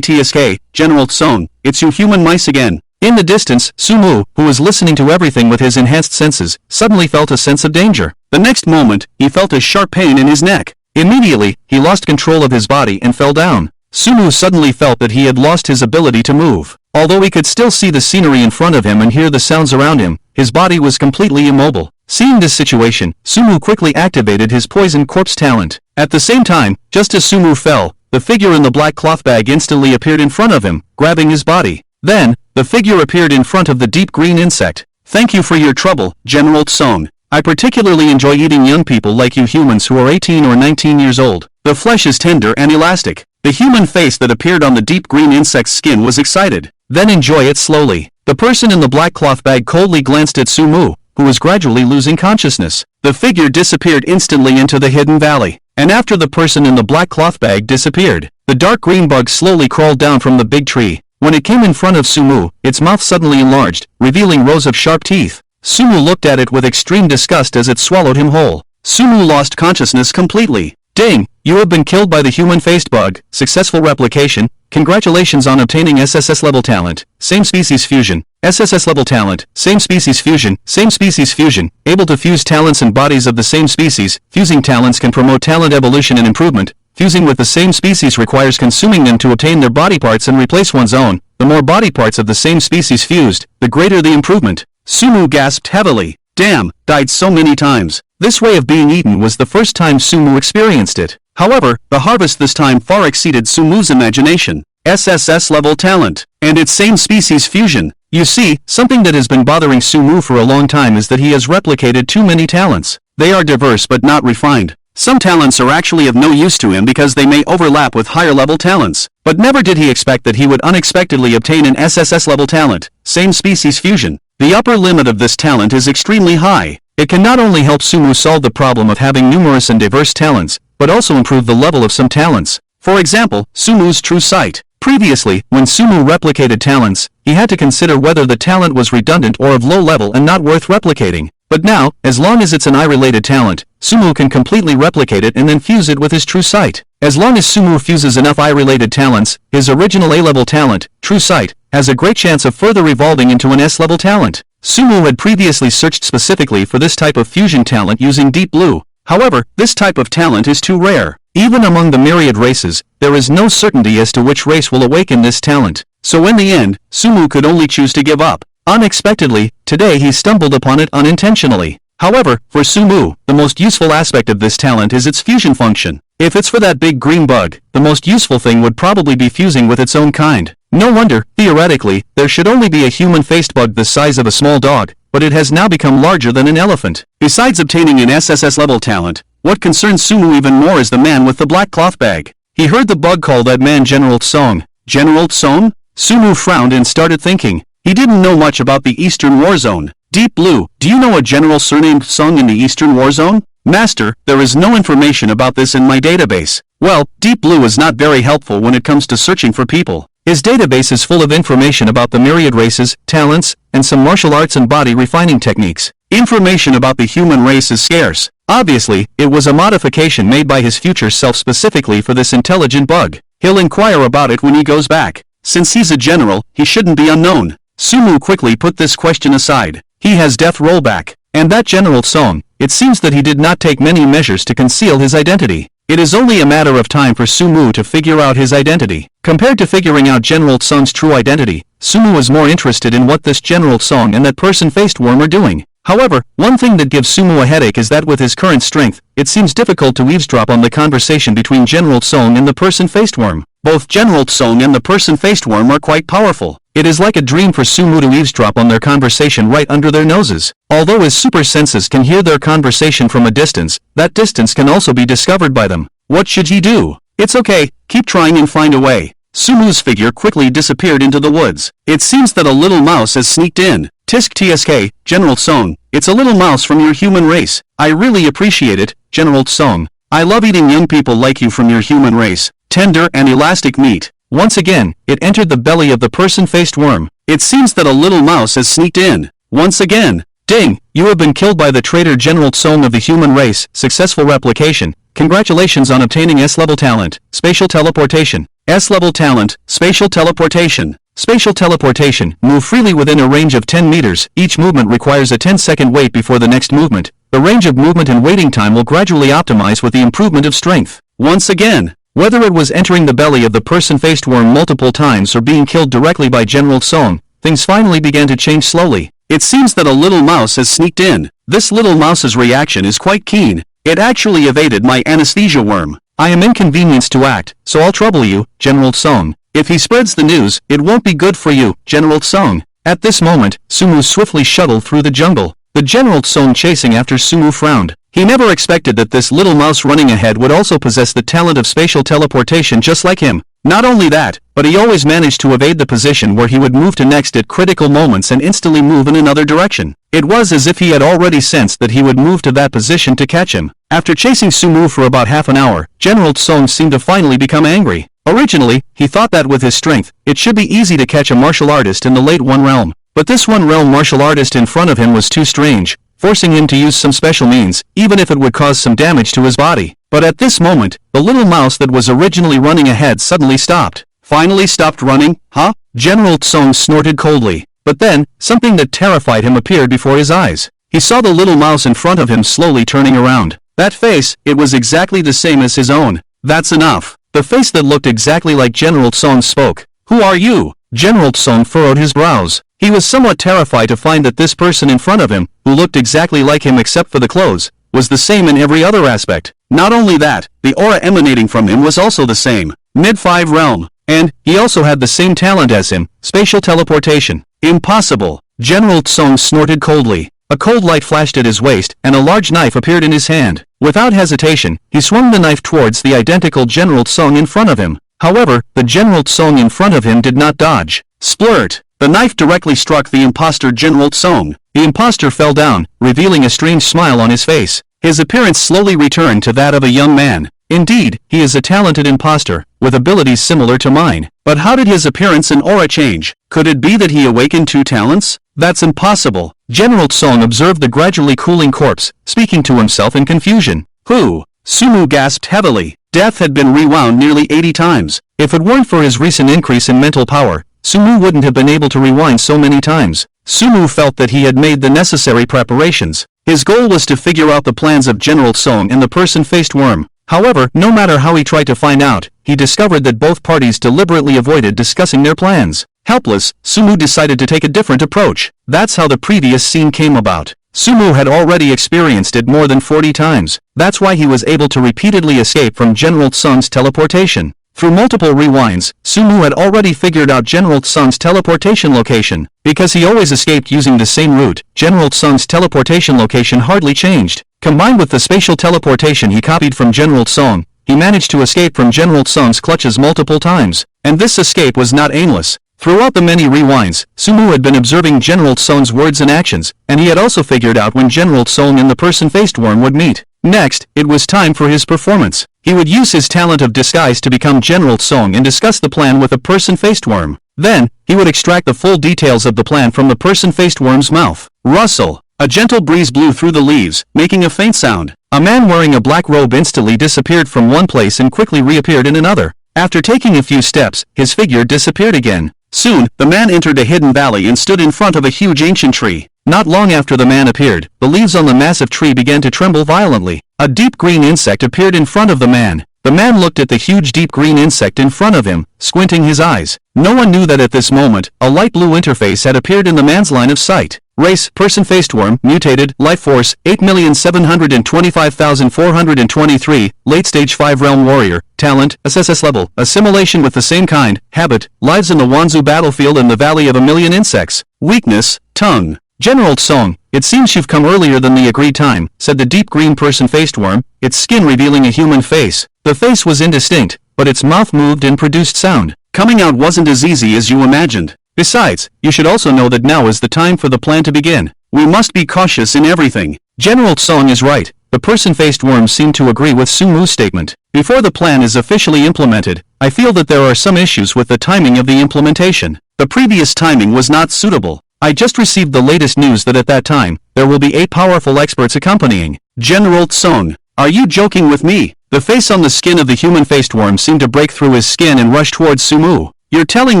TSK, General Song, it's you human mice again." In the distance, Sumu, who was listening to everything with his enhanced senses, suddenly felt a sense of danger. The next moment, he felt a sharp pain in his neck. Immediately, he lost control of his body and fell down. Sumu suddenly felt that he had lost his ability to move. Although he could still see the scenery in front of him and hear the sounds around him, his body was completely immobile. Seeing this situation, Sumu quickly activated his poison corpse talent. At the same time, just as Sumu fell, the figure in the black cloth bag instantly appeared in front of him, grabbing his body. Then, the figure appeared in front of the deep green insect. Thank you for your trouble, General Tsong. I particularly enjoy eating young people like you humans who are 18 or 19 years old. The flesh is tender and elastic. The human face that appeared on the deep green insect's skin was excited. Then enjoy it slowly. The person in the black cloth bag coldly glanced at Sumu, who was gradually losing consciousness. The figure disappeared instantly into the hidden valley. And after the person in the black cloth bag disappeared, the dark green bug slowly crawled down from the big tree. When it came in front of Sumu, its mouth suddenly enlarged, revealing rows of sharp teeth. Sumu looked at it with extreme disgust as it swallowed him whole. Sumu lost consciousness completely. Ding! You have been killed by the human-faced bug. Successful replication. Congratulations on obtaining SSS level talent. Same species fusion. SSS level talent. Same species fusion. Same species fusion. Able to fuse talents and bodies of the same species. Fusing talents can promote talent evolution and improvement. Fusing with the same species requires consuming them to obtain their body parts and replace one's own. The more body parts of the same species fused, the greater the improvement. Sumu gasped heavily. Damn, died so many times. This way of being eaten was the first time Sumu experienced it. However, the harvest this time far exceeded Sumu's imagination. SSS level talent, and its same species fusion. You see, something that has been bothering Sumu for a long time is that he has replicated too many talents. They are diverse but not refined. Some talents are actually of no use to him because they may overlap with higher level talents. But never did he expect that he would unexpectedly obtain an SSS level talent, same species fusion. The upper limit of this talent is extremely high. It can not only help Sumu solve the problem of having numerous and diverse talents, but also improve the level of some talents. For example, Sumu's true sight. Previously, when Sumu replicated talents, he had to consider whether the talent was redundant or of low level and not worth replicating. But now, as long as it's an eye-related talent, Sumu can completely replicate it and then fuse it with his true sight. As long as Sumu fuses enough eye-related talents, his original A-level talent, true sight, has a great chance of further evolving into an S-level talent. Sumu had previously searched specifically for this type of fusion talent using Deep Blue. However, this type of talent is too rare. Even among the myriad races, there is no certainty as to which race will awaken this talent. So in the end, Sumu could only choose to give up. Unexpectedly, today he stumbled upon it unintentionally. However, for Sumu, the most useful aspect of this talent is its fusion function. If it's for that big green bug, the most useful thing would probably be fusing with its own kind. No wonder, theoretically, there should only be a human-faced bug the size of a small dog, but it has now become larger than an elephant. Besides obtaining an SSS level talent, what concerns Sumu even more is the man with the black cloth bag. He heard the bug call that man General Tsong. General Tsong? Sumu frowned and started thinking. He didn't know much about the Eastern War Zone. Deep Blue, do you know a general surnamed Tsong in the Eastern War Zone? Master, there is no information about this in my database. Well, Deep Blue is not very helpful when it comes to searching for people. His database is full of information about the myriad races, talents, and some martial arts and body refining techniques. Information about the human race is scarce. Obviously, it was a modification made by his future self specifically for this intelligent bug. He'll inquire about it when he goes back. Since he's a general, he shouldn't be unknown. Sumu quickly put this question aside. He has death rollback. And that General Tsong, it seems that he did not take many measures to conceal his identity. It is only a matter of time for Sumu to figure out his identity. Compared to figuring out General Tsong's true identity, Sumu is more interested in what this General Tsong and that person-faced worm are doing. However, one thing that gives Sumu a headache is that with his current strength, it seems difficult to eavesdrop on the conversation between General Tsong and the person-faced worm. Both General Tsong and the person-faced worm are quite powerful. It is like a dream for Sumu to eavesdrop on their conversation right under their noses. Although his super senses can hear their conversation from a distance, that distance can also be discovered by them. What should he do? It's okay, keep trying and find a way. Sumu's figure quickly disappeared into the woods. It seems that a little mouse has sneaked in. Tisk Tsk, General Tsong, it's a little mouse from your human race. I really appreciate it, General Tsong. I love eating young people like you from your human race. Tender and elastic meat. Once again, it entered the belly of the person-faced worm. It seems that a little mouse has sneaked in. Once again. Ding! You have been killed by the traitor General Tsong of the human race. Successful replication. Congratulations on obtaining S-level talent. Spatial teleportation. S-level talent. Spatial teleportation. Spatial teleportation. Move freely within a range of 10 meters. Each movement requires a 10-second wait before the next movement. The range of movement and waiting time will gradually optimize with the improvement of strength. Once again. Whether it was entering the belly of the person-faced worm multiple times or being killed directly by General Tsong, things finally began to change slowly. It seems that a little mouse has sneaked in. This little mouse's reaction is quite keen. It actually evaded my anesthesia worm. I am inconvenienced to act, so I'll trouble you, General Song. If he spreads the news, it won't be good for you, General Song. At this moment, Sumu swiftly shuttled through the jungle. The General Song chasing after Sumu frowned. He never expected that this little mouse running ahead would also possess the talent of spatial teleportation just like him. Not only that, but he always managed to evade the position where he would move to next at critical moments and instantly move in another direction. It was as if he had already sensed that he would move to that position to catch him. After chasing Sumu for about half an hour, General Song seemed to finally become angry. Originally, he thought that with his strength, it should be easy to catch a martial artist in the late One Realm. But this One Realm martial artist in front of him was too strange, forcing him to use some special means, even if it would cause some damage to his body. But at this moment, the little mouse that was originally running ahead suddenly stopped. Finally stopped running, huh? General Song snorted coldly. But then, something that terrified him appeared before his eyes. He saw the little mouse in front of him slowly turning around. That face, it was exactly the same as his own. That's enough. The face that looked exactly like General Song spoke. Who are you? General Song furrowed his brows. He was somewhat terrified to find that this person in front of him, who looked exactly like him except for the clothes, was the same in every other aspect. Not only that, the aura emanating from him was also the same. Mid-5 realm. And, he also had the same talent as him, spatial teleportation. Impossible. General Song snorted coldly. A cold light flashed at his waist, and a large knife appeared in his hand. Without hesitation, he swung the knife towards the identical General Song in front of him. However, the General Song in front of him did not dodge. Splurt! The knife directly struck the imposter General Song. The imposter fell down, revealing a strange smile on his face. His appearance slowly returned to that of a young man. Indeed, he is a talented imposter, with abilities similar to mine. But how did his appearance and aura change? Could it be that he awakened two talents? That's impossible. General Song observed the gradually cooling corpse, speaking to himself in confusion. Who? Sumu gasped heavily. Death had been rewound nearly 80 times. If it weren't for his recent increase in mental power, Sumu wouldn't have been able to rewind so many times. Sumu felt that he had made the necessary preparations. His goal was to figure out the plans of General Song and the person-faced worm. However, no matter how he tried to find out, he discovered that both parties deliberately avoided discussing their plans. Helpless, Sumu decided to take a different approach. That's how the previous scene came about. Sumu had already experienced it more than 40 times. That's why he was able to repeatedly escape from General Song's teleportation. Through multiple rewinds, Sumu had already figured out General Song's teleportation location. Because he always escaped using the same route, General Song's teleportation location hardly changed. Combined with the spatial teleportation he copied from General Song, he managed to escape from General Song's clutches multiple times. And this escape was not aimless. Throughout the many rewinds, Sumu had been observing General Song's words and actions, and he had also figured out when General Song and the person-faced worm would meet. Next, it was time for his performance. He would use his talent of disguise to become General Song and discuss the plan with the person-faced worm. Then, he would extract the full details of the plan from the person-faced worm's mouth. Rustle. A gentle breeze blew through the leaves, making a faint sound. A man wearing a black robe instantly disappeared from one place and quickly reappeared in another. After taking a few steps, his figure disappeared again. Soon, the man entered a hidden valley and stood in front of a huge ancient tree. Not long after the man appeared, the leaves on the massive tree began to tremble violently. A deep green insect appeared in front of the man. The man looked at the huge deep green insect in front of him, squinting his eyes. No one knew that at this moment, a light blue interface had appeared in the man's line of sight. Race, person-faced worm, mutated, life force, 8,725,423, late stage 5 realm warrior, talent, SSS level, assimilation with the same kind, habit, lives in the Wanzu battlefield and the Valley of a Million Insects, weakness, tongue. General Song, it seems you've come earlier than the agreed time, said the deep green person-faced worm, its skin revealing a human face. The face was indistinct, but its mouth moved and produced sound. Coming out wasn't as easy as you imagined. Besides, you should also know that now is the time for the plan to begin. We must be cautious in everything. General Song is right. The person-faced worm seemed to agree with Sumu's statement. Before the plan is officially implemented, I feel that there are some issues with the timing of the implementation. The previous timing was not suitable. I just received the latest news that at that time, there will be 8 powerful experts accompanying. General Song, are you joking with me? The face on the skin of the human-faced worm seemed to break through his skin and rush towards Sumu. You're telling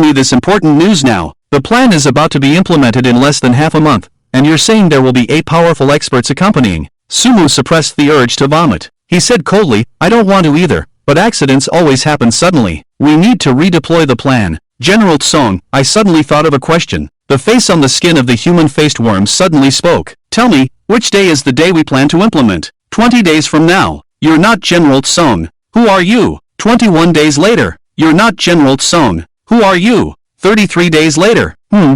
me this important news now. The plan is about to be implemented in less than half a month, and you're saying there will be 8 powerful experts accompanying. Sumu suppressed the urge to vomit. He said coldly, I don't want to either, but accidents always happen suddenly. We need to redeploy the plan. General Song, I suddenly thought of a question. The face on the skin of the human-faced worm suddenly spoke. Tell me, which day is the day we plan to implement? 20 days from now. You're not General Tsong. Who are you? 21 days later. You're not General Tsong. Who are you? 33 days later.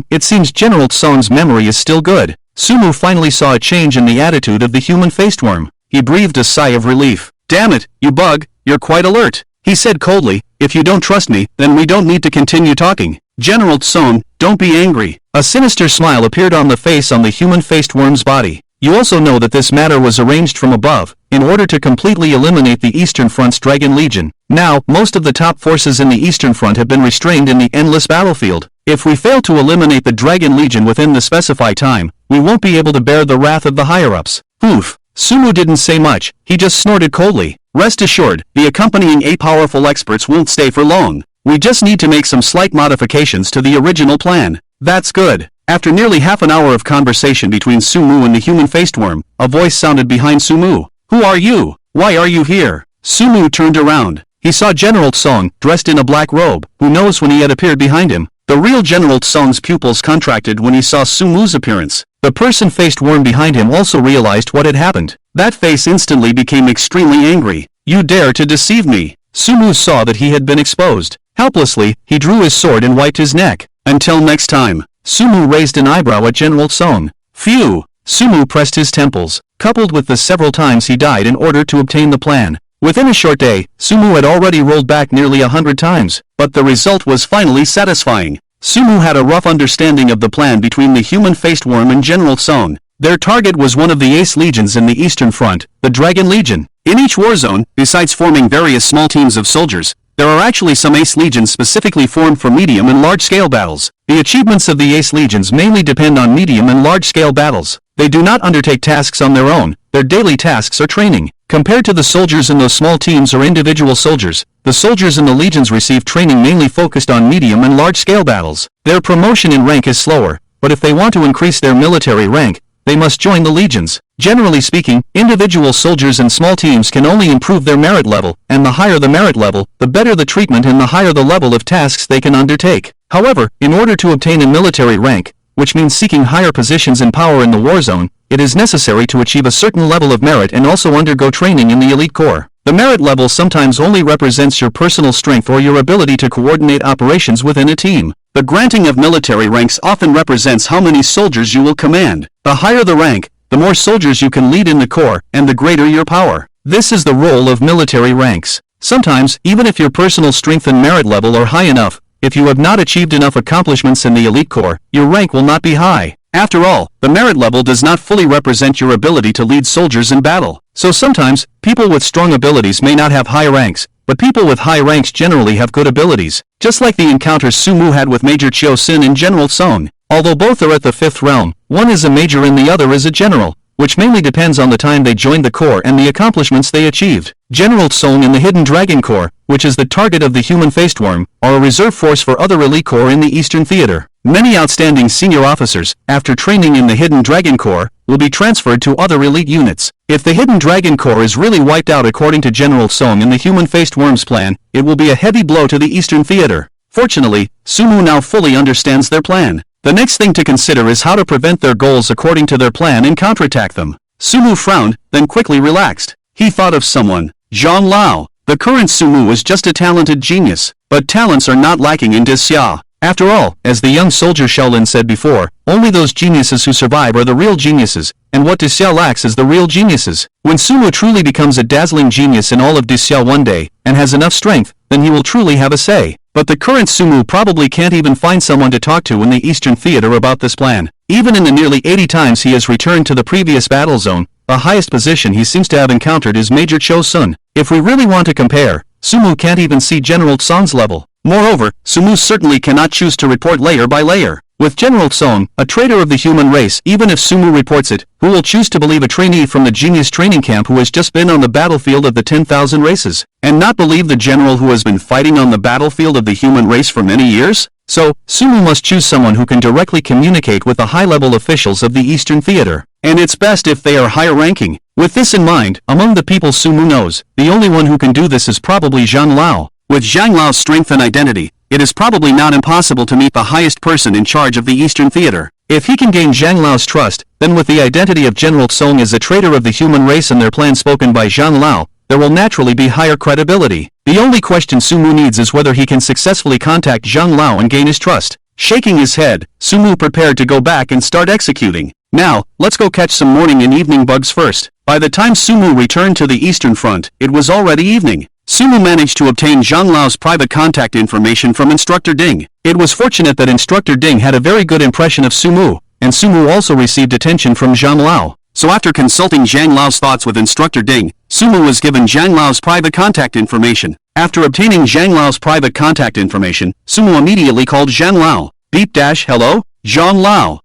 It seems General Tsong's memory is still good. Sumu finally saw a change in the attitude of the human-faced worm. He breathed a sigh of relief. Damn it, you bug, you're quite alert. He said coldly, if you don't trust me, then we don't need to continue talking. General Tsong, don't be angry. A sinister smile appeared on the face on the human-faced worm's body. You also know that this matter was arranged from above, in order to completely eliminate the Eastern Front's Dragon Legion. Now, most of the top forces in the Eastern Front have been restrained in the endless battlefield. If we fail to eliminate the Dragon Legion within the specified time, we won't be able to bear the wrath of the higher-ups. Oof. Sumu didn't say much, he just snorted coldly. Rest assured, the accompanying 8 powerful experts won't stay for long. We just need to make some slight modifications to the original plan. That's good. After nearly half an hour of conversation between Sumu and the human-faced worm, a voice sounded behind Sumu. Who are you? Why are you here? Sumu turned around. He saw General Tsong, dressed in a black robe. Who knows when he had appeared behind him? The real General Tsong's pupils contracted when he saw Sumu's appearance. The person-faced worm behind him also realized what had happened. That face instantly became extremely angry. You dare to deceive me? Sumu saw that he had been exposed. Helplessly, he drew his sword and wiped his neck. Until next time. Sumu raised an eyebrow at General Tsong. Phew! Sumu pressed his temples, coupled with the several times he died in order to obtain the plan. Within a short day, Sumu had already rolled back nearly 100 times, but the result was finally satisfying. Sumu had a rough understanding of the plan between the human-faced worm and General Tsong. Their target was one of the ace legions in the Eastern Front, the Dragon Legion. In each war zone, besides forming various small teams of soldiers, there are actually some ace legions specifically formed for medium and large-scale battles. The achievements of the ace legions mainly depend on medium and large-scale battles. They do not undertake tasks on their own, their daily tasks are training. Compared to the soldiers in those small teams or individual soldiers, the soldiers in the legions receive training mainly focused on medium and large-scale battles. Their promotion in rank is slower, but if they want to increase their military rank, they must join the legions. Generally speaking, individual soldiers and small teams can only improve their merit level, and the higher the merit level, the better the treatment and the higher the level of tasks they can undertake. However, in order to obtain a military rank, which means seeking higher positions in power in the war zone, it is necessary to achieve a certain level of merit and also undergo training in the elite corps. The merit level sometimes only represents your personal strength or your ability to coordinate operations within a team. The granting of military ranks often represents how many soldiers you will command. The higher the rank, the more soldiers you can lead in the corps, and the greater your power. This is the role of military ranks. Sometimes, even if your personal strength and merit level are high enough, if you have not achieved enough accomplishments in the elite corps, your rank will not be high. After all, the merit level does not fully represent your ability to lead soldiers in battle. So sometimes, people with strong abilities may not have high ranks, but people with high ranks generally have good abilities, just like the encounters Sumu had with Major Chiu Sin and General Tsong. Although both are at the 5th realm, one is a major and the other is a general, which mainly depends on the time they joined the corps and the accomplishments they achieved. General Tsong in the Hidden Dragon Corps, which is the target of the human-faced worm, are a reserve force for other elite corps in the Eastern Theater. Many outstanding senior officers, after training in the Hidden Dragon Corps, will be transferred to other elite units. If the Hidden Dragon Corps is really wiped out according to General Tsong and the human-faced worm's plan, it will be a heavy blow to the Eastern Theater. Fortunately, Sumu now fully understands their plan. The next thing to consider is how to prevent their goals according to their plan and counterattack them. Sumu frowned, then quickly relaxed. He thought of someone. Zhang Lao. The current Sumu is just a talented genius, but talents are not lacking in Disya. After all, as the young soldier Shaolin said before, only those geniuses who survive are the real geniuses, and what Disya lacks is the real geniuses. When Sumu truly becomes a dazzling genius in all of Disya one day, and has enough strength, then he will truly have a say. But the current Sumu probably can't even find someone to talk to in the Eastern Theater about this plan. Even in the nearly 80 times he has returned to the previous battle zone, the highest position he seems to have encountered is Major Chiu Sun. If we really want to compare, Sumu can't even see General Tsong's level. Moreover, Sumu certainly cannot choose to report layer by layer. With General Tsong, a traitor of the human race, even if Sumu reports it, who will choose to believe a trainee from the genius training camp who has just been on the battlefield of the 10,000 races, and not believe the general who has been fighting on the battlefield of the human race for many years? So, Sumu must choose someone who can directly communicate with the high-level officials of the Eastern Theater, and it's best if they are higher ranking. With this in mind, among the people Sumu knows, the only one who can do this is probably Zhang Lao. With Zhang Lao's strength and identity, it is probably not impossible to meet the highest person in charge of the Eastern Theater. If he can gain Zhang Lao's trust, then with the identity of General Song as a traitor of the human race and their plan spoken by Zhang Lao, there will naturally be higher credibility. The only question Sumu needs is whether he can successfully contact Zhang Lao and gain his trust. Shaking his head, Sumu prepared to go back and start executing. Now, let's go catch some morning and evening bugs first. By the time Sumu returned to the Eastern Front, it was already evening. Sumu managed to obtain Zhang Lao's private contact information from Instructor Ding. It was fortunate that Instructor Ding had a very good impression of Sumu, and Sumu also received attention from Zhang Lao. So after consulting Zhang Lao's thoughts with Instructor Ding, Sumu was given Zhang Lao's private contact information. After obtaining Zhang Lao's private contact information, Sumu immediately called Zhang Lao. Hello? Zhang Lao.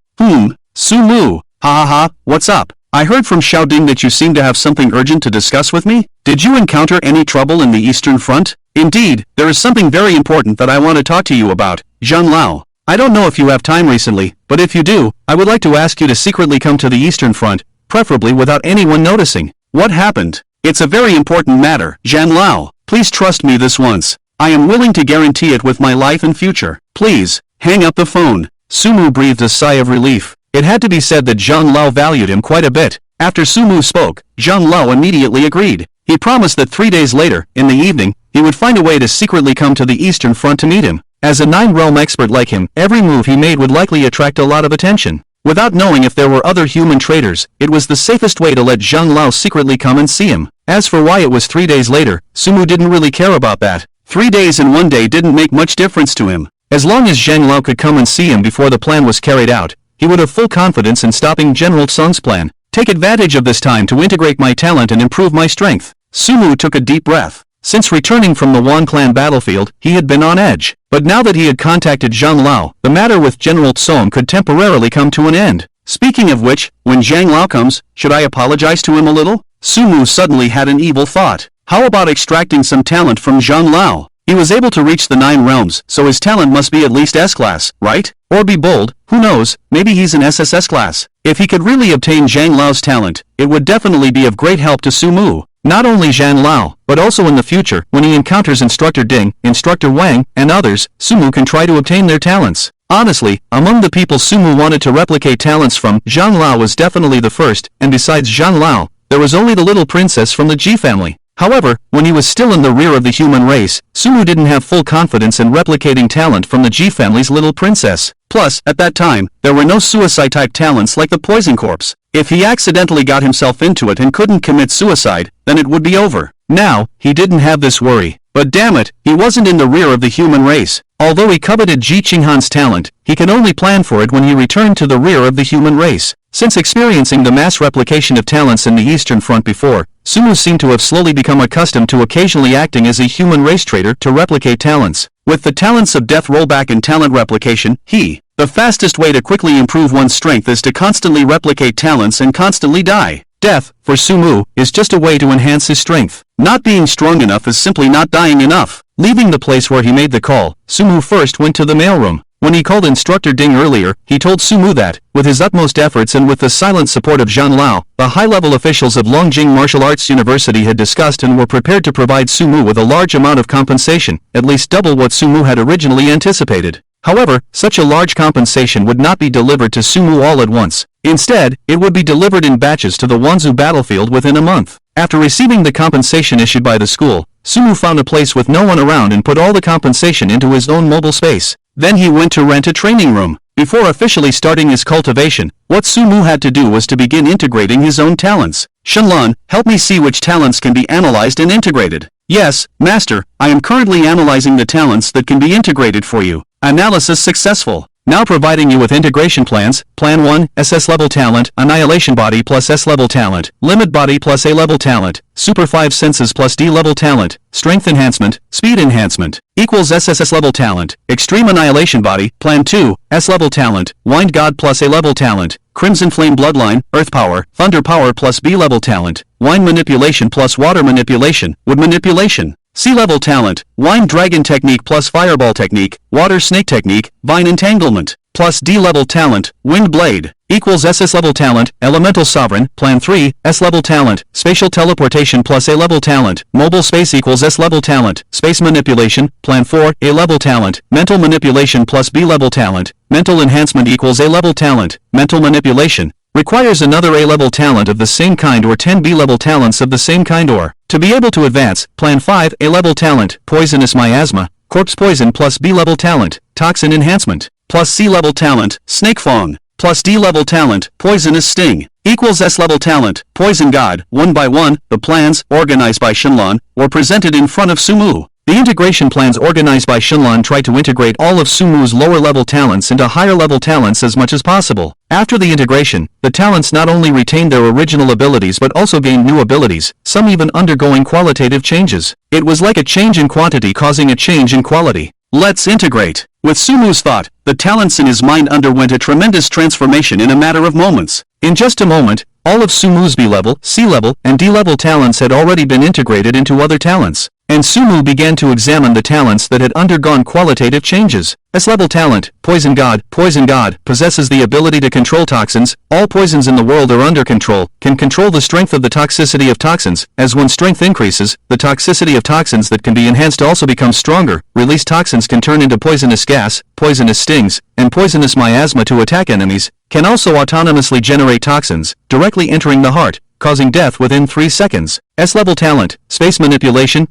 Sumu. Ha, what's up? I heard from Xiao Ding that you seem to have something urgent to discuss with me. Did you encounter any trouble in the Eastern Front? Indeed, there is something very important that I want to talk to you about, Zhang Lao. I don't know if you have time recently, but if you do, I would like to ask you to secretly come to the Eastern Front, preferably without anyone noticing. What happened? It's a very important matter, Zhang Lao. Please trust me this once. I am willing to guarantee it with my life and future. Please, hang up the phone. Sumu breathed a sigh of relief. It had to be said that Zhang Lao valued him quite a bit. After Sumu spoke, Zhang Lao immediately agreed. He promised that 3 days later, in the evening, he would find a way to secretly come to the Eastern Front to meet him. As a nine-realm expert like him, every move he made would likely attract a lot of attention. Without knowing if there were other human traitors, it was the safest way to let Zhang Lao secretly come and see him. As for why it was 3 days later, Sumu didn't really care about that. 3 days and 1 day didn't make much difference to him. As long as Zhang Lao could come and see him before the plan was carried out, he would have full confidence in stopping General Song's plan. Take advantage of this time to integrate my talent and improve my strength. Sumu took a deep breath. Since returning from the Wan clan battlefield, he had been on edge. But now that he had contacted Zhang Lao, the matter with General Song could temporarily come to an end. Speaking of which, when Zhang Lao comes, should I apologize to him a little? Sumu suddenly had an evil thought. How about extracting some talent from Zhang Lao? He was able to reach the 9 realms, so his talent must be at least S-class, right? Or be bold, who knows, maybe he's an SSS class. If he could really obtain Zhang Lao's talent, it would definitely be of great help to Sumu. Not only Zhang Lao, but also in the future, when he encounters Instructor Ding, Instructor Wang, and others, Sumu can try to obtain their talents. Honestly, among the people Sumu wanted to replicate talents from, Zhang Lao was definitely the first, and besides Zhang Lao, there was only the little princess from the Ji family. However, when he was still in the rear of the human race, Sumu didn't have full confidence in replicating talent from the Ji family's little princess. Plus, at that time, there were no suicide-type talents like the poison corpse. If he accidentally got himself into it and couldn't commit suicide, then it would be over. Now, he didn't have this worry. But damn it, he wasn't in the rear of the human race. Although he coveted Ji Qinghan's talent, he could only plan for it when he returned to the rear of the human race. Since experiencing the mass replication of talents in the Eastern Front before, Sumu seemed to have slowly become accustomed to occasionally acting as a human race traitor to replicate talents. With the talents of death rollback and talent replication, the fastest way to quickly improve one's strength is to constantly replicate talents and constantly die. Death, for Sumu, is just a way to enhance his strength. Not being strong enough is simply not dying enough. Leaving the place where he made the call, Sumu first went to the mailroom. When he called Instructor Ding earlier, he told Sumu that, with his utmost efforts and with the silent support of Zhang Lao, the high-level officials of Longjing Martial Arts University had discussed and were prepared to provide Sumu with a large amount of compensation, at least double what Sumu had originally anticipated. However, such a large compensation would not be delivered to Sumu all at once. Instead, it would be delivered in batches to the Wanzhou battlefield within a month. After receiving the compensation issued by the school, Sumu found a place with no one around and put all the compensation into his own mobile space. Then he went to rent a training room. Before officially starting his cultivation, what Sumu had to do was to begin integrating his own talents. Shenlong, help me see which talents can be analyzed and integrated. Yes, Master, I am currently analyzing the talents that can be integrated for you. Analysis successful. Now providing you with integration plans. Plan 1, SS level talent, Annihilation body plus S level talent, Limit body plus A level talent, Super 5 senses plus D level talent, Strength enhancement, Speed enhancement, equals SSS level talent, Extreme Annihilation body, Plan 2, S level talent, Wind god plus A level talent, Crimson Flame bloodline, Earth power, Thunder power plus B level talent, Wine manipulation plus Water manipulation, Wood manipulation. Sea level talent, Wine dragon technique plus Fireball technique, Water snake technique, Vine entanglement. plus D-level talent, Wind Blade, equals SS-level talent, Elemental Sovereign, Plan 3, S-level talent, Spatial Teleportation plus A-level talent, Mobile Space equals S-level talent, Space Manipulation, Plan 4, A-level talent, Mental Manipulation plus B-level talent, Mental Enhancement equals A-level talent, Mental Manipulation, requires another A-level talent of the same kind or 10 B-level talents of the same kind or, to be able to advance, Plan 5, A-level talent, Poisonous Miasma, Corpse Poison plus B-level talent, Toxin Enhancement, plus C-level talent, Snake Fang, plus D-level talent, Poisonous Sting, equals S-level talent, Poison God. One by one, the plans, organized by Shenlong, were presented in front of Sumu. The integration plans organized by Shenlong try to integrate all of Sumu's lower-level talents into higher-level talents as much as possible. After the integration, the talents not only retained their original abilities but also gained new abilities, some even undergoing qualitative changes. It was like a change in quantity causing a change in quality. Let's integrate. With Sumu's thought, the talents in his mind underwent a tremendous transformation in a matter of moments. In just a moment, all of Sumu's B-level, C-level, and D-level talents had already been integrated into other talents, and Sumu began to examine the talents that had undergone qualitative changes. S-level talent, Poison God, possesses the ability to control toxins. All poisons in the world are under control, can control the strength of the toxicity of toxins. As when strength increases, the toxicity of toxins that can be enhanced also becomes stronger. Released toxins can turn into poisonous gas, poisonous stings, and poisonous miasma to attack enemies, can also autonomously generate toxins, directly entering the heart, causing death within 3 seconds. S-level talent, Space Manipulation,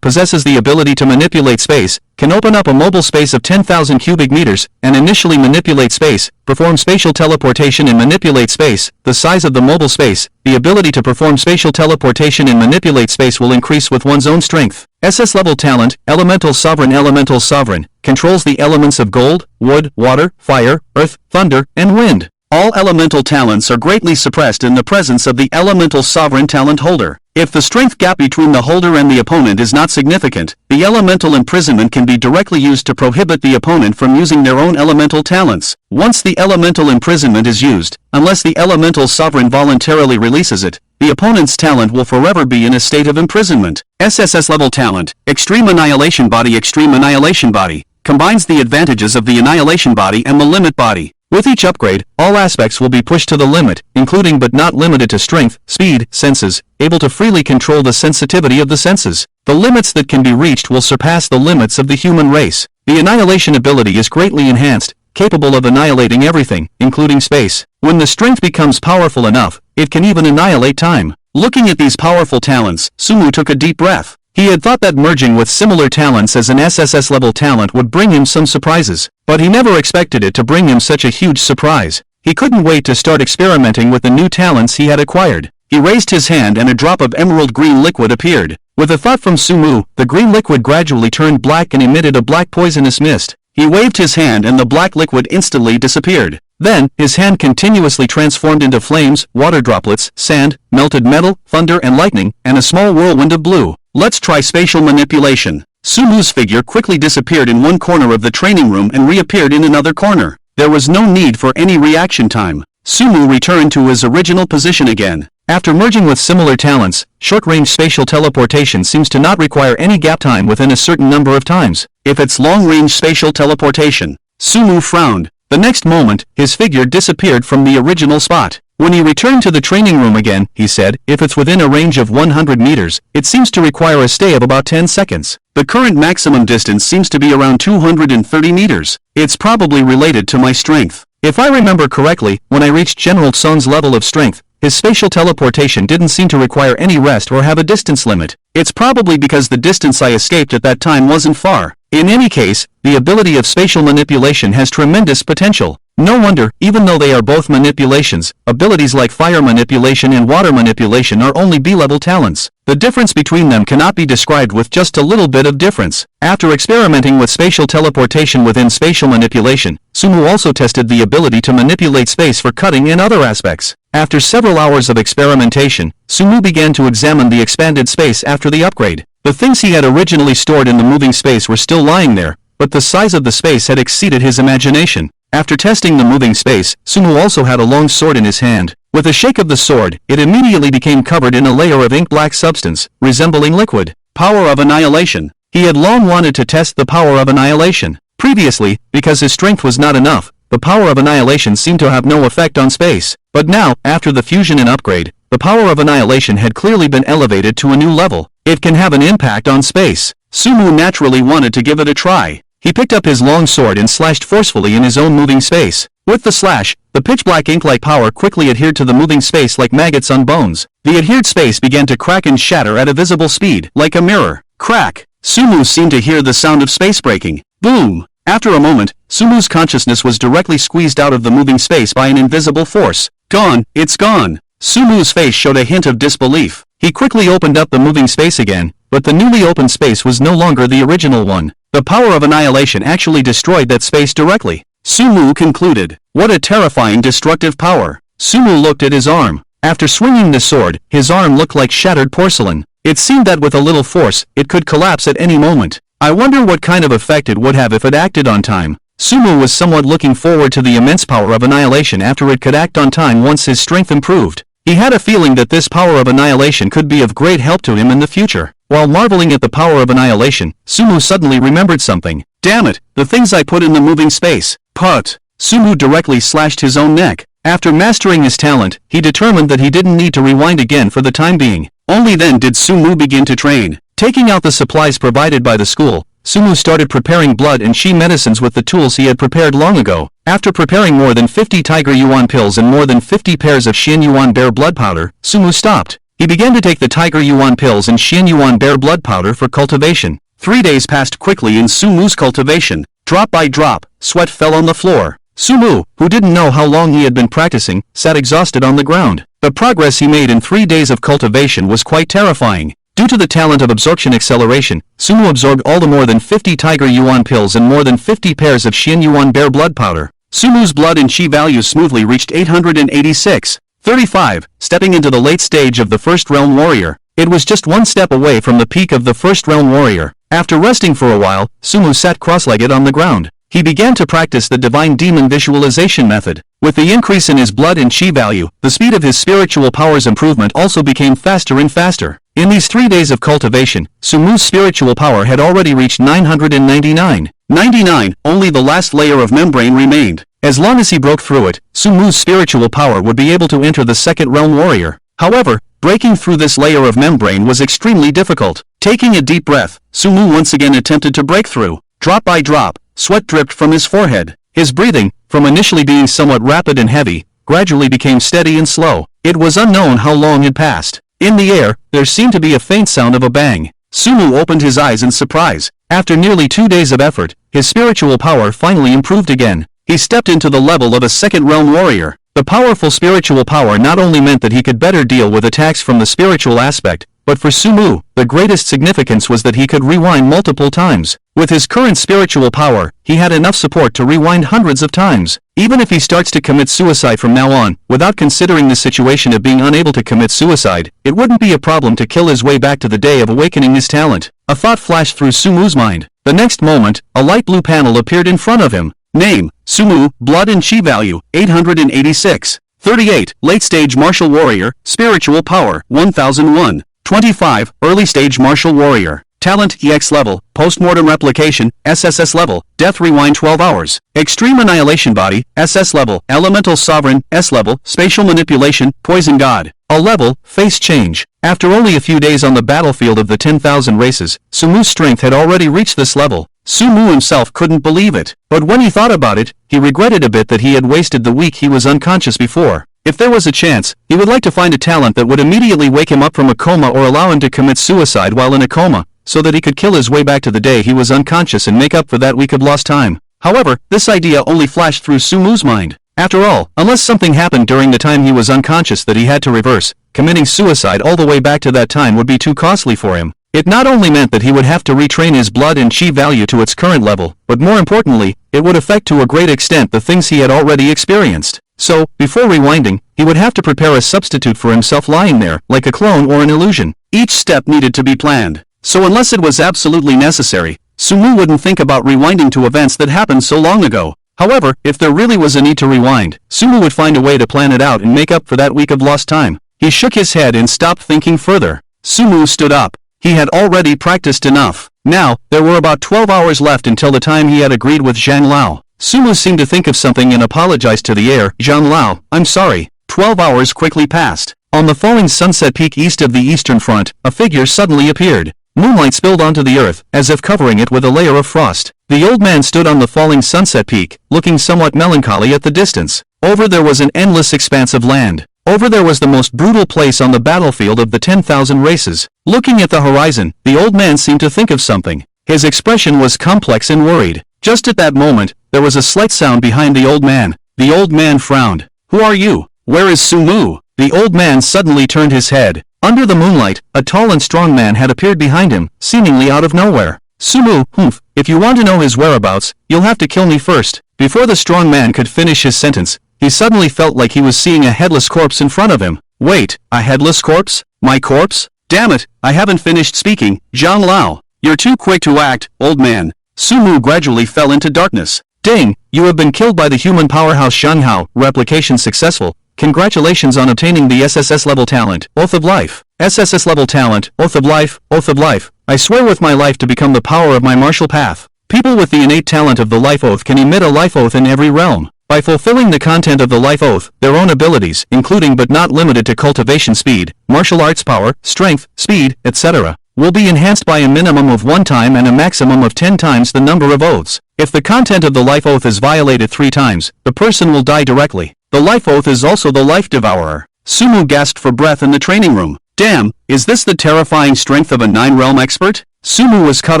possesses the ability to manipulate space, can open up a mobile space of 10,000 cubic meters, and initially manipulate space, perform spatial teleportation and manipulate space. The size of the mobile space, the ability to perform spatial teleportation and manipulate space will increase with one's own strength. SS-level talent, Elemental Sovereign, controls the elements of gold, wood, water, fire, earth, thunder, and wind. All elemental talents are greatly suppressed in the presence of the elemental sovereign talent holder. If the strength gap between the holder and the opponent is not significant, the elemental imprisonment can be directly used to prohibit the opponent from using their own elemental talents. Once the elemental imprisonment is used, unless the elemental sovereign voluntarily releases it, the opponent's talent will forever be in a state of imprisonment. SSS level talent, Extreme Annihilation Body, combines the advantages of the Annihilation Body and the Limit Body. With each upgrade, all aspects will be pushed to the limit, including but not limited to strength, speed, senses, able to freely control the sensitivity of the senses. The limits that can be reached will surpass the limits of the human race. The annihilation ability is greatly enhanced, capable of annihilating everything, including space. When the strength becomes powerful enough, it can even annihilate time. Looking at these powerful talents, Sumu took a deep breath. He had thought that merging with similar talents as an SSS-level talent would bring him some surprises, but he never expected it to bring him such a huge surprise. He couldn't wait to start experimenting with the new talents he had acquired. He raised his hand and a drop of emerald green liquid appeared. With a thought from Sumu, the green liquid gradually turned black and emitted a black poisonous mist. He waved his hand and the black liquid instantly disappeared. Then, his hand continuously transformed into flames, water droplets, sand, melted metal, thunder and lightning, and a small whirlwind of blue. Let's try spatial manipulation. Sumu's figure quickly disappeared in one corner of the training room and reappeared in another corner. There was no need for any reaction time. Sumu returned to his original position again. After merging with similar talents, short-range spatial teleportation seems to not require any gap time within a certain number of times. If it's long-range spatial teleportation, Sumu frowned. The next moment, his figure disappeared from the original spot. When he returned to the training room again, he said, if it's within a range of 100 meters, it seems to require a stay of about 10 seconds. The current maximum distance seems to be around 230 meters. It's probably related to my strength. If I remember correctly, when I reached General Song's level of strength, his spatial teleportation didn't seem to require any rest or have a distance limit. It's probably because the distance I escaped at that time wasn't far. In any case, the ability of spatial manipulation has tremendous potential. No wonder, even though they are both manipulations, abilities like fire manipulation and water manipulation are only B-level talents. The difference between them cannot be described with just a little bit of difference. After experimenting with spatial teleportation within spatial manipulation, Sumu also tested the ability to manipulate space for cutting and other aspects. After several hours of experimentation, Sumu began to examine the expanded space after the upgrade. The things he had originally stored in the moving space were still lying there, but the size of the space had exceeded his imagination. After testing the moving space, Sumu also had a long sword in his hand. With a shake of the sword, it immediately became covered in a layer of ink-black substance, resembling liquid. Power of annihilation. He had long wanted to test the power of annihilation. Previously, because his strength was not enough, the power of annihilation seemed to have no effect on space. But now, after the fusion and upgrade, the power of annihilation had clearly been elevated to a new level. It can have an impact on space. Sumu naturally wanted to give it a try. He picked up his long sword and slashed forcefully in his own moving space. With the slash, the pitch-black ink-like power quickly adhered to the moving space like maggots on bones. The adhered space began to crack and shatter at a visible speed, like a mirror. Crack! Sumu seemed to hear the sound of space breaking. Boom! After a moment, Sumu's consciousness was directly squeezed out of the moving space by an invisible force. Gone! It's gone! Sumu's face showed a hint of disbelief. He quickly opened up the moving space again, but the newly opened space was no longer the original one. The power of annihilation actually destroyed that space directly. Sumu concluded. What a terrifying destructive power. Sumu looked at his arm. After swinging the sword, his arm looked like shattered porcelain. It seemed that with a little force, it could collapse at any moment. I wonder what kind of effect it would have if it acted on time. Sumu was somewhat looking forward to the immense power of annihilation after it could act on time once his strength improved. He had a feeling that this power of annihilation could be of great help to him in the future. While marveling at the power of annihilation, Sumu suddenly remembered something. Damn it, the things I put in the moving space. Put! Sumu directly slashed his own neck. After mastering his talent, he determined that he didn't need to rewind again for the time being. Only then did Sumu begin to train. Taking out the supplies provided by the school, Sumu started preparing blood and chi medicines with the tools he had prepared long ago. After preparing more than 50 Tiger Yuan pills and more than 50 pairs of Xian Yuan bear blood powder, Sumu stopped. He began to take the Tiger Yuan pills and Xian Yuan bear blood powder for cultivation. 3 days passed quickly in Sumu's cultivation. Drop by drop, sweat fell on the floor. Sumu, who didn't know how long he had been practicing, sat exhausted on the ground. The progress he made in 3 days of cultivation was quite terrifying. Due to the talent of absorption acceleration, Sumu absorbed all the more than 50 Tiger Yuan pills and more than 50 pairs of Xian Yuan bear blood powder. Sumu's blood and chi values smoothly reached 886. 35, stepping into the late stage of the First Realm Warrior. It was just one step away from the peak of the First Realm Warrior. After resting for a while, Sumu sat cross-legged on the ground. He began to practice the Divine Demon Visualization method. With the increase in his blood and chi value, the speed of his spiritual powers improvement also became faster and faster. In these 3 days of cultivation, Sumu's spiritual power had already reached 999. 99, only the last layer of membrane remained. As long as he broke through it, Sumu's spiritual power would be able to enter the Second Realm Warrior. However, breaking through this layer of membrane was extremely difficult. Taking a deep breath, Sumu once again attempted to break through. Drop by drop, sweat dripped from his forehead. His breathing, from initially being somewhat rapid and heavy, gradually became steady and slow. It was unknown how long had passed. In the air, there seemed to be a faint sound of a bang. Sumu opened his eyes in surprise. After nearly 2 days of effort, his spiritual power finally improved again. He stepped into the level of a Second Realm Warrior. The powerful spiritual power not only meant that he could better deal with attacks from the spiritual aspect, but for Sumu, the greatest significance was that he could rewind multiple times. With his current spiritual power, he had enough support to rewind hundreds of times. Even if he starts to commit suicide from now on, without considering the situation of being unable to commit suicide, it wouldn't be a problem to kill his way back to the day of awakening his talent. A thought flashed through Sumu's mind. The next moment, a light blue panel appeared in front of him. Name, Sumu, blood and chi value, 886. 38, late stage martial warrior, spiritual power, 1001. 25, early stage martial warrior. Talent EX level, postmortem replication, SSS level, death rewind 12 hours. Extreme annihilation body, SS level, elemental sovereign, S level, spatial manipulation, poison god. A level, face change. After only a few days on the battlefield of the 10,000 races, Sumu's strength had already reached this level. Sumu himself couldn't believe it, but when he thought about it, he regretted a bit that he had wasted the week he was unconscious before. If there was a chance, he would like to find a talent that would immediately wake him up from a coma or allow him to commit suicide while in a coma, so that he could kill his way back to the day he was unconscious and make up for that week of lost time. However, this idea only flashed through Sumu's mind. After all, unless something happened during the time he was unconscious that he had to reverse, committing suicide all the way back to that time would be too costly for him. It not only meant that he would have to retrain his blood and chi value to its current level, but more importantly, it would affect to a great extent the things he had already experienced. So, before rewinding, he would have to prepare a substitute for himself lying there, like a clone or an illusion. Each step needed to be planned. So unless it was absolutely necessary, Sumu wouldn't think about rewinding to events that happened so long ago. However, if there really was a need to rewind, Sumu would find a way to plan it out and make up for that week of lost time. He shook his head and stopped thinking further. Sumu stood up. He had already practiced enough. Now, there were about 12 hours left until the time he had agreed with Zhang Lao. Sumu seemed to think of something and apologized to the heir. Zhang Lao, I'm sorry. 12 hours quickly passed. On the falling sunset peak east of the eastern front, a figure suddenly appeared. Moonlight spilled onto the earth, as if covering it with a layer of frost. The old man stood on the falling sunset peak, looking somewhat melancholy at the distance. Over there was an endless expanse of land. Over there was the most brutal place on the battlefield of the 10,000 races. Looking at the horizon, the old man seemed to think of something. His expression was complex and worried. Just at that moment, there was a slight sound behind the old man. The old man frowned. Who are you? Where is Sumu? The old man suddenly turned his head. Under the moonlight, a tall and strong man had appeared behind him, seemingly out of nowhere. Sumu, humph, if you want to know his whereabouts, you'll have to kill me first. Before the strong man could finish his sentence, he suddenly felt like he was seeing a headless corpse in front of him. Wait, a headless corpse? My corpse? Damn it, I haven't finished speaking. Zhang Lao, you're too quick to act, old man. Sumu gradually fell into darkness. Ding, you have been killed by the human powerhouse Shanghao. Replication successful. Congratulations on obtaining the SSS level talent, Oath of Life. SSS level talent, Oath of Life, Oath of Life. I swear with my life to become the power of my martial path. People with the innate talent of the Life Oath can emit a Life Oath in every realm. By fulfilling the content of the Life Oath, their own abilities, including but not limited to cultivation speed, martial arts power, strength, speed, etc., will be enhanced by a minimum of 1 time and a maximum of 10 times the number of oaths. If the content of the Life Oath is violated 3 times, the person will die directly. The Life Oath is also the Life Devourer. Sumu gasped for breath in the training room. Damn, is this the terrifying strength of a 9-realm expert? Sumu was cut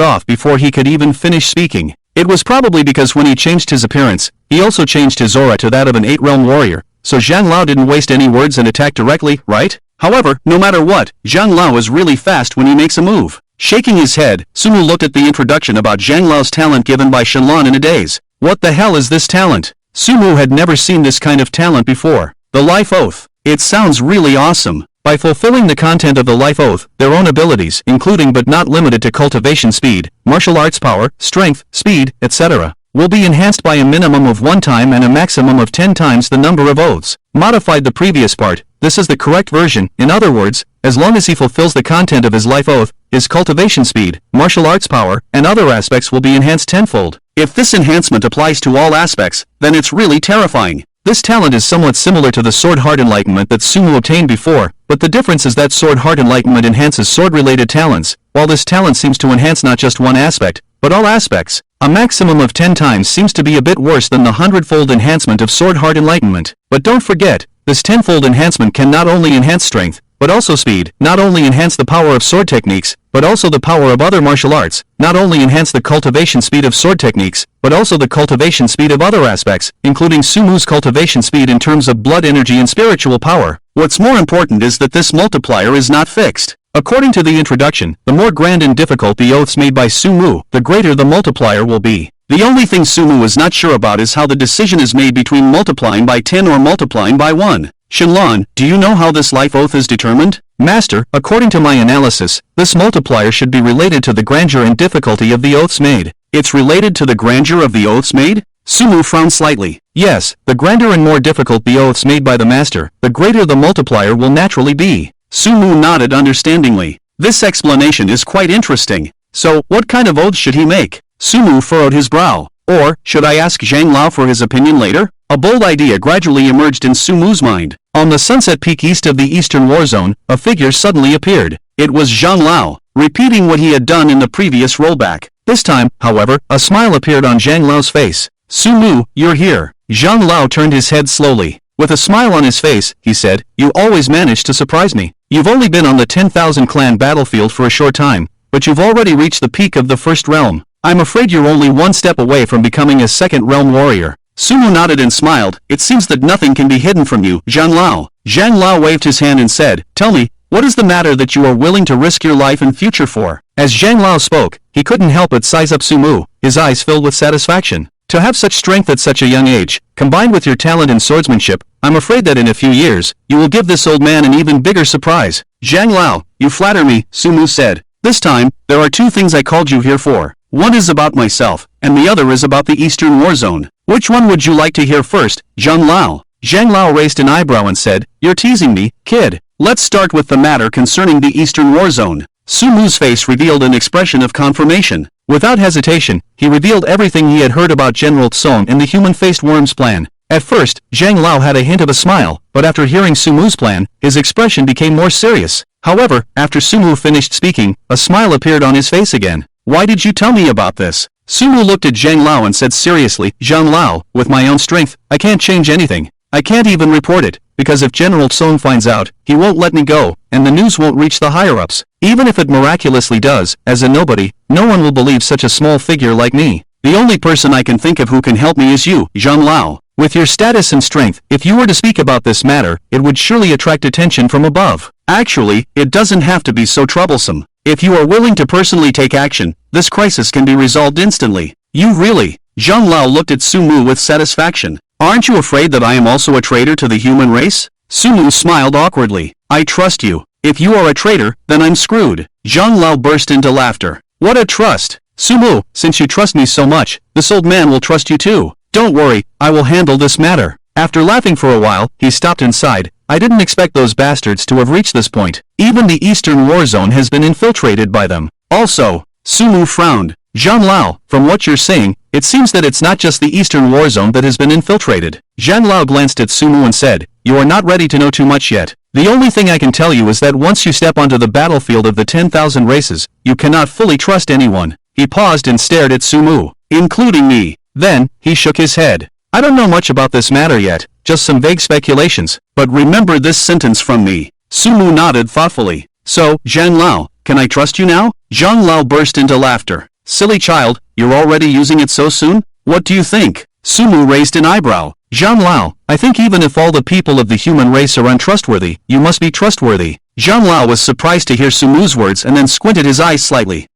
off before he could even finish speaking. It was probably because when he changed his appearance, he also changed his aura to that of an 8-realm warrior, so Zhang Lao didn't waste any words and attacked directly, right? However, no matter what, Zhang Lao is really fast when he makes a move. Shaking his head, Sumu looked at the introduction about Zhang Lao's talent given by Shenlan in a daze. What the hell is this talent? Sumu had never seen this kind of talent before. The Life Oath. It sounds really awesome. By fulfilling the content of the Life Oath, their own abilities, including but not limited to cultivation speed, martial arts power, strength, speed, etc., will be enhanced by a minimum of 1 time and a maximum of 10 times the number of oaths. Modified the previous part, this is the correct version. In other words, as long as he fulfills the content of his Life Oath, his cultivation speed, martial arts power, and other aspects will be enhanced tenfold. If this enhancement applies to all aspects, then it's really terrifying. This talent is somewhat similar to the Sword Heart Enlightenment that Sumu obtained before, but the difference is that Sword Heart Enlightenment enhances sword-related talents, while this talent seems to enhance not just one aspect, but all aspects. A maximum of 10 times seems to be a bit worse than the 100-fold enhancement of Sword Heart Enlightenment. But don't forget, this 10-fold enhancement can not only enhance strength, but also speed, not only enhance the power of sword techniques, but also the power of other martial arts, not only enhance the cultivation speed of sword techniques, but also the cultivation speed of other aspects, including Sumu's cultivation speed in terms of blood energy and spiritual power. What's more important is that this multiplier is not fixed. According to the introduction, the more grand and difficult the oaths made by Sumu, the greater the multiplier will be. The only thing Sumu is not sure about is how the decision is made between multiplying by 10 or multiplying by 1. Shenlan, do you know how this Life Oath is determined? Master, according to my analysis, this multiplier should be related to the grandeur and difficulty of the oaths made. It's related to the grandeur of the oaths made? Sumu frowned slightly. Yes, the grander and more difficult the oaths made by the master, the greater the multiplier will naturally be. Sumu nodded understandingly. This explanation is quite interesting. So, what kind of oaths should he make? Sumu furrowed his brow. Or, should I ask Zhang Lao for his opinion later? A bold idea gradually emerged in Sumu's mind. On the sunset peak east of the eastern war zone, a figure suddenly appeared. It was Zhang Lao, repeating what he had done in the previous rollback. This time, however, a smile appeared on Zhang Lao's face. Sumu, you're here. Zhang Lao turned his head slowly. With a smile on his face, he said, you always manage to surprise me. You've only been on the 10,000 clan battlefield for a short time, but you've already reached the peak of the first realm. I'm afraid you're only 1 step away from becoming a second realm warrior. Sumu nodded and smiled. It seems that nothing can be hidden from you, Zhang Lao. Zhang Lao waved his hand and said, tell me, what is the matter that you are willing to risk your life and future for? As Zhang Lao spoke, he couldn't help but size up Sumu, his eyes filled with satisfaction. To have such strength at such a young age, combined with your talent in swordsmanship, I'm afraid that in a few years, you will give this old man an even bigger surprise. Zhang Lao, you flatter me, Sumu said. This time, there are 2 things I called you here for. One is about myself, and the other is about the Eastern War Zone. Which one would you like to hear first, Zhang Lao? Zhang Lao raised an eyebrow and said, you're teasing me, kid. Let's start with the matter concerning the Eastern War Zone. Sumu's face revealed an expression of confirmation. Without hesitation, he revealed everything he had heard about General Song and the human-faced worm's plan. At first, Zhang Lao had a hint of a smile, but after hearing Sumu's plan, his expression became more serious. However, after Sumu finished speaking, a smile appeared on his face again. Why did you tell me about this? Sumu looked at Zhang Lao and said seriously, Zhang Lao, with my own strength, I can't change anything. I can't even report it, because if General Song finds out, he won't let me go, and the news won't reach the higher-ups. Even if it miraculously does, as a nobody, no one will believe such a small figure like me. The only person I can think of who can help me is you, Zhang Lao. With your status and strength, if you were to speak about this matter, it would surely attract attention from above. Actually, it doesn't have to be so troublesome. If you are willing to personally take action, this crisis can be resolved instantly. You really? Zhang Lao looked at Sumu with satisfaction. Aren't you afraid that I am also a traitor to the human race? Sumu smiled awkwardly. I trust you. If you are a traitor, then I'm screwed. Zhang Lao burst into laughter. What a trust! Sumu, since you trust me so much, this old man will trust you too. Don't worry, I will handle this matter. After laughing for a while, he stopped inside. I didn't expect those bastards to have reached this point. Even the Eastern War Zone has been infiltrated by them. Also, Sumu frowned. Zhang Lao, from what you're saying, it seems that it's not just the Eastern War Zone that has been infiltrated. Zhang Lao glanced at Sumu and said, you are not ready to know too much yet. The only thing I can tell you is that once you step onto the battlefield of the 10,000 races, you cannot fully trust anyone. He paused and stared at Sumu, including me. Then, he shook his head. I don't know much about this matter yet, just some vague speculations, but remember this sentence from me. Sumu nodded thoughtfully. So, Zhang Lao, can I trust you now? Zhang Lao burst into laughter. Silly child, you're already using it so soon? What do you think? Sumu raised an eyebrow. Zhang Lao, I think even if all the people of the human race are untrustworthy, you must be trustworthy. Zhang Lao was surprised to hear Sumu's words and then squinted his eyes slightly.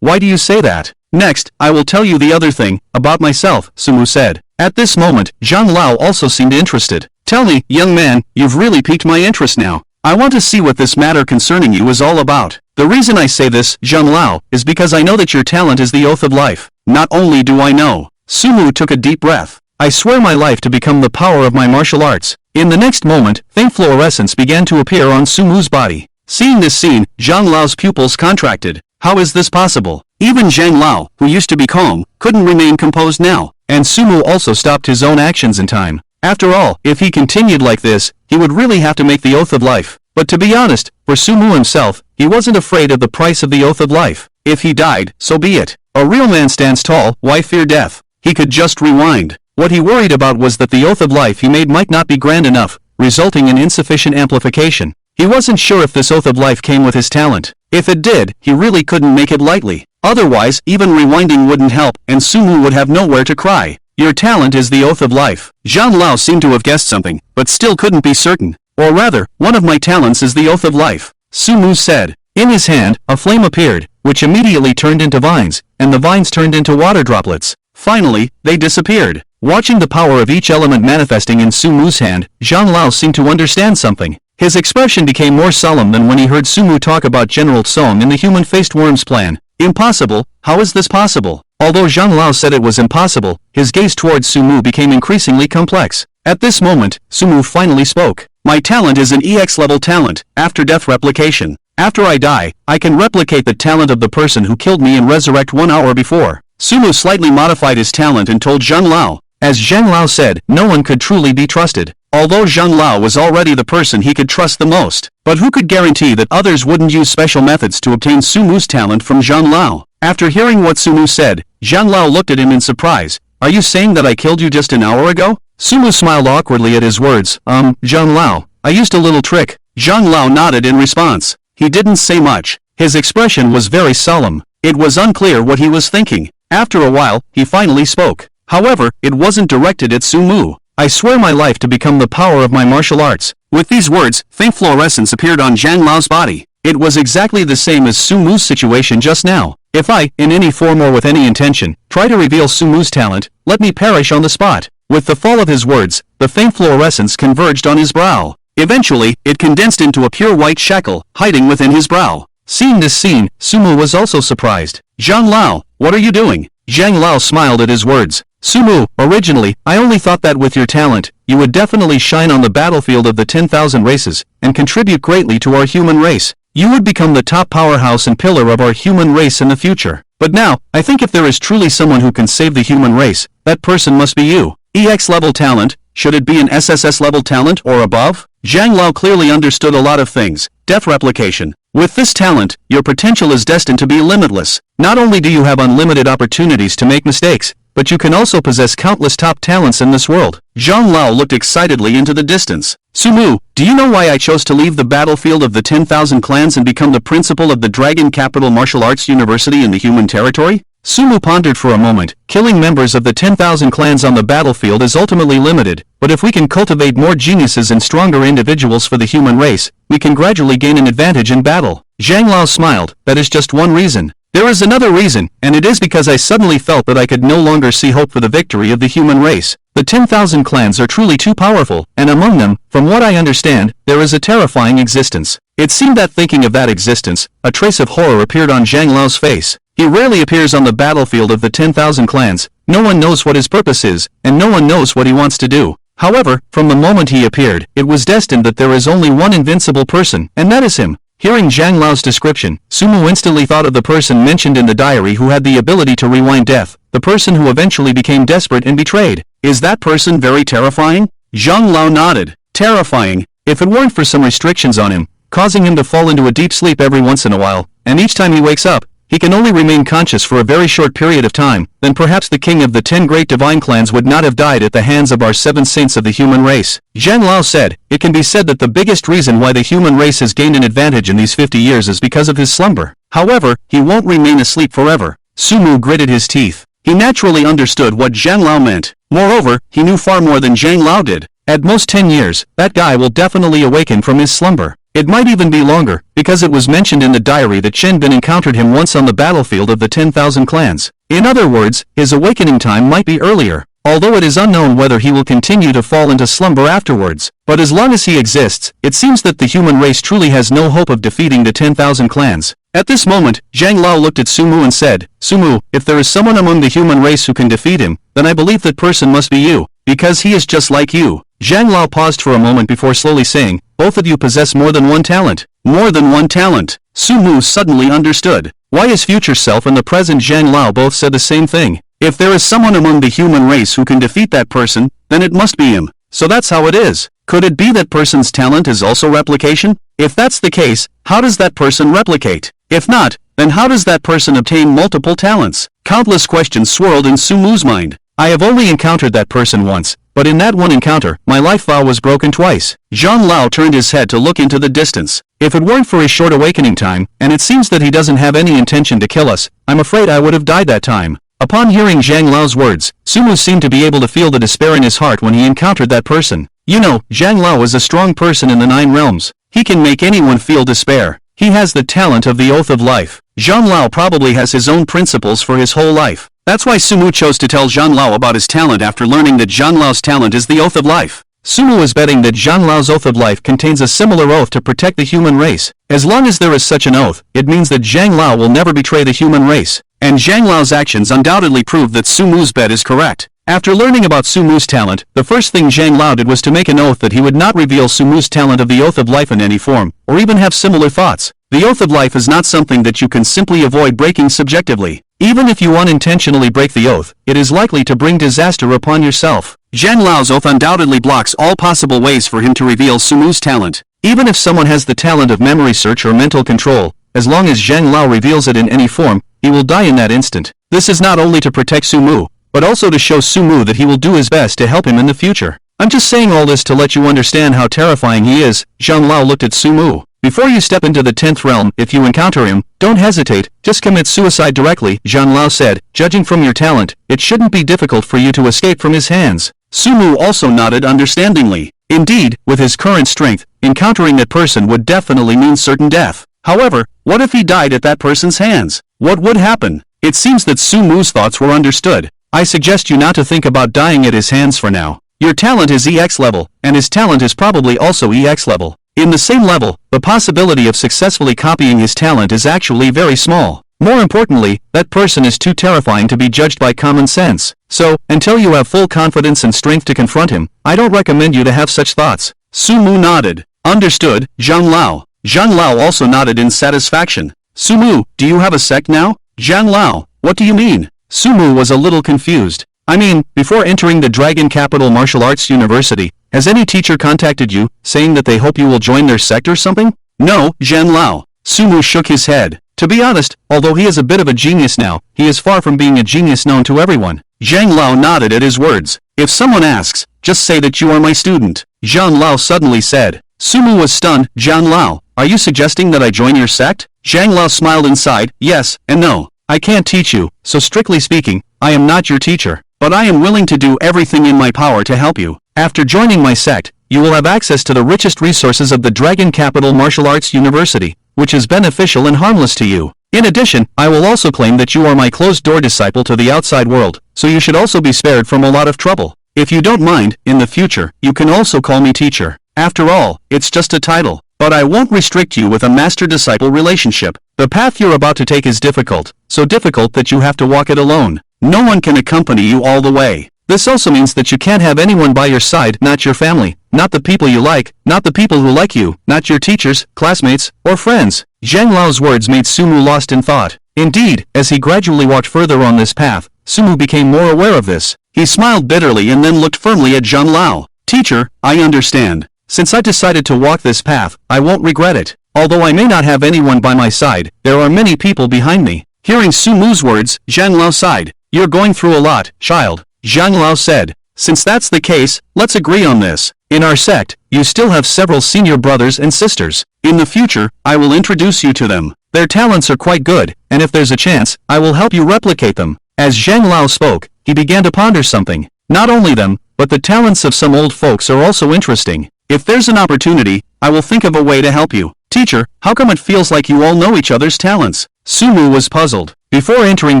Why do you say that? Next, I will tell you the other thing, about myself, Sumu said. At this moment, Zhang Lao also seemed interested. Tell me, young man, you've really piqued my interest now. I want to see what this matter concerning you is all about. The reason I say this, Zhang Lao, is because I know that your talent is the oath of life. Not only do I know. Sumu took a deep breath. I swear my life to become the power of my martial arts. In the next moment, faint fluorescence began to appear on Sumu's body. Seeing this scene, Zhang Lao's pupils contracted. How is this possible? Even Zhang Lao, who used to be calm, couldn't remain composed now, and Sumu also stopped his own actions in time. After all, if he continued like this, he would really have to make the oath of life. But to be honest, for Sumu himself, he wasn't afraid of the price of the oath of life. If he died, so be it. A real man stands tall, why fear death? He could just rewind. What he worried about was that the oath of life he made might not be grand enough, resulting in insufficient amplification. He wasn't sure if this oath of life came with his talent. If it did, he really couldn't make it lightly. Otherwise, even rewinding wouldn't help, and Sumu would have nowhere to cry. Your talent is the oath of life. Zhang Lao seemed to have guessed something, but still couldn't be certain. Or rather, one of my talents is the oath of life. Sumu said. In his hand, a flame appeared, which immediately turned into vines, and the vines turned into water droplets. Finally, they disappeared. Watching the power of each element manifesting in Sumu's hand, Zhang Lao seemed to understand something. His expression became more solemn than when he heard Sumu talk about General Song and the human-faced worm's plan. Impossible? How is this possible? Although Zhang Lao said it was impossible, his gaze towards Sumu became increasingly complex. At this moment, Sumu finally spoke. My talent is an EX-level talent, after-death replication. After I die, I can replicate the talent of the person who killed me and resurrect 1 hour before. Sumu slightly modified his talent and told Zhang Lao. As Zhang Lao said, no one could truly be trusted. Although Zhang Lao was already the person he could trust the most. But who could guarantee that others wouldn't use special methods to obtain Sumu's talent from Zhang Lao? After hearing what Sumu said, Zhang Lao looked at him in surprise. Are you saying that I killed you just an hour ago? Sumu smiled awkwardly at his words. Zhang Lao, I used a little trick. Zhang Lao nodded in response. He didn't say much. His expression was very solemn. It was unclear what he was thinking. After a while, he finally spoke. However, it wasn't directed at Sumu. I swear my life to become the power of my martial arts. With these words, faint fluorescence appeared on Zhang Lao's body. It was exactly the same as Sumu's situation just now. If I, in any form or with any intention, try to reveal Sumu's talent, let me perish on the spot. With the fall of his words, the faint fluorescence converged on his brow. Eventually, it condensed into a pure white shackle, hiding within his brow. Seeing this scene, Sumu was also surprised. Zhang Lao, what are you doing? Zhang Lao smiled at his words. Sumu, originally, I only thought that with your talent, you would definitely shine on the battlefield of the 10,000 races, and contribute greatly to our human race. you would become the top powerhouse and pillar of our human race in the future. But now, I think if there is truly someone who can save the human race, that person must be you. EX level talent, should it be an SSS level talent or above? Zhang Lao clearly understood a lot of things. Death replication. With this talent, your potential is destined to be limitless. Not only do you have unlimited opportunities to make mistakes, but you can also possess countless top talents in this world. Zhang Lao looked excitedly into the distance. Sumu, do you know why I chose to leave the battlefield of the 10,000 clans and become the principal of the Dragon Capital Martial Arts University in the human territory? Sumu pondered for a moment. Killing members of the 10,000 clans on the battlefield is ultimately limited, but if we can cultivate more geniuses and stronger individuals for the human race, we can gradually gain an advantage in battle. Zhang Lao smiled. That is just one reason. There is another reason, and it is because I suddenly felt that I could no longer see hope for the victory of the human race. The 10,000 clans are truly too powerful, and among them, from what I understand, there is a terrifying existence. It seemed that thinking of that existence, a trace of horror appeared on Zhang Lao's face. He rarely appears on the battlefield of the 10,000 clans. No one knows what his purpose is, and no one knows what he wants to do. However, from the moment he appeared, it was destined that there is only one invincible person, and that is him. Hearing Zhang Lao's description, Sumu instantly thought of the person mentioned in the diary who had the ability to rewind death, the person who eventually became desperate and betrayed. Is that person very terrifying? Zhang Lao nodded. Terrifying, if it weren't for some restrictions on him, causing him to fall into a deep sleep every once in a while, and each time he wakes up, he can only remain conscious for a very short period of time, then perhaps the king of the 10 great divine clans would not have died at the hands of our 7 saints of the human race. Zhang Lao said, it can be said that the biggest reason why the human race has gained an advantage in these 50 years is because of his slumber. However, he won't remain asleep forever. Sumu gritted his teeth. He naturally understood what Zhang Lao meant. Moreover, he knew far more than Zhang Lao did. At most 10 years, that guy will definitely awaken from his slumber. It might even be longer, because it was mentioned in the diary that Chen Bin encountered him once on the battlefield of the 10,000 clans. In other words, his awakening time might be earlier, although it is unknown whether he will continue to fall into slumber afterwards. But as long as he exists, it seems that the human race truly has no hope of defeating the 10,000 clans. At this moment, Zhang Lao looked at Sumu and said, Sumu, if there is someone among the human race who can defeat him, then I believe that person must be you, because he is just like you. Zhang Lao paused for a moment before slowly saying, both of you possess more than one talent. More than one talent. Sumu suddenly understood why his future self and the present Zhang Lao both said the same thing. If there is someone among the human race who can defeat that person, then it must be him. So that's how it is. Could it be that person's talent is also replication? If that's the case, how does that person replicate? If not, then how does that person obtain multiple talents? Countless questions swirled in Sumu's mind. I have only encountered that person once, but in that one encounter, my life vow was broken twice. Zhang Lao turned his head to look into the distance. If it weren't for his short awakening time, and it seems that he doesn't have any intention to kill us, I'm afraid I would have died that time. Upon hearing Zhang Lao's words, Sumu seemed to be able to feel the despair in his heart when he encountered that person. You know, Zhang Lao is a strong person in the 9 realms. He can make anyone feel despair. He has the talent of the Oath of Life. Zhang Lao probably has his own principles for his whole life. That's why Sumu chose to tell Zhang Lao about his talent after learning that Zhang Lao's talent is the Oath of Life. Sumu is betting that Zhang Lao's Oath of Life contains a similar oath to protect the human race. As long as there is such an oath, it means that Zhang Lao will never betray the human race. And Zhang Lao's actions undoubtedly prove that Sumu's bet is correct. After learning about Sumu's talent, the first thing Zhang Lao did was to make an oath that he would not reveal Sumu's talent of the Oath of Life in any form, or even have similar thoughts. The Oath of Life is not something that you can simply avoid breaking subjectively. Even if you unintentionally break the oath, it is likely to bring disaster upon yourself. Zhang Lao's oath undoubtedly blocks all possible ways for him to reveal Sumu's talent. Even if someone has the talent of memory search or mental control, as long as Zhang Lao reveals it in any form, he will die in that instant. This is not only to protect Sumu, but also to show Sumu that he will do his best to help him in the future. I'm just saying all this to let you understand how terrifying he is. Zhang Lao looked at Sumu. Before you step into the 10th realm, if you encounter him, don't hesitate, just commit suicide directly, Zhang Lao said. Judging from your talent, it shouldn't be difficult for you to escape from his hands. Sumu also nodded understandingly. Indeed, with his current strength, encountering that person would definitely mean certain death. However, what if he died at that person's hands? What would happen? It seems that Sumu's thoughts were understood. I suggest you not to think about dying at his hands for now. Your talent is EX level, and his talent is probably also EX level. In the same level, the possibility of successfully copying his talent is actually very small. More importantly, that person is too terrifying to be judged by common sense. So, until you have full confidence and strength to confront him, I don't recommend you to have such thoughts. Sumu nodded. Understood, Zhang Lao. Zhang Lao also nodded in satisfaction. Sumu, do you have a sect now? Zhang Lao, what do you mean? Sumu was a little confused. I mean, before entering the Dragon Capital Martial Arts University, has any teacher contacted you, saying that they hope you will join their sect or something? No, Zhang Lao. Sumu shook his head. To be honest, although he is a bit of a genius now, he is far from being a genius known to everyone. Zhang Lao nodded at his words. If someone asks, just say that you are my student, Zhang Lao suddenly said. Sumu was stunned. Zhang Lao, are you suggesting that I join your sect? Zhang Lao smiled inside. Yes, and no. I can't teach you, so strictly speaking, I am not your teacher. But I am willing to do everything in my power to help you. After joining my sect, you will have access to the richest resources of the Dragon Capital Martial Arts University, which is beneficial and harmless to you. In addition, I will also claim that you are my closed-door disciple to the outside world, so you should also be spared from a lot of trouble. If you don't mind, in the future, you can also call me teacher. After all, it's just a title. But I won't restrict you with a master-disciple relationship. The path you're about to take is difficult, so difficult that you have to walk it alone. No one can accompany you all the way. This also means that you can't have anyone by your side, not your family, not the people you like, not the people who like you, not your teachers, classmates, or friends. Zhang Lao's words made Sumu lost in thought. Indeed, as he gradually walked further on this path, Sumu became more aware of this. He smiled bitterly and then looked firmly at Zhang Lao. Teacher, I understand. Since I decided to walk this path, I won't regret it. Although I may not have anyone by my side, there are many people behind me. Hearing Sumu's words, Zhang Lao sighed. You're going through a lot, child. Zhang Lao said. Since that's the case, let's agree on this. In our sect, you still have several senior brothers and sisters. In the future, I will introduce you to them. Their talents are quite good, and if there's a chance, I will help you replicate them. As Zhang Lao spoke, he began to ponder something. Not only them, but the talents of some old folks are also interesting. If there's an opportunity, I will think of a way to help you. Teacher, how come it feels like you all know each other's talents? Sumu was puzzled. Before entering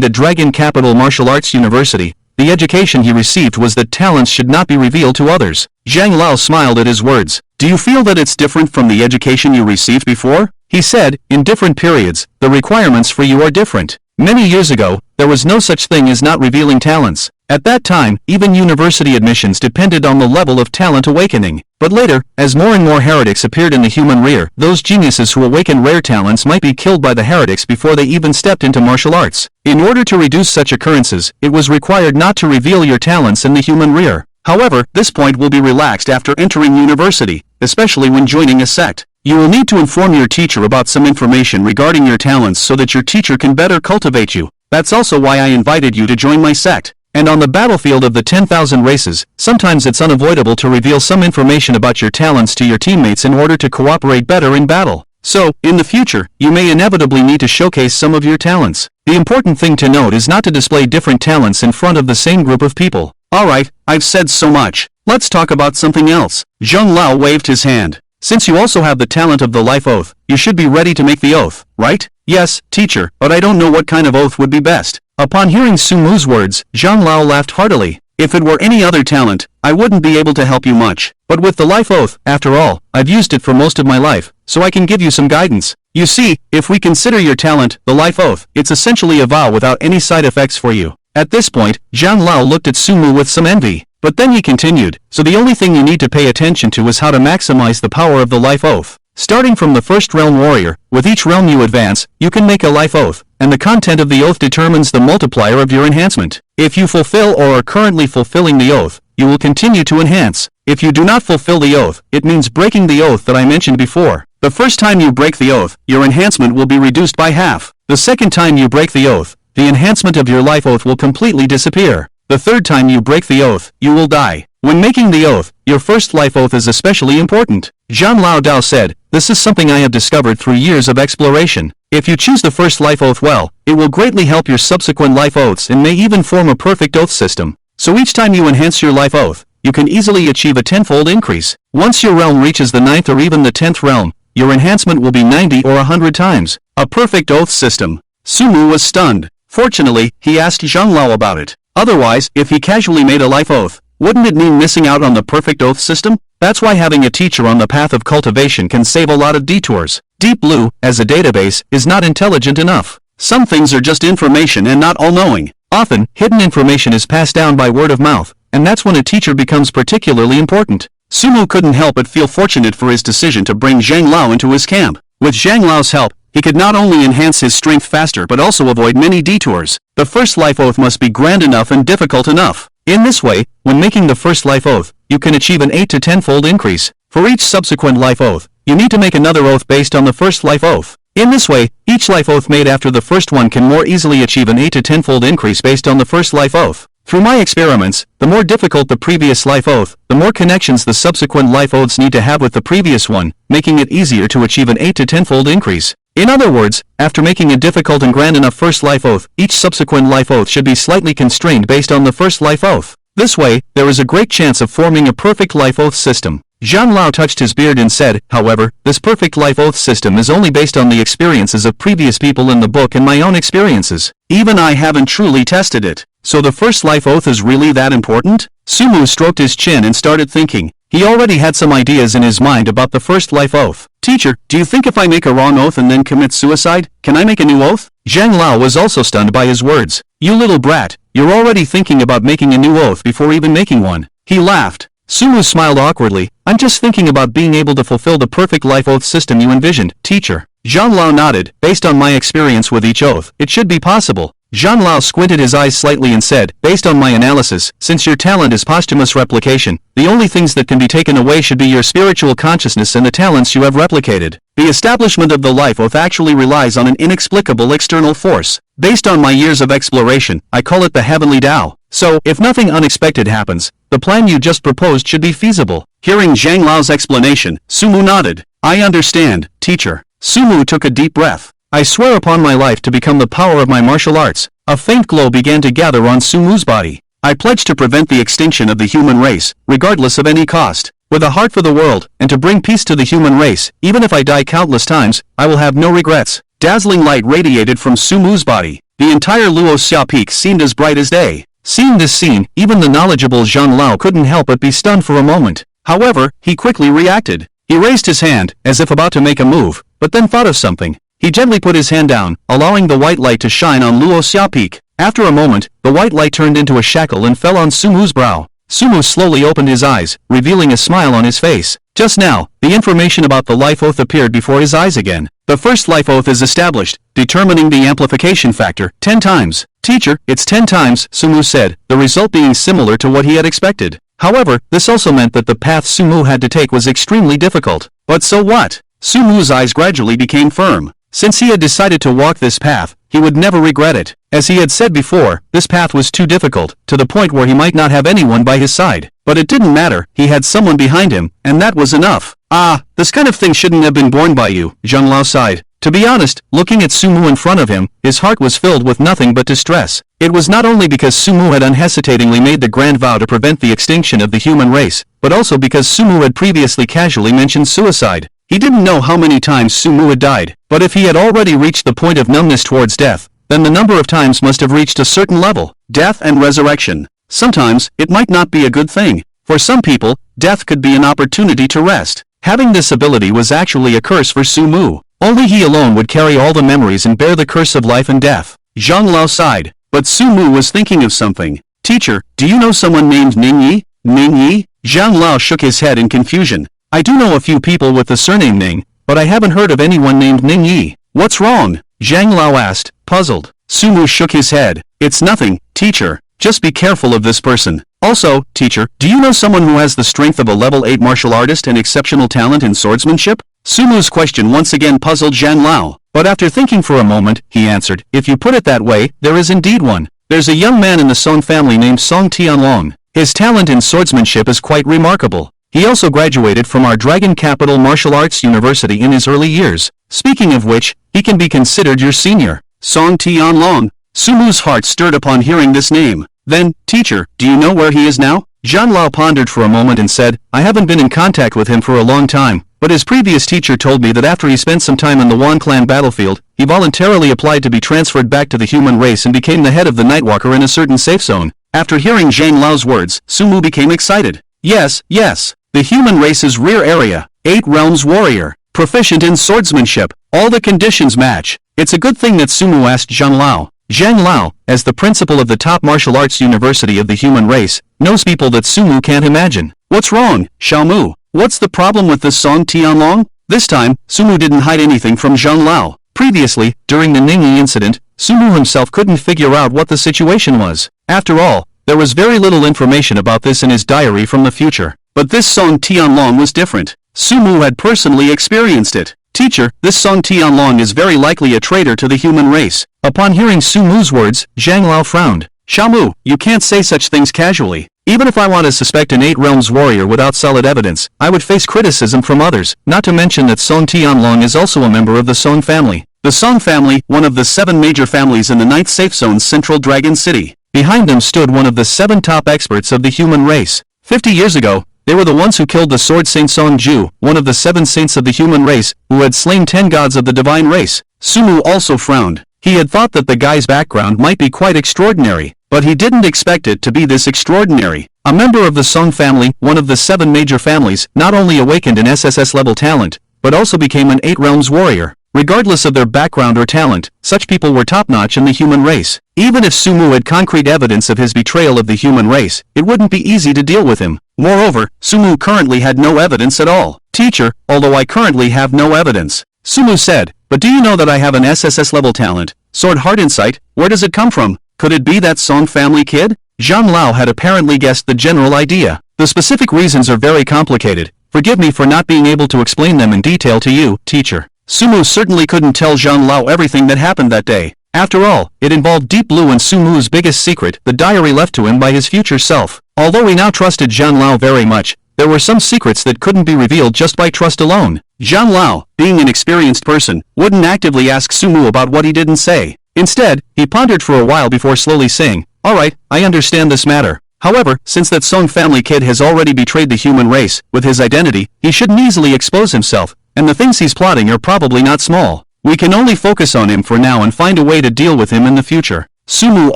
the Dragon Capital Martial Arts University, the education he received was that talents should not be revealed to others. Zhang Lao smiled at his words. Do you feel that it's different from the education you received before? He said, in different periods, the requirements for you are different. Many years ago, there was no such thing as not revealing talents. At that time, even university admissions depended on the level of talent awakening. But later, as more and more heretics appeared in the human rear, those geniuses who awaken rare talents might be killed by the heretics before they even stepped into martial arts. In order to reduce such occurrences, it was required not to reveal your talents in the human rear. However, this point will be relaxed after entering university, especially when joining a sect. You will need to inform your teacher about some information regarding your talents so that your teacher can better cultivate you. That's also why I invited you to join my sect. And on the battlefield of the 10,000 races, sometimes it's unavoidable to reveal some information about your talents to your teammates in order to cooperate better in battle. So, in the future, you may inevitably need to showcase some of your talents. The important thing to note is not to display different talents in front of the same group of people. Alright, I've said so much. Let's talk about something else. Zhang Lao waved his hand. Since you also have the talent of the life oath, you should be ready to make the oath, right? Yes, teacher, but I don't know what kind of oath would be best. Upon hearing Sumu's words, Zhang Lao laughed heartily. If it were any other talent, I wouldn't be able to help you much. But with the life oath, after all, I've used it for most of my life, so I can give you some guidance. You see, if we consider your talent, the life oath, it's essentially a vow without any side effects for you. At this point, Zhang Lao looked at Sumu with some envy. But then he continued, so the only thing you need to pay attention to is how to maximize the power of the life oath. Starting from the first realm warrior, with each realm you advance, you can make a life oath, and the content of the oath determines the multiplier of your enhancement. If you fulfill or are currently fulfilling the oath, you will continue to enhance. If you do not fulfill the oath, it means breaking the oath that I mentioned before. The first time you break the oath, your enhancement will be reduced by half. The second time you break the oath, the enhancement of your life oath will completely disappear. The third time you break the oath, you will die. When making the oath, your first life oath is especially important. Zhang Lao Dao said, this is something I have discovered through years of exploration. If you choose the first life oath well, it will greatly help your subsequent life oaths and may even form a perfect oath system. So each time you enhance your life oath, you can easily achieve a tenfold increase. Once your realm reaches the 9th or even the 10th realm, your enhancement will be 90 or 100 times. A perfect oath system. Sumu was stunned. Fortunately, he asked Zhang Lao about it. Otherwise, if he casually made a life oath, wouldn't it mean missing out on the perfect oath system? That's why having a teacher on the path of cultivation can save a lot of detours. Deep Blue, as a database, is not intelligent enough. Some things are just information and not all-knowing. Often, hidden information is passed down by word of mouth, and that's when a teacher becomes particularly important. Sumu couldn't help but feel fortunate for his decision to bring Zhang Lao into his camp. With Zhang Lao's help, he could not only enhance his strength faster but also avoid many detours. The first life oath must be grand enough and difficult enough. In this way, when making the first life oath, you can achieve an 8 to 10-fold increase. For each subsequent life oath, you need to make another oath based on the first life oath. In this way, each life oath made after the first one can more easily achieve an 8 to 10-fold increase based on the first life oath. Through my experiments, the more difficult the previous life oath, the more connections the subsequent life oaths need to have with the previous one, making it easier to achieve an 8 to 10-fold increase. In other words, after making a difficult and grand enough first life oath, each subsequent life oath should be slightly constrained based on the first life oath. This way, there is a great chance of forming a perfect life oath system. Zhang Lao touched his beard and said, however, this perfect life oath system is only based on the experiences of previous people in the book and my own experiences. Even I haven't truly tested it. So the first life oath is really that important? Sumu stroked his chin and started thinking. He already had some ideas in his mind about the first life oath. Teacher, do you think if I make a wrong oath and then commit suicide, can I make a new oath? Zhang Lao was also stunned by his words. You little brat, you're already thinking about making a new oath before even making one. He laughed. Sumu smiled awkwardly. I'm just thinking about being able to fulfill the perfect life oath system you envisioned, teacher. Zhang Lao nodded. Based on my experience with each oath, it should be possible. Zhang Lao squinted his eyes slightly and said, based on my analysis, since your talent is posthumous replication, the only things that can be taken away should be your spiritual consciousness and the talents you have replicated. The establishment of the life oath actually relies on an inexplicable external force. Based on my years of exploration, I call it the heavenly Tao. So, if nothing unexpected happens, the plan you just proposed should be feasible. Hearing Zhang Lao's explanation, Sumu nodded. I understand, teacher. Sumu took a deep breath. I swear upon my life to become the power of my martial arts. A faint glow began to gather on Sumu's body. I pledge to prevent the extinction of the human race, regardless of any cost. With a heart for the world, and to bring peace to the human race, even if I die countless times, I will have no regrets. Dazzling light radiated from Sumu's body. The entire Luo Xia Peak seemed as bright as day. Seeing this scene, even the knowledgeable Zhang Lao couldn't help but be stunned for a moment. However, he quickly reacted. He raised his hand, as if about to make a move, but then thought of something. He gently put his hand down, allowing the white light to shine on Luo Xia Peak. After a moment, the white light turned into a shackle and fell on Sumu's brow. Sumu slowly opened his eyes, revealing a smile on his face. Just now, the information about the life oath appeared before his eyes again. The first life oath is established, determining the amplification factor, 10 times. Teacher, it's 10 times, Sumu said, the result being similar to what he had expected. However, this also meant that the path Sumu had to take was extremely difficult. But so what? Sumu's eyes gradually became firm. Since he had decided to walk this path, he would never regret it. As he had said before, this path was too difficult, to the point where he might not have anyone by his side. But it didn't matter, he had someone behind him, and that was enough. Ah, this kind of thing shouldn't have been born by you, Zhang Lao sighed. To be honest, looking at Sumu in front of him, his heart was filled with nothing but distress. It was not only because Sumu had unhesitatingly made the grand vow to prevent the extinction of the human race, but also because Sumu had previously casually mentioned suicide. He didn't know how many times Sumu had died, but if he had already reached the point of numbness towards death, then the number of times must have reached a certain level. Death and resurrection. Sometimes, it might not be a good thing. For some people, death could be an opportunity to rest. Having this ability was actually a curse for Sumu. Only he alone would carry all the memories and bear the curse of life and death. Zhang Lao sighed, but Sumu was thinking of something. Teacher, do you know someone named Ning Yi? Ning Yi? Zhang Lao shook his head in confusion. I do know a few people with the surname Ning, but I haven't heard of anyone named Ning Yi. What's wrong? Zhang Lao asked, puzzled. Sumu shook his head. It's nothing, teacher. Just be careful of this person. Also, teacher, do you know someone who has the strength of a level 8 martial artist and exceptional talent in swordsmanship? Sumu's question once again puzzled Zhang Lao, but after thinking for a moment, he answered, if you put it that way, there is indeed one. There's a young man in the Song family named Song Tianlong. His talent in swordsmanship is quite remarkable. He also graduated from our Dragon Capital Martial Arts University in his early years. Speaking of which, he can be considered your senior. Song Tianlong. Sumu's heart stirred upon hearing this name. Then, teacher, do you know where he is now? Zhang Lao pondered for a moment and said, I haven't been in contact with him for a long time, but his previous teacher told me that after he spent some time on the Wan clan battlefield, he voluntarily applied to be transferred back to the human race and became the head of the Nightwalker in a certain safe zone. After hearing Zhang Lao's words, Sumu became excited. Yes, yes. The human race's rear area, 8 realms warrior, proficient in swordsmanship, all the conditions match. It's a good thing that Sumu asked Zhang Lao. Zhang Lao, as the principal of the top martial arts university of the human race, knows people that Sumu can't imagine. What's wrong, Xiaomu? What's the problem with this Song Tianlong? This time, Sumu didn't hide anything from Zhang Lao. Previously, during the Ningyi incident, Sumu himself couldn't figure out what the situation was. After all, there was very little information about this in his diary from the future. But this Song Tianlong was different. Sumu had personally experienced it. Teacher, this Song Tianlong is very likely a traitor to the human race. Upon hearing Sumu's words, Zhang Lao frowned. Xiaomu, you can't say such things casually. Even if I want to suspect an 8 Realms warrior without solid evidence, I would face criticism from others, not to mention that Song Tianlong is also a member of the Song family. The Song family, one of the 7 major families in the 9th Safe Zone's Central Dragon City. Behind them stood one of the 7 top experts of the human race. 50 years ago, they were the ones who killed the Sword Saint Song Ju, one of the 7 saints of the human race, who had slain 10 gods of the divine race. Sumu also frowned. He had thought that the guy's background might be quite extraordinary, but he didn't expect it to be this extraordinary. A member of the Song family, one of the 7 major families, not only awakened an SSS level talent, but also became an 8 Realms warrior. Regardless of their background or talent, such people were top-notch in the human race. Even if Sumu had concrete evidence of his betrayal of the human race, it wouldn't be easy to deal with him. Moreover, Sumu currently had no evidence at all. Teacher, although I currently have no evidence, Sumu said, but do you know that I have an SSS level talent? Sword Heart Insight, where does it come from? Could it be that Song family kid? Zhang Lao had apparently guessed the general idea. The specific reasons are very complicated. Forgive me for not being able to explain them in detail to you, teacher. Sumu certainly couldn't tell Zhang Lao everything that happened that day. After all, it involved Deep Blue and Sumu's biggest secret, the diary left to him by his future self. Although he now trusted Zhang Lao very much, there were some secrets that couldn't be revealed just by trust alone. Zhang Lao, being an experienced person, wouldn't actively ask Sumu about what he didn't say. Instead, he pondered for a while before slowly saying, "Alright, I understand this matter. However, since that Song family kid has already betrayed the human race, with his identity, he shouldn't easily expose himself, and the things he's plotting are probably not small. We can only focus on him for now and find a way to deal with him in the future." Sumu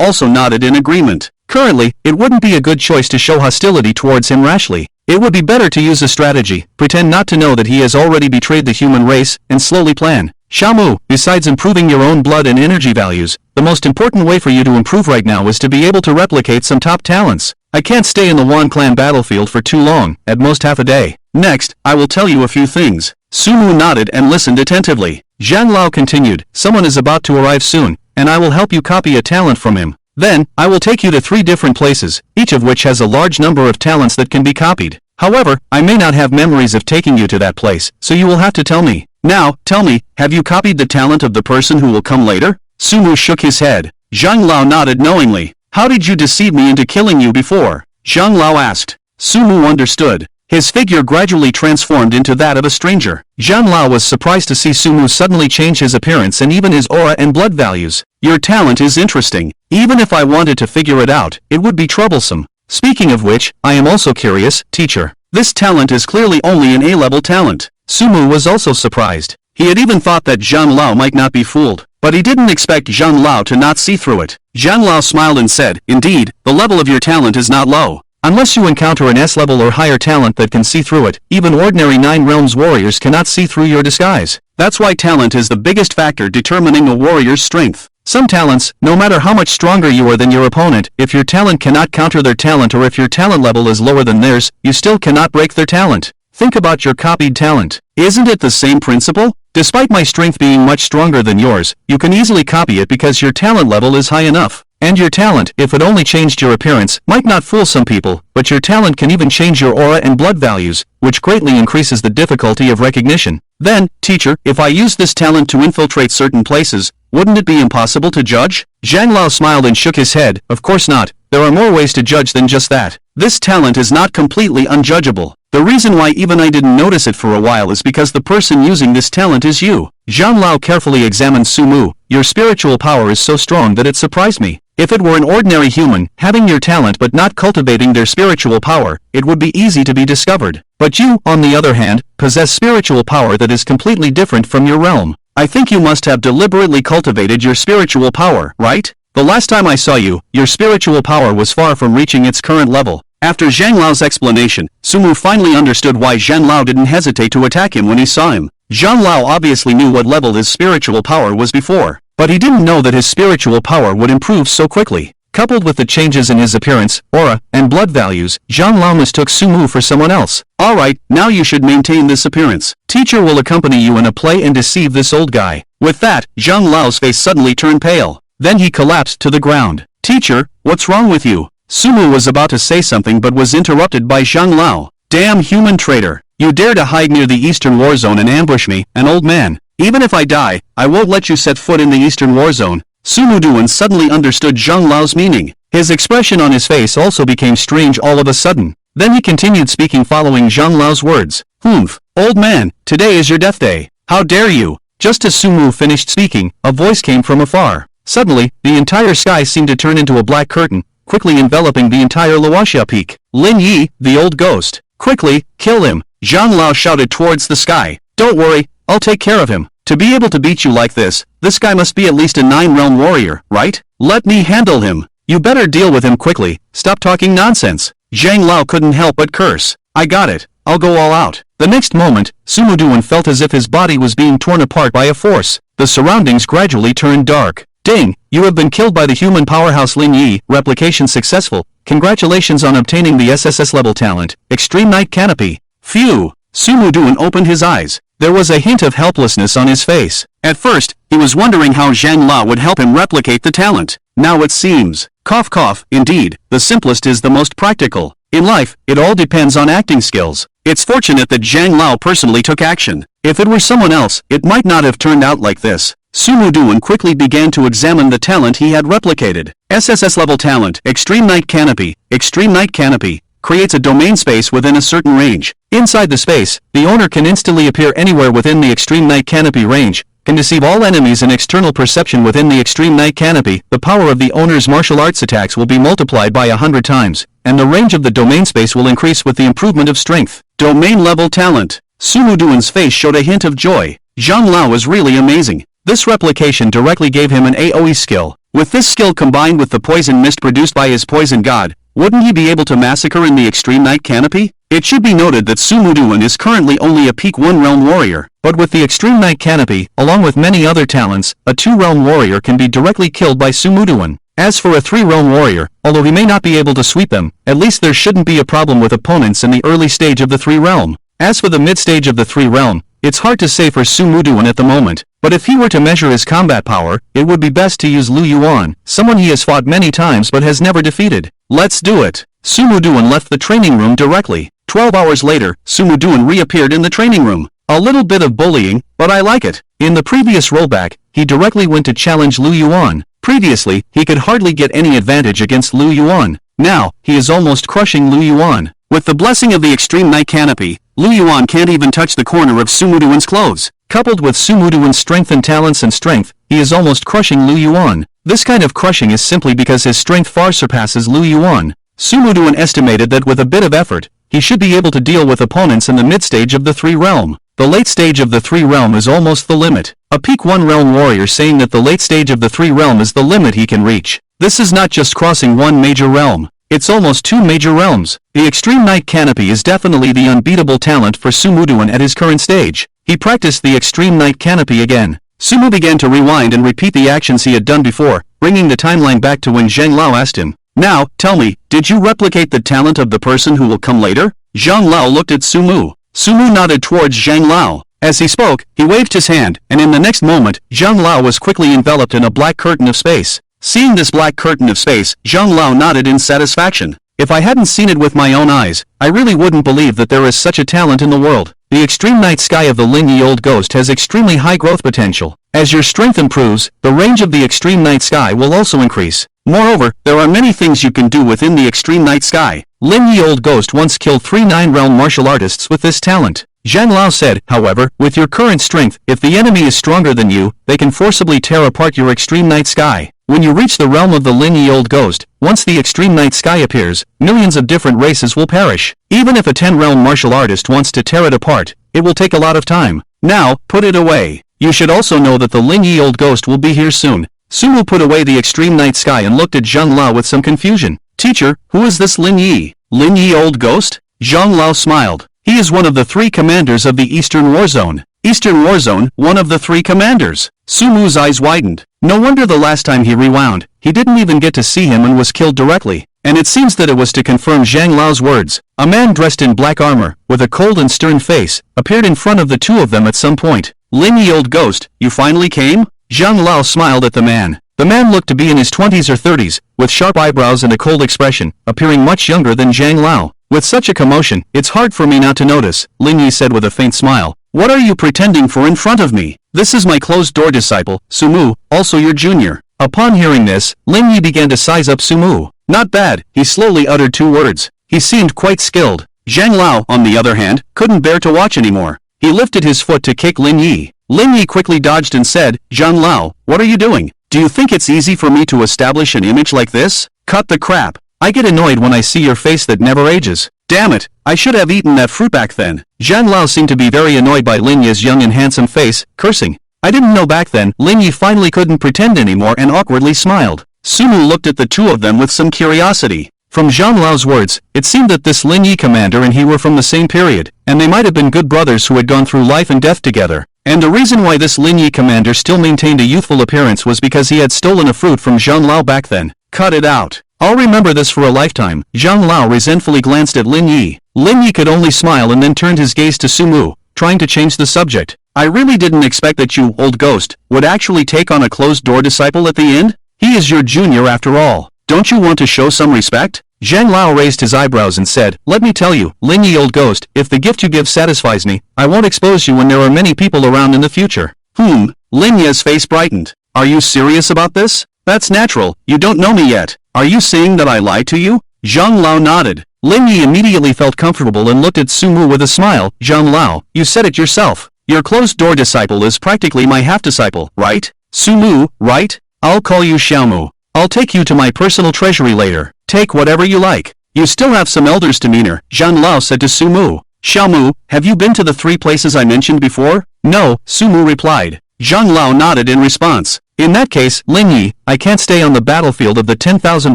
also nodded in agreement. Currently, it wouldn't be a good choice to show hostility towards him rashly. It would be better to use a strategy, pretend not to know that he has already betrayed the human race, and slowly plan. Xiaomu, besides improving your own blood and energy values, the most important way for you to improve right now is to be able to replicate some top talents. I can't stay in the Wan clan battlefield for too long, at most half a day. Next, I will tell you a few things. Sumu nodded and listened attentively. Zhang Lao continued, someone is about to arrive soon, and I will help you copy a talent from him. Then, I will take you to 3 different places, each of which has a large number of talents that can be copied. However, I may not have memories of taking you to that place, so you will have to tell me. Now, tell me, have you copied the talent of the person who will come later? Sumu shook his head. Zhang Lao nodded knowingly. How did you deceive me into killing you before? Zhang Lao asked. Sumu understood. His figure gradually transformed into that of a stranger. Zhang Lao was surprised to see Sumu suddenly change his appearance and even his aura and blood values. Your talent is interesting. Even if I wanted to figure it out, it would be troublesome. Speaking of which, I am also curious, teacher. This talent is clearly only an A-level talent. Sumu was also surprised. He had even thought that Zhang Lao might not be fooled, but he didn't expect Zhang Lao to not see through it. Zhang Lao smiled and said, indeed, the level of your talent is not low. Unless you encounter an S-level or higher talent that can see through it, even ordinary 9 Realms warriors cannot see through your disguise. That's why talent is the biggest factor determining a warrior's strength. Some talents, no matter how much stronger you are than your opponent, if your talent cannot counter their talent or if your talent level is lower than theirs, you still cannot break their talent. Think about your copied talent. Isn't it the same principle? Despite my strength being much stronger than yours, you can easily copy it because your talent level is high enough. And your talent, if it only changed your appearance, might not fool some people, but your talent can even change your aura and blood values, which greatly increases the difficulty of recognition. Then, teacher, if I use this talent to infiltrate certain places, wouldn't it be impossible to judge? Zhang Lao smiled and shook his head. Of course not. There are more ways to judge than just that. This talent is not completely unjudgeable. The reason why even I didn't notice it for a while is because the person using this talent is you. Zhang Lao carefully examined Sumu. Your spiritual power is so strong that it surprised me. If it were an ordinary human, having your talent but not cultivating their spiritual power, it would be easy to be discovered. But you, on the other hand, possess spiritual power that is completely different from your realm. I think you must have deliberately cultivated your spiritual power, right? The last time I saw you, your spiritual power was far from reaching its current level. After Zhang Lao's explanation, Sumu finally understood why Zhang Lao didn't hesitate to attack him when he saw him. Zhang Lao obviously knew what level his spiritual power was before, but he didn't know that his spiritual power would improve so quickly. Coupled with the changes in his appearance, aura, and blood values, Zhang Lao mistook Sumu for someone else. Alright, now you should maintain this appearance. Teacher will accompany you in a play and deceive this old guy. With that, Zhang Lao's face suddenly turned pale. Then he collapsed to the ground. Teacher, what's wrong with you? Sumu was about to say something but was interrupted by Zhang Lao. Damn human traitor. You dare to hide near the Eastern War Zone and ambush me, an old man. Even if I die, I won't let you set foot in the Eastern War Zone. Sumu Duan suddenly understood Zhang Lao's meaning. His expression on his face also became strange all of a sudden. Then he continued speaking following Zhang Lao's words. Humph, old man, today is your death day. How dare you? Just as Sumu finished speaking, a voice came from afar. Suddenly, the entire sky seemed to turn into a black curtain, quickly enveloping the entire Luoxia peak. Lin Yi, the old ghost. Quickly, kill him. Zhang Lao shouted towards the sky. Don't worry, I'll take care of him. To be able to beat you like this guy must be at least a 9-realm warrior, right? Let me handle him. You better deal with him quickly. Stop talking nonsense. Zhang Lao couldn't help but curse. I got it. I'll go all out. The next moment, Sumu Duan felt as if his body was being torn apart by a force. The surroundings gradually turned dark. Ding! You have been killed by the human powerhouse Lin Yi. Replication successful. Congratulations on obtaining the SSS level talent, Extreme Night Canopy. Phew! Sumu Duan opened his eyes. There was a hint of helplessness on his face. At first, he was wondering how Zhang Lao would help him replicate the talent. Now it seems. Cough cough, indeed, the simplest is the most practical. In life, it all depends on acting skills. It's fortunate that Zhang Lao personally took action. If it were someone else, it might not have turned out like this. Sumu Duan quickly began to examine the talent he had replicated. SSS level talent, Extreme Night Canopy. Extreme Night Canopy creates a domain space within a certain range. Inside the space, the owner can instantly appear anywhere within the Extreme Night Canopy range, can deceive all enemies in external perception within the Extreme Night Canopy. The power of the owner's martial arts attacks will be multiplied by 100 times, and the range of the domain space will increase with the improvement of strength. Domain level talent. Sumu Duan's face showed a hint of joy. Zhang Lao is really amazing. This replication directly gave him an AoE skill. With this skill combined with the poison mist produced by his poison god, wouldn't he be able to massacre in the Extreme Night Canopy? It should be noted that Sumu Duan is currently only a peak 1-realm warrior, but with the Extreme Night Canopy, along with many other talents, a 2-realm warrior can be directly killed by Sumu Duan. As for a 3-realm warrior, although he may not be able to sweep them, at least there shouldn't be a problem with opponents in the early stage of the 3-realm. As for the mid-stage of the 3-realm, it's hard to say for Sumu Duan at the moment, but if he were to measure his combat power, it would be best to use Lu Yuan, someone he has fought many times but has never defeated. Let's do it. Sumu Duan left the training room directly. 12 hours later, Sumu Duan reappeared in the training room. A little bit of bullying, but I like it. In the previous rollback, he directly went to challenge Lu Yuan. Previously, he could hardly get any advantage against Lu Yuan. Now, he is almost crushing Lu Yuan. With the blessing of the Extreme Night Canopy, Lu Yuan can't even touch the corner of Sumu Duan's clothes. Coupled with Sumu Duan's strength and talents and strength, he is almost crushing Lu Yuan. This kind of crushing is simply because his strength far surpasses Lu Yuan. Sumu Duan estimated that with a bit of effort, he should be able to deal with opponents in the mid-stage of the 3-realm. The late stage of the 3-realm is almost the limit. A peak 1-realm warrior saying that the late stage of the 3-realm is the limit he can reach. This is not just crossing one major realm. It's almost 2 major realms. The Extreme Night Canopy is definitely the unbeatable talent for Sumu Duan at his current stage. He practiced the Extreme Night Canopy again. Sumu began to rewind and repeat the actions he had done before, bringing the timeline back to when Zhang Lao asked him, "Now, tell me, did you replicate the talent of the person who will come later?" Zhang Lao looked at Sumu. Sumu nodded towards Zhang Lao. As he spoke, he waved his hand, and in the next moment, Zhang Lao was quickly enveloped in a black curtain of space. Seeing this black curtain of space, Zhang Lao nodded in satisfaction. If I hadn't seen it with my own eyes, I really wouldn't believe that there is such a talent in the world. The Extreme Night Sky of the Lin Yi Old Ghost has extremely high growth potential. As your strength improves, the range of the Extreme Night Sky will also increase. Moreover, there are many things you can do within the Extreme Night Sky. Lin Yi Old Ghost once killed 3 9-realm martial artists with this talent. Zhang Lao said, however, with your current strength, if the enemy is stronger than you, they can forcibly tear apart your Extreme Night Sky. When you reach the realm of the Lin Yi Old Ghost, once the Extreme Night Sky appears, millions of different races will perish. Even if a 10-realm martial artist wants to tear it apart, it will take a lot of time. Now, put it away. You should also know that the Lin Yi Old Ghost will be here soon. Sumu put away the Extreme Night Sky and looked at Zhang Lao with some confusion. Teacher, who is this Lin Yi? Lin Yi Old Ghost? Zhang Lao smiled. He is one of the 3 commanders of the Eastern War Zone. Eastern Warzone, one of the three commanders. Sumu's eyes widened. No wonder the last time he rewound, he didn't even get to see him and was killed directly. And it seems that it was to confirm Zhang Lao's words. A man dressed in black armor, with a cold and stern face, appeared in front of the two of them at some point. Lin Yi, old ghost, you finally came? Zhang Lao smiled at the man. The man looked to be in his 20s or 30s, with sharp eyebrows and a cold expression, appearing much younger than Zhang Lao. With such a commotion, it's hard for me not to notice, Lin Yi said with a faint smile. What are you pretending for in front of me? This is my closed-door disciple, Sumu, also your junior. Upon hearing this, Lin Yi began to size up Sumu. Not bad, he slowly uttered two words. He seemed quite skilled. Zhang Lao, on the other hand, couldn't bear to watch anymore. He lifted his foot to kick Lin Yi. Lin Yi quickly dodged and said, Zhang Lao, what are you doing? Do you think it's easy for me to establish an image like this? Cut the crap. I get annoyed when I see your face that never ages. Damn it, I should have eaten that fruit back then. Zhang Lao seemed to be very annoyed by Lin Yi's young and handsome face, cursing. I didn't know back then. Lin Yi finally couldn't pretend anymore and awkwardly smiled. Sumu looked at the two of them with some curiosity. From Zhang Lao's words, it seemed that this Lin Yi commander and he were from the same period, and they might have been good brothers who had gone through life and death together. And the reason why this Lin Yi commander still maintained a youthful appearance was because he had stolen a fruit from Zhang Lao back then. Cut it out. I'll remember this for a lifetime. Zhang Lao resentfully glanced at Lin Yi. Lin Yi could only smile and then turned his gaze to Sumu, trying to change the subject. I really didn't expect that you, old ghost, would actually take on a closed-door disciple at the end? He is your junior after all. Don't you want to show some respect? Zhang Lao raised his eyebrows and said, Let me tell you, Lin Yi, old ghost, if the gift you give satisfies me, I won't expose you when there are many people around in the future. Lin Yi's face brightened. Are you serious about this? That's natural, you don't know me yet. Are you saying that I lied to you? Zhang Lao nodded. Lin Yi immediately felt comfortable and looked at Sumu with a smile. Zhang Lao, you said it yourself. Your closed-door disciple is practically my half-disciple, right? Sumu, right? I'll call you Xiaomu. I'll take you to my personal treasury later. Take whatever you like. You still have some elder's demeanor, Zhang Lao said to Sumu. Xiaomu, have you been to the three places I mentioned before? No, Sumu replied. Zhang Lao nodded in response. In that case, Lin Yi, I can't stay on the battlefield of the 10,000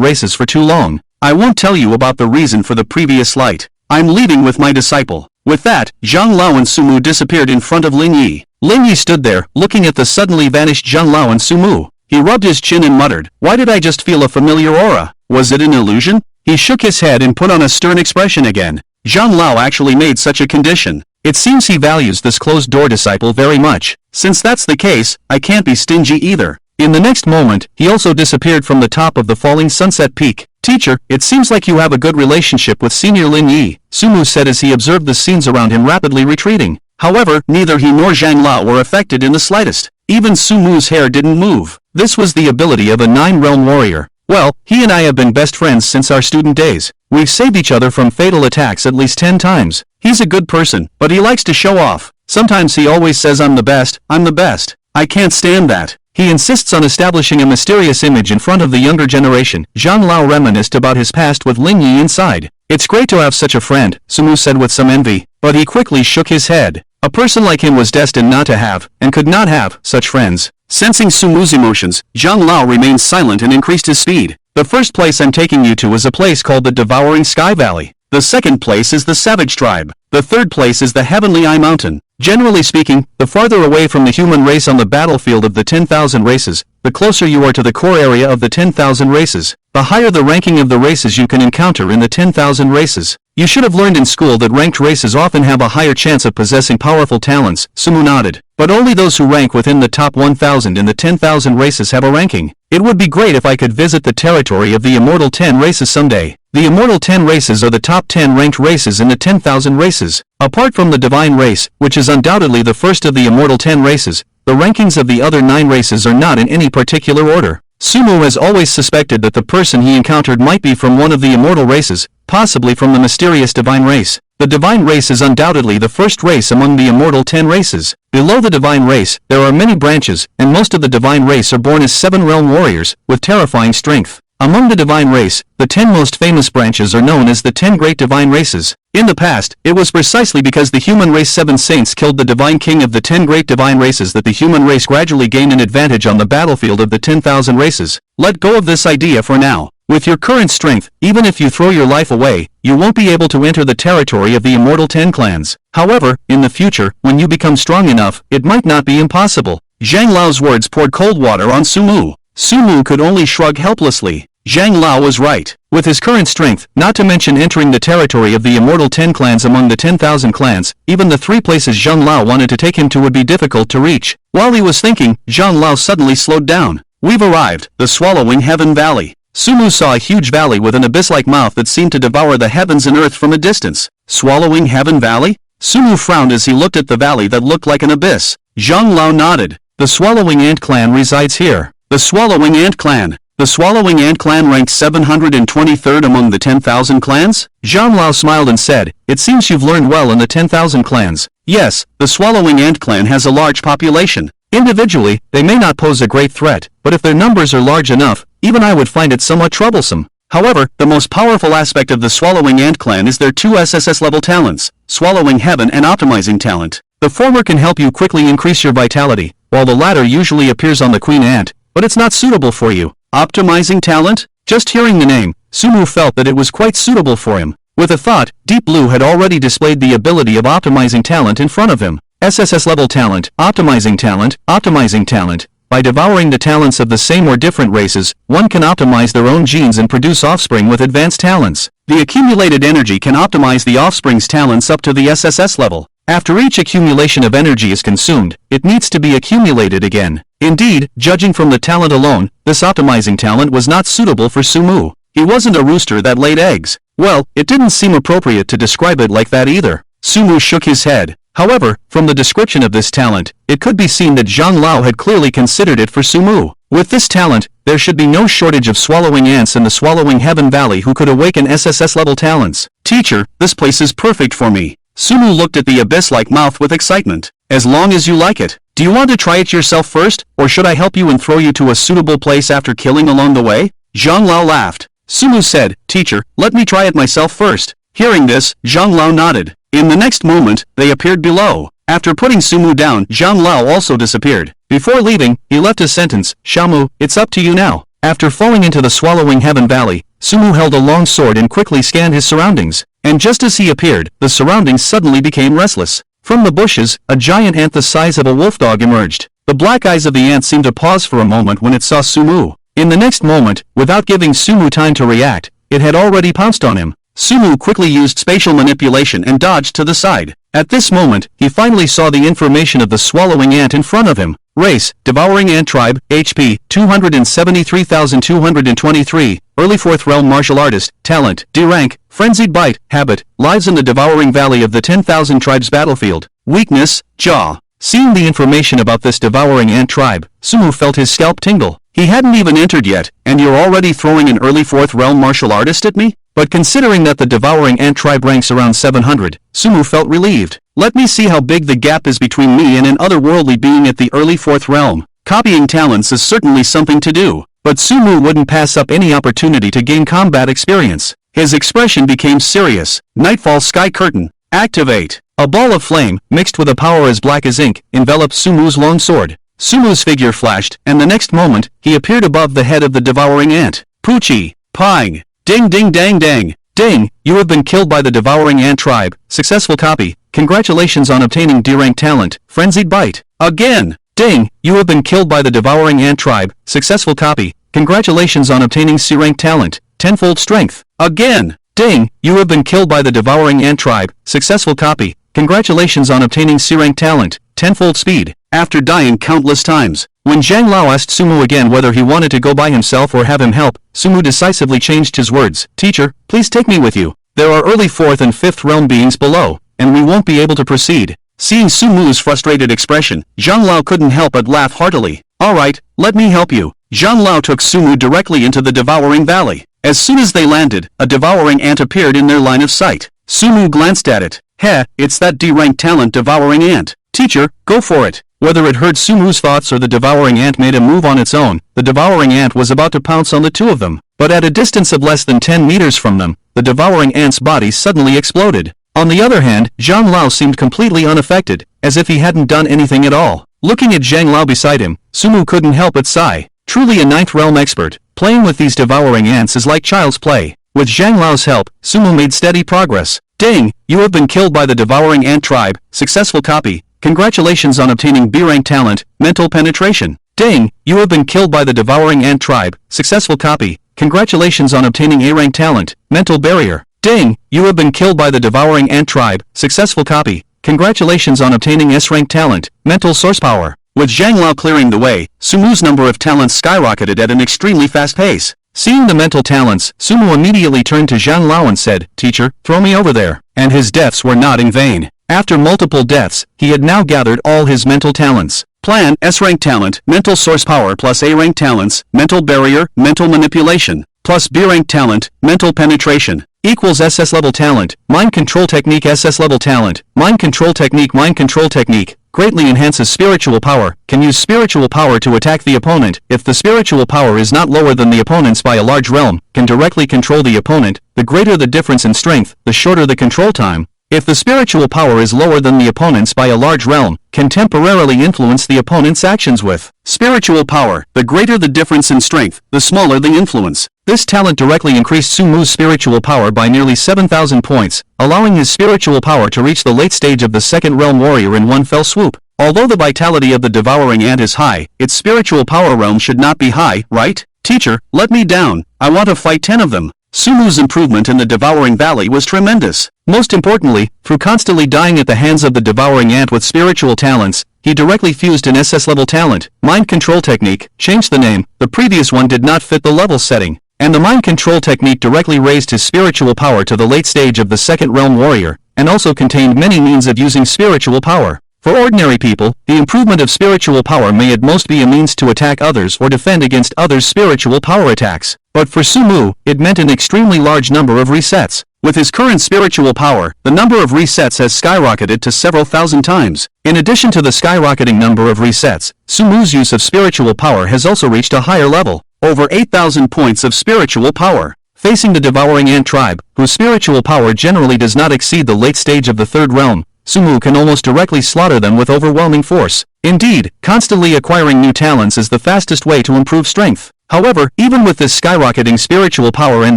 races for too long. I won't tell you about the reason for the previous slight. I'm leaving with my disciple. With that, Zhang Lao and Sumu disappeared in front of Lin Yi. Lin Yi stood there, looking at the suddenly vanished Zhang Lao and Sumu. He rubbed his chin and muttered, Why did I just feel a familiar aura? Was it an illusion? He shook his head and put on a stern expression again. Zhang Lao actually made such a condition. It seems he values this closed-door disciple very much. Since that's the case, I can't be stingy either. In the next moment, he also disappeared from the top of the falling sunset peak. Teacher, it seems like you have a good relationship with Senior Lin Yi, Sumu said as he observed the scenes around him rapidly retreating. However, neither he nor Zhang Lao were affected in the slightest. Even Sumu's hair didn't move. This was the ability of a nine-realm warrior. Well, he and I have been best friends since our student days. We've saved each other from fatal attacks at least 10 times. He's a good person, but he likes to show off. Sometimes he always says I'm the best. I can't stand that. He insists on establishing a mysterious image in front of the younger generation. Zhang Lao reminisced about his past with Lin Yi inside. It's great to have such a friend, Sumu said with some envy, but he quickly shook his head. A person like him was destined not to have, and could not have, such friends. Sensing Sumu's emotions, Zhang Lao remained silent and increased his speed. The first place I'm taking you to is a place called the Devouring Sky Valley. The second place is the Savage Tribe. The third place is the Heavenly Eye Mountain. Generally speaking, the farther away from the human race on the battlefield of the 10,000 races, the closer you are to the core area of the 10,000 races, the higher the ranking of the races you can encounter in the 10,000 races. You should have learned in school that ranked races often have a higher chance of possessing powerful talents, Sumu nodded. But only those who rank within the top 1,000 in the 10,000 races have a ranking. It would be great if I could visit the territory of the Immortal 10 races someday. The Immortal 10 races are the top 10 ranked races in the 10,000 races. Apart from the Divine race, which is undoubtedly the first of the Immortal 10 races, the rankings of the other 9 races are not in any particular order. Sumu has always suspected that the person he encountered might be from one of the immortal races, possibly from the mysterious Divine race. The Divine race is undoubtedly the first race among the Immortal 10 races. Below the Divine race, there are many branches, and most of the Divine race are born as 7-realm warriors, with terrifying strength. Among the Divine race, the 10 most famous branches are known as the 10 Great Divine Races. In the past, it was precisely because the human race 7 saints killed the Divine King of the 10 Great Divine Races that the human race gradually gained an advantage on the battlefield of the 10,000 races. Let go of this idea for now. With your current strength, even if you throw your life away, you won't be able to enter the territory of the immortal 10 clans. However, in the future, when you become strong enough, it might not be impossible. Zhang Lao's words poured cold water on Sumu. Sumu could only shrug helplessly. Zhang Lao was right. With his current strength, not to mention entering the territory of the immortal 10 clans among the 10,000 clans, even the 3 places Zhang Lao wanted to take him to would be difficult to reach. While he was thinking, Zhang Lao suddenly slowed down. We've arrived, the Swallowing Heaven Valley. Sumu saw a huge valley with an abyss-like mouth that seemed to devour the heavens and earth from a distance. Swallowing Heaven Valley? Sumu frowned as he looked at the valley that looked like an abyss. Zhang Lao nodded. The Swallowing Ant Clan resides here. The Swallowing Ant Clan. The Swallowing Ant Clan ranked 723rd among the 10,000 clans? Zhang Lao smiled and said, "It seems you've learned well in the 10,000 clans." Yes, the Swallowing Ant Clan has a large population. Individually, they may not pose a great threat, but if their numbers are large enough, even I would find it somewhat troublesome. However, the most powerful aspect of the Swallowing Ant Clan is their 2 SSS-level talents, Swallowing Heaven and Optimizing Talent. The former can help you quickly increase your vitality, while the latter usually appears on the Queen Ant, but it's not suitable for you. Optimizing Talent? Just hearing the name, Sumu felt that it was quite suitable for him. With a thought, Deep Blue had already displayed the ability of Optimizing Talent in front of him. SSS-level talent, Optimizing Talent, Optimizing Talent. By devouring the talents of the same or different races, one can optimize their own genes and produce offspring with advanced talents. The accumulated energy can optimize the offspring's talents up to the SSS level. After each accumulation of energy is consumed, it needs to be accumulated again. Indeed, judging from the talent alone, this optimizing talent was not suitable for Sumu. He wasn't a rooster that laid eggs. Well, it didn't seem appropriate to describe it like that either. Sumu shook his head. However, from the description of this talent, it could be seen that Zhang Lao had clearly considered it for Sumu. With this talent, there should be no shortage of swallowing ants in the Swallowing Heaven Valley who could awaken SSS-level talents. Teacher, this place is perfect for me. Sumu looked at the abyss-like mouth with excitement. As long as you like it. Do you want to try it yourself first, or should I help you and throw you to a suitable place after killing along the way? Zhang Lao laughed. Sumu said, "Teacher, let me try it myself first." Hearing this, Zhang Lao nodded. In the next moment, they appeared below. After putting Sumu down, Zhang Lao also disappeared. Before leaving, he left a sentence, "Xiaomu, it's up to you now." After falling into the Swallowing Heaven Valley, Sumu held a long sword and quickly scanned his surroundings. And just as he appeared, the surroundings suddenly became restless. From the bushes, a giant ant the size of a wolf dog emerged. The black eyes of the ant seemed to pause for a moment when it saw Sumu. In the next moment, without giving Sumu time to react, it had already pounced on him. Sumu quickly used spatial manipulation and dodged to the side. At this moment, he finally saw the information of the swallowing ant in front of him. Race, Devouring Ant Tribe, HP, 273,223, Early 4th Realm Martial Artist, Talent, D Rank, Frenzied Bite, Habit, lives in the Devouring Valley of the 10,000 Tribes Battlefield. Weakness, Jaw. Seeing the information about this Devouring Ant Tribe, Sumu felt his scalp tingle. He hadn't even entered yet, and you're already throwing an Early 4th Realm Martial Artist at me? But considering that the Devouring Ant Tribe ranks around 700, Sumu felt relieved. Let me see how big the gap is between me and an otherworldly being at the Early 4th Realm. Copying talents is certainly something to do, but Sumu wouldn't pass up any opportunity to gain combat experience. His expression became serious. Nightfall Sky Curtain. Activate. A ball of flame, mixed with a power as black as ink, enveloped Sumu's long sword. Sumu's figure flashed, and the next moment, he appeared above the head of the devouring ant. Poochie. Pang. Ding ding dang dang. Ding, you have been killed by the Devouring Ant Tribe. Successful copy. Congratulations on obtaining D-Rank Talent. Frenzied Bite. Again. Ding, you have been killed by the Devouring Ant Tribe. Successful copy. Congratulations on obtaining C-Rank Talent. Tenfold Strength. Again. Ding, you have been killed by the Devouring Ant Tribe. Successful copy. Congratulations on obtaining C-Rank Talent. Tenfold Speed. After dying countless times, when Zhang Lao asked Sumu again whether he wanted to go by himself or have him help, Sumu decisively changed his words. Teacher, please take me with you. There are early 4th and 5th realm beings below, and we won't be able to proceed. Seeing Sumu's frustrated expression, Zhang Lao couldn't help but laugh heartily. Alright, let me help you. Zhang Lao took Sumu directly into the Devouring Valley. As soon as they landed, a devouring ant appeared in their line of sight. Sumu glanced at it. Heh, it's that D-Rank Talent Devouring Ant. Teacher, go for it. Whether it heard Sumu's thoughts or the devouring ant made a move on its own, the devouring ant was about to pounce on the two of them. But at a distance of less than 10 meters from them, the devouring ant's body suddenly exploded. On the other hand, Zhang Lao seemed completely unaffected, as if he hadn't done anything at all. Looking at Zhang Lao beside him, Sumu couldn't help but sigh. Truly a ninth realm expert. Playing with these devouring ants is like child's play. With Zhang Lao's help, Sumu made steady progress. Ding! You have been killed by the devouring ant tribe. Successful copy. Congratulations on obtaining B rank talent, mental penetration. Ding! You have been killed by the devouring ant tribe. Successful copy. Congratulations on obtaining A rank talent, mental barrier. Ding! You have been killed by the devouring ant tribe. Successful copy. Congratulations on obtaining S rank talent, mental source power. With Zhang Lao clearing the way, Sumu's number of talents skyrocketed at an extremely fast pace. Seeing the mental talents, Sumu immediately turned to Zhang Lao and said, "Teacher, throw me over there." And his deaths were not in vain. After multiple deaths, he had now gathered all his mental talents. Plan, S-rank talent, mental source power plus A-rank talents, mental barrier, mental manipulation, plus B-rank talent, mental penetration, equals SS level talent, mind control technique SS level talent, mind control technique, greatly enhances spiritual power, can use spiritual power to attack the opponent, if the spiritual power is not lower than the opponent's by a large realm, can directly control the opponent, the greater the difference in strength, the shorter the control time. If the spiritual power is lower than the opponent's by a large realm, can temporarily influence the opponent's actions with spiritual power. The greater the difference in strength, the smaller the influence. This talent directly increased Sumu's spiritual power by nearly 7,000 points, allowing his spiritual power to reach the late stage of the second realm warrior in one fell swoop. Although the vitality of the devouring ant is high, its spiritual power realm should not be high, right? Teacher, let me down. I want to fight 10 of them. Sumu's improvement in the devouring valley was tremendous. Most importantly, through constantly dying at the hands of the devouring ant with spiritual talents, he directly fused an SS level talent, mind control technique, changed the name, the previous one did not fit the level setting, and the mind control technique directly raised his spiritual power to the late stage of the second realm warrior, and also contained many means of using spiritual power. For ordinary people, the improvement of spiritual power may at most be a means to attack others or defend against others' spiritual power attacks. But for Sumu, it meant an extremely large number of resets. With his current spiritual power, the number of resets has skyrocketed to several thousand times. In addition to the skyrocketing number of resets, Sumu's use of spiritual power has also reached a higher level, over 8,000 points of spiritual power. Facing the devouring ant tribe, whose spiritual power generally does not exceed the late stage of the third realm, Sumu can almost directly slaughter them with overwhelming force. Indeed, constantly acquiring new talents is the fastest way to improve strength. However, even with this skyrocketing spiritual power and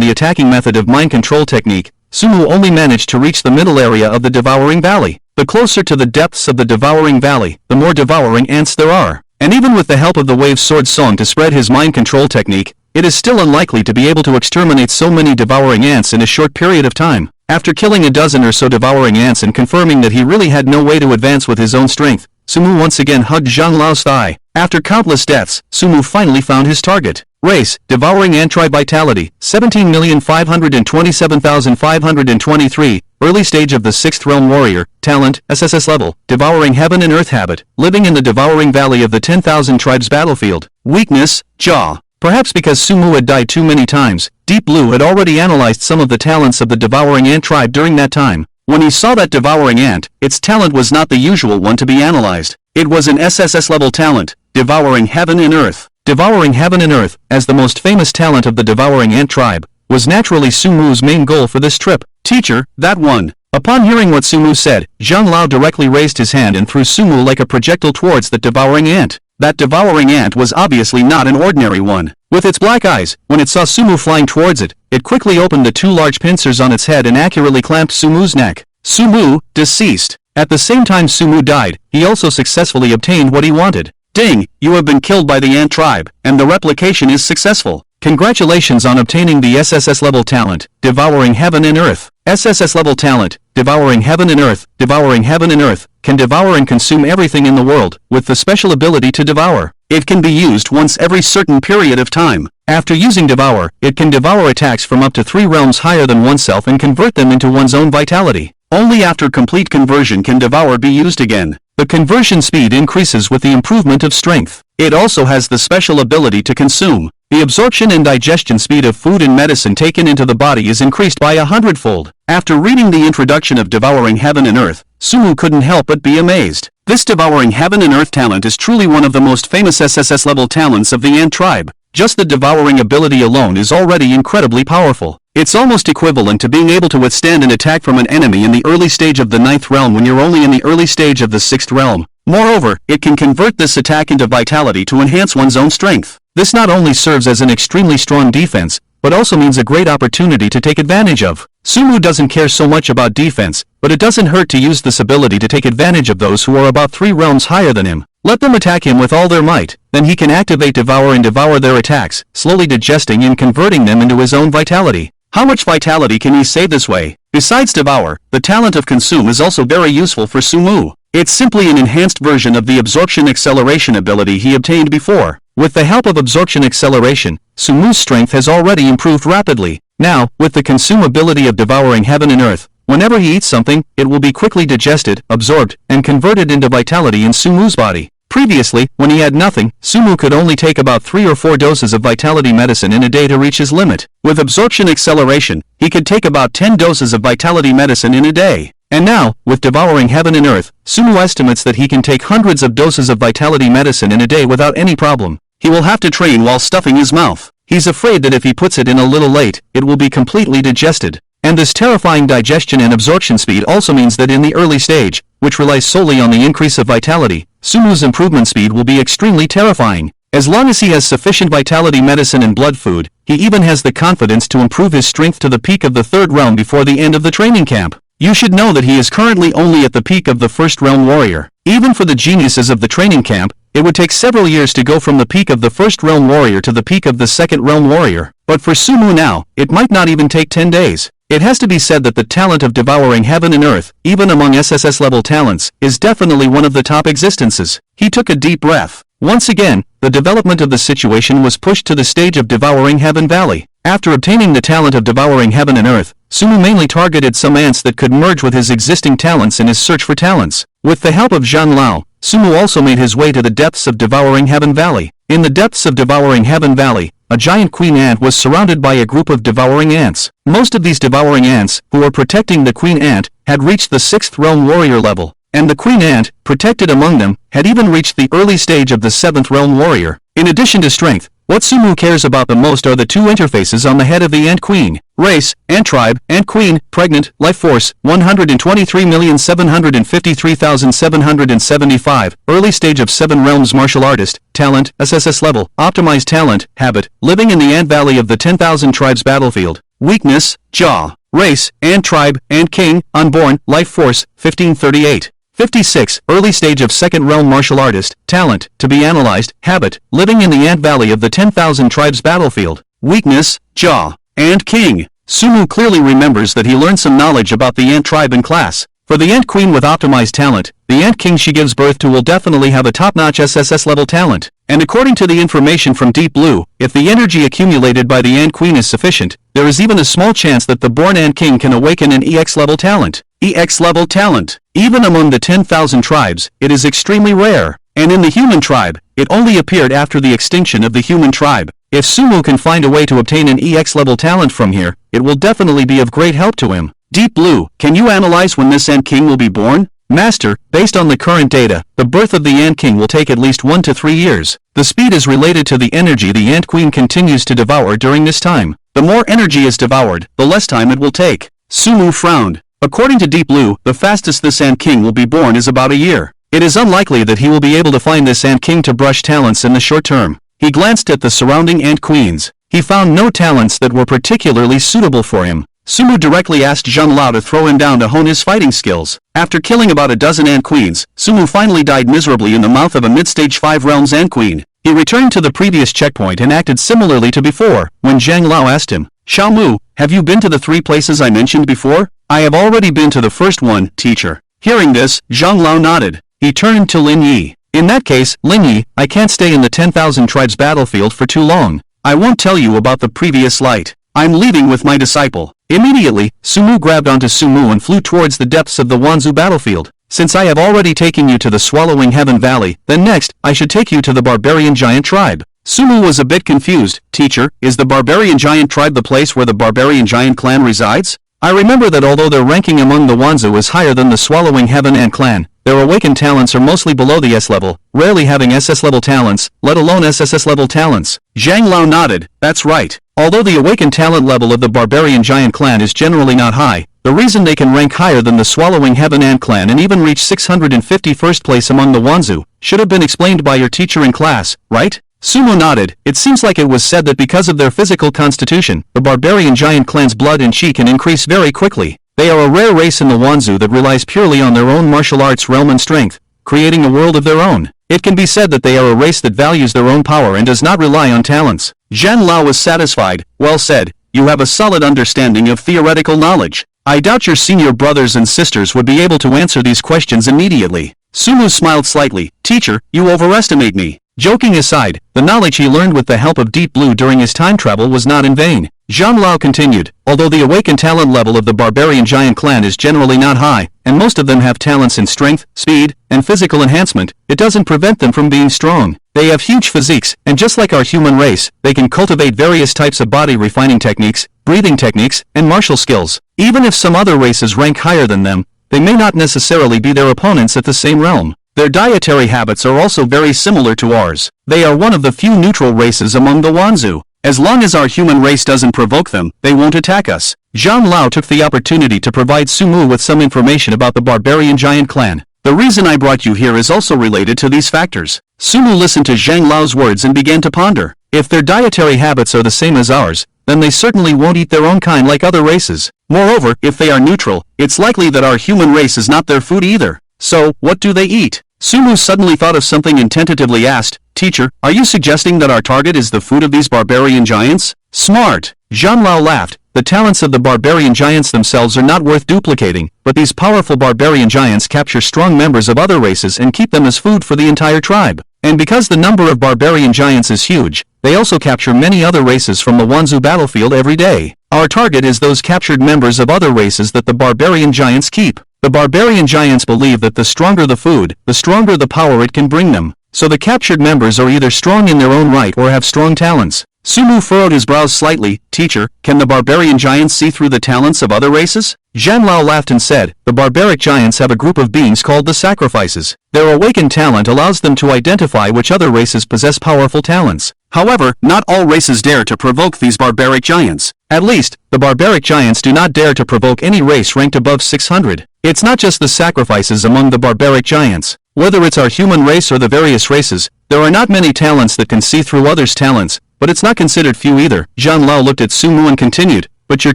the attacking method of mind control technique, Sumu only managed to reach the middle area of the devouring valley. The closer to the depths of the devouring valley, the more devouring ants there are. And even with the help of the wave sword song to spread his mind control technique, it is still unlikely to be able to exterminate so many devouring ants in a short period of time. After killing a dozen or so devouring ants and confirming that he really had no way to advance with his own strength, Sumu once again hugged Zhang Lao's thigh. After countless deaths, Sumu finally found his target. Race, devouring ant tribe vitality, 17,527,523, early stage of the 6th realm warrior, talent, SSS level, devouring heaven and earth habit, living in the devouring valley of the 10,000 tribes battlefield, weakness, jaw. Perhaps because Sumu had died too many times, Deep Blue had already analyzed some of the talents of the devouring ant tribe during that time. When he saw that devouring ant, its talent was not the usual one to be analyzed. It was an SSS level talent, devouring heaven and earth. Devouring heaven and earth, as the most famous talent of the devouring ant tribe, was naturally Sumu's main goal for this trip. Teacher, that one. Upon hearing what Sumu said, Zhang Lao directly raised his hand and threw Sumu like a projectile towards the devouring ant. That devouring ant was obviously not an ordinary one. With its black eyes, when it saw Sumu flying towards it, it quickly opened the 2 large pincers on its head and accurately clamped Sumu's neck. Sumu, deceased. At the same time Sumu died, he also successfully obtained what he wanted. Ding, you have been killed by the ant tribe, and the replication is successful. Congratulations on obtaining the SSS level talent, devouring heaven and earth. SSS level talent, devouring heaven and earth, devouring heaven and earth, can devour and consume everything in the world, with the special ability to devour. It can be used once every certain period of time. After using devour, it can devour attacks from up to 3 realms higher than oneself and convert them into one's own vitality. Only after complete conversion can devour be used again. The conversion speed increases with the improvement of strength. It also has the special ability to consume. The absorption and digestion speed of food and medicine taken into the body is increased by 100-fold. After reading the introduction of devouring heaven and earth, Sumu couldn't help but be amazed. This devouring heaven and earth talent is truly one of the most famous SSS level talents of the ant tribe. Just the devouring ability alone is already incredibly powerful. It's almost equivalent to being able to withstand an attack from an enemy in the early stage of the 9th realm when you're only in the early stage of the 6th realm. Moreover, it can convert this attack into vitality to enhance one's own strength. This not only serves as an extremely strong defense, but also means a great opportunity to take advantage of. Sumu doesn't care so much about defense, but it doesn't hurt to use this ability to take advantage of those who are about 3 realms higher than him. Let them attack him with all their might, then he can activate Devour and devour their attacks, slowly digesting and converting them into his own vitality. How much vitality can he save this way? Besides Devour, the talent of Consume is also very useful for Sumu. It's simply an enhanced version of the Absorption Acceleration ability he obtained before. With the help of Absorption Acceleration, Sumu's strength has already improved rapidly. Now, with the Consume ability of devouring heaven and earth, whenever he eats something, it will be quickly digested, absorbed, and converted into vitality in Sumu's body. Previously, when he had nothing, Sumu could only take about 3 or 4 doses of vitality medicine in a day to reach his limit. With Absorption Acceleration, he could take about 10 doses of vitality medicine in a day. And now, with devouring heaven and earth, Sumu estimates that he can take hundreds of doses of vitality medicine in a day without any problem. He will have to train while stuffing his mouth. He's afraid that if he puts it in a little late, it will be completely digested. And this terrifying digestion and absorption speed also means that in the early stage, which relies solely on the increase of vitality, Sumu's improvement speed will be extremely terrifying. As long as he has sufficient vitality medicine and blood food, he even has the confidence to improve his strength to the peak of the 3rd realm before the end of the training camp. You should know that he is currently only at the peak of the 1st realm warrior. Even for the geniuses of the training camp, it would take several years to go from the peak of the 1st realm warrior to the peak of the 2nd realm warrior. But for Sumu now, it might not even take 10 days. It has to be said that the talent of devouring heaven and earth, even among SSS level talents, is definitely one of the top existences. He took a deep breath. Once again, the development of the situation was pushed to the stage of devouring heaven valley. After obtaining the talent of devouring heaven and earth, Sumu mainly targeted some ants that could merge with his existing talents in his search for talents. With the help of Zhang Lao, Sumu also made his way to the depths of devouring heaven valley. In the depths of devouring heaven valley, a giant queen ant was surrounded by a group of devouring ants. Most of these devouring ants, who were protecting the queen ant, had reached the 6th realm warrior level, and the queen ant, protected among them, had even reached the early stage of the 7th realm warrior. In addition to strength, what Sumu cares about the most are the 2 interfaces on the head of the ant queen. Race, ant tribe, ant queen, pregnant, life force, 123,753,775, early stage of 7 realms martial artist, talent, SSS level, optimized talent, habit, living in the ant valley of the 10,000 tribes battlefield, weakness, jaw, race, ant tribe, ant king, unborn, life force, 1538. 56. Early stage of 2nd realm martial artist, talent, to be analyzed, habit, living in the ant valley of the 10,000 tribes battlefield, weakness, jaw, ant king. Sumu clearly remembers that he learned some knowledge about the ant tribe in class. For the ant queen with optimized talent, the ant king she gives birth to will definitely have a top-notch SSS level talent. And according to the information from Deep Blue, if the energy accumulated by the ant queen is sufficient, there is even a small chance that the born ant king can awaken an EX level talent. EX level talent. Even among the 10,000 tribes, it is extremely rare. And in the human tribe, it only appeared after the extinction of the human tribe. If Sumu can find a way to obtain an EX level talent from here, it will definitely be of great help to him. Deep Blue, can you analyze when this ant king will be born? Master, based on the current data, the birth of the ant king will take at least 1 to 3 years. The speed is related to the energy the ant queen continues to devour during this time. The more energy is devoured, the less time it will take. Sumu frowned. According to Deep Blue, the fastest this ant king will be born is about a year. It is unlikely that he will be able to find this ant king to brush talents in the short term. He glanced at the surrounding ant queens. He found no talents that were particularly suitable for him. Sumu directly asked Zhang Lao to throw him down to hone his fighting skills. After killing about a dozen ant queens, Sumu finally died miserably in the mouth of a mid-stage 5 realms ant queen. He returned to the previous checkpoint and acted similarly to before, when Zhang Lao asked him, "Xiao Mu, have you been to the 3 places I mentioned before?" "I have already been to the first one, teacher." Hearing this, Zhang Lao nodded. He turned to Lin Yi. "In that case, Lin Yi, I can't stay in the 10,000 tribes battlefield for too long. I won't tell you about the previous light. I'm leaving with my disciple." Immediately, Sumu grabbed onto Sumu and flew towards the depths of the Wanzu battlefield. "Since I have already taken you to the Swallowing Heaven Valley, then next, I should take you to the Barbarian Giant Tribe." Sumu was a bit confused. "Teacher, is the Barbarian Giant Tribe the place where the Barbarian Giant clan resides? I remember that although their ranking among the Wanzu is higher than the Swallowing Heaven Ant clan, their awakened talents are mostly below the S level, rarely having SS level talents, let alone SSS level talents." Zhang Lao nodded. "That's right. Although the awakened talent level of the Barbarian Giant clan is generally not high, the reason they can rank higher than the Swallowing Heaven Ant clan and even reach 651st place among the Wanzu should have been explained by your teacher in class, right?" Sumu nodded. It seems like it was said that because of their physical constitution, the barbarian giant clan's blood and chi can increase very quickly. They are a rare race in the Wanzu that relies purely on their own martial arts realm and strength, creating a world of their own. It can be said that they are a race that values their own power and does not rely on talents. Zhang Lao was satisfied. Well said. You have a solid understanding of theoretical knowledge. I doubt your senior brothers and sisters would be able to answer these questions immediately. Sumu smiled slightly. Teacher, you overestimate me. Joking aside, the knowledge he learned with the help of Deep Blue during his time travel was not in vain. Zhang Lao continued, although the awakened talent level of the barbarian giant clan is generally not high, and most of them have talents in strength, speed, and physical enhancement, it doesn't prevent them from being strong. They have huge physiques, and just like our human race, they can cultivate various types of body refining techniques, breathing techniques, and martial skills. Even if some other races rank higher than them, they may not necessarily be their opponents at the same realm. Their dietary habits are also very similar to ours. They are one of the few neutral races among the Wanzu. As long as our human race doesn't provoke them, they won't attack us. Zhang Lao took the opportunity to provide Sumu with some information about the barbarian giant clan. The reason I brought you here is also related to these factors. Sumu listened to Zhang Lao's words and began to ponder. If their dietary habits are the same as ours, then they certainly won't eat their own kind like other races. Moreover, if they are neutral, it's likely that our human race is not their food either. So, what do they eat? Sumu suddenly thought of something and tentatively asked, Teacher, are you suggesting that our target is the food of these barbarian giants? Smart! Zhang Lao laughed. The talents of the barbarian giants themselves are not worth duplicating, but these powerful barbarian giants capture strong members of other races and keep them as food for the entire tribe. And because the number of barbarian giants is huge, they also capture many other races from the Wanzu battlefield every day. Our target is those captured members of other races that the barbarian giants keep. The barbarian giants believe that the stronger the food, the stronger the power it can bring them. So the captured members are either strong in their own right or have strong talents. Sumu furrowed his brows slightly. Teacher, can the barbarian giants see through the talents of other races? Zhang Lao laughed and said, the barbaric giants have a group of beings called the sacrifices. Their awakened talent allows them to identify which other races possess powerful talents. However, not all races dare to provoke these barbaric giants. At least, the barbaric giants do not dare to provoke any race ranked above 600. It's not just the sacrifices among the barbaric giants. Whether it's our human race or the various races, there are not many talents that can see through others' talents, but it's not considered few either. Zhang Lao looked at Sumu and continued, but your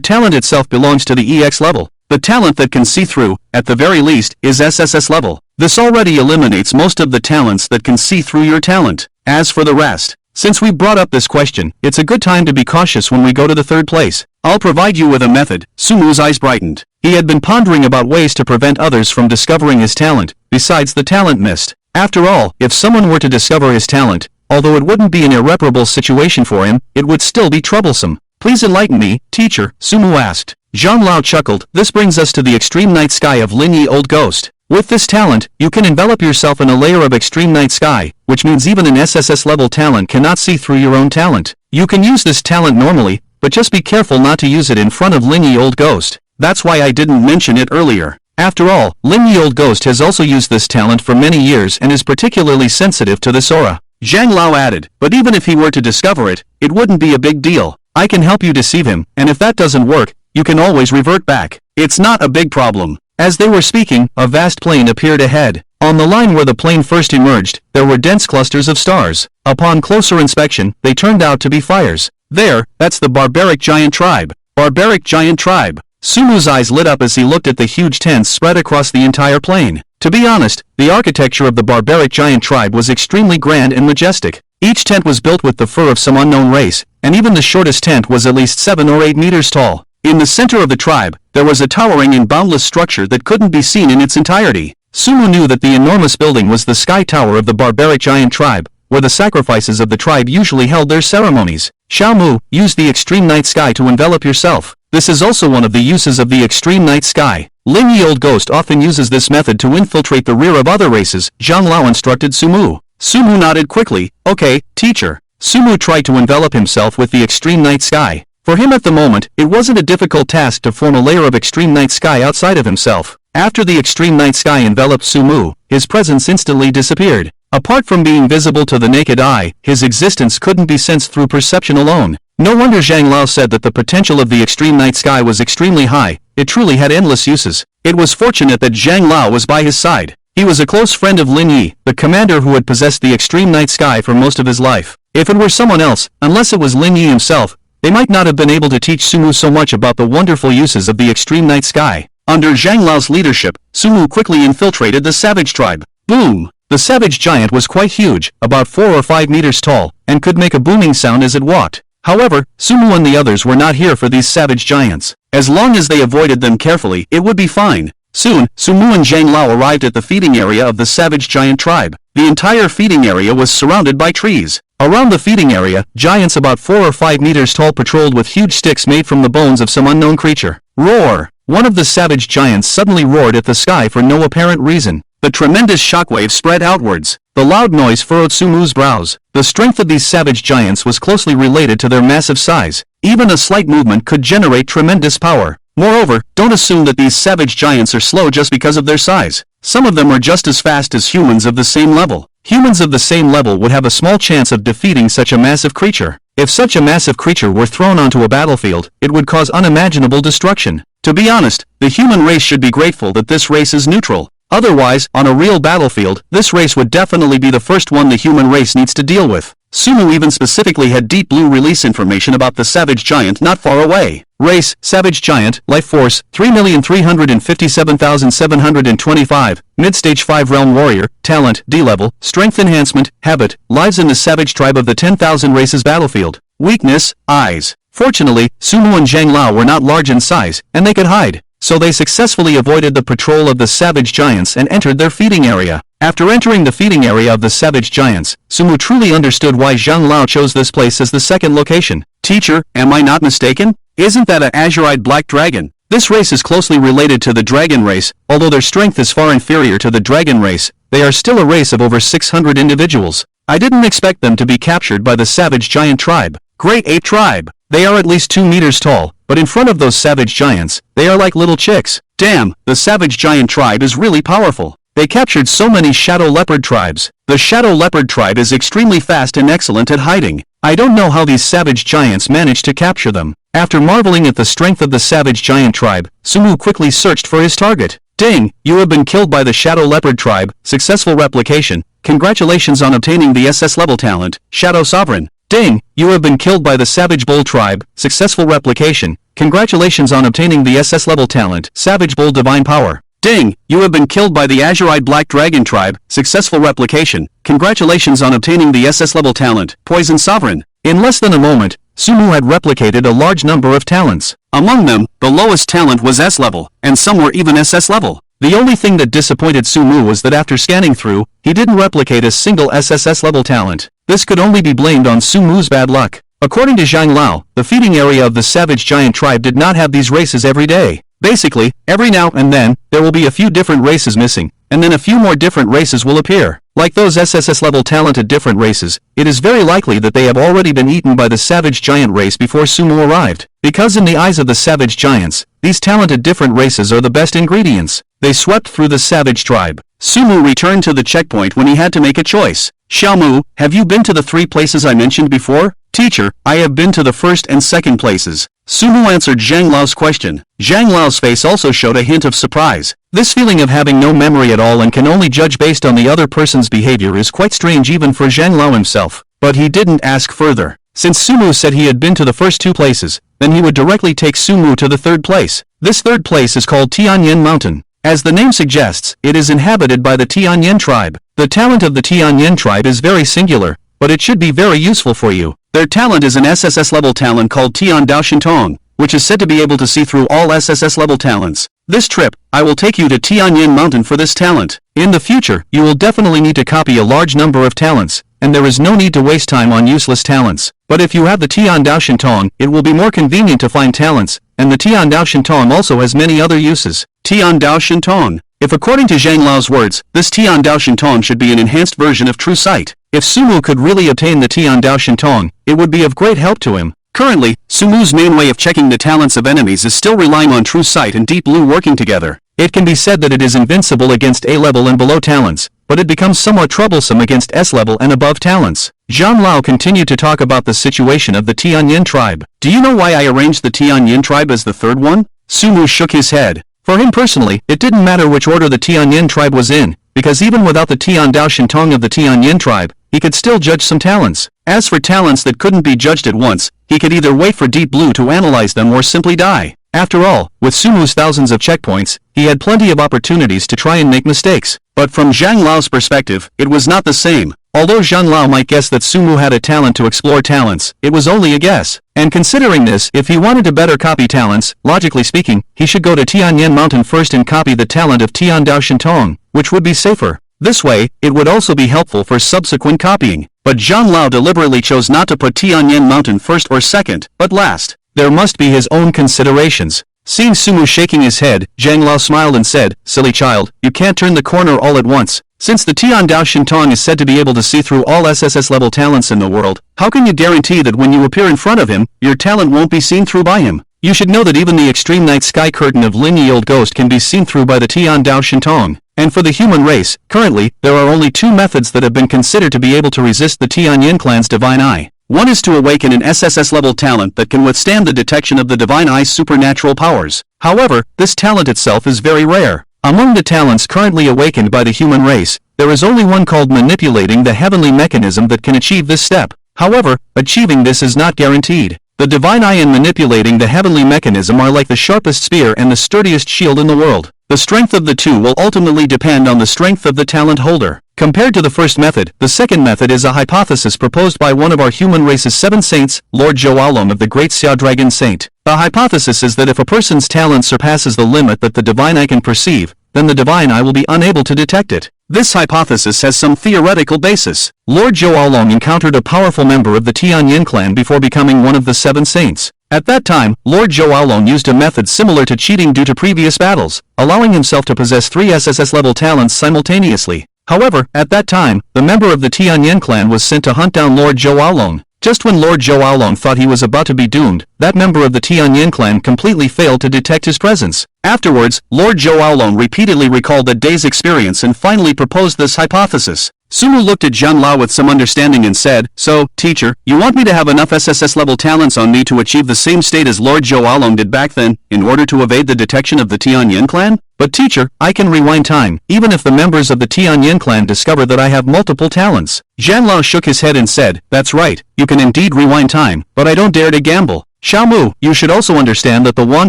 talent itself belongs to the EX level. The talent that can see through, at the very least, is SSS level. This already eliminates most of the talents that can see through your talent. As for the rest, since we brought up this question, it's a good time to be cautious when we go to the third place. I'll provide you with a method. Sumu's eyes brightened. He had been pondering about ways to prevent others from discovering his talent, besides the talent mist. After all, if someone were to discover his talent, although it wouldn't be an irreparable situation for him, it would still be troublesome. Please enlighten me, teacher, Sumu asked. Zhang Lao chuckled. This brings us to the extreme night sky of Lin Yi Old Ghost. With this talent, you can envelop yourself in a layer of extreme night sky, which means even an SSS level talent cannot see through your own talent. You can use this talent normally, but just be careful not to use it in front of Lin Yi Old Ghost. That's why I didn't mention it earlier. After all, Lin Yi Old Ghost has also used this talent for many years and is particularly sensitive to this aura. Zhang Lao added, but even if he were to discover it, it wouldn't be a big deal. I can help you deceive him, and if that doesn't work, you can always revert back. It's not a big problem. As they were speaking, a vast plain appeared ahead. On the line where the plane first emerged, there were dense clusters of stars. Upon closer inspection, they turned out to be fires. There, that's the barbaric giant tribe. Barbaric giant tribe. Sumu's eyes lit up as he looked at the huge tents spread across the entire plain. To be honest, the architecture of the barbaric giant tribe was extremely grand and majestic. Each tent was built with the fur of some unknown race, and even the shortest tent was at least 7 or 8 meters tall. In the center of the tribe, there was a towering and boundless structure that couldn't be seen in its entirety. Sumu knew that the enormous building was the sky tower of the barbaric giant tribe, where the sacrifices of the tribe usually held their ceremonies. Xiaomu, use the extreme night sky to envelop yourself. This is also one of the uses of the extreme night sky. Lin Yi Old Ghost often uses this method to infiltrate the rear of other races. Zhang Lao instructed Sumu. Sumu nodded quickly. Okay, teacher. Sumu tried to envelop himself with the extreme night sky. For him at the moment, it wasn't a difficult task to form a layer of extreme night sky outside of himself. After the extreme night sky enveloped Sumu, his presence instantly disappeared. Apart from being visible to the naked eye, his existence couldn't be sensed through perception alone. No wonder Zhang Lao said that the potential of the extreme night sky was extremely high. It truly had endless uses. It was fortunate that Zhang Lao was by his side. He was a close friend of Lin Yi, the commander who had possessed the extreme night sky for most of his life. If it were someone else, unless it was Lin Yi himself, they might not have been able to teach Sumu so much about the wonderful uses of the extreme night sky. Under Zhang Lao's leadership, Sumu quickly infiltrated the savage tribe. Boom! The savage giant was quite huge, about 4 or 5 meters tall, and could make a booming sound as it walked. However, Sumu and the others were not here for these savage giants. As long as they avoided them carefully, it would be fine. Soon, Sumu and Zhang Lao arrived at the feeding area of the savage giant tribe. The entire feeding area was surrounded by trees. Around the feeding area, giants about 4 or 5 meters tall patrolled with huge sticks made from the bones of some unknown creature. Roar! One of the savage giants suddenly roared at the sky for no apparent reason. The tremendous shockwave spread outwards. The loud noise furrowed Sumu's brows. The strength of these savage giants was closely related to their massive size. Even a slight movement could generate tremendous power. Moreover, don't assume that these savage giants are slow just because of their size. Some of them are just as fast as humans of the same level. Humans of the same level would have a small chance of defeating such a massive creature. If such a massive creature were thrown onto a battlefield, it would cause unimaginable destruction. To be honest, the human race should be grateful that this race is neutral. Otherwise, on a real battlefield, this race would definitely be the first one the human race needs to deal with. Sumu even specifically had Deep Blue release information about the savage giant not far away. Race, savage giant, life force, 3,357,725, mid-stage 5 realm warrior, talent, D-level, strength enhancement, habit, lives in the savage tribe of the 10,000 races battlefield. Weakness, eyes. Fortunately, Sumu and Zhang Lao were not large in size, and they could hide. So they successfully avoided the patrol of the savage giants and entered their feeding area. After entering the feeding area of the savage giants, Sumu truly understood why Zhang Lao chose this place as the second location. Teacher, am I not mistaken? Isn't that a azure-eyed black dragon? This race is closely related to the dragon race. Although their strength is far inferior to the dragon race, they are still a race of over 600 individuals. I didn't expect them to be captured by the savage giant tribe. Great Ape tribe. They are at least 2 meters tall, but in front of those savage giants, they are like little chicks. Damn, the savage giant tribe is really powerful. They captured so many shadow leopard tribes. The shadow leopard tribe is extremely fast and excellent at hiding. I don't know how these savage giants managed to capture them. After marveling at the strength of the savage giant tribe, Sumu quickly searched for his target. Ding, you have been killed by the shadow leopard tribe. Successful replication. Congratulations on obtaining the SS level talent, Shadow Sovereign. Ding, you have been killed by the Savage Bull tribe. Successful replication. Congratulations on obtaining the SS level talent, Savage Bull Divine Power. Ding, you have been killed by the Azure-eyed Black Dragon tribe. Successful replication. Congratulations on obtaining the SS level talent, Poison Sovereign. In less than a moment, Sumu had replicated a large number of talents. Among them, the lowest talent was S level, and some were even SS level. The only thing that disappointed Sumu was that after scanning through, he didn't replicate a single SSS level talent. This could only be blamed on Sumu's bad luck. According to Zhang Lao, the feeding area of the savage giant tribe did not have these races every day. Basically, every now and then, there will be a few different races missing, and then a few more different races will appear. Like those SSS level talented different races, it is very likely that they have already been eaten by the savage giant race before Sumu arrived. Because in the eyes of the savage giants, these talented different races are the best ingredients. They swept through the savage tribe. Sumu returned to the checkpoint when he had to make a choice. Xiaomu, have you been to the 3 places I mentioned before? Teacher, I have been to the first and second places. Sumu answered Zhang Lao's question. Zhang Lao's face also showed a hint of surprise. This feeling of having no memory at all and can only judge based on the other person's behavior is quite strange even for Zhang Lao himself. But he didn't ask further. Since Sumu said he had been to the first 2 places, then he would directly take Sumu to the 3rd place. This 3rd place is called Tianyan Mountain. As the name suggests, it is inhabited by the Tianyan tribe. The talent of the Tianyan tribe is very singular, but it should be very useful for you. Their talent is an SSS level talent called Tian Dao Shintong, which is said to be able to see through all SSS level talents. This trip, I will take you to Tianyan Mountain for this talent. In the future, you will definitely need to copy a large number of talents, and there is no need to waste time on useless talents. But if you have the Tian Dao Shintong, it will be more convenient to find talents, and the Tian Dao Shintong also has many other uses. Tian Dao Shintong. If according to Zhang Lao's words, this Tian Dao Shintong should be an enhanced version of True Sight. If Sumu could really obtain the Tian Dao Shintong, it would be of great help to him. Currently, Sumu's main way of checking the talents of enemies is still relying on True Sight and Deep Blue working together. It can be said that it is invincible against A-level and below talents, but it becomes somewhat troublesome against S-level and above talents. Zhang Lao continued to talk about the situation of the Tianyan tribe. Do you know why I arranged the Tianyan tribe as the 3rd one? Sumu shook his head. For him personally, it didn't matter which order the Tianyan tribe was in, because even without the Tian Dao Shintong of the Tianyan tribe, he could still judge some talents. As for talents that couldn't be judged at once, he could either wait for Deep Blue to analyze them or simply die. After all, with Sumu's thousands of checkpoints, he had plenty of opportunities to try and make mistakes. But from Zhang Lao's perspective, it was not the same. Although Zhang Lao might guess that Sumu had a talent to explore talents, it was only a guess. And considering this, if he wanted to better copy talents, logically speaking, he should go to Tianyan Mountain first and copy the talent of Tian Dao Shintong, which would be safer. This way, it would also be helpful for subsequent copying. But Zhang Lao deliberately chose not to put Tianyan Mountain first or second, but last. There must be his own considerations. Seeing Sumu shaking his head, Zhang Lao smiled and said, "Silly child, you can't turn the corner all at once. Since the Tian Dao Shintong is said to be able to see through all SSS-level talents in the world, how can you guarantee that when you appear in front of him, your talent won't be seen through by him? You should know that even the extreme night sky curtain of Lin Yi Old Ghost can be seen through by the Tian Dao Shintong. And for the human race, currently, there are only two methods that have been considered to be able to resist the Tianyin clan's Divine Eye. One is to awaken an SSS-level talent that can withstand the detection of the Divine Eye's supernatural powers. However, this talent itself is very rare. Among the talents currently awakened by the human race, there is only one called manipulating the heavenly mechanism that can achieve this step. However, achieving this is not guaranteed. The Divine Eye and manipulating the heavenly mechanism are like the sharpest spear and the sturdiest shield in the world. The strength of the two will ultimately depend on the strength of the talent holder. Compared to the first method, the second method is a hypothesis proposed by one of our human race's 7 saints, Lord Zhou of the Great Xia Dragon Saint. The hypothesis is that if a person's talent surpasses the limit that the Divine Eye can perceive, then the Divine Eye will be unable to detect it. This hypothesis has some theoretical basis. Lord Zhou encountered a powerful member of the Tianyin clan before becoming one of the 7 saints. At that time, Lord Zhou used a method similar to cheating due to previous battles, allowing himself to possess 3 SSS-level talents simultaneously. However, at that time, the member of the Tianyin clan was sent to hunt down Lord Zhou. Just when Lord Zhou thought he was about to be doomed, that member of the Tianyin clan completely failed to detect his presence. Afterwards, Lord Zhou repeatedly recalled that day's experience and finally proposed this hypothesis. Sumu looked at Zhang Lao with some understanding and said, "So, teacher, you want me to have enough SSS-level talents on me to achieve the same state as Lord Zhou did back then, in order to evade the detection of the Tianyin clan? But teacher, I can rewind time, even if the members of the Tianyin clan discover that I have multiple talents." Zhang Lao shook his head and said, "That's right, you can indeed rewind time, but I don't dare to gamble. Xiaomu, you should also understand that the Wan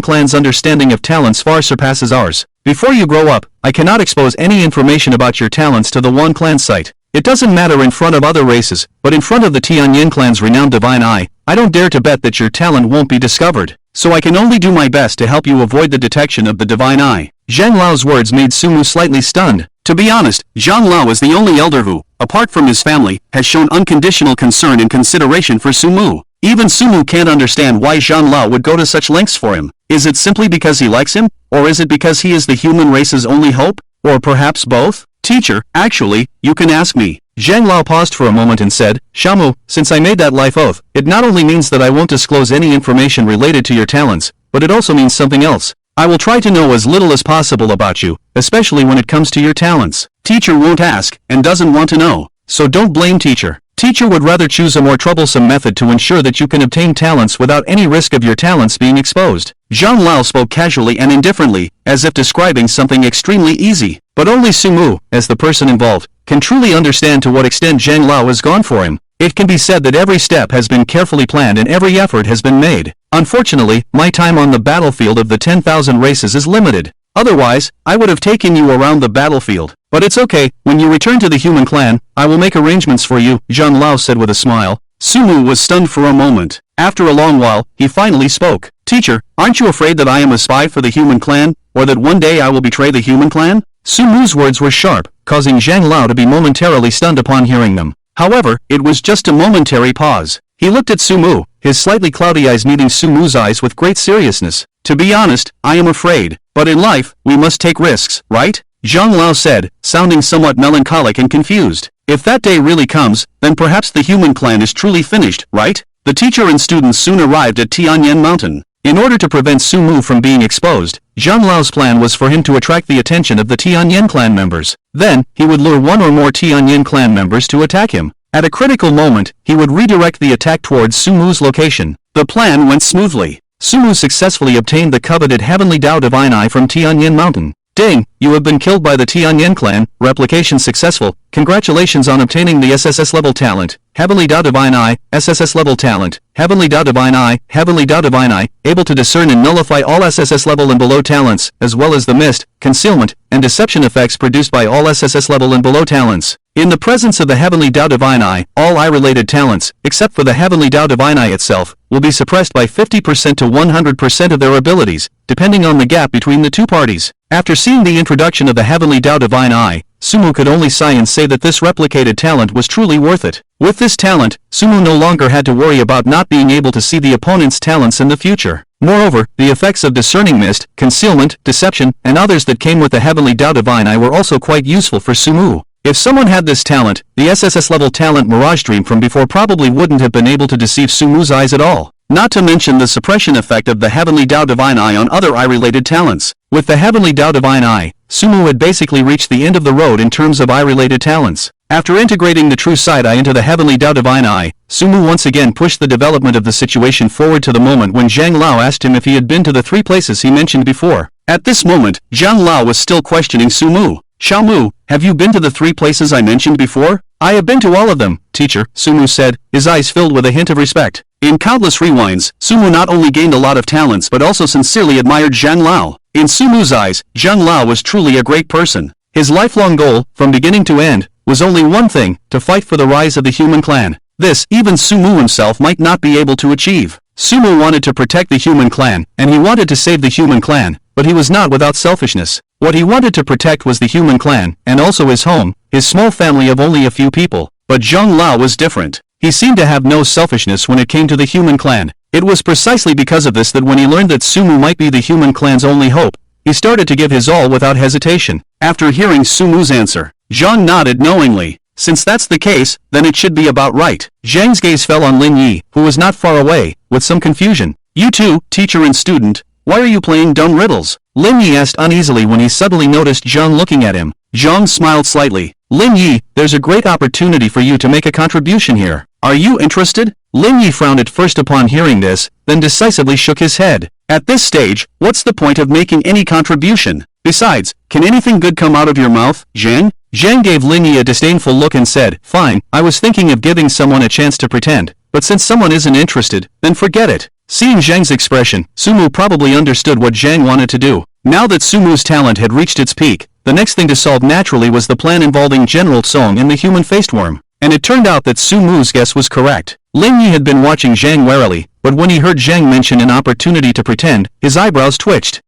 clan's understanding of talents far surpasses ours. Before you grow up, I cannot expose any information about your talents to the Wan clan site. It doesn't matter in front of other races, but in front of the Tianyin clan's renowned Divine Eye, I don't dare to bet that your talent won't be discovered. So I can only do my best to help you avoid the detection of the Divine Eye." Zhang Lao's words made Sumu slightly stunned. To be honest, Zhang Lao is the only elder who, apart from his family, has shown unconditional concern and consideration for Sumu. Even Sumu can't understand why Zhang Lao would go to such lengths for him. Is it simply because he likes him? Or is it because he is the human race's only hope? Or perhaps both? "Teacher, actually, you can ask me." Zhang Lao paused for a moment and said, "Xiaomu, since I made that life oath, it not only means that I won't disclose any information related to your talents, but it also means something else. I will try to know as little as possible about you, especially when it comes to your talents. Teacher won't ask, and doesn't want to know. So don't blame teacher. Teacher would rather choose a more troublesome method to ensure that you can obtain talents without any risk of your talents being exposed." Zhang Lao spoke casually and indifferently, as if describing something extremely easy. But only Sumu, as the person involved, can truly understand to what extent Zhang Lao has gone for him. It can be said that every step has been carefully planned and every effort has been made. Unfortunately, my time on the battlefield of the 10,000 races is limited. Otherwise, I would have taken you around the battlefield. But it's okay, when you return to the human clan, I will make arrangements for you, Zhang Lao said with a smile. Sumu was stunned for a moment. After a long while, he finally spoke. "Teacher, aren't you afraid that I am a spy for the human clan, or that one day I will betray the human clan?" Sumu's words were sharp, causing Zhang Lao to be momentarily stunned upon hearing them. However, it was just a momentary pause. He looked at Sumu, his slightly cloudy eyes meeting Sumu's eyes with great seriousness. "To be honest, I am afraid. But in life, we must take risks, right?" Zhang Lao said, sounding somewhat melancholic and confused. "If that day really comes, then perhaps the human clan is truly finished, right?" The teacher and students soon arrived at Tianyan Mountain. In order to prevent Sumu from being exposed, Zhang Lao's plan was for him to attract the attention of the Tianyin clan members. Then, he would lure one or more Tianyin clan members to attack him. At a critical moment, he would redirect the attack towards Sumu's location. The plan went smoothly. Sumu successfully obtained the coveted Heavenly Dao Divine Eye from Tianyin Mountain. Ding, you have been killed by the Tianyan clan, replication successful, congratulations on obtaining the SSS level talent. Heavenly Dao Divine Eye, SSS level talent. Heavenly Dao Divine Eye, Heavenly Dao Divine Eye, able to discern and nullify all SSS level and below talents, as well as the mist, concealment, and deception effects produced by all SSS level and below talents. In the presence of the Heavenly Dao Divine Eye, all eye-related talents, except for the Heavenly Dao Divine Eye itself, will be suppressed by 50% to 100% of their abilities, depending on the gap between the two parties. After seeing the introduction of the Heavenly Dao Divine Eye, Sumu could only sigh and say that this replicated talent was truly worth it. With this talent, Sumu no longer had to worry about not being able to see the opponent's talents in the future. Moreover, the effects of discerning mist, concealment, deception, and others that came with the Heavenly Dao Divine Eye were also quite useful for Sumu. If someone had this talent, the SSS level talent Mirage Dream from before probably wouldn't have been able to deceive Sumu's eyes at all. Not to mention the suppression effect of the Heavenly Dao Divine Eye on other eye-related talents. With the Heavenly Dao Divine Eye, Sumu had basically reached the end of the road in terms of eye-related talents. After integrating the true sight eye into the Heavenly Dao Divine Eye, Sumu once again pushed the development of the situation forward to the moment when Zhang Lao asked him if he had been to the 3 places he mentioned before. At this moment, Zhang Lao was still questioning Sumu. Xiaomu, have you been to the 3 places I mentioned before? I have been to all of them, teacher, Sumu said, his eyes filled with a hint of respect. In countless rewinds, Sumu not only gained a lot of talents but also sincerely admired Zhang Lao. In Sumu's eyes, Zhang Lao was truly a great person. His lifelong goal, from beginning to end, was only one thing, to fight for the rise of the human clan. This, even Sumu himself might not be able to achieve. Sumu wanted to protect the human clan, and he wanted to save the human clan, but he was not without selfishness. What he wanted to protect was the human clan, and also his home, his small family of only a few people. But Zhang Lao was different. He seemed to have no selfishness when it came to the human clan. It was precisely because of this that when he learned that Sumu might be the human clan's only hope, he started to give his all without hesitation. After hearing Sumu's answer, Zhang nodded knowingly. Since that's the case, then it should be about right. Zhang's gaze fell on Lin Yi, who was not far away, with some confusion. You two, teacher and student, why are you playing dumb riddles? Lin Yi asked uneasily when he suddenly noticed Zhang looking at him. Zhang smiled slightly. Lin Yi, there's a great opportunity for you to make a contribution here. Are you interested? Lin Yi frowned at first upon hearing this, then decisively shook his head. At this stage, what's the point of making any contribution? Besides, can anything good come out of your mouth, Zhang? Zhang gave Lin Yi a disdainful look and said, fine, I was thinking of giving someone a chance to pretend, but since someone isn't interested, then forget it. Seeing Zhang's expression, Sumu probably understood what Zhang wanted to do. Now that Sumu's talent had reached its peak, the next thing to solve naturally was the plan involving General Song and the human-faced worm. And it turned out that Sumu's guess was correct. Lin Yi had been watching Zhang warily, but when he heard Zhang mention an opportunity to pretend, his eyebrows twitched.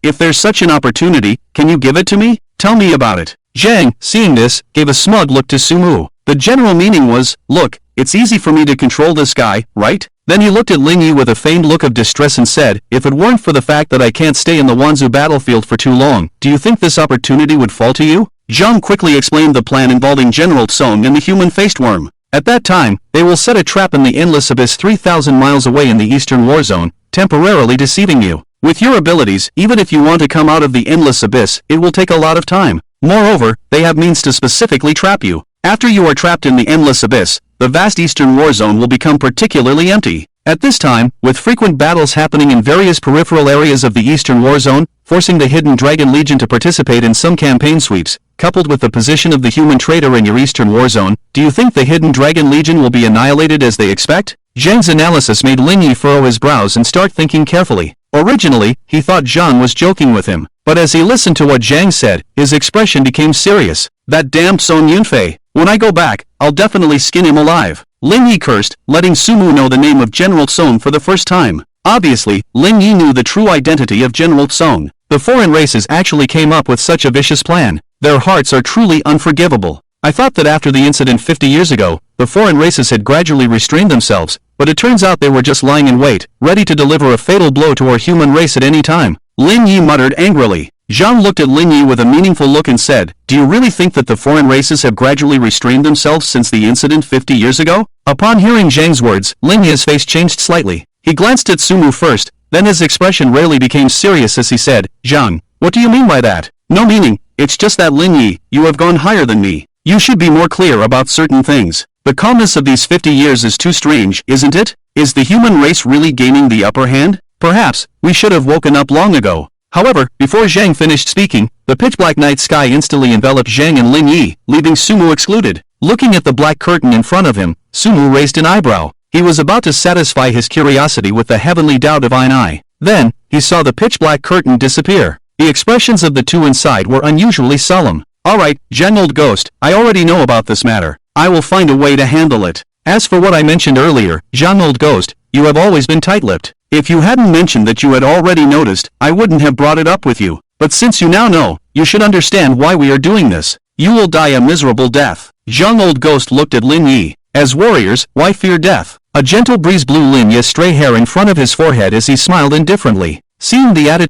If there's such an opportunity, can you give it to me? Tell me about it. Zhang, seeing this, gave a smug look to Sumu. The general meaning was, look, it's easy for me to control this guy, right? Then he looked at Lin Yi with a feigned look of distress and said, if it weren't for the fact that I can't stay in the Wanzhou battlefield for too long, do you think this opportunity would fall to you? Zhang quickly explained the plan involving General Song and the human-faced worm. At that time, they will set a trap in the endless abyss 3,000 miles away in the eastern war zone, temporarily deceiving you. With your abilities, even if you want to come out of the endless abyss, it will take a lot of time. Moreover, they have means to specifically trap you. After you are trapped in the endless abyss, the vast eastern war zone will become particularly empty. At this time, with frequent battles happening in various peripheral areas of the eastern war zone, forcing the Hidden Dragon Legion to participate in some campaign sweeps, coupled with the position of the human traitor in your eastern war zone, do you think the Hidden Dragon Legion will be annihilated as they expect? Zhang's analysis made Lin Yi furrow his brows and start thinking carefully. Originally, he thought Zhang was joking with him, but as he listened to what Zhang said, his expression became serious. That damned Song Yunfei. When I go back, I'll definitely skin him alive. Lin Yi cursed, letting Sumu know the name of General Song for the first time. Obviously, Lin Yi knew the true identity of General Song. The foreign races actually came up with such a vicious plan. Their hearts are truly unforgivable. I thought that after the incident 50 years ago, the foreign races had gradually restrained themselves, but it turns out they were just lying in wait, ready to deliver a fatal blow to our human race at any time. Lin Yi muttered angrily. Zhang looked at Lin Yi with a meaningful look and said, do you really think that the foreign races have gradually restrained themselves since the incident 50 years ago? Upon hearing Zhang's words, Lin Yi's face changed slightly. He glanced at Sumu first, then his expression rarely became serious as he said, Zhang, what do you mean by that? No meaning, it's just that Lin Yi, you have gone higher than me. You should be more clear about certain things. The calmness of these 50 years is too strange, isn't it? Is the human race really gaining the upper hand? Perhaps, we should have woken up long ago. However, before Zhang finished speaking, the pitch-black night sky instantly enveloped Zhang and Lin Yi, leaving Sumu excluded. Looking at the black curtain in front of him, Sumu raised an eyebrow. He was about to satisfy his curiosity with the heavenly doubt of Ein Eye. Then, he saw the pitch-black curtain disappear. The expressions of the two inside were unusually solemn. Alright, Zhang old ghost, I already know about this matter. I will find a way to handle it. As for what I mentioned earlier, Zhang old ghost, you have always been tight-lipped. If you hadn't mentioned that you had already noticed, I wouldn't have brought it up with you. But since you now know, you should understand why we are doing this. You will die a miserable death. Zhang old ghost looked at Lin Yi. As warriors, why fear death? A gentle breeze blew Lin Yi's stray hair in front of his forehead as he smiled indifferently. Seeing the attitude